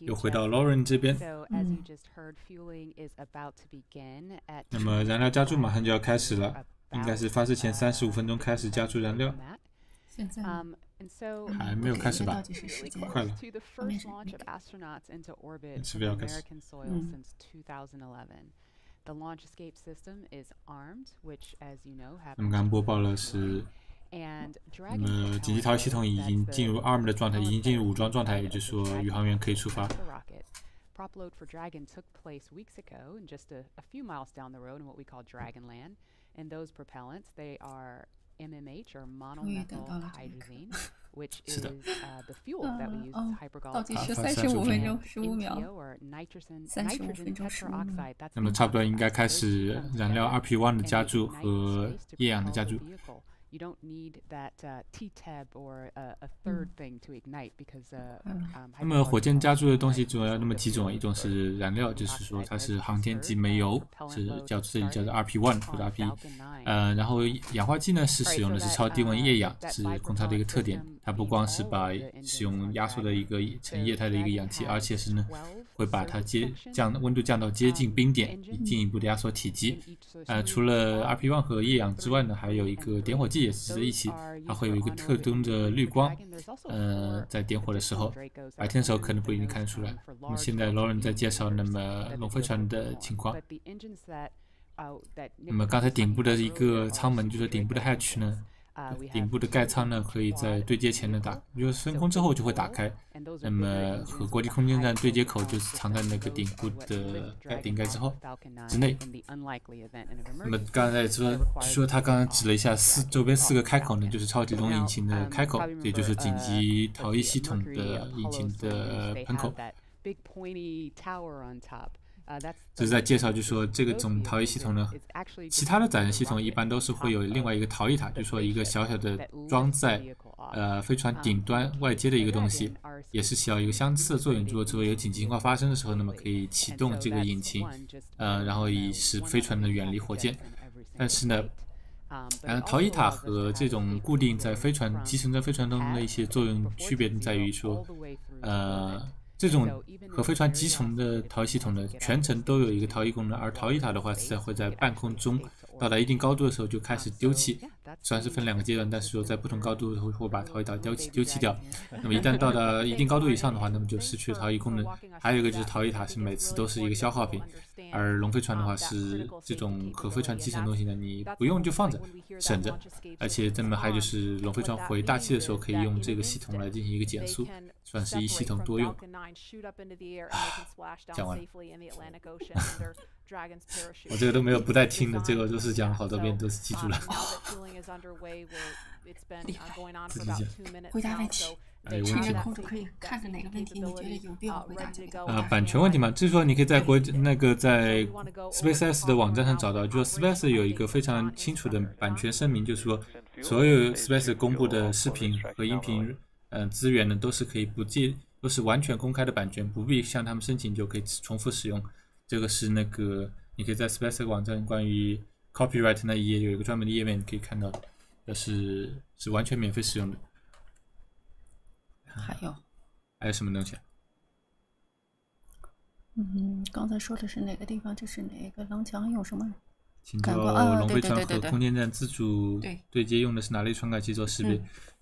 Speaker 1: 又回到 Lauren 这边。那么燃料加注马上就要开始了，应该是发射前35分钟开始加注燃料。
Speaker 2: 现在
Speaker 1: 还没有开始吧？快了。是不是要开始？那么刚刚播报了是。那么紧急逃逸系统已经进入 ARM 的状态，已经进入武装状态，也就是说宇航员可以出发。
Speaker 3: Prop load for Dragon took place weeks ago, and just a few miles down the road in what we call Dragonland. And those propellants, they are MMH or monomethyl hydrazine, which is the fuel that we use as hypergolic NTO or nitrogen tetraoxide. That's
Speaker 1: 那么差不多应该开始燃料 RP1 的加注和液氧的加注。
Speaker 3: You don't need that T-tab or a third thing to ignite because
Speaker 1: 那么火箭加注的东西主要那么几种，一种是燃料，就是说它是航天级煤油，是这里叫做 RP1 或者 RP， 然后氧化剂呢是使用的是超低温液氧，是空槽的一个特点，它不光是使用压缩的一个成液态的一个氧气，而且是呢会把它温度降到接近冰点，以进一步的压缩体积。除了 RP1 和液氧之外呢，还有一个点火剂也是在一起，它会有一个特征的绿光，在点火的时候，白天的时候可能不一定看得出来。那么现在 Lauren 在介绍那么龙飞船的情况。那么刚才顶部的一个舱门，就是顶部的 hatch 呢，顶部的盖舱呢可以在对接前呢就是升空之后就会打开。那么和国际空间站对接口就是藏在那个顶部的顶盖之内。那么刚才说他刚刚指了一下周边4个开口呢，就是超级龙引擎的开口，也就是紧急逃逸系统的引擎的喷口。这是在介绍，就是说这个种逃逸系统呢，其他的载人系统一般都是会有另外一个逃逸塔，就是说一个小小的装在飞船顶端外接的一个东西，也是起到一个相似的作用。如果有紧急情况发生的时候，那么可以启动这个引擎，然后以使飞船呢远离火箭。但是呢，逃逸塔和这种固定在集成在飞船当中的一些作用区别在于说，这种和飞船集成的逃逸系统呢，全程都有一个逃逸功能，而逃逸塔的话是会在半空中到达一定高度的时候就开始丢弃，虽然是分2个阶段，但是说在不同高度会把逃逸塔丢弃掉。那么一旦到达一定高度以上的话，那么就失去了逃逸功能。还有一个就是逃逸塔是每次都是一个消耗品，而龙飞船的话是这种和飞船集成的东西呢，你不用就放着省着，而且这么还就是龙飞船回大气的时候可以用这个系统来进行一个减速，算是一系统多用。讲完了。我这个都没有不带听的，这个都是讲了好多遍，都是记住了。自己讲。
Speaker 2: 回答问题。趁着空着可以看着哪个问题，你觉得有必要回答这个？
Speaker 1: 版权问题嘛，就是说你可以在在 SpaceX 的网站上找到，就是 SpaceX 有一个非常清楚的版权声明，就是说所有 SpaceX 公布的视频和音频资源呢，都是可以都是完全公开的版权，不必向他们申请就可以重复使用。这个是那个你可以在 SpaceX 网站关于 copyright 那一页有一个专门的页面，你可以看到的，是完全免费使用的。
Speaker 2: 还
Speaker 1: 有什么东西？
Speaker 2: 刚才说的是哪个地方？这是哪个廊墙有什么？
Speaker 1: 请教龙飞船和空间站自主对接用的是哪类传感器做识别？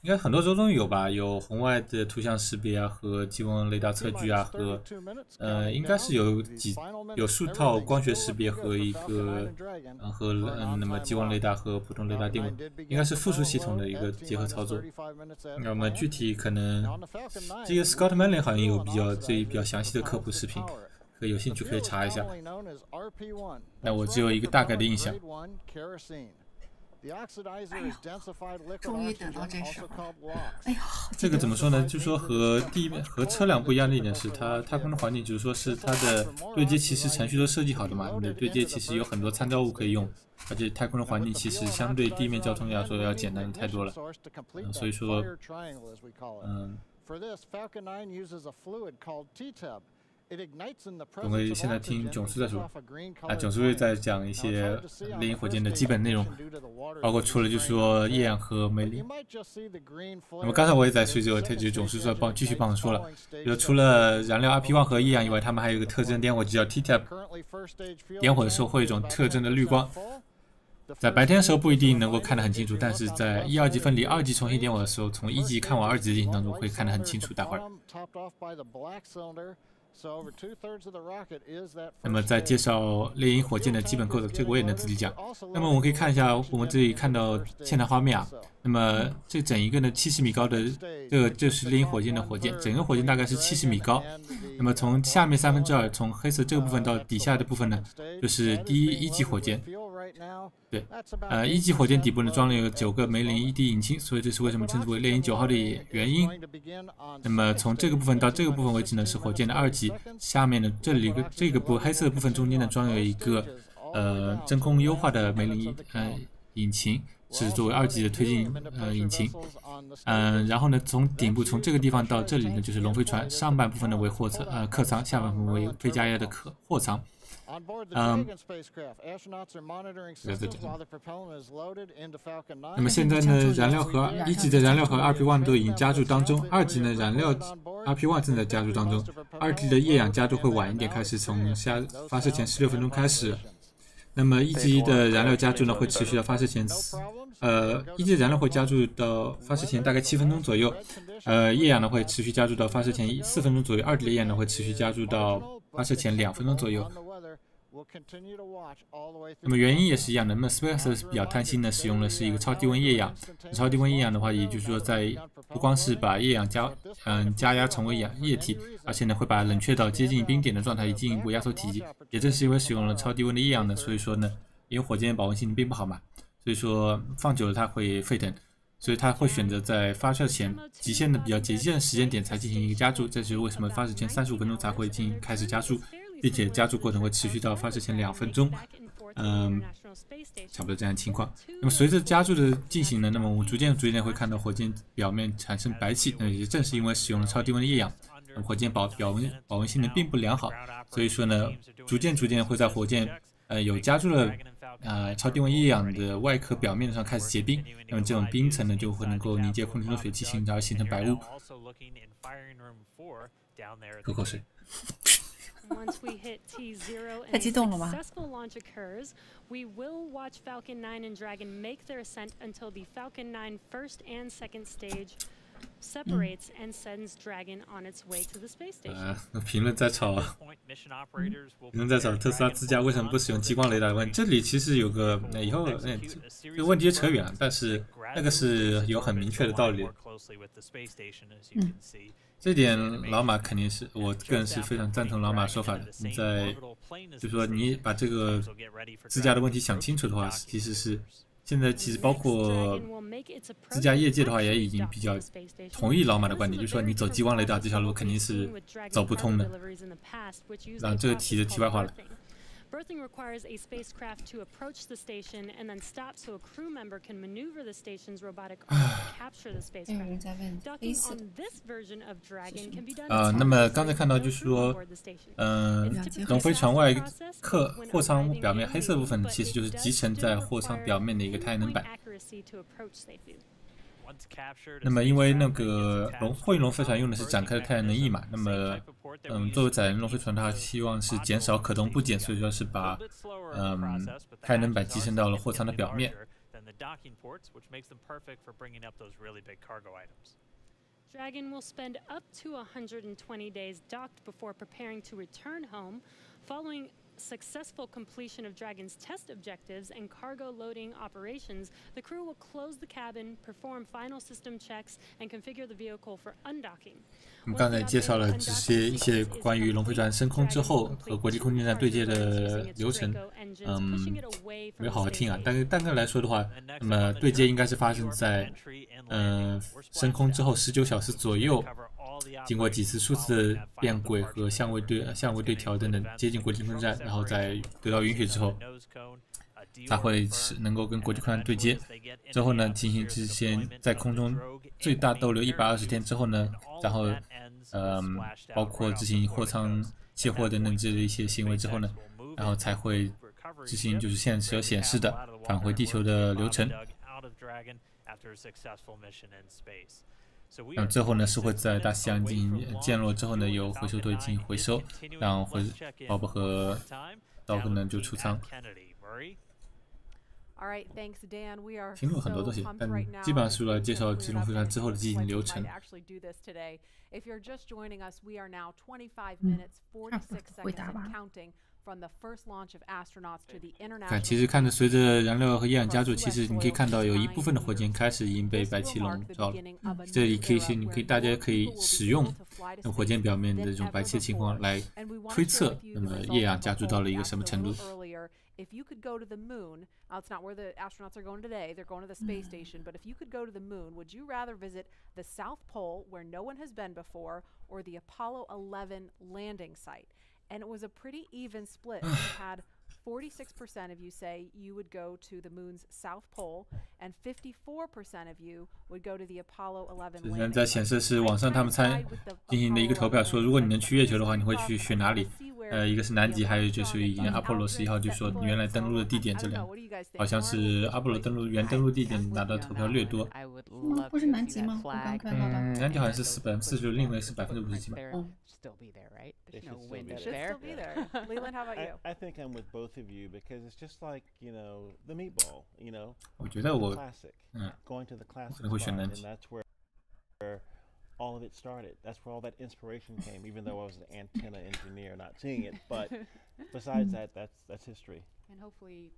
Speaker 1: 应该很多州都有吧，有红外的图像识别啊，和激光雷达测距啊，和应该是有数套光学识别和一个那么激光雷达和普通雷达定位，应该是复数系统的一个结合操作。那么具体可能这个 Scott Manley 好像有比较详细的科普视频。有兴趣可以查一下。那我只有一个大概的印象。
Speaker 2: 终于等到这时候了。哎呀，
Speaker 1: 这个怎么说呢？就是说和车辆不一样的一点是，它太空的环境，就是说是它的对接其实程序都设计好的嘛。你的对接其实有很多参照物可以用，而且太空的环境其实相对地面交通来说要简单太多了。所以说，我们现在听囧叔在说，囧叔在讲一些猎鹰火箭的基本内容，包括除了就是说液氧和煤磷。那么刚才我也在随着囧叔继续帮我说了，就除了燃料 RP1 和液氧以外，他们还有一个特征点火机叫 T-Tap， 点火的时候会有一种特征的绿光。在白天的时候不一定能够看得很清楚，但是在1、2级分离，2级重新点火的时候，从1级看往2级的进程当中会看得很清楚。待会儿。那么在介绍猎鹰火箭的基本构造，这个我也能自己讲。那么我们可以看一下我们这里看到现场画面啊。那么这整一个呢70米高的这是猎鹰火箭的火箭，整个火箭大概是70米高。那么从下面2/3，从黑色这个部分到底下的部分呢，就是一级火箭。对，1级火箭底部呢装了有9个梅林1D 引擎，所以这是为什么称之为猎鹰9号的原因。那么从这个部分到这个部分为止呢是火箭的2级，下面呢这里这个黑色的部分中间呢装有一个真空优化的梅林引擎，是作为2级的推进引擎。然后呢从顶部从这个地方到这里呢就是龙飞船，上半部分呢为客舱，下半部分为非加压的货舱。那么现在呢，燃料和1级的燃料和 RP1 都已经加注当中，2级呢燃料 RP1 正在加注当中，2级的液氧加注会晚一点开始，从发射前16分钟开始。那么1级的燃料加注呢会持续到发射前1级燃料会加注到发射前大概7分钟左右，液氧呢会持续加注到发射前4分钟左右，2级的液氧呢会持续加注到发射前2分钟左右。那么原因也是一样的。那么 SpaceX 比较贪心的使用的是一个超低温液氧。超低温液氧的话，也就是说不光是把液氧加压成为液体，而且呢会把冷却到接近冰点的状态，以进一步压缩体积。也正是因为使用了超低温的液氧呢，所以说呢，因为火箭保温性并不好嘛，所以说放久了它会沸腾，所以它会选择在发射前比较极限的时间点才进行一个加注。这就是为什么发射前35分钟才会开始加注，并且加注过程会持续到发射前2分钟。差不多这样的情况。那么随着加注的进行呢，那么我们逐渐会看到火箭表面产生白气。也正是因为使用了超低温的液氧，火箭保温性能并不良好，所以说呢，逐渐会在火箭有加注了超低温液氧的外壳表面上开始结冰。那么这种冰层呢就会能够凝结空气中水汽，而形成白雾。喝口水。
Speaker 11: Once we hit T0 and successful launch occurs, we will watch Falcon 9 and Dragon make their ascent until the Falcon 9 first and second stage separates and sends Dragon on its way to the space station.
Speaker 1: 评论在吵特斯拉自驾为什么不使用激光雷达的问题。这里其实有个以后这个问题扯远了，但是那个是有很明确的道理。这点老马肯定是我个人是非常赞同老马说法的。就是说你把这个自驾的问题想清楚的话，其实是现在其实包括自驾业界的话也已经比较同意老马的观点，就是说你走激光雷达这条路肯定是走不通的。然后这个题外话了。
Speaker 11: Berthing requires a spacecraft to approach the station and then stop so a crew member can maneuver the station's robotic arm to capture the spacecraft. Docking on this version of Dragon can be done.
Speaker 1: 那么刚才看到就是说，龙飞船外货舱表面黑色部分其实就是集成在货舱表面的一个太阳能板。那么因为那个货运龙飞船用的是展开的太阳能翼嘛，那么作为载人龙飞船的话，希望是减少可动部件，所以说是把太阳能板集成到了货舱的表面。
Speaker 11: Dragon will spend up to 120 days docked before preparing to return home. Following successful completion of Dragon's test objectives and cargo loading operations, the crew will close the cabin, perform final system checks, and configure the vehicle for undocking.
Speaker 1: 我们刚才介绍了一些关于龙飞船升空之后和国际空间站对接的流程，没有好好听啊。但是大概来说的话，那么对接应该是发生在升空之后19小时左右。经过几次初次的变轨和相位对调等等接近国际空间站，然后在得到允许之后，才会能够跟国际空间站对接。之后呢，进行之前在空中最大逗留120天之后呢，然后包括执行货舱卸货等等这一些行为之后呢，然后才会执行就是现时显示的返回地球的流程。然后最后呢是会在大西洋进行降落之后呢，由回收队进行回收，然后Bob和Doug呢就出舱。听了很多东西，但基本上是来介绍这龙飞船之后的进行流程。
Speaker 2: 回答吧。
Speaker 1: 其实看着随着燃料和液氧加注，其实你可以看到有一部分的火箭开始已经被白气笼罩了。这里大家可以使用火箭表面的这种白气的情况来推测，那么液氧加注到了一个什么程度。
Speaker 13: If you could go to the moon, it's not where the astronauts are going today, they're going to the space station, but if you could go to the moon, would you rather visit the South Pole, where no one has been before, or the Apollo 11 landing site? And it was a pretty even split. You had 46% of you say you would go to the moon's south pole, and 54% of you would go to the Apollo 11 landing.
Speaker 1: 现在显示是网上他们进行的一个投票，说如果你能去月球的话，你会去选哪里？一个是南极，还有就是已经阿波罗11号，就说你原来登陆的地点这两，好像是阿波罗原登陆地点拿到投票略多。
Speaker 2: 不是南极吗？我刚看到了。
Speaker 1: 南极好像是40%，另外是57%吧。
Speaker 3: Still be there, right? There's no wind
Speaker 13: there. Still be there. Leland, how about you?
Speaker 5: I think I'm with both of you because it's just like, the meatball,
Speaker 1: 我觉得我
Speaker 5: going to the classic
Speaker 1: 会选
Speaker 5: spot,
Speaker 1: 南
Speaker 5: and
Speaker 1: 极。
Speaker 5: that's where all of it started. That's where all that inspiration came, even though I was an antenna engineer not seeing it. But besides that, that's history.
Speaker 3: And hopefully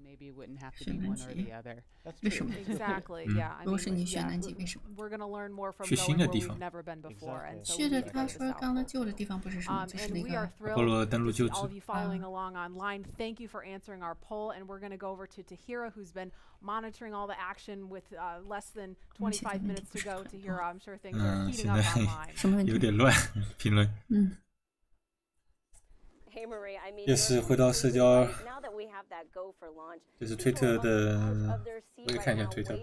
Speaker 3: maybe it wouldn't have to be one or the other.
Speaker 13: Exactly, yeah.
Speaker 2: 如果是你选南极，为什么？
Speaker 13: We're going to learn more from going where we've never been before. And so
Speaker 2: 去的他说刚刚旧的地方不是什么，就是那个。
Speaker 1: 阿波罗登陆旧址。
Speaker 13: All of you following along online, thank you for answering our poll, and we're going to go over to Tahira, who's been monitoring all the action with less than 25 minutes to go. Tahira, I'm sure things are heating up online.
Speaker 1: 有点乱评论。也是回到社交，就是推特的，我也看一下推特。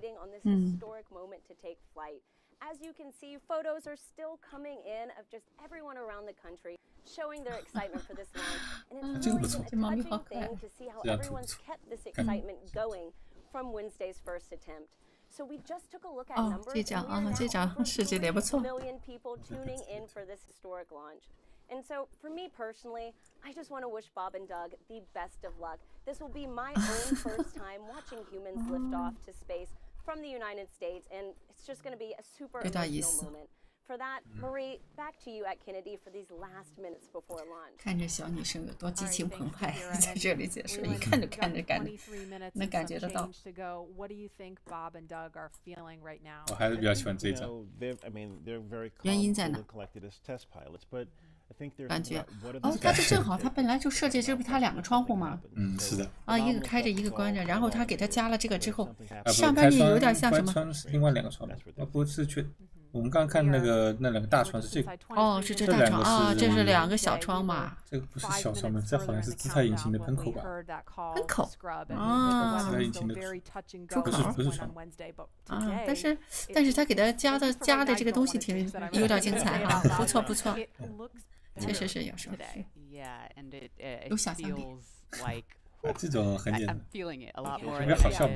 Speaker 15: As you can see, photos are still coming in of just everyone around the country showing their excitement for this launch. And it's really been a touching thing to see how everyone's kept this excitement going from Wednesday's first attempt. So we just took a look at numbers. And we have million people tuning in for this historic launch. And so, for me personally, I just want to wish Bob and Doug the best of luck. This will be my own first time watching humans lift off to space from the United States, and it's just going to be a super emotional moment. For that, Marie, back to you at Kennedy for these last minutes before launch.
Speaker 2: 看着小女生有多激情澎湃，在这里解说，一看就看着能感觉得到。
Speaker 13: What do you think Bob and Doug are feeling right now?
Speaker 1: 我还是比较喜欢这一张。
Speaker 2: 原因在哪？感觉他这正好，他本来就设计这不他2个窗户吗？
Speaker 1: 是的。
Speaker 2: 一个开着，一个关着，然后他给他加了这个之后，上半面有点像什么？
Speaker 1: 另外2个窗，不是我们刚刚看那两个大窗是这个。
Speaker 2: 哦，是这大窗啊，这是2个小窗嘛。
Speaker 1: 这个不是小窗吗？这好像是自带引擎的喷口吧？
Speaker 2: 喷口啊，
Speaker 1: 自带引擎的
Speaker 2: 出口
Speaker 1: 不是窗
Speaker 2: 啊，但是他给他加的这个东西有点精彩哈，不错不错，确实是有时候有想象力。
Speaker 1: 这种很简单，
Speaker 3: 特
Speaker 1: 别好笑嘛。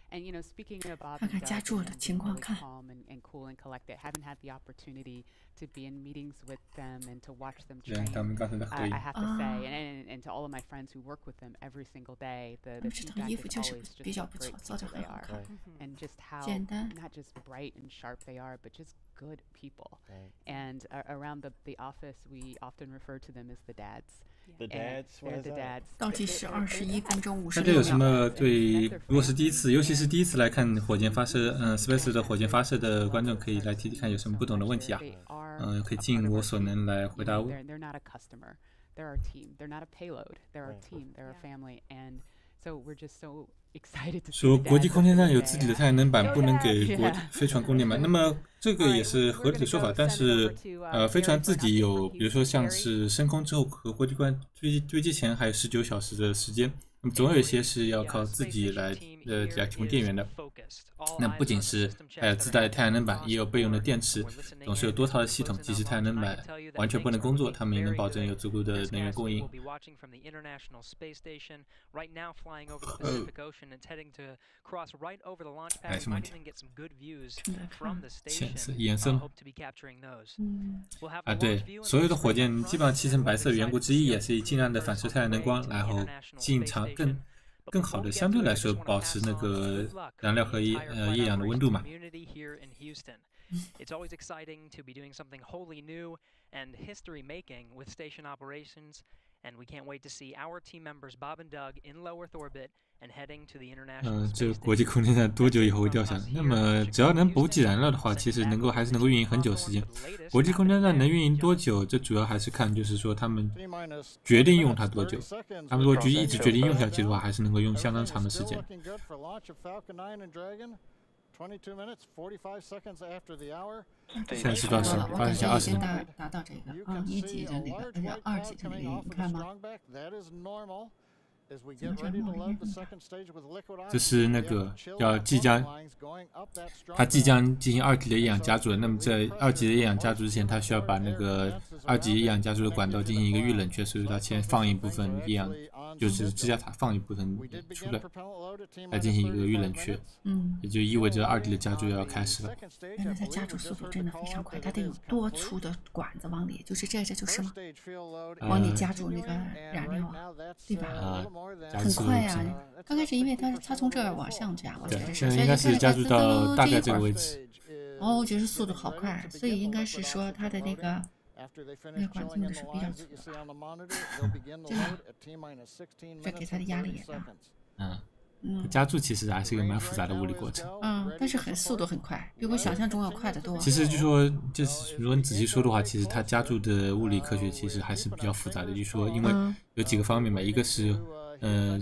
Speaker 3: And you know, speaking of Bob
Speaker 2: 看看加注的情况看。
Speaker 3: calm and cool and collected. Haven't had the opportunity to be in meetings with them and to watch them train. I have to say, and to all of my friends who work with them every single day, the feedback is always just how great people they are, and just how not just bright and sharp they are, but just good people. And around the office, we often refer to them as the dads.
Speaker 5: The dads, what is that?
Speaker 2: 倒计时21分钟56秒。
Speaker 1: 那这有什么对？如果是第一次，尤其是第一次来看火箭发射，SpaceX 的火箭发射的观众可以来提提看有什么不懂的问题啊？可以尽我所能来回答。
Speaker 3: They're not a customer. They're our team. They're not a payload. They're our team. They're our family. And so we're just so excited to.
Speaker 1: 说国际空间站有自己的太阳能板，不能给飞船供电吗？那么这个也是合理的说法，但是飞船自己有，比如说像是升空之后和国际观坠机前还有19小时的时间，那么总有一些是要靠自己来提供电源的。那不仅是还有自带的太阳能板，也有备用的电池，总是有多套的系统，即使太阳能板完全不能工作，他们也能保证有足够的能源供应。还有什么问题？颜色吗？对，所有的火箭基本上漆成白色的缘故之一，也是以尽量的反射太阳能光，然后吸引更好的相对来说保持那个燃料和液氧的温度嘛。
Speaker 4: It's always exciting to be doing something wholly new and history-making with station operations, and we can't wait to see our team members Bob and Doug in low Earth orbit and heading to the international.
Speaker 1: 这个国际空间站多久以后会掉下来？那么只要能补给燃料的话，其实还是能够运营很久时间。国际空间站能运营多久，这主要还是看就是说他们决定用它多久。他们如果一直决定用下去的话，还是能够用相当长的时间。
Speaker 9: 22 minutes 45 seconds after the hour.
Speaker 1: 现在是多少？发射前20分。
Speaker 2: 达到这个1级的那个，而且2级的那个，你看吗？
Speaker 1: 这是那个它即将进行2级的液氧加注了。那么在2级的液氧加注之前，它需要把那个2级液氧加注的管道进行一个预冷却，所以它先放一部分液氧，就是支架塔放一部分出来，来进行一个预冷却。也就意味着2级的加注要开始了。
Speaker 2: 原来它加注速度真的非常快，它得有多粗的管子往里，就是这就是吗？往里加注那个燃料啊，对吧？很快啊！刚开始因为它从这儿往上加，我觉得是，所以
Speaker 1: 应该是加注到大概这个位置。
Speaker 2: 我觉得速度好快，所以应该是说它的那个管子那个是比较粗的，这给它的压力也大。
Speaker 1: 加注其实还是一个蛮复杂的物理过程。
Speaker 2: 但是速度很快，比我想象中要快得多。
Speaker 1: 其实就是如果你仔细说的话，其实它加注的物理科学其实还是比较复杂的。就说因为有几个方面嘛，一个是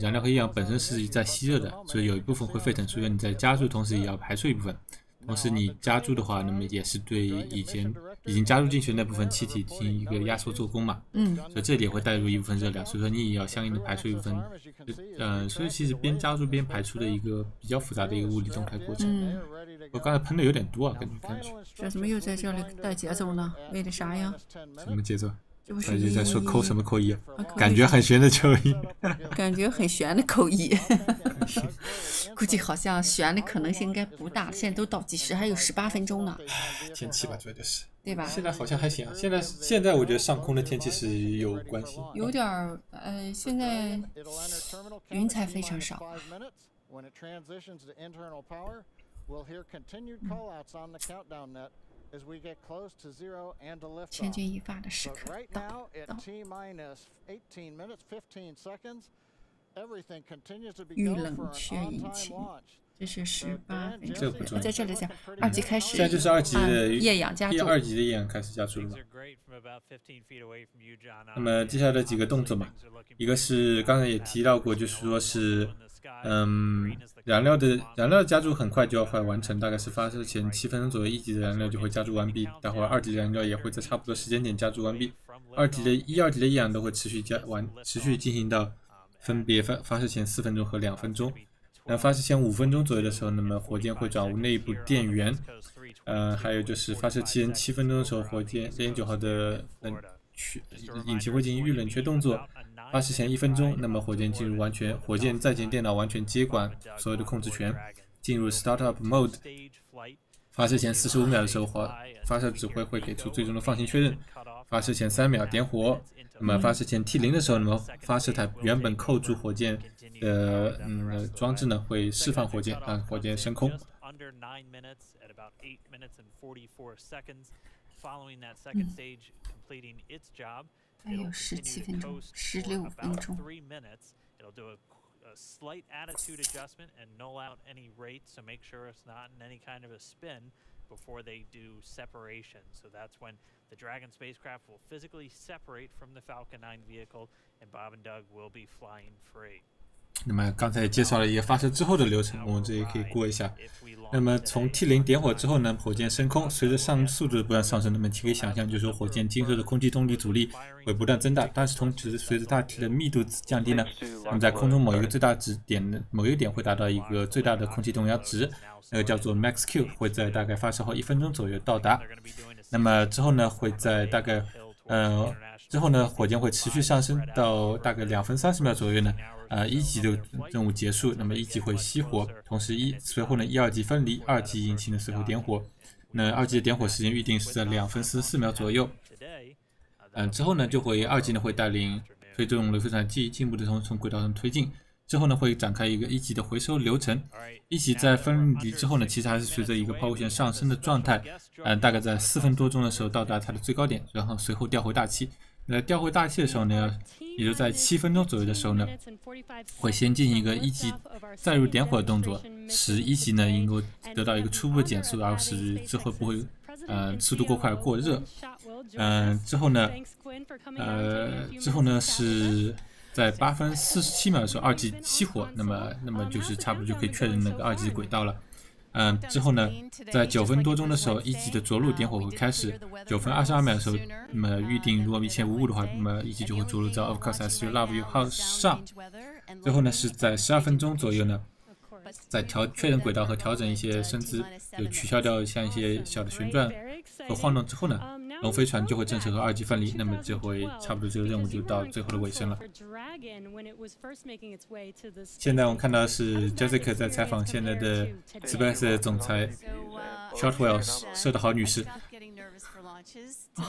Speaker 1: 燃料和液氧本身是在吸热的，所以有一部分会沸腾，所以你在加注同时也要排出一部分。同时你加注的话，那么也是对已经加入进去的那部分气体进行一个压缩做功嘛。所以这里也会带入一部分热量，所以说你也要相应的排出一部分。所以其实边加注边排出的一个比较复杂的一个物理动态过程。我刚才喷的有点多啊，感觉。
Speaker 2: 这怎么又在这里带节奏呢？为了啥呀？
Speaker 1: 什么节奏？
Speaker 2: 这不是
Speaker 1: 感觉在说扣什么扣一？感觉很悬的扣一。
Speaker 2: 感觉很悬的扣一。估计好像悬的可能性应该不大，现在都倒计时还有18分钟呢。
Speaker 1: 天气吧，主要就是。对
Speaker 2: 吧？
Speaker 1: 现在好像还行，现在我觉得上空的天气是有关系。
Speaker 2: 有点现在云彩非常少。千钧一发的时刻到。预冷却引擎。这是18分钟。
Speaker 1: 这不重要。
Speaker 2: 在这里讲，2级开始。
Speaker 1: 现在就是2级的
Speaker 2: 液氧加注。
Speaker 1: 2级的液氧开始加注了嘛。那么接下来的几个动作嘛，一个是刚才也提到过，就是说是，燃料的加注很快就要完成，大概是发射前7分钟左右，1级的燃料就会加注完毕。待会儿2级的燃料也会在差不多时间点加注完毕。2级的液氧都会持续进行到分别发射前4分钟和2分钟。那发射前5分钟左右的时候，那么火箭会转入内部电源。还有就是发射前7分钟的时候，火箭6.9号的引擎会进行预冷却动作。发射前1分钟，那么火箭在线电脑完全接管所有的控制权，进入 Startup Mode。发射前45秒的时候，发射指挥会给出最终的放行确认。发射前3秒点火。那么发射前 T0 的时候，那么发射台原本扣住火箭的装置呢会释放火箭，让火箭升空。
Speaker 2: 还有17分钟、16分钟。
Speaker 10: Slight attitude adjustment and null out any rate, so make sure it's not in any kind of a spin before they do separation. So that's when the Dragon spacecraft will physically separate from the Falcon 9 vehicle, and Bob and Doug will be flying free.
Speaker 1: 那么刚才也介绍了一个发射之后的流程，我们这也可以过一下。那么从 T0 点火之后呢，火箭升空，随着速度的不断上升，那么可以想象，就是说火箭经受的空气动力阻力会不断增大，但是同时随着大气的密度降低呢，那么在空中某一个点会达到一个最大的空气动压值，那个叫做 Max Q， 会在大概发射后1分钟左右到达。那么之后呢，会在大概火箭会持续上升到大概2分30秒左右呢。1级的任务结束，那么1级会熄火，同时随后呢1、2级分离，2级引擎的随后点火。那2级的点火时间预定是在2分44秒左右。之后呢2级呢会带领推动龙飞船进一步的从轨道上推进。之后呢会展开一个1级的回收流程。1级在分离之后呢，其实还是随着一个抛物线上升的状态，大概在4分多钟的时候到达它的最高点，然后随后调回大气。调回大气的时候呢，也就在7分钟左右的时候呢，会先进行一个1级再入点火的动作，使1级呢能够得到一个初步的减速，然后使之后不会速度过快过热。之后呢是在8分47秒的时候2级熄火，那么就是差不多就可以确认那个2级轨道了。之后呢，在9分多钟的时候，1级的着陆点火会开始。9分22秒的时候，那么预定如果一切无误的话，那么1级就会着陆在 OCISLY号上。最后呢，是在12分钟左右呢，在确认轨道和调整一些身姿，就取消掉像一些小的旋转和晃动之后呢，龙飞船就会正式和2级分离。那么这回差不多这个任务就到最后的尾声了。现在我们看到是 Jessica 在采访现在的 SpaceX 总裁 Shotwell 射得好女士。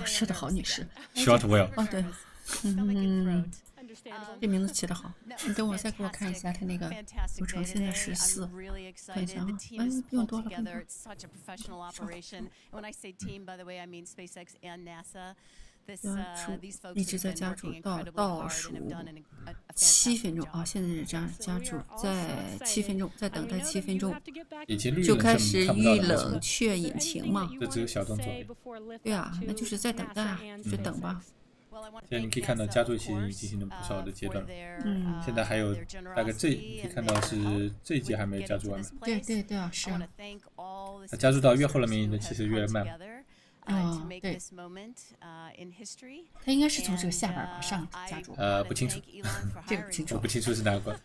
Speaker 2: 射得好女士
Speaker 1: Shotwell。
Speaker 2: 对。这名字起得好，你等我再给我看一下他那个流程，现在14，看一下啊，不用多了，一直在加注到倒数7分钟啊，现在是加注，在7分钟，再等待7分钟，就开始预冷却引擎嘛。
Speaker 1: 这只有小动作。
Speaker 2: 对啊，那就是在等待啊，就等吧。
Speaker 1: 现在你可以看到加注其实已经进行了不少的阶段了。现在还有大概你可以看到是这一节还没有加注完。
Speaker 2: 对啊，是啊。
Speaker 1: 它加注到越后了面的其实越慢。
Speaker 2: 对。它应该是从这个下边往上加注。
Speaker 1: 不清楚。
Speaker 2: 这个不清楚。
Speaker 1: 我不清楚是哪个。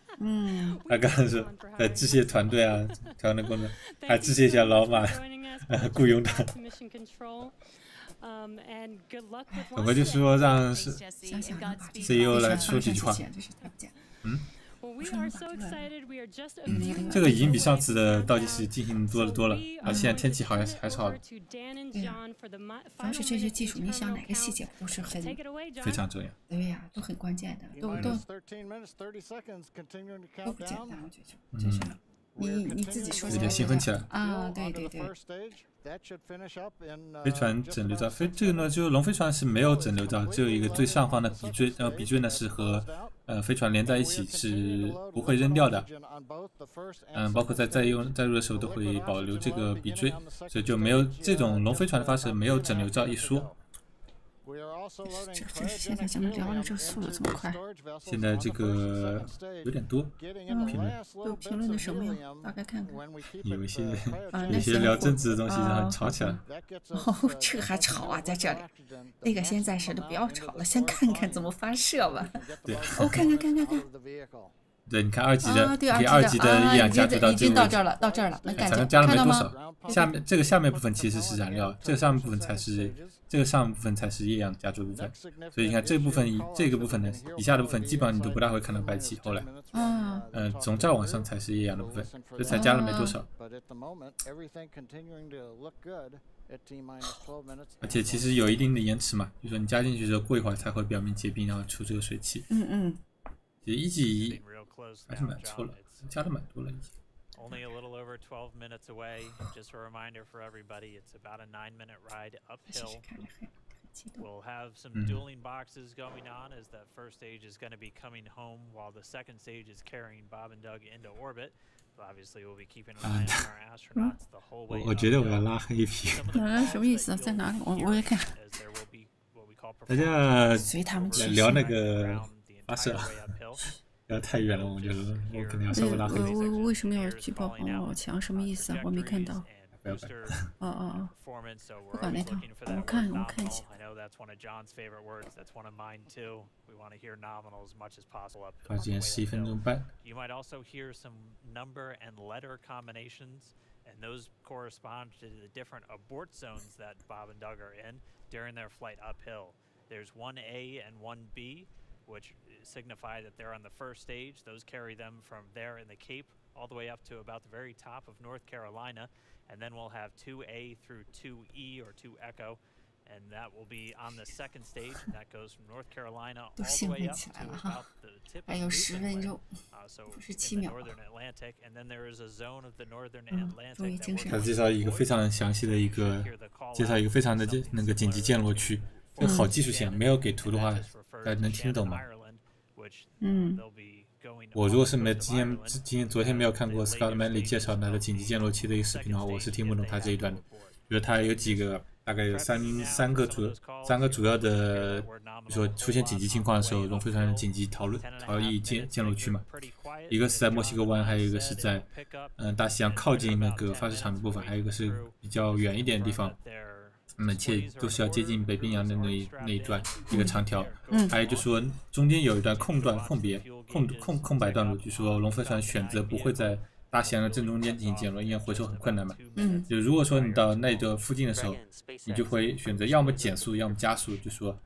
Speaker 1: 他刚刚说在致谢团队啊，调整功能，还致谢一下老马雇佣的。总归就是说让CEO 来说几句话。这个已经比上次的倒计时进行多了，现在天气好像还是好的。
Speaker 2: 对呀，主要是这些技术，你想哪个细节都是
Speaker 1: 非常重要。
Speaker 2: 对呀，都很关键的，都不简单，我觉得就是。你自己说
Speaker 1: 有点兴奋起来
Speaker 2: 啊！对。
Speaker 1: 飞船整流罩，这个呢，就龙飞船是没有整流罩，只有一个最上方的鼻锥，然后鼻锥呢是和飞船连在一起是不会扔掉的，包括在载入的时候都会保留这个鼻锥，所以就没有这种龙飞船的发射没有整流罩一说。
Speaker 2: 这现在咱们聊的这个速度这么快，
Speaker 1: 现在这个有点多评论，
Speaker 2: 有评论的什么呀？大概看看。
Speaker 1: 有一些聊政治的东西，然后吵起来。
Speaker 2: 哦，这个还吵啊，在这里。那个先暂时的不要吵了，先看看怎么发射吧。
Speaker 1: 对。
Speaker 2: 哦，看。
Speaker 1: 对，你看2级的，
Speaker 2: 对
Speaker 1: 2级的液氧加注到
Speaker 2: 已经到这儿了，能看见。
Speaker 1: 加了没多少。下面部分其实是燃料，这个上面部分才是液氧加注部分。所以你看这个部分呢，以下的部分基本上你都不大会看到白气。后来，从这儿往上才是液氧的部分，这才加了没多少。而且其实有一定的延迟嘛，就是说你加进去之后，过一会儿才会表面结冰，然后出这个水汽。其实1级还是蛮错了，加的蛮多了已经。
Speaker 10: Only a little over 12 minutes away. Just a reminder for everybody, it's about a 9-minute ride uphill. We'll have some dueling boxes going on as that first stage is going to be coming home while the second stage is carrying Bob and Doug into orbit. But obviously, we'll be keeping an eye on our astronauts the whole way.
Speaker 1: 我觉得我要拉黑一批。
Speaker 2: 什么意思？在哪里？我也看。
Speaker 1: 大家聊那个发射。太远了，我觉得我肯定要稍微拉黑。
Speaker 2: 为什么要举报防火墙？什么意思啊？我没看到。
Speaker 1: 不要管。
Speaker 2: 不管那套，我看一下。
Speaker 1: 发时间11分钟半。
Speaker 10: And those correspond to the different abort zones that Bob and Doug are in during their flight uphill. There's 1A and 1B, which signify that they're on the first stage. Those carry them from there in the Cape all the way up to about the very top of North Carolina. And then we'll have 2A through 2E or 2 Echo. And that will be on the second stage, and that goes from North Carolina all the way up to about the tip of Newfoundland. So in the northern Atlantic, and then there is a zone of the northern Atlantic that we're
Speaker 1: 他介绍一个非常详细的介绍一个非常的那个紧急降落区，这个好技术线，没有给图的话，大家能听得懂吗？我如果是昨天没有看过 Scott Manley 介绍他的紧急降落期的一个视频的话，我是听不懂他这一段的。比如他有几个。大概有三个主要的，比如说出现紧急情况的时候，龙飞船的紧急逃逸降落区嘛，一个是在墨西哥湾，还有一个是在大西洋靠近那个发射场的部分，还有一个是比较远一点的地方，且都是要接近北冰洋的那一段一个长条，还有就是说中间有一段空白段落，就是说龙飞船选择不会在大西洋的正中间进行降落，因为回收很困难嘛。就如果说你到那个附近的时候，你就会选择要么减速，要么加速，就说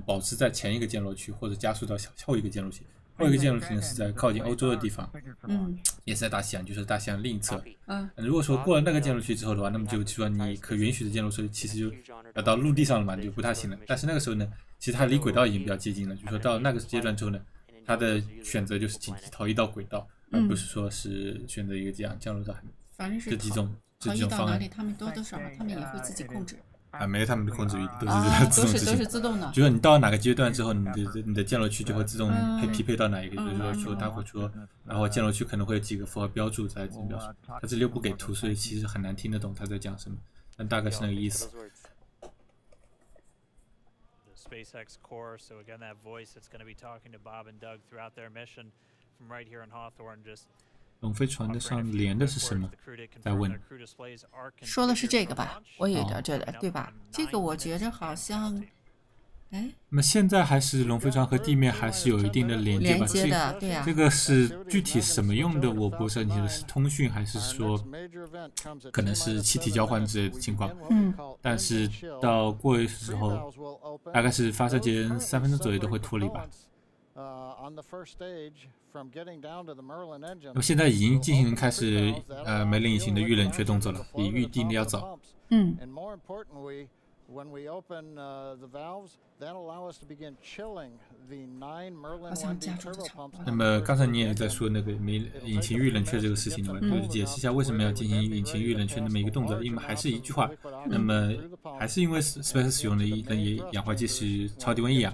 Speaker 1: 保持在前一个降落区，或者加速到后一个降落区。后一个降落区呢是在靠近欧洲的地方，也是在大西洋，就是大西洋另一侧。如果说过了那个降落区之后的话，那么就说你可允许的降落区其实就要到陆地上了嘛，就不太行了。但是那个时候呢，其实它离轨道已经比较接近了，就是说到那个阶段之后呢，它的选择就是紧急逃逸到轨道。而不是说是选择一个这样降落到
Speaker 2: 反正是
Speaker 1: 这几种
Speaker 2: 方案，他们多多少少他们也会自己控制。
Speaker 1: 没有他们的控制域，都
Speaker 2: 是自动的。
Speaker 1: 就是你到哪个阶段之后，你的降落区就会自动匹配到哪一个，就是说它会说，然后降落区可能会有几个符号标注在这边标识，它这里又不给图，所以其实很难听得懂他在讲什么，但大概是那个意思。
Speaker 10: SpaceX core, so again that voice that's going to be talking to Bob and Doug throughout their mission. Right here in Hawthorne, just
Speaker 1: 龙飞船的上连的是什么？在问。
Speaker 2: 说的是这个吧？我有点觉得，对吧？这个我觉着好像，
Speaker 1: 那么现在还是龙飞船和地面还是有一定的连接吧？
Speaker 2: 对啊。
Speaker 1: 这个是具体什么用的？我不是很清楚，是通讯还是说可能是气体交换之类的情况？但是到过的时候，大概是发射前3分钟左右都会脱离吧。那么现在已经进行开始梅林引擎的预冷却动作了，比预定的要早。
Speaker 9: When we open the valves, then allow us to begin chilling the 9 Merlin 1D turbo pumps.
Speaker 1: 那么刚才你也在说那个引擎预冷却这个事情对吧？我解释一下为什么要进行引擎预冷却那么一个动作，因为还是一句话，那么还是因为 SpaceX 使用的氧化剂是超低温液氧，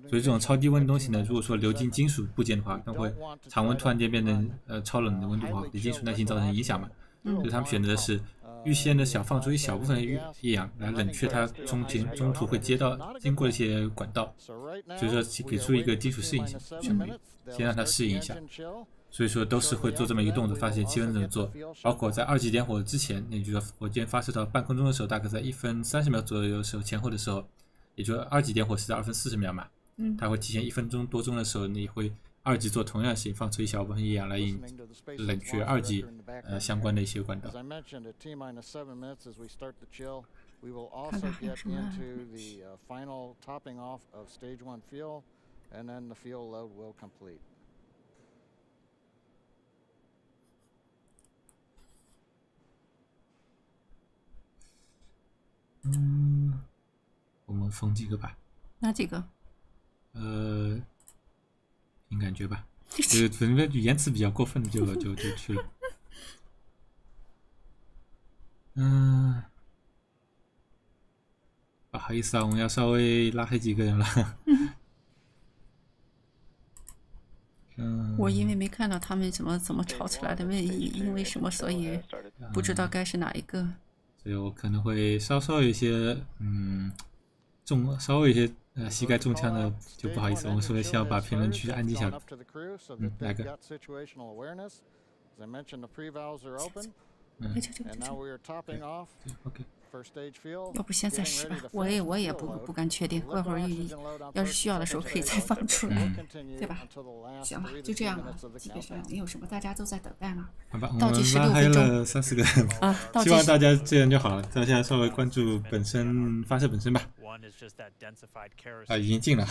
Speaker 1: 所以这种超低温的东西呢，如果说流进金属部件的话，那会常温突然间变成超冷的温度的话，对金属耐性造成影响嘛。所以他们选择的是预先的想放出一小部分的液氧来冷却它中途会经过一些管道，所以说给出一个基础适应性，先让它适应一下。所以说都是会做这么一个动作，发现气温怎么做，包括在2级点火之前，也就是说火箭发射到半空中的时候，大概在1分30秒左右的时候前后的时候，也就是2级点火是在2分40秒嘛，它会提前1分多钟的时候，你会2级做同样的事情，放出一小部分液氧来冷却2级相关的一些管道。
Speaker 9: We will also get into the final topping off of stage 1 fuel, and then the fuel load will complete.
Speaker 1: 我们封几个吧。
Speaker 2: 哪几个？
Speaker 1: 凭感觉吧。反正言辞比较过分的就去了。不好意思啊，我们要稍微拉黑几个人了。
Speaker 2: 我因为没看到他们怎么吵起来的，因为什么，所以不知道该是哪一个。
Speaker 1: 所以我可能会稍有一些稍微有一些膝盖中枪的就不好意思，我们首先要把评论区安静下来。来个。OK。
Speaker 2: 要不现在试吧，我也不敢确定，过会儿要是需要的时候可以再放出来，对吧？行吧，就这样了，基本上没有什么，大家都在等待呢。
Speaker 1: 好吧，我们拉黑了3-4个人
Speaker 2: 啊，
Speaker 1: 希望大家这样就好了。大家稍微关注发射本身吧。已经进了。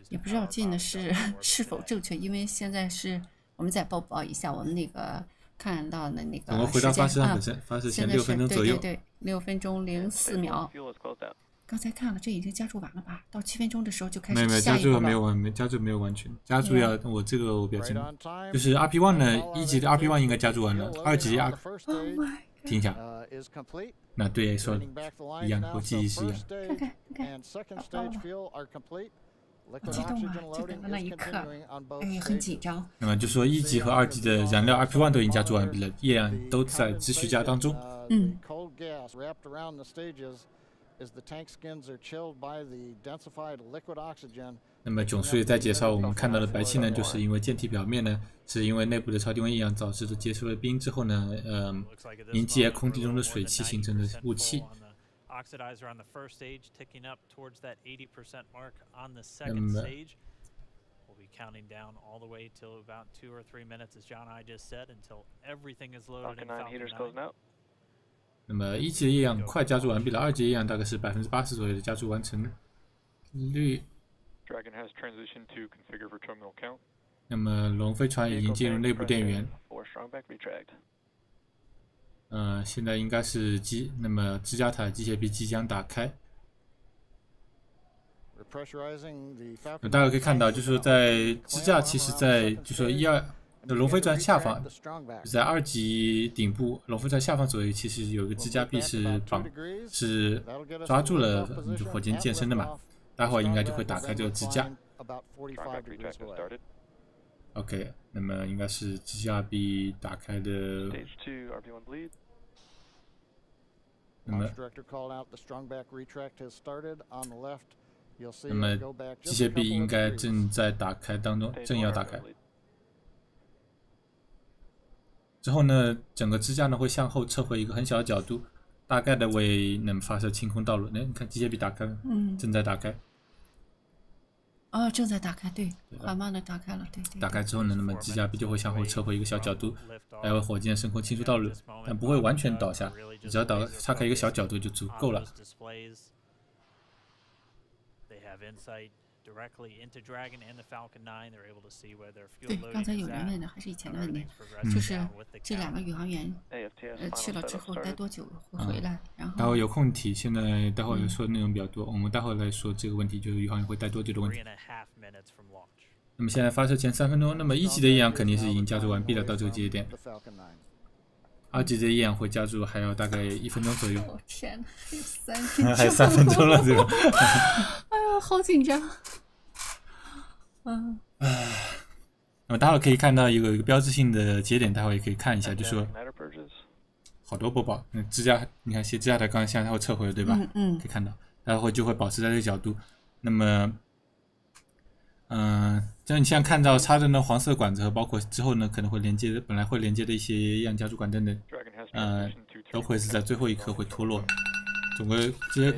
Speaker 2: 也不知道进的是否正确，因为现在是我们再报一下我们那个。看到的那个
Speaker 1: 我们回到发射本身，发射前6分钟左右。
Speaker 2: 对，6分钟04秒。刚才看了，这已经加注完了吧？到7分钟的时候就开始下一步了。
Speaker 1: 没有加注没有完全，加注要我比较清楚，就是 RP1 呢，1级的 RP1 应该加注完了，2级听一下。那对说一样，我记忆是一样。
Speaker 2: 看，激动了，就等到那一刻，很紧张。
Speaker 1: 那么就说1级和2级的燃料 RP1 都已经加注完毕了，液氧都在继续加当中。那么囧叔也在介绍，我们看到的白气呢，就是因为舰体表面呢，是因为内部的超低温液氧导致的结出了冰之后呢，凝结空气中的水汽形成的雾气。
Speaker 10: Oxidizer on the first stage, ticking up towards that 80% mark on the second stage. We'll be counting down all the way till about 2 or 3 minutes, as John and I just said, until everything is loaded in Falcon 9.
Speaker 1: 那么1级的液氧快加注完毕了，2级液氧大概是80%左右的加注完成率。
Speaker 19: Dragon has transitioned to configure for terminal count.
Speaker 1: 那么龙飞船已经进入内部电源。现在应该是那么支架塔机械臂即将打开。大家可以看到，就是说在支架，其实在就是说龙飞船下方，在2级顶部龙飞船下方左右，其实有一个支架臂是抓住了火箭舰身的嘛，待会儿应该就会打开这个支架。OK， 那么应该是支架臂打开的。那么机械臂应该正在打开当中，正要打开。之后呢，整个支架呢会向后撤回一个很小的角度，大概的为能发射清空道路。你看机械臂打开了，正在打开。
Speaker 2: 正在打开，对，缓慢的打开了，对。
Speaker 1: 打开之后呢，那么机架臂就会向后撤回一个小角度，来为火箭升空清除道路，但不会完全倒下，只要岔开一个小角度就足够了。
Speaker 2: 对，刚才有人问的还是以前的问题，就是这2个宇航员去了之后待多久会回来？然后
Speaker 1: 待会有空题，现在待会说的内容比较多，我们待会来说这个问题，就是宇航员会待多久的问题。那么现在发射前3分钟，那么1级的液氧肯定是已经加注完毕了，到这个节点。2级的液氧会加注还要大概1分钟左右。
Speaker 2: 哦天哪，
Speaker 1: 还有3分钟了，对吧？
Speaker 2: 哎呀，好紧张。
Speaker 1: 那么待会可以看到有一个标志性的节点，待会也可以看一下，就说好多播报。你看支架台刚才现在它会撤回了，对吧？可以看到，待会就会保持在这个角度。那么像你现在看到插着那黄色管子和包括之后呢，可能会连接本来会连接的一些液氧加注管等等，都会是在最后一刻会脱落。整个这些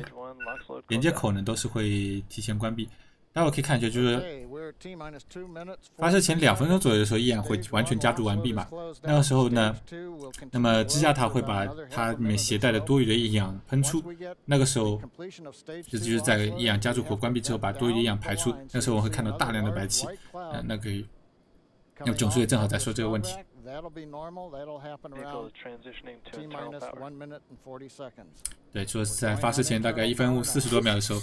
Speaker 1: 连接口呢都是会提前关闭。待会可以看一下，就是发射前2分钟左右的时候，液氧会完全加注完毕嘛。那个时候呢，那么支架塔会把它里面携带的多余的液氧喷出。那个时候，就是在液氧加注口关闭之后，把多余的液氧排出。那时候我会看到大量的白气。那么囧叔也正好在说这个问题。对，说是在发射前大概1分40多秒的时候。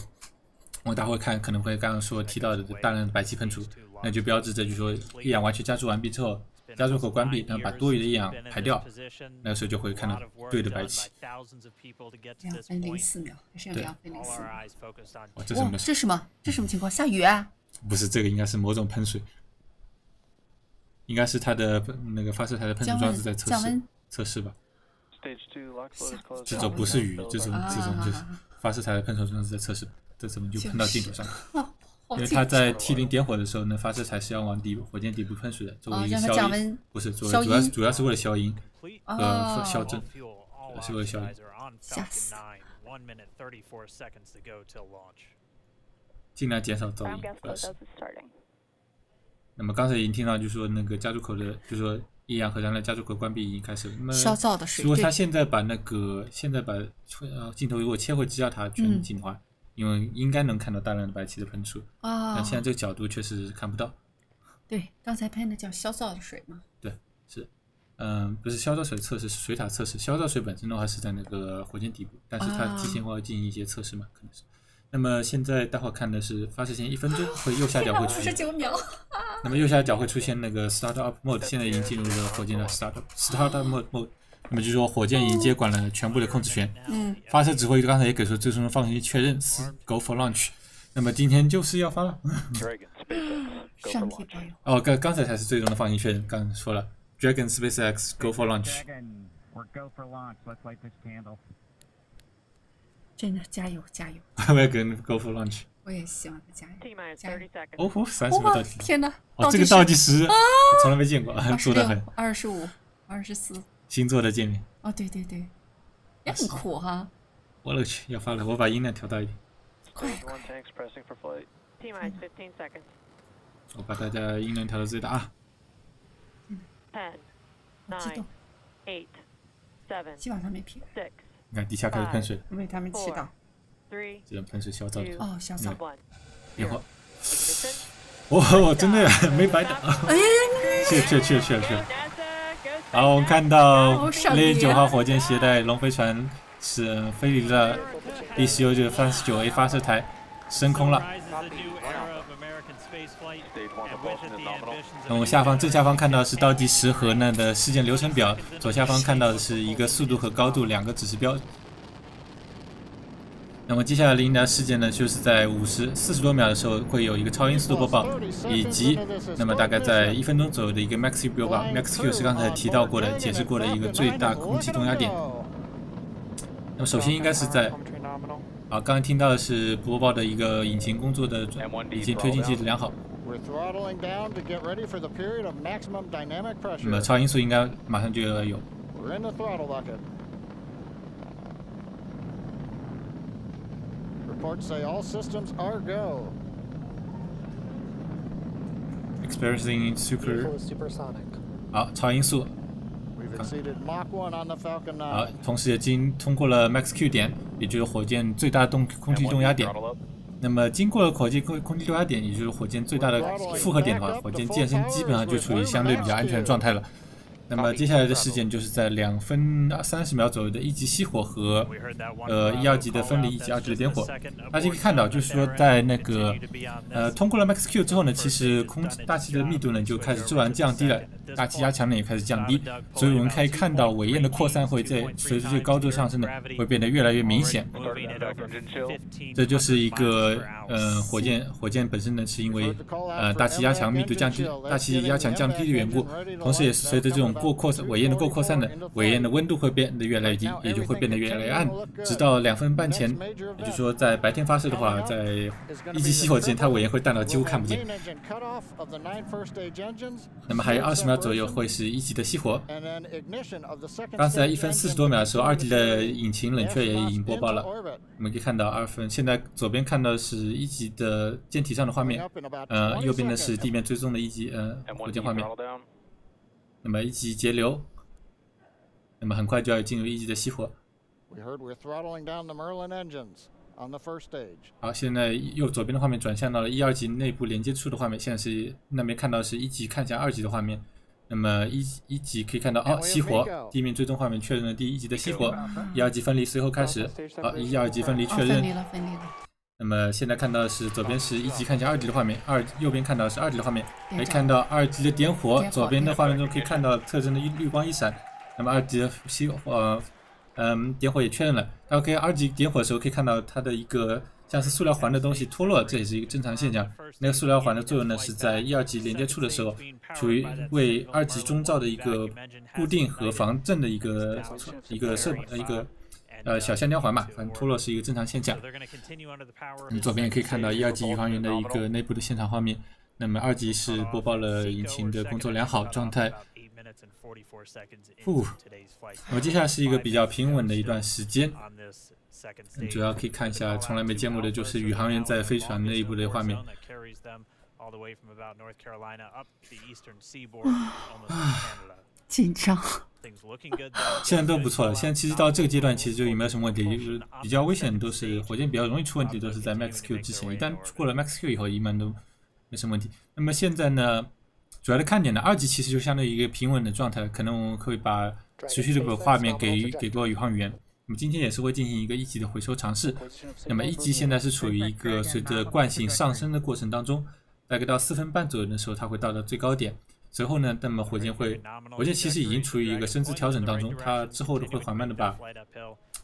Speaker 1: 我待会看可能会刚刚说提到的大量的白气喷出，那就标志着就是说液氧完全加注完毕之后，加注口关闭，然后把多余的液氧排掉，那个时候就会看到对的白气。
Speaker 2: 2分04秒，还是2分04秒？
Speaker 1: 哇，这什么？
Speaker 2: 这什么？这什么情况？下雨啊？
Speaker 1: 不是，这个应该是某种喷水，应该是它的那个发射台的喷水装置在测试吧？这种不是雨，这种就是发射台的喷水装置在测试。这怎么就喷到镜头上了？因为它在 T0 点火的时候呢，发射台是要往火箭底部喷水的，作为一个消音，不是主要是为了消音和消震，是为了消音。
Speaker 2: 吓死！
Speaker 1: 尽量减少噪音，主要是。那么刚才已经听到，就是说那个加注口的，就是说液氧和燃料加注口关闭已经开始了。那么
Speaker 2: 烧造的水。
Speaker 1: 如果他现在把镜头如果切回支架塔全景的话。因为应该能看到大量的白气的喷出，但现在这个角度确实看不到。
Speaker 2: 对，刚才喷的叫消噪的水嘛。
Speaker 1: 对，是，不是消噪水测试，是水塔测试。消噪水本身的话是在那个火箭底部，但是它提前会进行一些测试嘛，可能是。那么现在待会看的是发射前1分钟，会右下角会出现
Speaker 2: 59秒。
Speaker 1: 那么右下角会出现那个 Start Up Mode， 现在已经进入了火箭的 Start Up Mode。那么就是说，火箭已经接管了全部的控制权。发射指挥刚才也给出最终的放行确认是 Go for Launch。那么今天就是要发了。
Speaker 2: 上帝保佑。
Speaker 1: 哦，刚才才是最终的放行确认，刚才说了 Dragon SpaceX Go for Launch。
Speaker 2: 真的加油加油！
Speaker 1: 我也跟 Go for Launch。
Speaker 2: 我也希望他加油。加油！
Speaker 1: 哦吼，30秒倒计时！
Speaker 2: 天哪！
Speaker 1: 这个倒计时从来没见过，做得很。
Speaker 2: 25、24。
Speaker 1: 星座的界面。
Speaker 2: 哦，对对对，也很酷哈。
Speaker 1: 我勒去，要发了！我把音量调大一点。
Speaker 2: 快！
Speaker 1: 我把大家音量调到最大啊。
Speaker 2: 好激动。希望他没劈。
Speaker 1: 你看地下开始喷水。
Speaker 2: 为他们祈祷。
Speaker 1: 这种喷水消噪。
Speaker 2: 哦，消噪。
Speaker 1: 电话。我真的没白等。
Speaker 2: 哎呀！
Speaker 1: 去。好，我们看到0.9号火箭携带龙飞船是飞离了第19 39A 发射台，升空了。我们正下方看到是倒计时和那的事件流程表，左下方看到的是一个速度和高度2个指示标。那么接下来的应答事件呢，就是在40多秒的时候会有一个超音速度播报，以及那么大概在1分钟左右的一个 Max Q 播报。Max Q 是刚才提到过的、解释过的一个最大空气中压点。那么首先应该是在刚刚听到的是播报的一个引擎工作的引擎推进器的良好。那么超音速应该马上就要有。
Speaker 9: Reports say all systems are go.
Speaker 1: Experiencing supersonic. 好，超音速。
Speaker 9: We've exceeded Mach 1 on the Falcon 9.
Speaker 1: 好，同时也经通过了 Max Q 点，也就是火箭最大空气中压点。那么经过了火箭空气溜压点，也就是火箭最大的负荷点的话，火箭健身基本上就处于相对比较安全的状态了。那么接下来的事件就是在2分30秒左右的一级熄火和1、2级的分离以及2级的点火。大家可以看到，就是说在那个通过了 Max Q 之后呢，其实大气的密度呢就开始骤然降低了，大气压强呢也开始降低，所以我们可以看到尾焰的扩散会在随着这个高度上升呢，会变得越来越明显。这就是一个火箭本身呢是因为大气压强密度降低，大气压强降低的缘故，同时也是随着这种尾焰的过扩散的，尾焰的温度会变得越来越低，也就会变得越来越暗，直到2分半前，也就是说在白天发射的话，在1级熄火之前，它尾焰会淡到几乎看不见。那么还有20秒左右会是1级的熄火。刚才1分40多秒的时候，2级的引擎冷却也已经播报了。我们可以看到2分，现在左边看到的是1级的舰体上的画面，右边的是地面追踪的1级火箭画面。那么1级节流，那么很快就要进入1级的熄火。好，现在左边的画面转向到了1、2级内部连接处的画面，现在是那边看到是1级看向2级的画面。那么一级可以看到熄火，地面追踪画面确认了第1级的熄火，1、2级分离随后开始。好，1、2级分离确认。
Speaker 2: 分离了。
Speaker 1: 那么现在看到的是左边是1级看向2级的画面，右边看到的是2级的画面，可以看到2级的点火，左边的画面中可以看到特征的绿光一闪。那么2级的点火也确认了。大家可以2级点火的时候可以看到它的一个像是塑料环的东西脱落，这也是一个正常现象。那个塑料环的作用呢是在1、2级连接处的时候，处于为2级中罩的一个固定和防震的一个小橡胶环嘛，反正脱落是一个正常现象。你左边也可以看到1、2级宇航员的一个内部的现场画面。那么2级是播报了引擎的工作良好状态。那么接下来是一个比较平稳的一段时间。主要可以看一下从来没见过的就是宇航员在飞船内部的画面。
Speaker 2: 紧张。
Speaker 1: 现在都不错了，现在其实到这个阶段其实就没有什么问题，就是比较危险的都是火箭比较容易出问题都是在 Max Q 之前，一旦过了 Max Q 以后一般都没什么问题。那么现在呢，主要的看点呢，2级其实就相对于一个平稳的状态，可能我们会把持续的把画面给过宇航员。那么今天也是会进行一个1级的回收尝试。那么1级现在是处于一个随着惯性上升的过程当中，大概到4分半左右的时候，它会到达最高点。随后呢，那么火箭其实已经处于一个升值调整当中，它之后会缓慢的把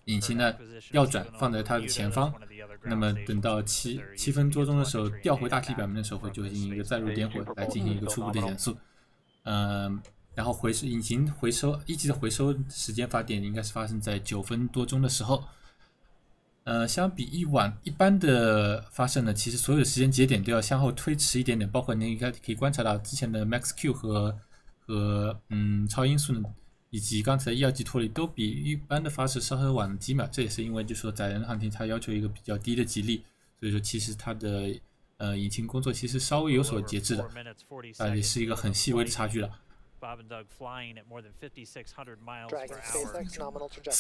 Speaker 1: 引擎呢调转放在它的前方。那么等到7分多钟的时候，调回大气表面的时候，就会进行一个再入点火来进行一个初步的减速。然后引擎回收1级的回收时间发电应该是发生在9分多钟的时候。相比一般的发射呢，其实所有的时间节点都要向后推迟一点点，包括你应该可以观察到之前的 Max Q 和超音速呢，以及刚才1、2级脱离都比一般的发射稍稍晚了几秒。这也是因为就说载人航天它要求一个比较低的极力，所以说其实它的引擎工作其实稍微有所节制的，也是一个很细微的差距了。4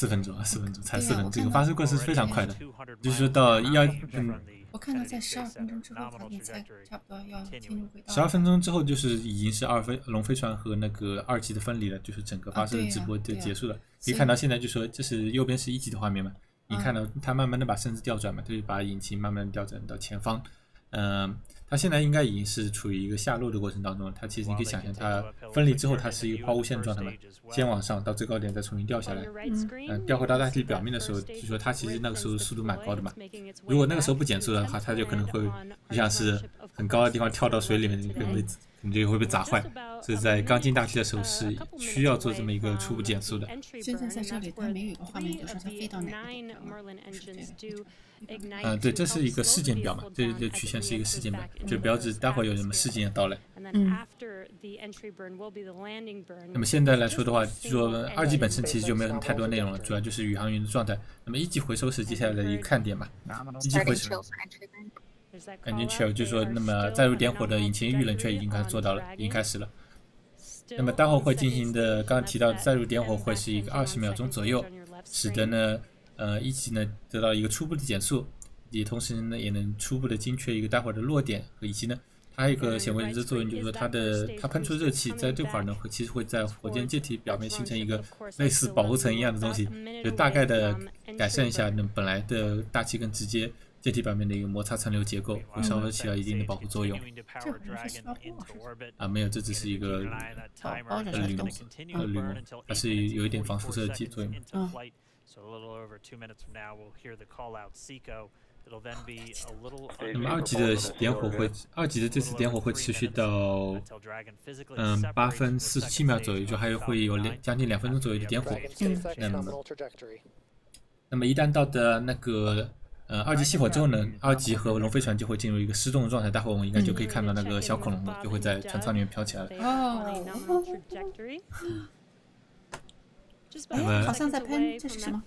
Speaker 1: 分钟，才4分钟，这个发射过程是非常快的，就是说到
Speaker 2: 我看到在12分钟之后，发电才差不多要进入轨道。
Speaker 1: 12分钟之后就是已经是龙飞船和那个2级的分离了，就是整个发射的直播就结束了。可以看到现在就说这是右边是1级的画面嘛，你看到它慢慢的把身子调转嘛，就是把引擎慢慢调转到前方。它现在应该已经是处于一个下落的过程当中了。它其实你可以想象，它分离之后，它是一个抛物线的状态嘛，先往上到最高点，再重新掉下来。掉回到大气表面的时候，就说它其实那个时候速度蛮高的嘛。如果那个时候不减速的话，它就可能会就像是很高的地方跳到水里面，可能就会被砸坏。所以在刚进大气的时候是需要做这么一个初步减速的。
Speaker 2: 现在在这里，它没有一个画面，就说它飞到哪个。
Speaker 1: 对，这是一个事件表嘛，这曲线是一个事件表，就标志待会有什么事件要到来。那么现在来说的话，就说2级本身其实就没有什么太多内容了，主要就是宇航员的状态。那么1级回收是接下来的一个看点嘛，1级回收。Engine 就是说，那么载入点火的引擎预冷却已经开始做到了，已经开始了。那么待会会进行的，刚刚提到载入点火会是一个20秒钟左右，使得呢1级呢得到一个初步的减速，也同时呢也能初步的精确一个待会儿的落点，以及呢它一个显微认知作用，就是说它喷出热气在这块儿呢其实会在火箭介体表面形成一个类似保护层一样的东西，就大概的改善一下呢本来的大气更直接介体表面的一个摩擦残留结构，会稍微起到一定的保护作用。没有，这只是一个铝膜，它是有一点防辐射的作用。那么2级的这次点火会持续到8分47秒左右，就还会有将近2分钟左右的点火。那么一旦到的那个2级熄火之后呢，2级和龙飞船就会进入一个失重的状态，待会我们应该就可以看到那个小恐龙就会在船舱里面飘起来了。那么
Speaker 2: 好像在喷，这是什么？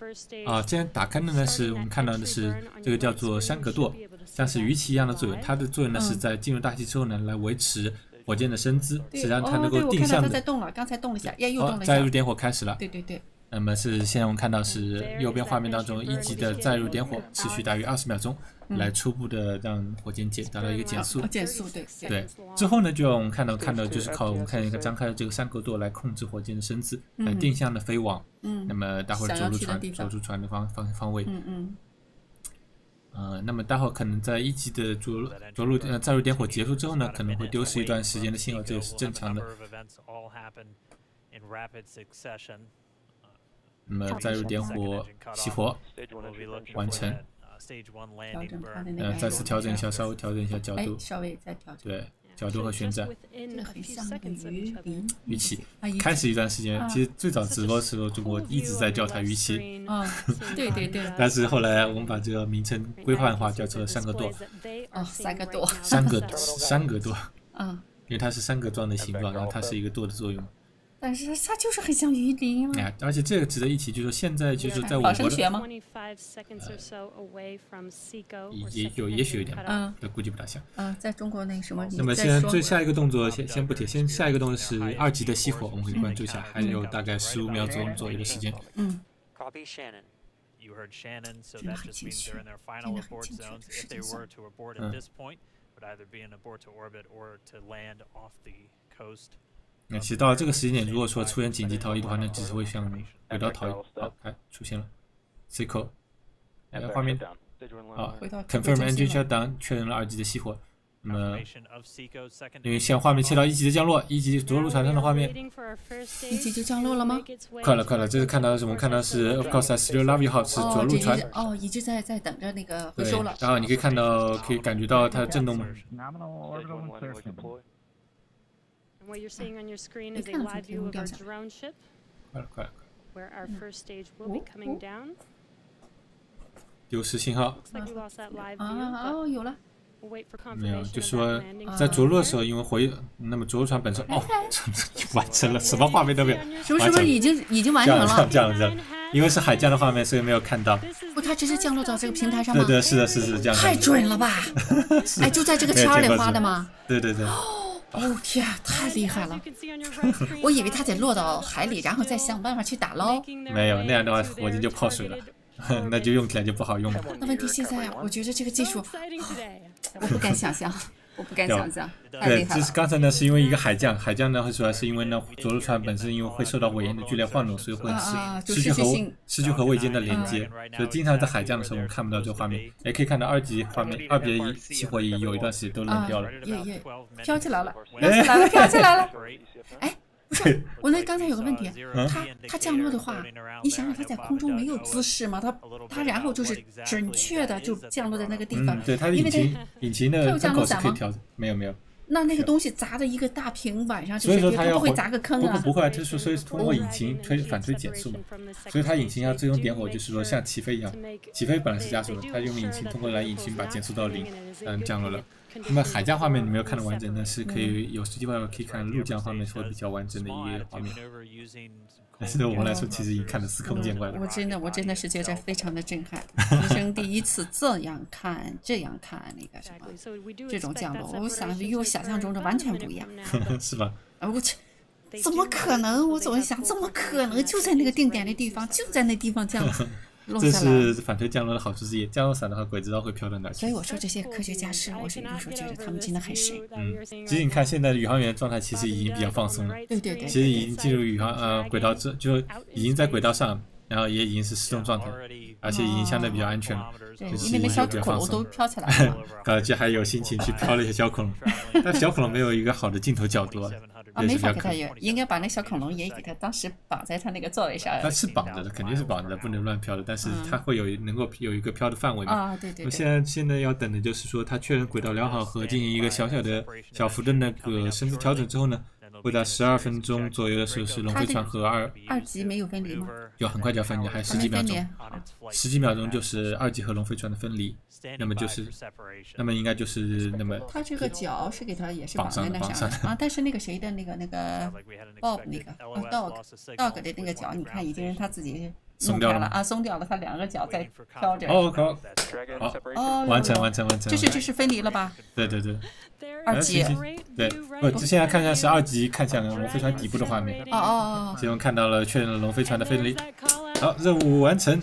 Speaker 1: 这样打开的呢是我们看到的是这个叫做山格舵，像是鱼鳍一样的作用。它的作用呢是在进入大气之后呢，来维持火箭的身姿，是让它能够定向的。
Speaker 2: 它在动了，刚才动了一下，又动了一下。
Speaker 1: 载入点火开始了。
Speaker 2: 对。
Speaker 1: 那么是现在我们看到是右边画面当中1级的载入点火，持续大约20秒钟，来初步的让火箭达到一个减速。对。之后呢，就我们看到就是靠我们看一个张开的这个山格舵来控制火箭的身姿，来定向的飞往。那么待会儿着陆船的方位。那么待会儿可能在1级的载入点火结束之后呢，可能会丢失一段时间的信号，这也是正常的。那么载入点火熄火完成，再次调整一下，稍微调整一下角度，对，角度和旋转。
Speaker 2: 这很像
Speaker 1: 鱼鳍。开始一段时间，其实最早直播的时候，中国一直在叫它鱼鳍。
Speaker 2: 对。
Speaker 1: 但是后来我们把这个名称规范化，叫做山格舵。山格舵。因为它是山格状的形状，然后它是一个舵的作用。
Speaker 2: 但是它就是很像鱼鳞啊！
Speaker 1: 而且这个值得一提，就是说现在就是在我国的，也许有一点，估计不大像。
Speaker 2: 在中国那什么？
Speaker 1: 那么现在下一个动作先不提，下一个动作是2级的熄火，我们可以关注一下，还有大概15秒钟左右的时间。
Speaker 10: You heard Shannon, so that just means they're in their final abort zones. If they were to abort at this point, would either be an abort to orbit or to land off the coast.
Speaker 1: 其实到了这个时间点，如果说出现紧急逃逸的话，那只是会向轨道逃逸。出现了 C 口，画面confirm engine shutdown， 确认了2级的熄火。那么，因为现在画面切到1级的降落，1级着陆船上的画面。
Speaker 2: 1级就降落了吗？
Speaker 1: 快了，这是看到什么？看到是 OCISLY Love 号是着陆船。
Speaker 2: 一直在等着那个回收了。
Speaker 1: 然后你可以看到，可以感觉到它的震动。
Speaker 11: What you're seeing on your screen is a live view of our drone ship, where our first stage will be coming down.
Speaker 1: 丢失信号。
Speaker 11: Looks like we lost that live view.
Speaker 2: 有了。
Speaker 1: 没有，就说在着陆的时候，因为那么着陆船本身完成了，什么画面都没有。
Speaker 2: 是不是已经完成了？
Speaker 1: 这样，因为是海降的画面，所以没有看到。
Speaker 2: 它只是降落到这个平台上吗？
Speaker 1: 对，是这样。
Speaker 2: 太准了吧！就在这个圈里画的吗？
Speaker 1: 对。
Speaker 2: 天，太厉害了！我以为它得落到海里，然后再想办法去打捞。
Speaker 1: 没有，那样的话火箭就泡水了，那就用起来就不好用了。
Speaker 2: 那问题现在，我觉得这个技术，我不敢想象。太厉害了。
Speaker 1: 这是刚才呢，是因为一个海降呢会主要是因为呢着陆船本身因为会受到尾焰的剧烈晃动，所以会失去和尾间的连接，所以经常在海降的时候我们看不到这个画面。也可以看到2级画面，2比1熄火仪有一段时间都冷掉了。
Speaker 2: 飘起来了！不是，我刚才有个问题，它降落的话，你想想它在空中没有姿势吗？它然后就是准确的就降落在那个地方。
Speaker 1: 对，它引擎的风口是可以调整，没有。
Speaker 2: 那个东西砸的一个大平板上，
Speaker 1: 所以说它
Speaker 2: 不会砸个坑啊？
Speaker 1: 不会，就是所以通过引擎反推减速嘛，所以它引擎要最终点火，就是说像起飞一样，起飞本来是加速的，它用引擎通过引擎把减速到0，降落了。那么海降画面你没有看到完整，但是可以有实际话可以看陆降画面会比较完整的一个画面。但是对我们来说，其实已经看得司空见惯了。
Speaker 2: 我真的是觉得非常的震撼，人生第一次这样看那个什么这种降落，我想与我想象中的完全不一样。
Speaker 1: 是吧？
Speaker 2: 怎么可能？我总是想，怎么可能就在那个定点的地方，就在那地方降落？
Speaker 1: 这是反推降落的好处之一。降落伞的话，鬼知道会飘到哪去。
Speaker 2: 所以我说这些科学家是，我有时候觉得他们真的很神。
Speaker 1: 其实你看现在的宇航员状态其实已经比较放松了。
Speaker 2: 对对对。
Speaker 1: 其实已经进入宇航轨道就已经在轨道上，然后也已经是失重状态，而且已经相对比较安全了。
Speaker 2: 对，因为那小恐龙都飘起来了。
Speaker 1: 而且还有心情去飘了一些小恐龙，但小恐龙没有一个好的镜头角度。
Speaker 2: 没法给他应该把那小恐龙也给他当时绑在他那个座位上。
Speaker 1: 它是绑着的，肯定是绑着的，不能乱飘的。但是它会能够有一个飘的范围嘛。
Speaker 2: 对对。
Speaker 1: 现在要等的就是说，它确认轨道良好和进行一个小幅的那个身姿调整之后呢，会在12分钟左右的时候是龙飞船和
Speaker 2: 二级没有分离吗？
Speaker 1: 就很快就要分离，还有10几秒钟，10几秒钟就是2级和龙飞船的分离。那么应该就是那么。
Speaker 2: 他这个脚是给他也是绑在那上啊，但是那个谁的那个 Bob 那个Doug 的那个脚，你看已经他自己
Speaker 1: 松掉了
Speaker 2: 啊，松掉了，他2个脚在飘着。
Speaker 1: 完成。
Speaker 2: 这是分离了吧？
Speaker 1: 对。
Speaker 2: 2级。
Speaker 1: 对，现在看一下是2级，看向龙飞船底部的画面。现在看到了确认了龙飞船的分离。好，任务完成。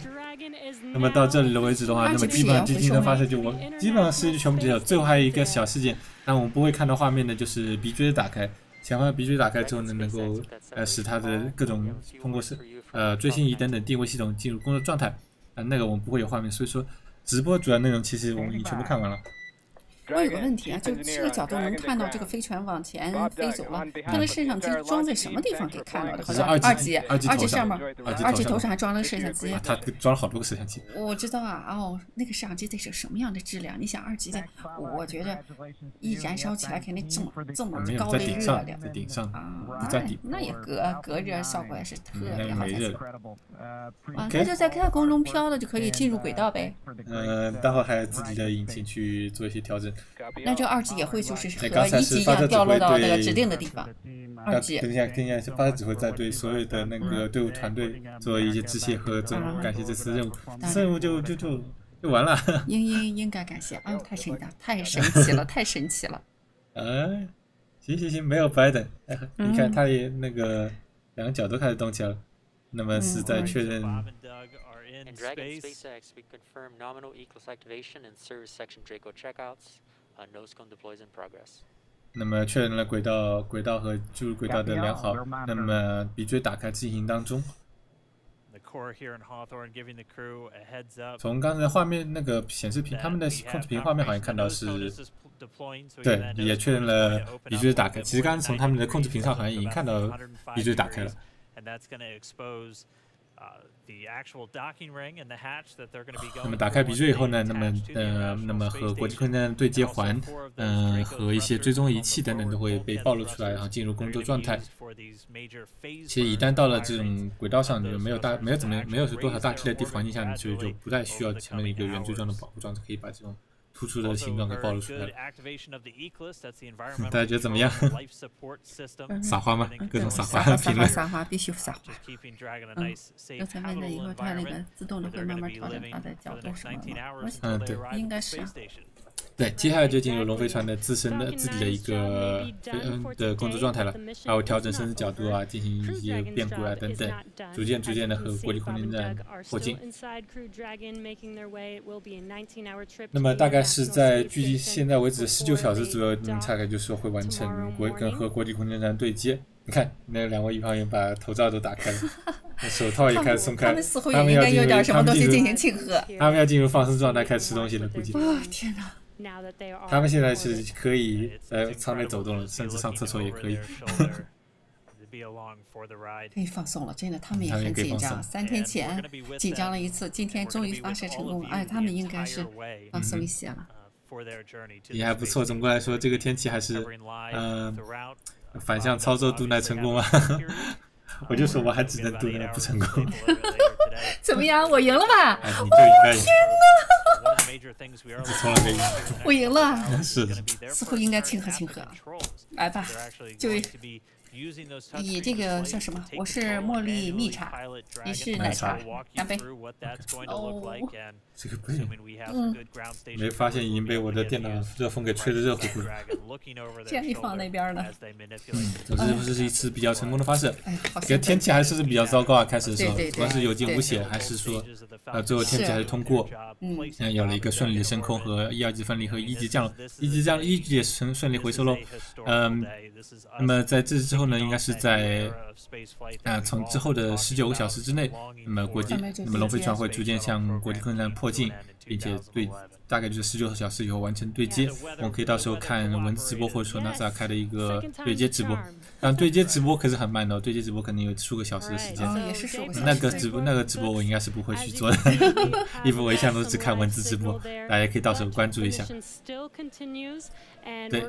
Speaker 1: 那么到这里的为止的话，那么基本上今天的发射基本上是全部结束。最后还有一个小事件，但我们不会看到画面的，就是鼻锥的打开。前方鼻锥打开之后呢，能够使它的各种通过追星仪等等定位系统进入工作状态。那个我们不会有画面，所以说直播主要内容其实我们已经全部看完了。
Speaker 2: 我有个问题啊，就这个角度能看到这个飞船往前飞走了，它的摄像机装在什么地方可以看到的？好像二级上面，2级头上还装了个摄像机。
Speaker 1: 它装了好多个摄像机。
Speaker 2: 我知道啊，那个摄像机得是什么样的质量？你想2级的，我觉得一燃烧起来肯定这么高的热量。
Speaker 1: 在顶上
Speaker 2: 啊，
Speaker 1: 在底。
Speaker 2: 那也隔热效果也是特别好。
Speaker 1: 那
Speaker 2: 就在太空中飘了就可以进入轨道呗。
Speaker 1: 待会还有自己的引擎去做一些调整。
Speaker 2: 那这2级也会就是和1级一样掉落到那个指定的地方。2级。
Speaker 1: 等一下，发射指挥在对所有的那个队伍团队做一些致谢和感谢这次任务。任务就完了。
Speaker 2: 应该感谢啊！太神奇了，太神奇了。
Speaker 1: 行，没有白等。你看他也那个2个脚都开始动起来了，那么是在确认。
Speaker 18: In Dragon SpaceX, we confirm nominal ECLS activation and service section Draco checkouts. Nose cone deploys in progress.
Speaker 1: 那么确认了轨道和进入轨道的良好，那么鼻锥打开进行当中。从刚才画面那个显示屏，他们的控制屏画面好像看到是，对，也确认了鼻锥打开。其实刚才从他们的控制屏上好像已经看到鼻锥打开了。那么打开鼻锥以后呢，那么和国际空间站对接环，和一些追踪仪器等等都会被暴露出来，然后进入工作状态。其实一旦到了这种轨道上，没有多少大气的地环境下，你就不再需要前面一个圆锥状的保护装置，可以把这种突出的形状给暴露出来了。大家觉得怎么样？撒花吗？各种撒花评论。
Speaker 2: 撒花必须撒花。刚才问了以后，它那个自动的会慢慢调整它的角度什么的。
Speaker 1: 对，
Speaker 2: 应该是。
Speaker 1: 对，接下来就进入龙飞船的自己的一个的工作状态了，还会调整身子角度啊，进行一些变轨啊等等，逐渐的和国际空间站迫近。那么大概是在距现在为止19小时左右，大概就是会完成和国际空间站对接。你看，那2位宇航员把头罩都打开了，手套也开始松开了，
Speaker 2: 他们似乎也应该有点什么东西进行庆贺。
Speaker 1: 他们要进入放松状态，开始吃东西了，估计。
Speaker 2: 天哪！
Speaker 1: 他们现在是可以在舱内走动了，甚至上厕所也可以。
Speaker 2: 可以放松了，真的，他们也很紧张。3天前紧张了一次，今天终于发射成功了，他们应该是放松一些了。
Speaker 1: 也还不错，总的来说，这个天气还是反向操作毒奶成功啊！我就说我还只能毒奶不成功。
Speaker 2: 怎么样？我赢了吧？
Speaker 1: 你就应该赢。
Speaker 2: 天哪！
Speaker 1: 从来没赢。
Speaker 2: 我赢了。
Speaker 1: 是的。
Speaker 2: 似乎应该庆贺。来吧，就以这个叫什么？我是茉莉蜜茶，你是奶茶，干杯！
Speaker 1: 哦，这个不行，没发现已经被我的电脑热风给吹得热乎乎。
Speaker 2: 竟然一放那边呢。
Speaker 1: 总之这是一次比较成功的发射。这个天气还是比较糟糕啊，开始的时候，不管是有惊无险，还是说最后天气还是通过，有了一个顺利的升空和1、2级分离和1级降落，1级也顺利回收喽。那么在这之后呢，应该是在从之后的19个小时之内，那么龙飞船会逐渐向国际空间站迫近，并且大概就是19个小时以后完成对接。我们可以到时候看文字直播，或者说 NASA 开的一个对接直播。但对接直播可是很慢的，对接直播可能有数个小时的时间。那个直播我应该是不会去做的，因为我一向都只看文字直播，大家可以到时候关注一下。对，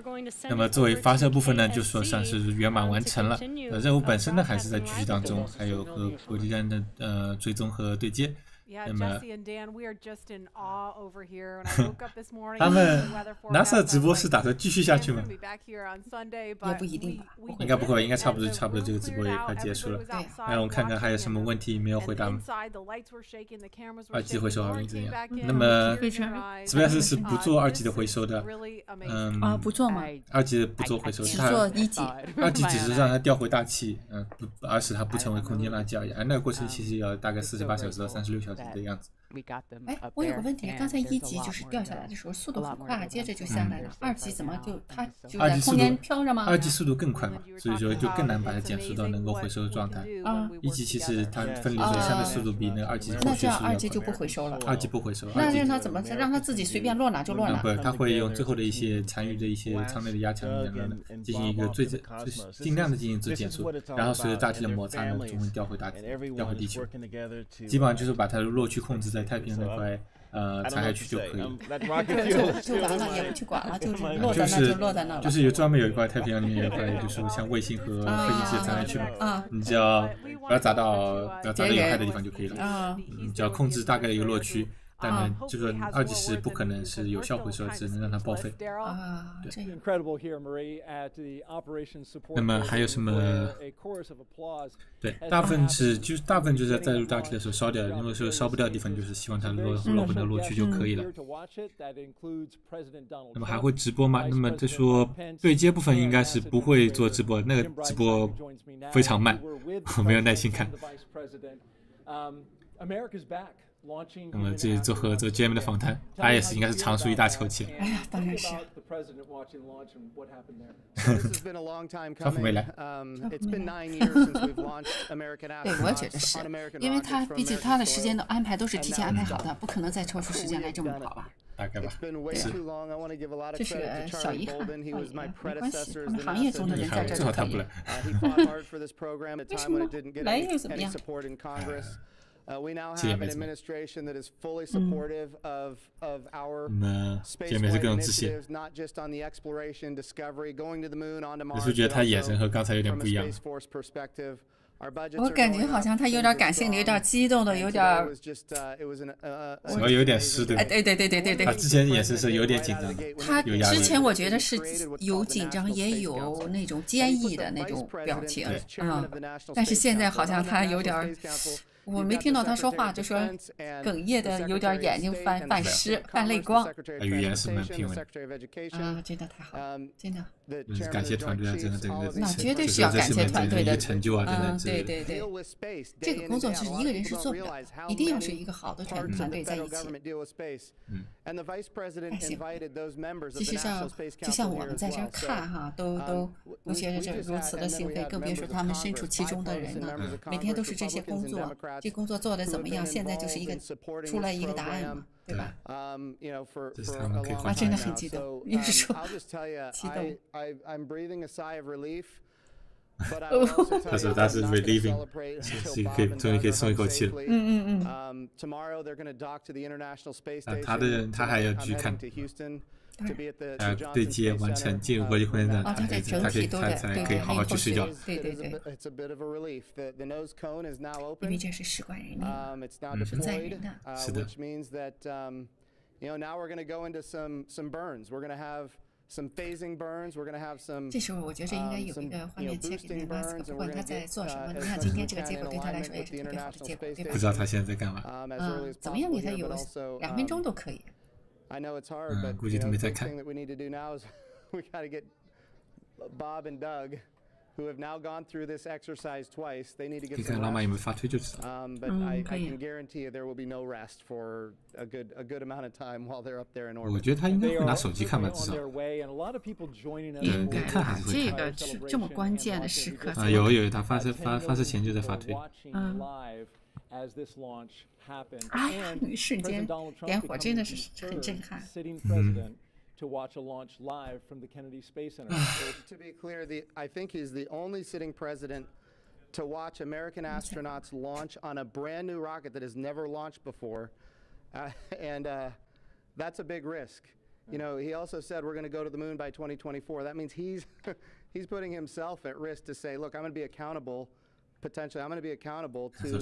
Speaker 1: 那么作为发射部分呢，就说算是圆满完成了。任务本身呢还是在继续当中，还有和国际站的追踪和对接。那么他们 NASA 直播是打算继续下去吗？
Speaker 2: 也不一定吧，
Speaker 1: 应该不会，应该差不多这个直播也快结束了。让我看看还有什么问题没有回答吗？2级回收好像怎样？那么 SpaceX 是不做2级的回收的，
Speaker 2: 不做吗
Speaker 1: ？2级不做回收，
Speaker 2: 只做1级。
Speaker 1: 2级只是让它调回大气，而使它不成为空间垃圾而已。那个过程其实要大概48小时到36小时的样子。
Speaker 2: 哎，我有个问题，刚才1级就是掉下来的时候速度很快，接着就下来了。2级怎么它就在空间飘着吗
Speaker 1: ？2级速度更快嘛，所以说就更难把它减速到能够回收的状态。1级其实它分离所相对速度比那个2级
Speaker 2: 那这样2级就不回收了。
Speaker 1: 2级不回收。
Speaker 2: 那让它怎么让它自己随便落哪就落哪？
Speaker 1: 不，它会用最后的一些残余的一些舱内的压强进行一个尽量的进行最减速，然后随着大气的摩擦呢，就会调回地球。基本上就是把它的落区控制在太平洋那块残骸区就可以了。
Speaker 2: 就完了，也不去管了，就是落在那就落在那了。
Speaker 1: 就是专门有一块太平洋里面有一块，就是像卫星和飞行器的残骸区嘛。你只要不要砸到有害的地方就可以了。你只要控制大概的一个落区。但呢，这个2级是不可能是有效回收，只能让它报废。
Speaker 2: 对。
Speaker 1: 那么还有什么？对，大部分就是在入大气的时候烧掉，因为说烧不掉的地方，就是希望它落回到落区就可以了。那么还会直播吗？那么就说对接部分应该是不会做直播，那个直播非常慢，我没有耐心看。那么这做和这 GM 的访谈，他也是应该是长舒一大口气。
Speaker 2: 哎呀，当然是。
Speaker 1: 川普没来。
Speaker 2: 对，我也觉得是，因为他毕竟他的时间的安排都是提前安排好的，不可能再抽出时间来这么跑吧。
Speaker 1: 大概吧，
Speaker 2: 这是小遗憾，没关系，他们行业中的人在这
Speaker 1: 最好他不来。
Speaker 2: 为什么来又怎么样
Speaker 1: ？We now have an administration that is fully supportive of our space initiatives, not just on the exploration, discovery, going to the moon, onto Mars.
Speaker 2: 我是觉得他眼神和刚才有点不一样。我感觉好像他有点感性的，有点激动的，有点，
Speaker 1: 我有点湿对吧？
Speaker 2: 对。
Speaker 1: 他之前眼神是有点紧张的，
Speaker 2: 他之前我觉得是有紧张，也有那种坚毅的那种表情但是现在好像他有点。我没听到他说话，就说哽咽的，有点眼睛泛湿、泛泪光。
Speaker 1: 语言是蛮平稳
Speaker 2: 的。真的太好，真的。
Speaker 1: 感谢团队啊，真的。
Speaker 2: 那绝对是要感谢团队的
Speaker 1: 成就啊，真的。
Speaker 2: 对。这个工作是一个人是做不了，一定要是一个好的团队在一起。还行。其实就像我们在这儿看哈，都觉得这如此的兴奋，更别说他们身处其中的人了。每天都是这些工作。这工作做得怎么样？现在就是出来一个答案嘛，对吧？真的很激动，也是说激动。
Speaker 1: 他是 relieving， 终于可以松一口气了。他还要继续看。对接完成进入国际空间站，他才可以好好去睡觉。
Speaker 2: 对。因为这是事关人命，是在人的。
Speaker 1: 是的。
Speaker 2: 这时候我觉着应该有一个画面切给那个马斯克，不管他在做什么，你看今天这个结果对他来说也是特别好的结果，对吧？
Speaker 1: 不知道他现在在干嘛。
Speaker 2: 怎么样给他有2分钟都可以。
Speaker 1: 估计都没在看。
Speaker 5: Bob and Doug, who have now gone through this exercise twice, they need to get some
Speaker 1: 看老马有没有发推就知道。
Speaker 5: But I can guarantee you there will be no rest for a good amount of time while they're up there in orbit.
Speaker 1: 我觉得他应该会拿手机看吧，至少。
Speaker 2: 应该看这个是这么关键的时刻。
Speaker 1: 有，他发射前就在发推。
Speaker 2: 哎呀，那一瞬间点火真的是很震撼。
Speaker 5: To watch a launch live from the Kennedy Space Center. To be clear, I think he's the only sitting president to watch American astronauts launch on a brand new rocket that has never launched before, and that's a big risk. You know, he also said we're going to go to the moon by 2024. That means he's putting himself at risk to say, look, I'm going to be accountable. Potentially, I'm going to be accountable to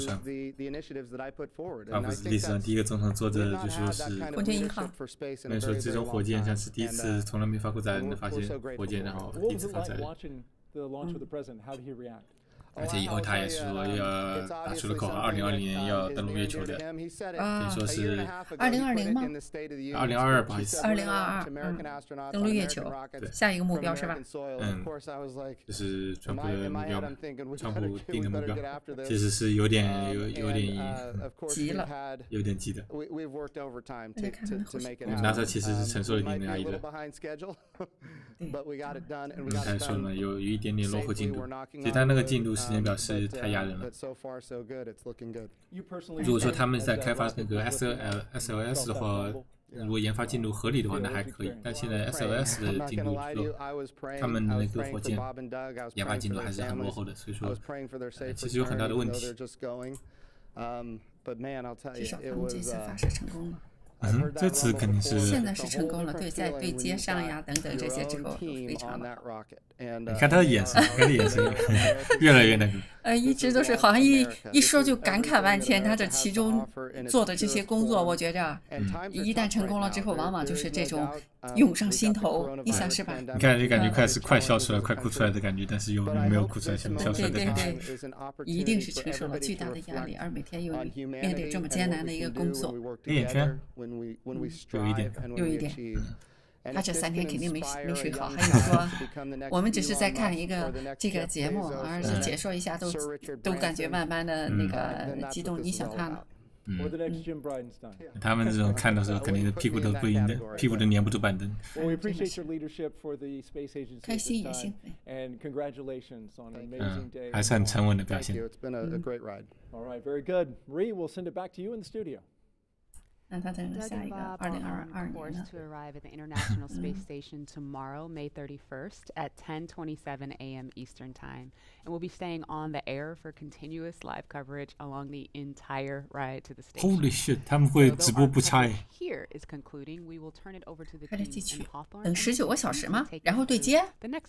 Speaker 5: the initiatives that I put forward.
Speaker 1: 他不是历史上第一个总统坐着就说是
Speaker 2: 火箭1号，
Speaker 1: 没说这种火箭像是第一次，从来没发过载人的发现火箭，然后第一次发载人。而且以后他也说要打出了口号，2020年要登陆月球的，可以说是
Speaker 2: 2020吗
Speaker 1: ？2022，不好意思
Speaker 2: ，2022，登陆月球，下一个目标是吧？
Speaker 1: 这是川普的目标，川普定的目标，其实是有点
Speaker 2: 急了，
Speaker 1: 有点急的。NASA 其实是承受了一定的压力的。刚才说了，有一点点落后进度，其实他那个进度时间表是太压人了。如果说他们在开发那个 SLS 的话，如果研发进度合理的话，那还可以。但现在 SLS 的进度他们那个火箭研发进度还是很落后的，所以说其实有很大的问题。
Speaker 2: 至少他们这次发射成功了。
Speaker 1: 这次肯定是
Speaker 2: 现在是成功了，对，在对接上呀等等这些之后，非常了。
Speaker 1: 你看他的眼神，他的眼神越来越那个。
Speaker 2: 一直都是好像一说就感慨万千，他这其中做的这些工作，我觉着一旦成功了之后，往往就是这种涌上心头，你想是吧？
Speaker 1: 你看就感觉快笑出来、快哭出来的感觉，但是又没有哭出来、笑出来的感觉。
Speaker 2: 对，一定是承受了巨大的压力，而每天又面对这么艰难的一个工作。
Speaker 1: 黑眼圈，
Speaker 2: 有一点。他这3天肯定没睡好，还有说我们只是在看一个这个节目，而是解说一下都感觉慢慢的那个激动。你想他了？
Speaker 1: 他们这种看的时候，肯定是屁股都不赢的，屁股都粘不住板凳。
Speaker 2: 开心也兴奋。
Speaker 1: 还是很沉稳的表现。
Speaker 2: 那他等下一个2022年呢
Speaker 3: ？To arrive at the International Space Station tomorrow, May 31st at 10:27 a.m. Eastern Time, and we'll be staying on the air for continuous live coverage along the entire ride to the station.
Speaker 1: Holy shit！ 他们会直播不差耶。
Speaker 3: Here is concluding. We will turn it over to the
Speaker 2: 开着机器等19个小时吗？然后对接？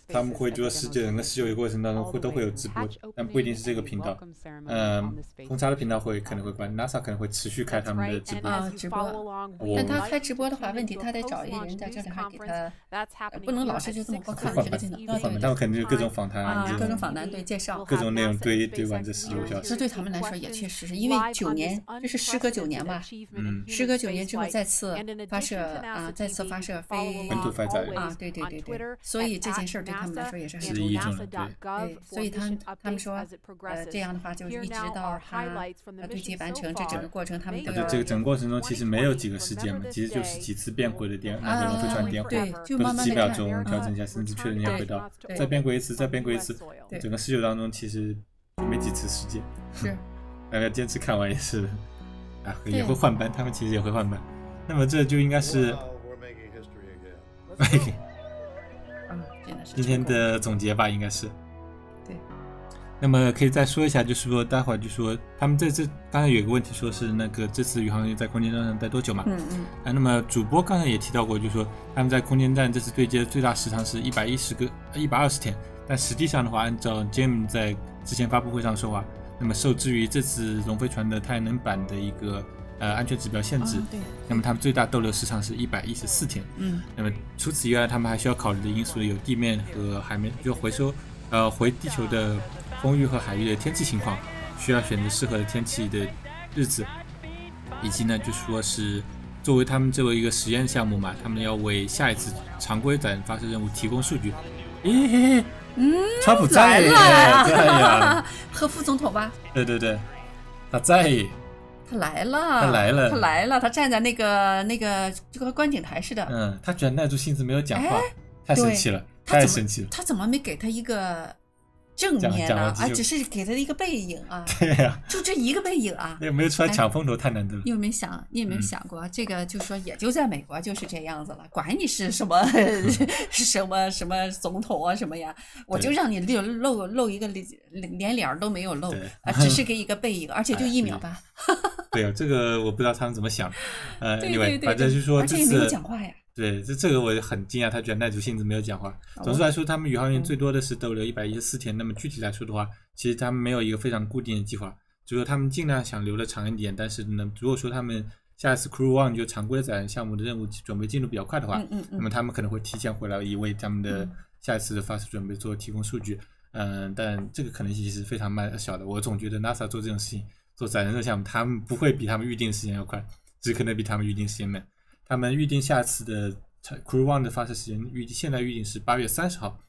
Speaker 1: 他们会做整个19个过程当中都会有直播，但不一定是这个频道。红茶的频道可能会关 ，NASA 可能会持续开他们的直播。
Speaker 2: 但他开直播的话，问题他得找一个人在这里，还给他不能老是就这么光看这个镜头。
Speaker 1: 他们肯定就各种访谈
Speaker 2: 各种访谈对介绍，
Speaker 1: 各种内容对完这16个小时。
Speaker 2: 这对他们来说也确实是因为9年，这是时隔9年吧？时隔9年之后再次发射非
Speaker 1: 本土发载
Speaker 2: 对，所以这件事对他们来说也是很重要的。对，所以他们说这样的话就一直到他对接完成这整个过程，他们都要。
Speaker 1: 这个整个过程中其实没有几个事件嘛，其实就是几次变轨的那个龙飞船点火，都是几秒钟调整一下，甚至确认一下轨道，再变轨一次，整个19当中其实没几次事件。
Speaker 2: 是，
Speaker 1: 大家坚持看完也是，也会换班，他们其实也会换班。那么这就应该是今天的总结吧，应该是。那么可以再说一下，就是说待会儿就说他们刚才有一个问题，说是那个这次宇航员在空间站上待多久嘛？那么主播刚才也提到过，就是说他们在空间站这次对接的最大时长是120天，但实际上的话，按照 Jim 在之前发布会上说话，那么受制于这次龙飞船的太阳能板的一个安全指标限制。那么他们最大逗留时长是114天。那么除此以外，他们还需要考虑的因素有地面和海面，就回地球的风域和海域的天气情况，需要选择适合的天气的日子，以及呢，就说是作为他们一个实验项目嘛，他们要为下一次常规载人发射任务提供数据。川普在呀，
Speaker 2: 和副总统吧？
Speaker 1: 对，他在。
Speaker 2: 他来了，他站在那个就和观景台似的。
Speaker 1: 他居然耐住性子没有讲话，太生气了，太生气了。
Speaker 2: 他怎么没给他一个正面呢？只是给他一个背影啊。
Speaker 1: 对呀，
Speaker 2: 就这一个背影啊。
Speaker 1: 有没有出来抢风头太难得了。
Speaker 2: 你有没有想过，这个就说也就在美国就是这样子了，管你是什么什么总统啊什么呀，我就让你露一个连脸都没有露只是给一个背影，而且就1秒吧。
Speaker 1: 对啊，这个我不知道他们怎么想。
Speaker 2: 对，
Speaker 1: 反正就说
Speaker 2: 而且也没有讲话呀。
Speaker 1: 对，这个我很惊讶，他居然耐住性子没有讲话。总之来说，他们宇航员最多的是逗留114天。那么具体来说的话，其实他们没有一个非常固定的计划，就说他们尽量想留得长一点。但是呢，如果说他们下一次 Crew One 就常规载人项目的任务准备进度比较快的话，那么他们可能会提前回来，以为他们的下一次的发射准备提供数据。但这个可能性是非常小的。我总觉得 NASA 做这种事情，做载人的项目，他们不会比他们预定的时间要快，只可能比他们预定时间慢。他们预定下次的 Crew One 的发射时间现在预定是8月30号，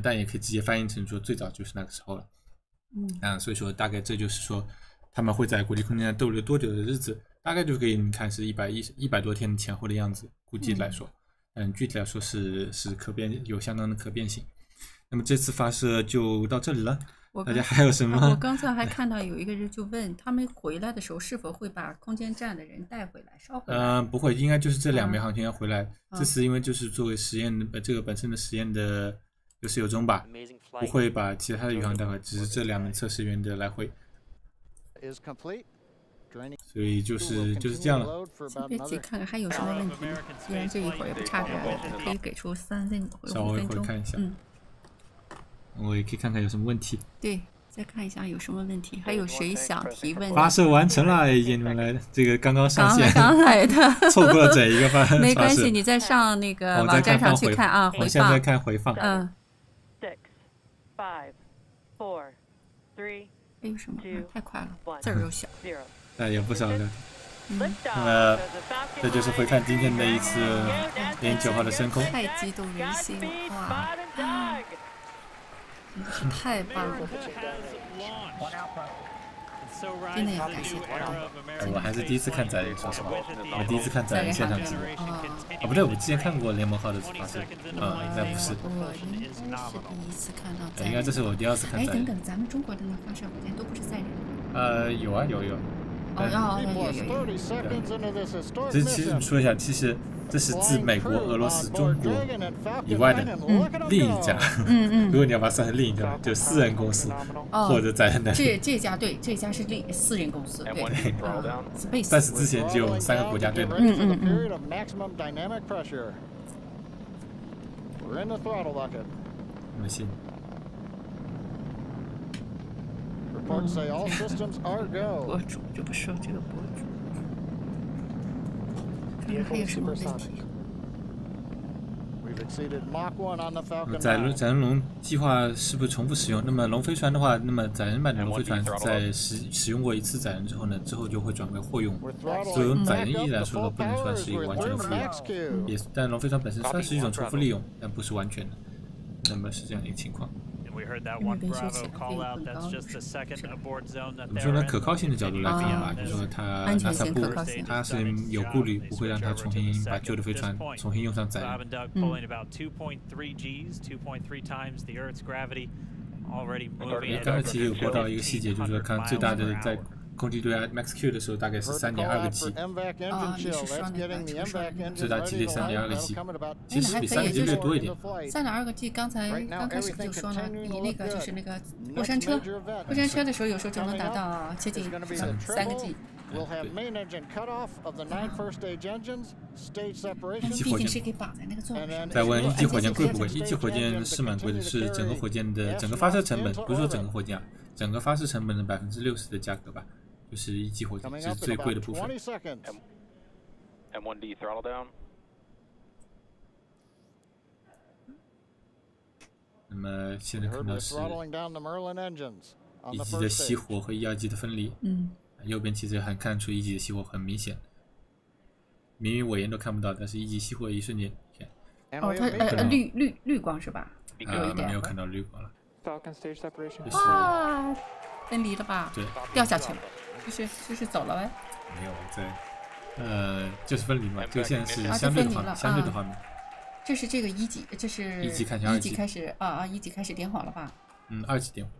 Speaker 1: 但也可以直接翻译成说最早就是那个时候了。所以说大概这就是说他们会在国际空间上逗留多久的日子，大概就可以你看是100多天前后的样子，估计来说，具体来说是有相当的可变性。那么这次发射就到这里了。大家还有什么？
Speaker 2: 我刚才还看到有一个人就问他们回来的时候是否会把空间站的人带回来捎回来。
Speaker 1: 不会，应该就是这2枚航天员回来。这次因为就是作为实验的这个本身的实验的有始有终吧，不会把其他的宇航带回来，只是这2名测试员的来回。所以就是这样了。
Speaker 2: 先别急，看看还有什么问题。既然这一会儿也不差这可以给出3分
Speaker 1: 稍微会看一下。我也可以看看有什么问题。
Speaker 2: 对，再看一下有什么问题，还有谁想提问？
Speaker 1: 发射完成了，已经你们来，这个刚上线，
Speaker 2: 刚来的，
Speaker 1: 错过了这一个发射。
Speaker 2: 没关系，你再上那个网站上去看啊，回放。
Speaker 1: 我现在看回放。
Speaker 2: 6, 5, 4, 3。还有什么？太快了，字儿又小。
Speaker 1: 也不少的。那么这就是回看今天的一次09号的升空。
Speaker 2: 太激动人心哇！太棒了！真的要感谢他。
Speaker 1: 我还是第一次看载人，说实话，我第一次看载人现场直播。不对，我之前看过联盟号的发射，应该不是。
Speaker 2: 我应该是第一次看到载人。
Speaker 1: 应该这是我第2次看载人。
Speaker 2: 等等，咱们中国的那发射火箭都不是载人。
Speaker 1: 有啊。
Speaker 2: 有。
Speaker 1: 其实你说一下，其实这是自美国、俄罗斯、中国以外的另一家。如果你要把它算成另一家，就私人公司或者载人的。
Speaker 2: 这家对，这家是私人公司。对。
Speaker 1: 但是之前只有3个国家队的。那么行。
Speaker 2: 博主就不说这个博主，看看还有什么问题。
Speaker 1: 载人龙计划是不是重复使用？那么龙飞船的话，那么载人版的龙飞船在使用过1次载人之后呢，之后就会转为货用。作为载人意义来说呢，不能算是一个完全的复用，但龙飞船本身算是一种重复利用，但不是完全的。那么是这样一个情况。怎么说呢？可靠性的角度来看吧，就是说它是有顾虑，不会让它重新把旧的飞船重新用上载人。刚才其实有播到一个细节，就是说看最大的在空气对 Max Q 的时候大概是3.2个 G。
Speaker 2: 你是说那个
Speaker 1: 最大激烈3.2个 G， 其实比3个 G 略多一点。
Speaker 2: 3.2个 G 刚开始就说呢，你那个就是那个过山车的时候，有时候就能达到接近3个 G。毕竟是给绑在那个座位上。
Speaker 1: 再问1级火箭贵不贵？1级火箭是蛮贵的，是整个火箭的整个发射成本，不是说整个火箭啊，整个发射成本的60%的价格吧。就是一级火箭，是最贵的部分。
Speaker 19: M1D throttle down。
Speaker 1: 那么现在看到是一级的熄火和1、2级的分离。右边其实还看出一级的熄火很明显，明明我眼都看不到，但是一级熄火一瞬间，
Speaker 2: 哦，它绿光是吧？
Speaker 1: 没有看到绿光了。
Speaker 2: 啊，分离了吧？
Speaker 1: 对，
Speaker 2: 掉下去了，就是走了呗。
Speaker 1: 没有在，就是分离嘛，这个现在是相对的画面。
Speaker 2: 这是这个一级，这是
Speaker 1: 一级开始
Speaker 2: 2级开始1级开始点火了吧
Speaker 1: ？2级点火。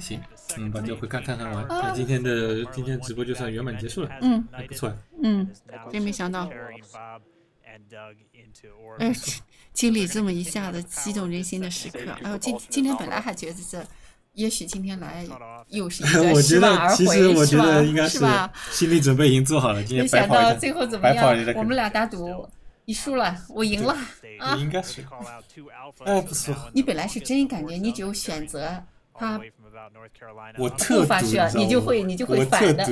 Speaker 1: 行，把这回看完，那今天直播就算圆满结束了。还不错。
Speaker 2: 真没想到，经历这么一下子激动人心的时刻。然后今天本来还觉得也许今天来又是一个失望而回，
Speaker 1: 我觉得应该
Speaker 2: 是吧？
Speaker 1: 心理准备已经做好了，今天
Speaker 2: 没想到最后怎么样？我们俩打赌。你输了，我赢了啊！
Speaker 1: 应该是，不错。
Speaker 2: 你本来是真感觉，你只有选择他，
Speaker 1: 我特赌，
Speaker 2: 你就会反的。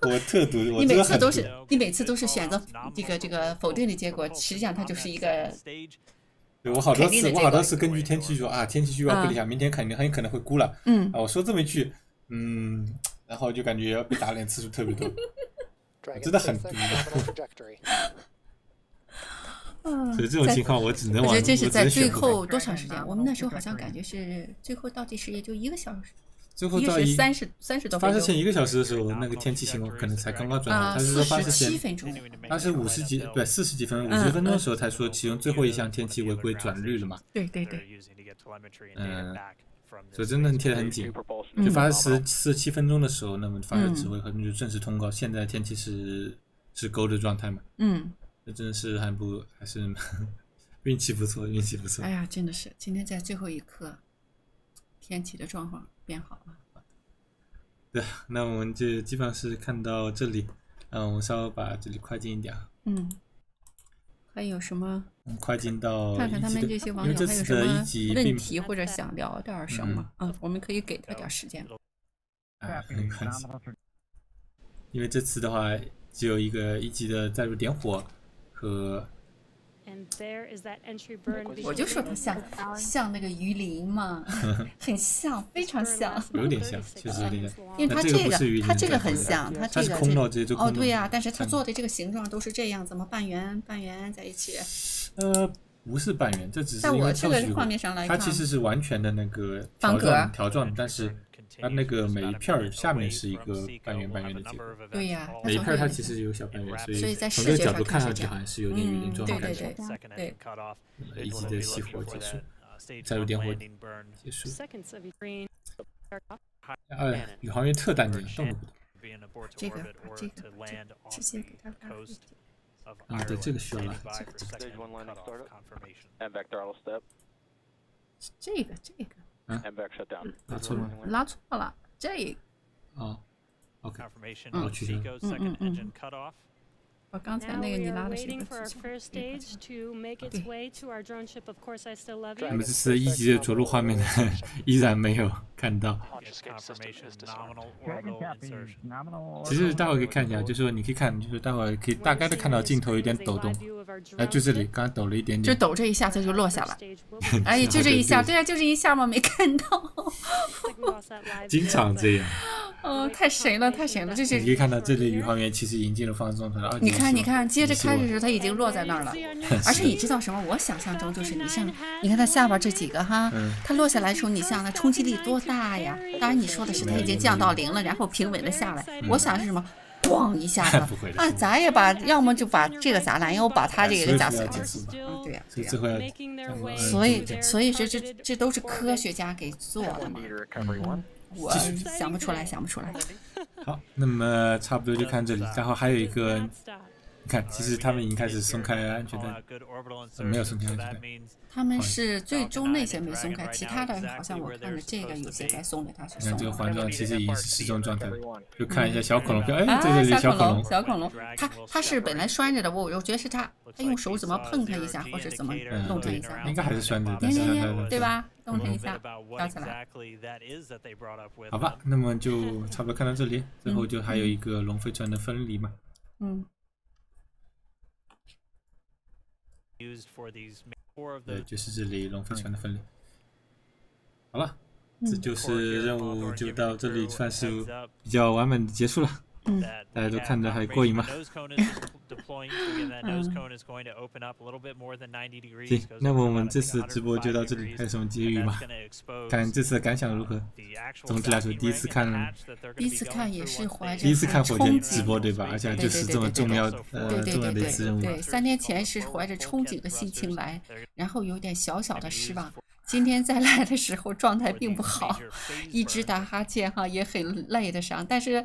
Speaker 1: 我特赌，
Speaker 2: 你每次都是选择这个否定的结果，实际上它就是一个。
Speaker 1: 对我好多次根据天气预报天气预报不理想，明天很有可能会估了。我说这么一句，然后就感觉被打脸次数特别多，真的很毒。所以这种情况我只能
Speaker 2: 我觉得这是在最后多长时间？我们那时候好像感觉是最后倒计时也就1个小时，
Speaker 1: 最后到
Speaker 2: 30多分钟。
Speaker 1: 发射前1个小时的时候，那个天气情况可能才刚刚转好。他是说发射前
Speaker 2: 47分钟，
Speaker 1: 他是40几分50分钟的时候才说其中最后一项天气违规转绿了嘛。
Speaker 2: 对。
Speaker 1: 所以真的贴得很紧。就发射47分钟的时候，那么发射指挥和就正式通告，现在天气是勾的状态嘛。这真的是还是运气不错。
Speaker 2: 哎呀，真的是今天在最后一刻，天气的状况变好了。
Speaker 1: 对，那我们就基本上是看到这里，我稍微把这里快进一点。
Speaker 2: 还有什么？
Speaker 1: 快进到
Speaker 2: 看看他们这些网友还有什么问题或者想聊点什么我们可以给他点时间。
Speaker 1: 没关系，因为这次的话只有一个1级的载入点火。
Speaker 2: 我就说它像那个鱼鳞嘛，很像，非常像，
Speaker 1: 有点像，确实有点像。
Speaker 2: 因为它这个很像，它这个
Speaker 1: 空洞直接就空洞。
Speaker 2: 对呀，但是它做的这个形状都是这样，怎么半圆在一起？
Speaker 1: 不是半圆，这只是
Speaker 2: 在我这个画面上来看，
Speaker 1: 它其实是完全的那个条状，但是它那个每一片下面是一个半圆的结构。
Speaker 2: 对呀，
Speaker 1: 每一片它其实有小半圆，所以
Speaker 2: 在
Speaker 1: 从这个角度看上去好像是有点鱼鳞状的感觉。
Speaker 2: 对。
Speaker 1: 1级的熄火结束，载入点火结束。宇航员特单点动都不动。
Speaker 2: 这个直接给他看。
Speaker 1: 对，这个需要了。
Speaker 2: 这个。拉错了，这个。
Speaker 1: OK。
Speaker 2: 我取消。我刚才那个你拉的是一个
Speaker 1: 那么这次1级的着陆画面呢，依然没有看到。其实待会可以看一下，就是说你可以看，就是待会可以大概的看到镜头有点抖动。就这里，刚刚抖了一点点。
Speaker 2: 就抖这一下，它就落下了。哎，就这一下，对啊，就这一下嘛，没看到。
Speaker 1: 经常这样。
Speaker 2: 太神了，这是。
Speaker 1: 你可以看到这里宇航员其实已经进入放松状态了。
Speaker 2: 你看，接着开始的时候他已经落在那儿了。而且你知道什么？我想象中就是你看他下边这几个哈，他落下来的时候，你想那冲击力多大呀？当然你说的是他已经降到0了，然后平稳的下来。我想是什么？咣一下子咱也要么就把这个砸烂，要不把他这个给砸碎。对呀。所以这都是科学家给做的嘛。我想不出来。
Speaker 1: 好，那么差不多就看这里，然后还有一个你看，其实他们已经开始松开安全带，没有松开安全带。
Speaker 2: 他们是最终那些没松开，其他的好像我看着这个有些该松的，它是松的。
Speaker 1: 你看这个环状其实已经是失重状态了，就看一下小恐龙，哎，这是小恐龙，
Speaker 2: 小恐龙，它是本来拴着的，我觉得是他用手怎么碰它一下，或者怎么弄它一下，
Speaker 1: 应该还是拴着的，
Speaker 2: 对吧？弄它一下，跳起来。
Speaker 1: 好吧，那么就差不多看到这里，最后就还有一个龙飞船的分离嘛。对，就是这里龙飞船的分离。好了，这就是任务就到这里算是比较完美的结束了。大家都看着还过瘾吗？行，那么我们这次直播就到这里，还有什么结语吗？看这次的感想如何？总体来说，第一次看
Speaker 2: 也是怀着
Speaker 1: 第一次看火箭直播对吧？而且就是这么重要的一次任务。
Speaker 2: 对，3天前是怀着憧憬的心情来，然后有点小小的失望。今天再来的时候状态并不好，一直打哈欠哈，也很累得上，但是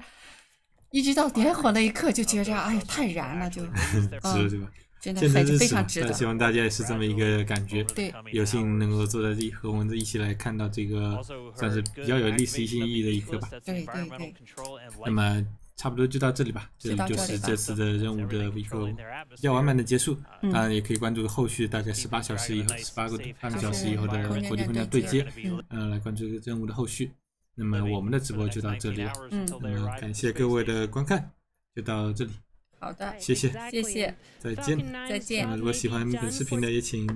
Speaker 2: 一直到点火那一刻就觉着，哎呀，太燃了，就，
Speaker 1: 是吧？
Speaker 2: 真的还是非常值得。
Speaker 1: 希望大家也是这么一个感觉，
Speaker 2: 对，
Speaker 1: 有幸能够坐在这里和我们一起来看到这个算是比较有历史性意义的一刻吧。
Speaker 2: 对。
Speaker 1: 那么差不多就到这里吧，这里就是这次的任务的一个比较完满的结束。当然也可以关注后续大概18小时以后，18个半小时以后的国际空间对接，来关注这个任务的后续。那么我们的直播就到这里了，那么感谢各位的观看，就到这里。
Speaker 2: 好的，
Speaker 1: 谢谢，
Speaker 2: 再见。
Speaker 1: 如果喜欢本视频的也请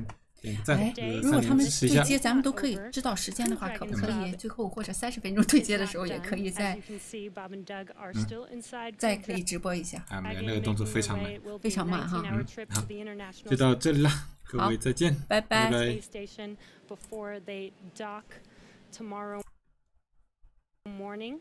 Speaker 1: 点个赞，
Speaker 2: 如果他们对接咱们都可以知道时间的话，可不可以最后或者30分钟对接的时候也可以再可以直播一下？
Speaker 1: 没有，那个动作非常
Speaker 2: 慢哈。
Speaker 1: 好，就到这里了，各位再见，
Speaker 2: 拜拜。
Speaker 11: Tomorrow morning.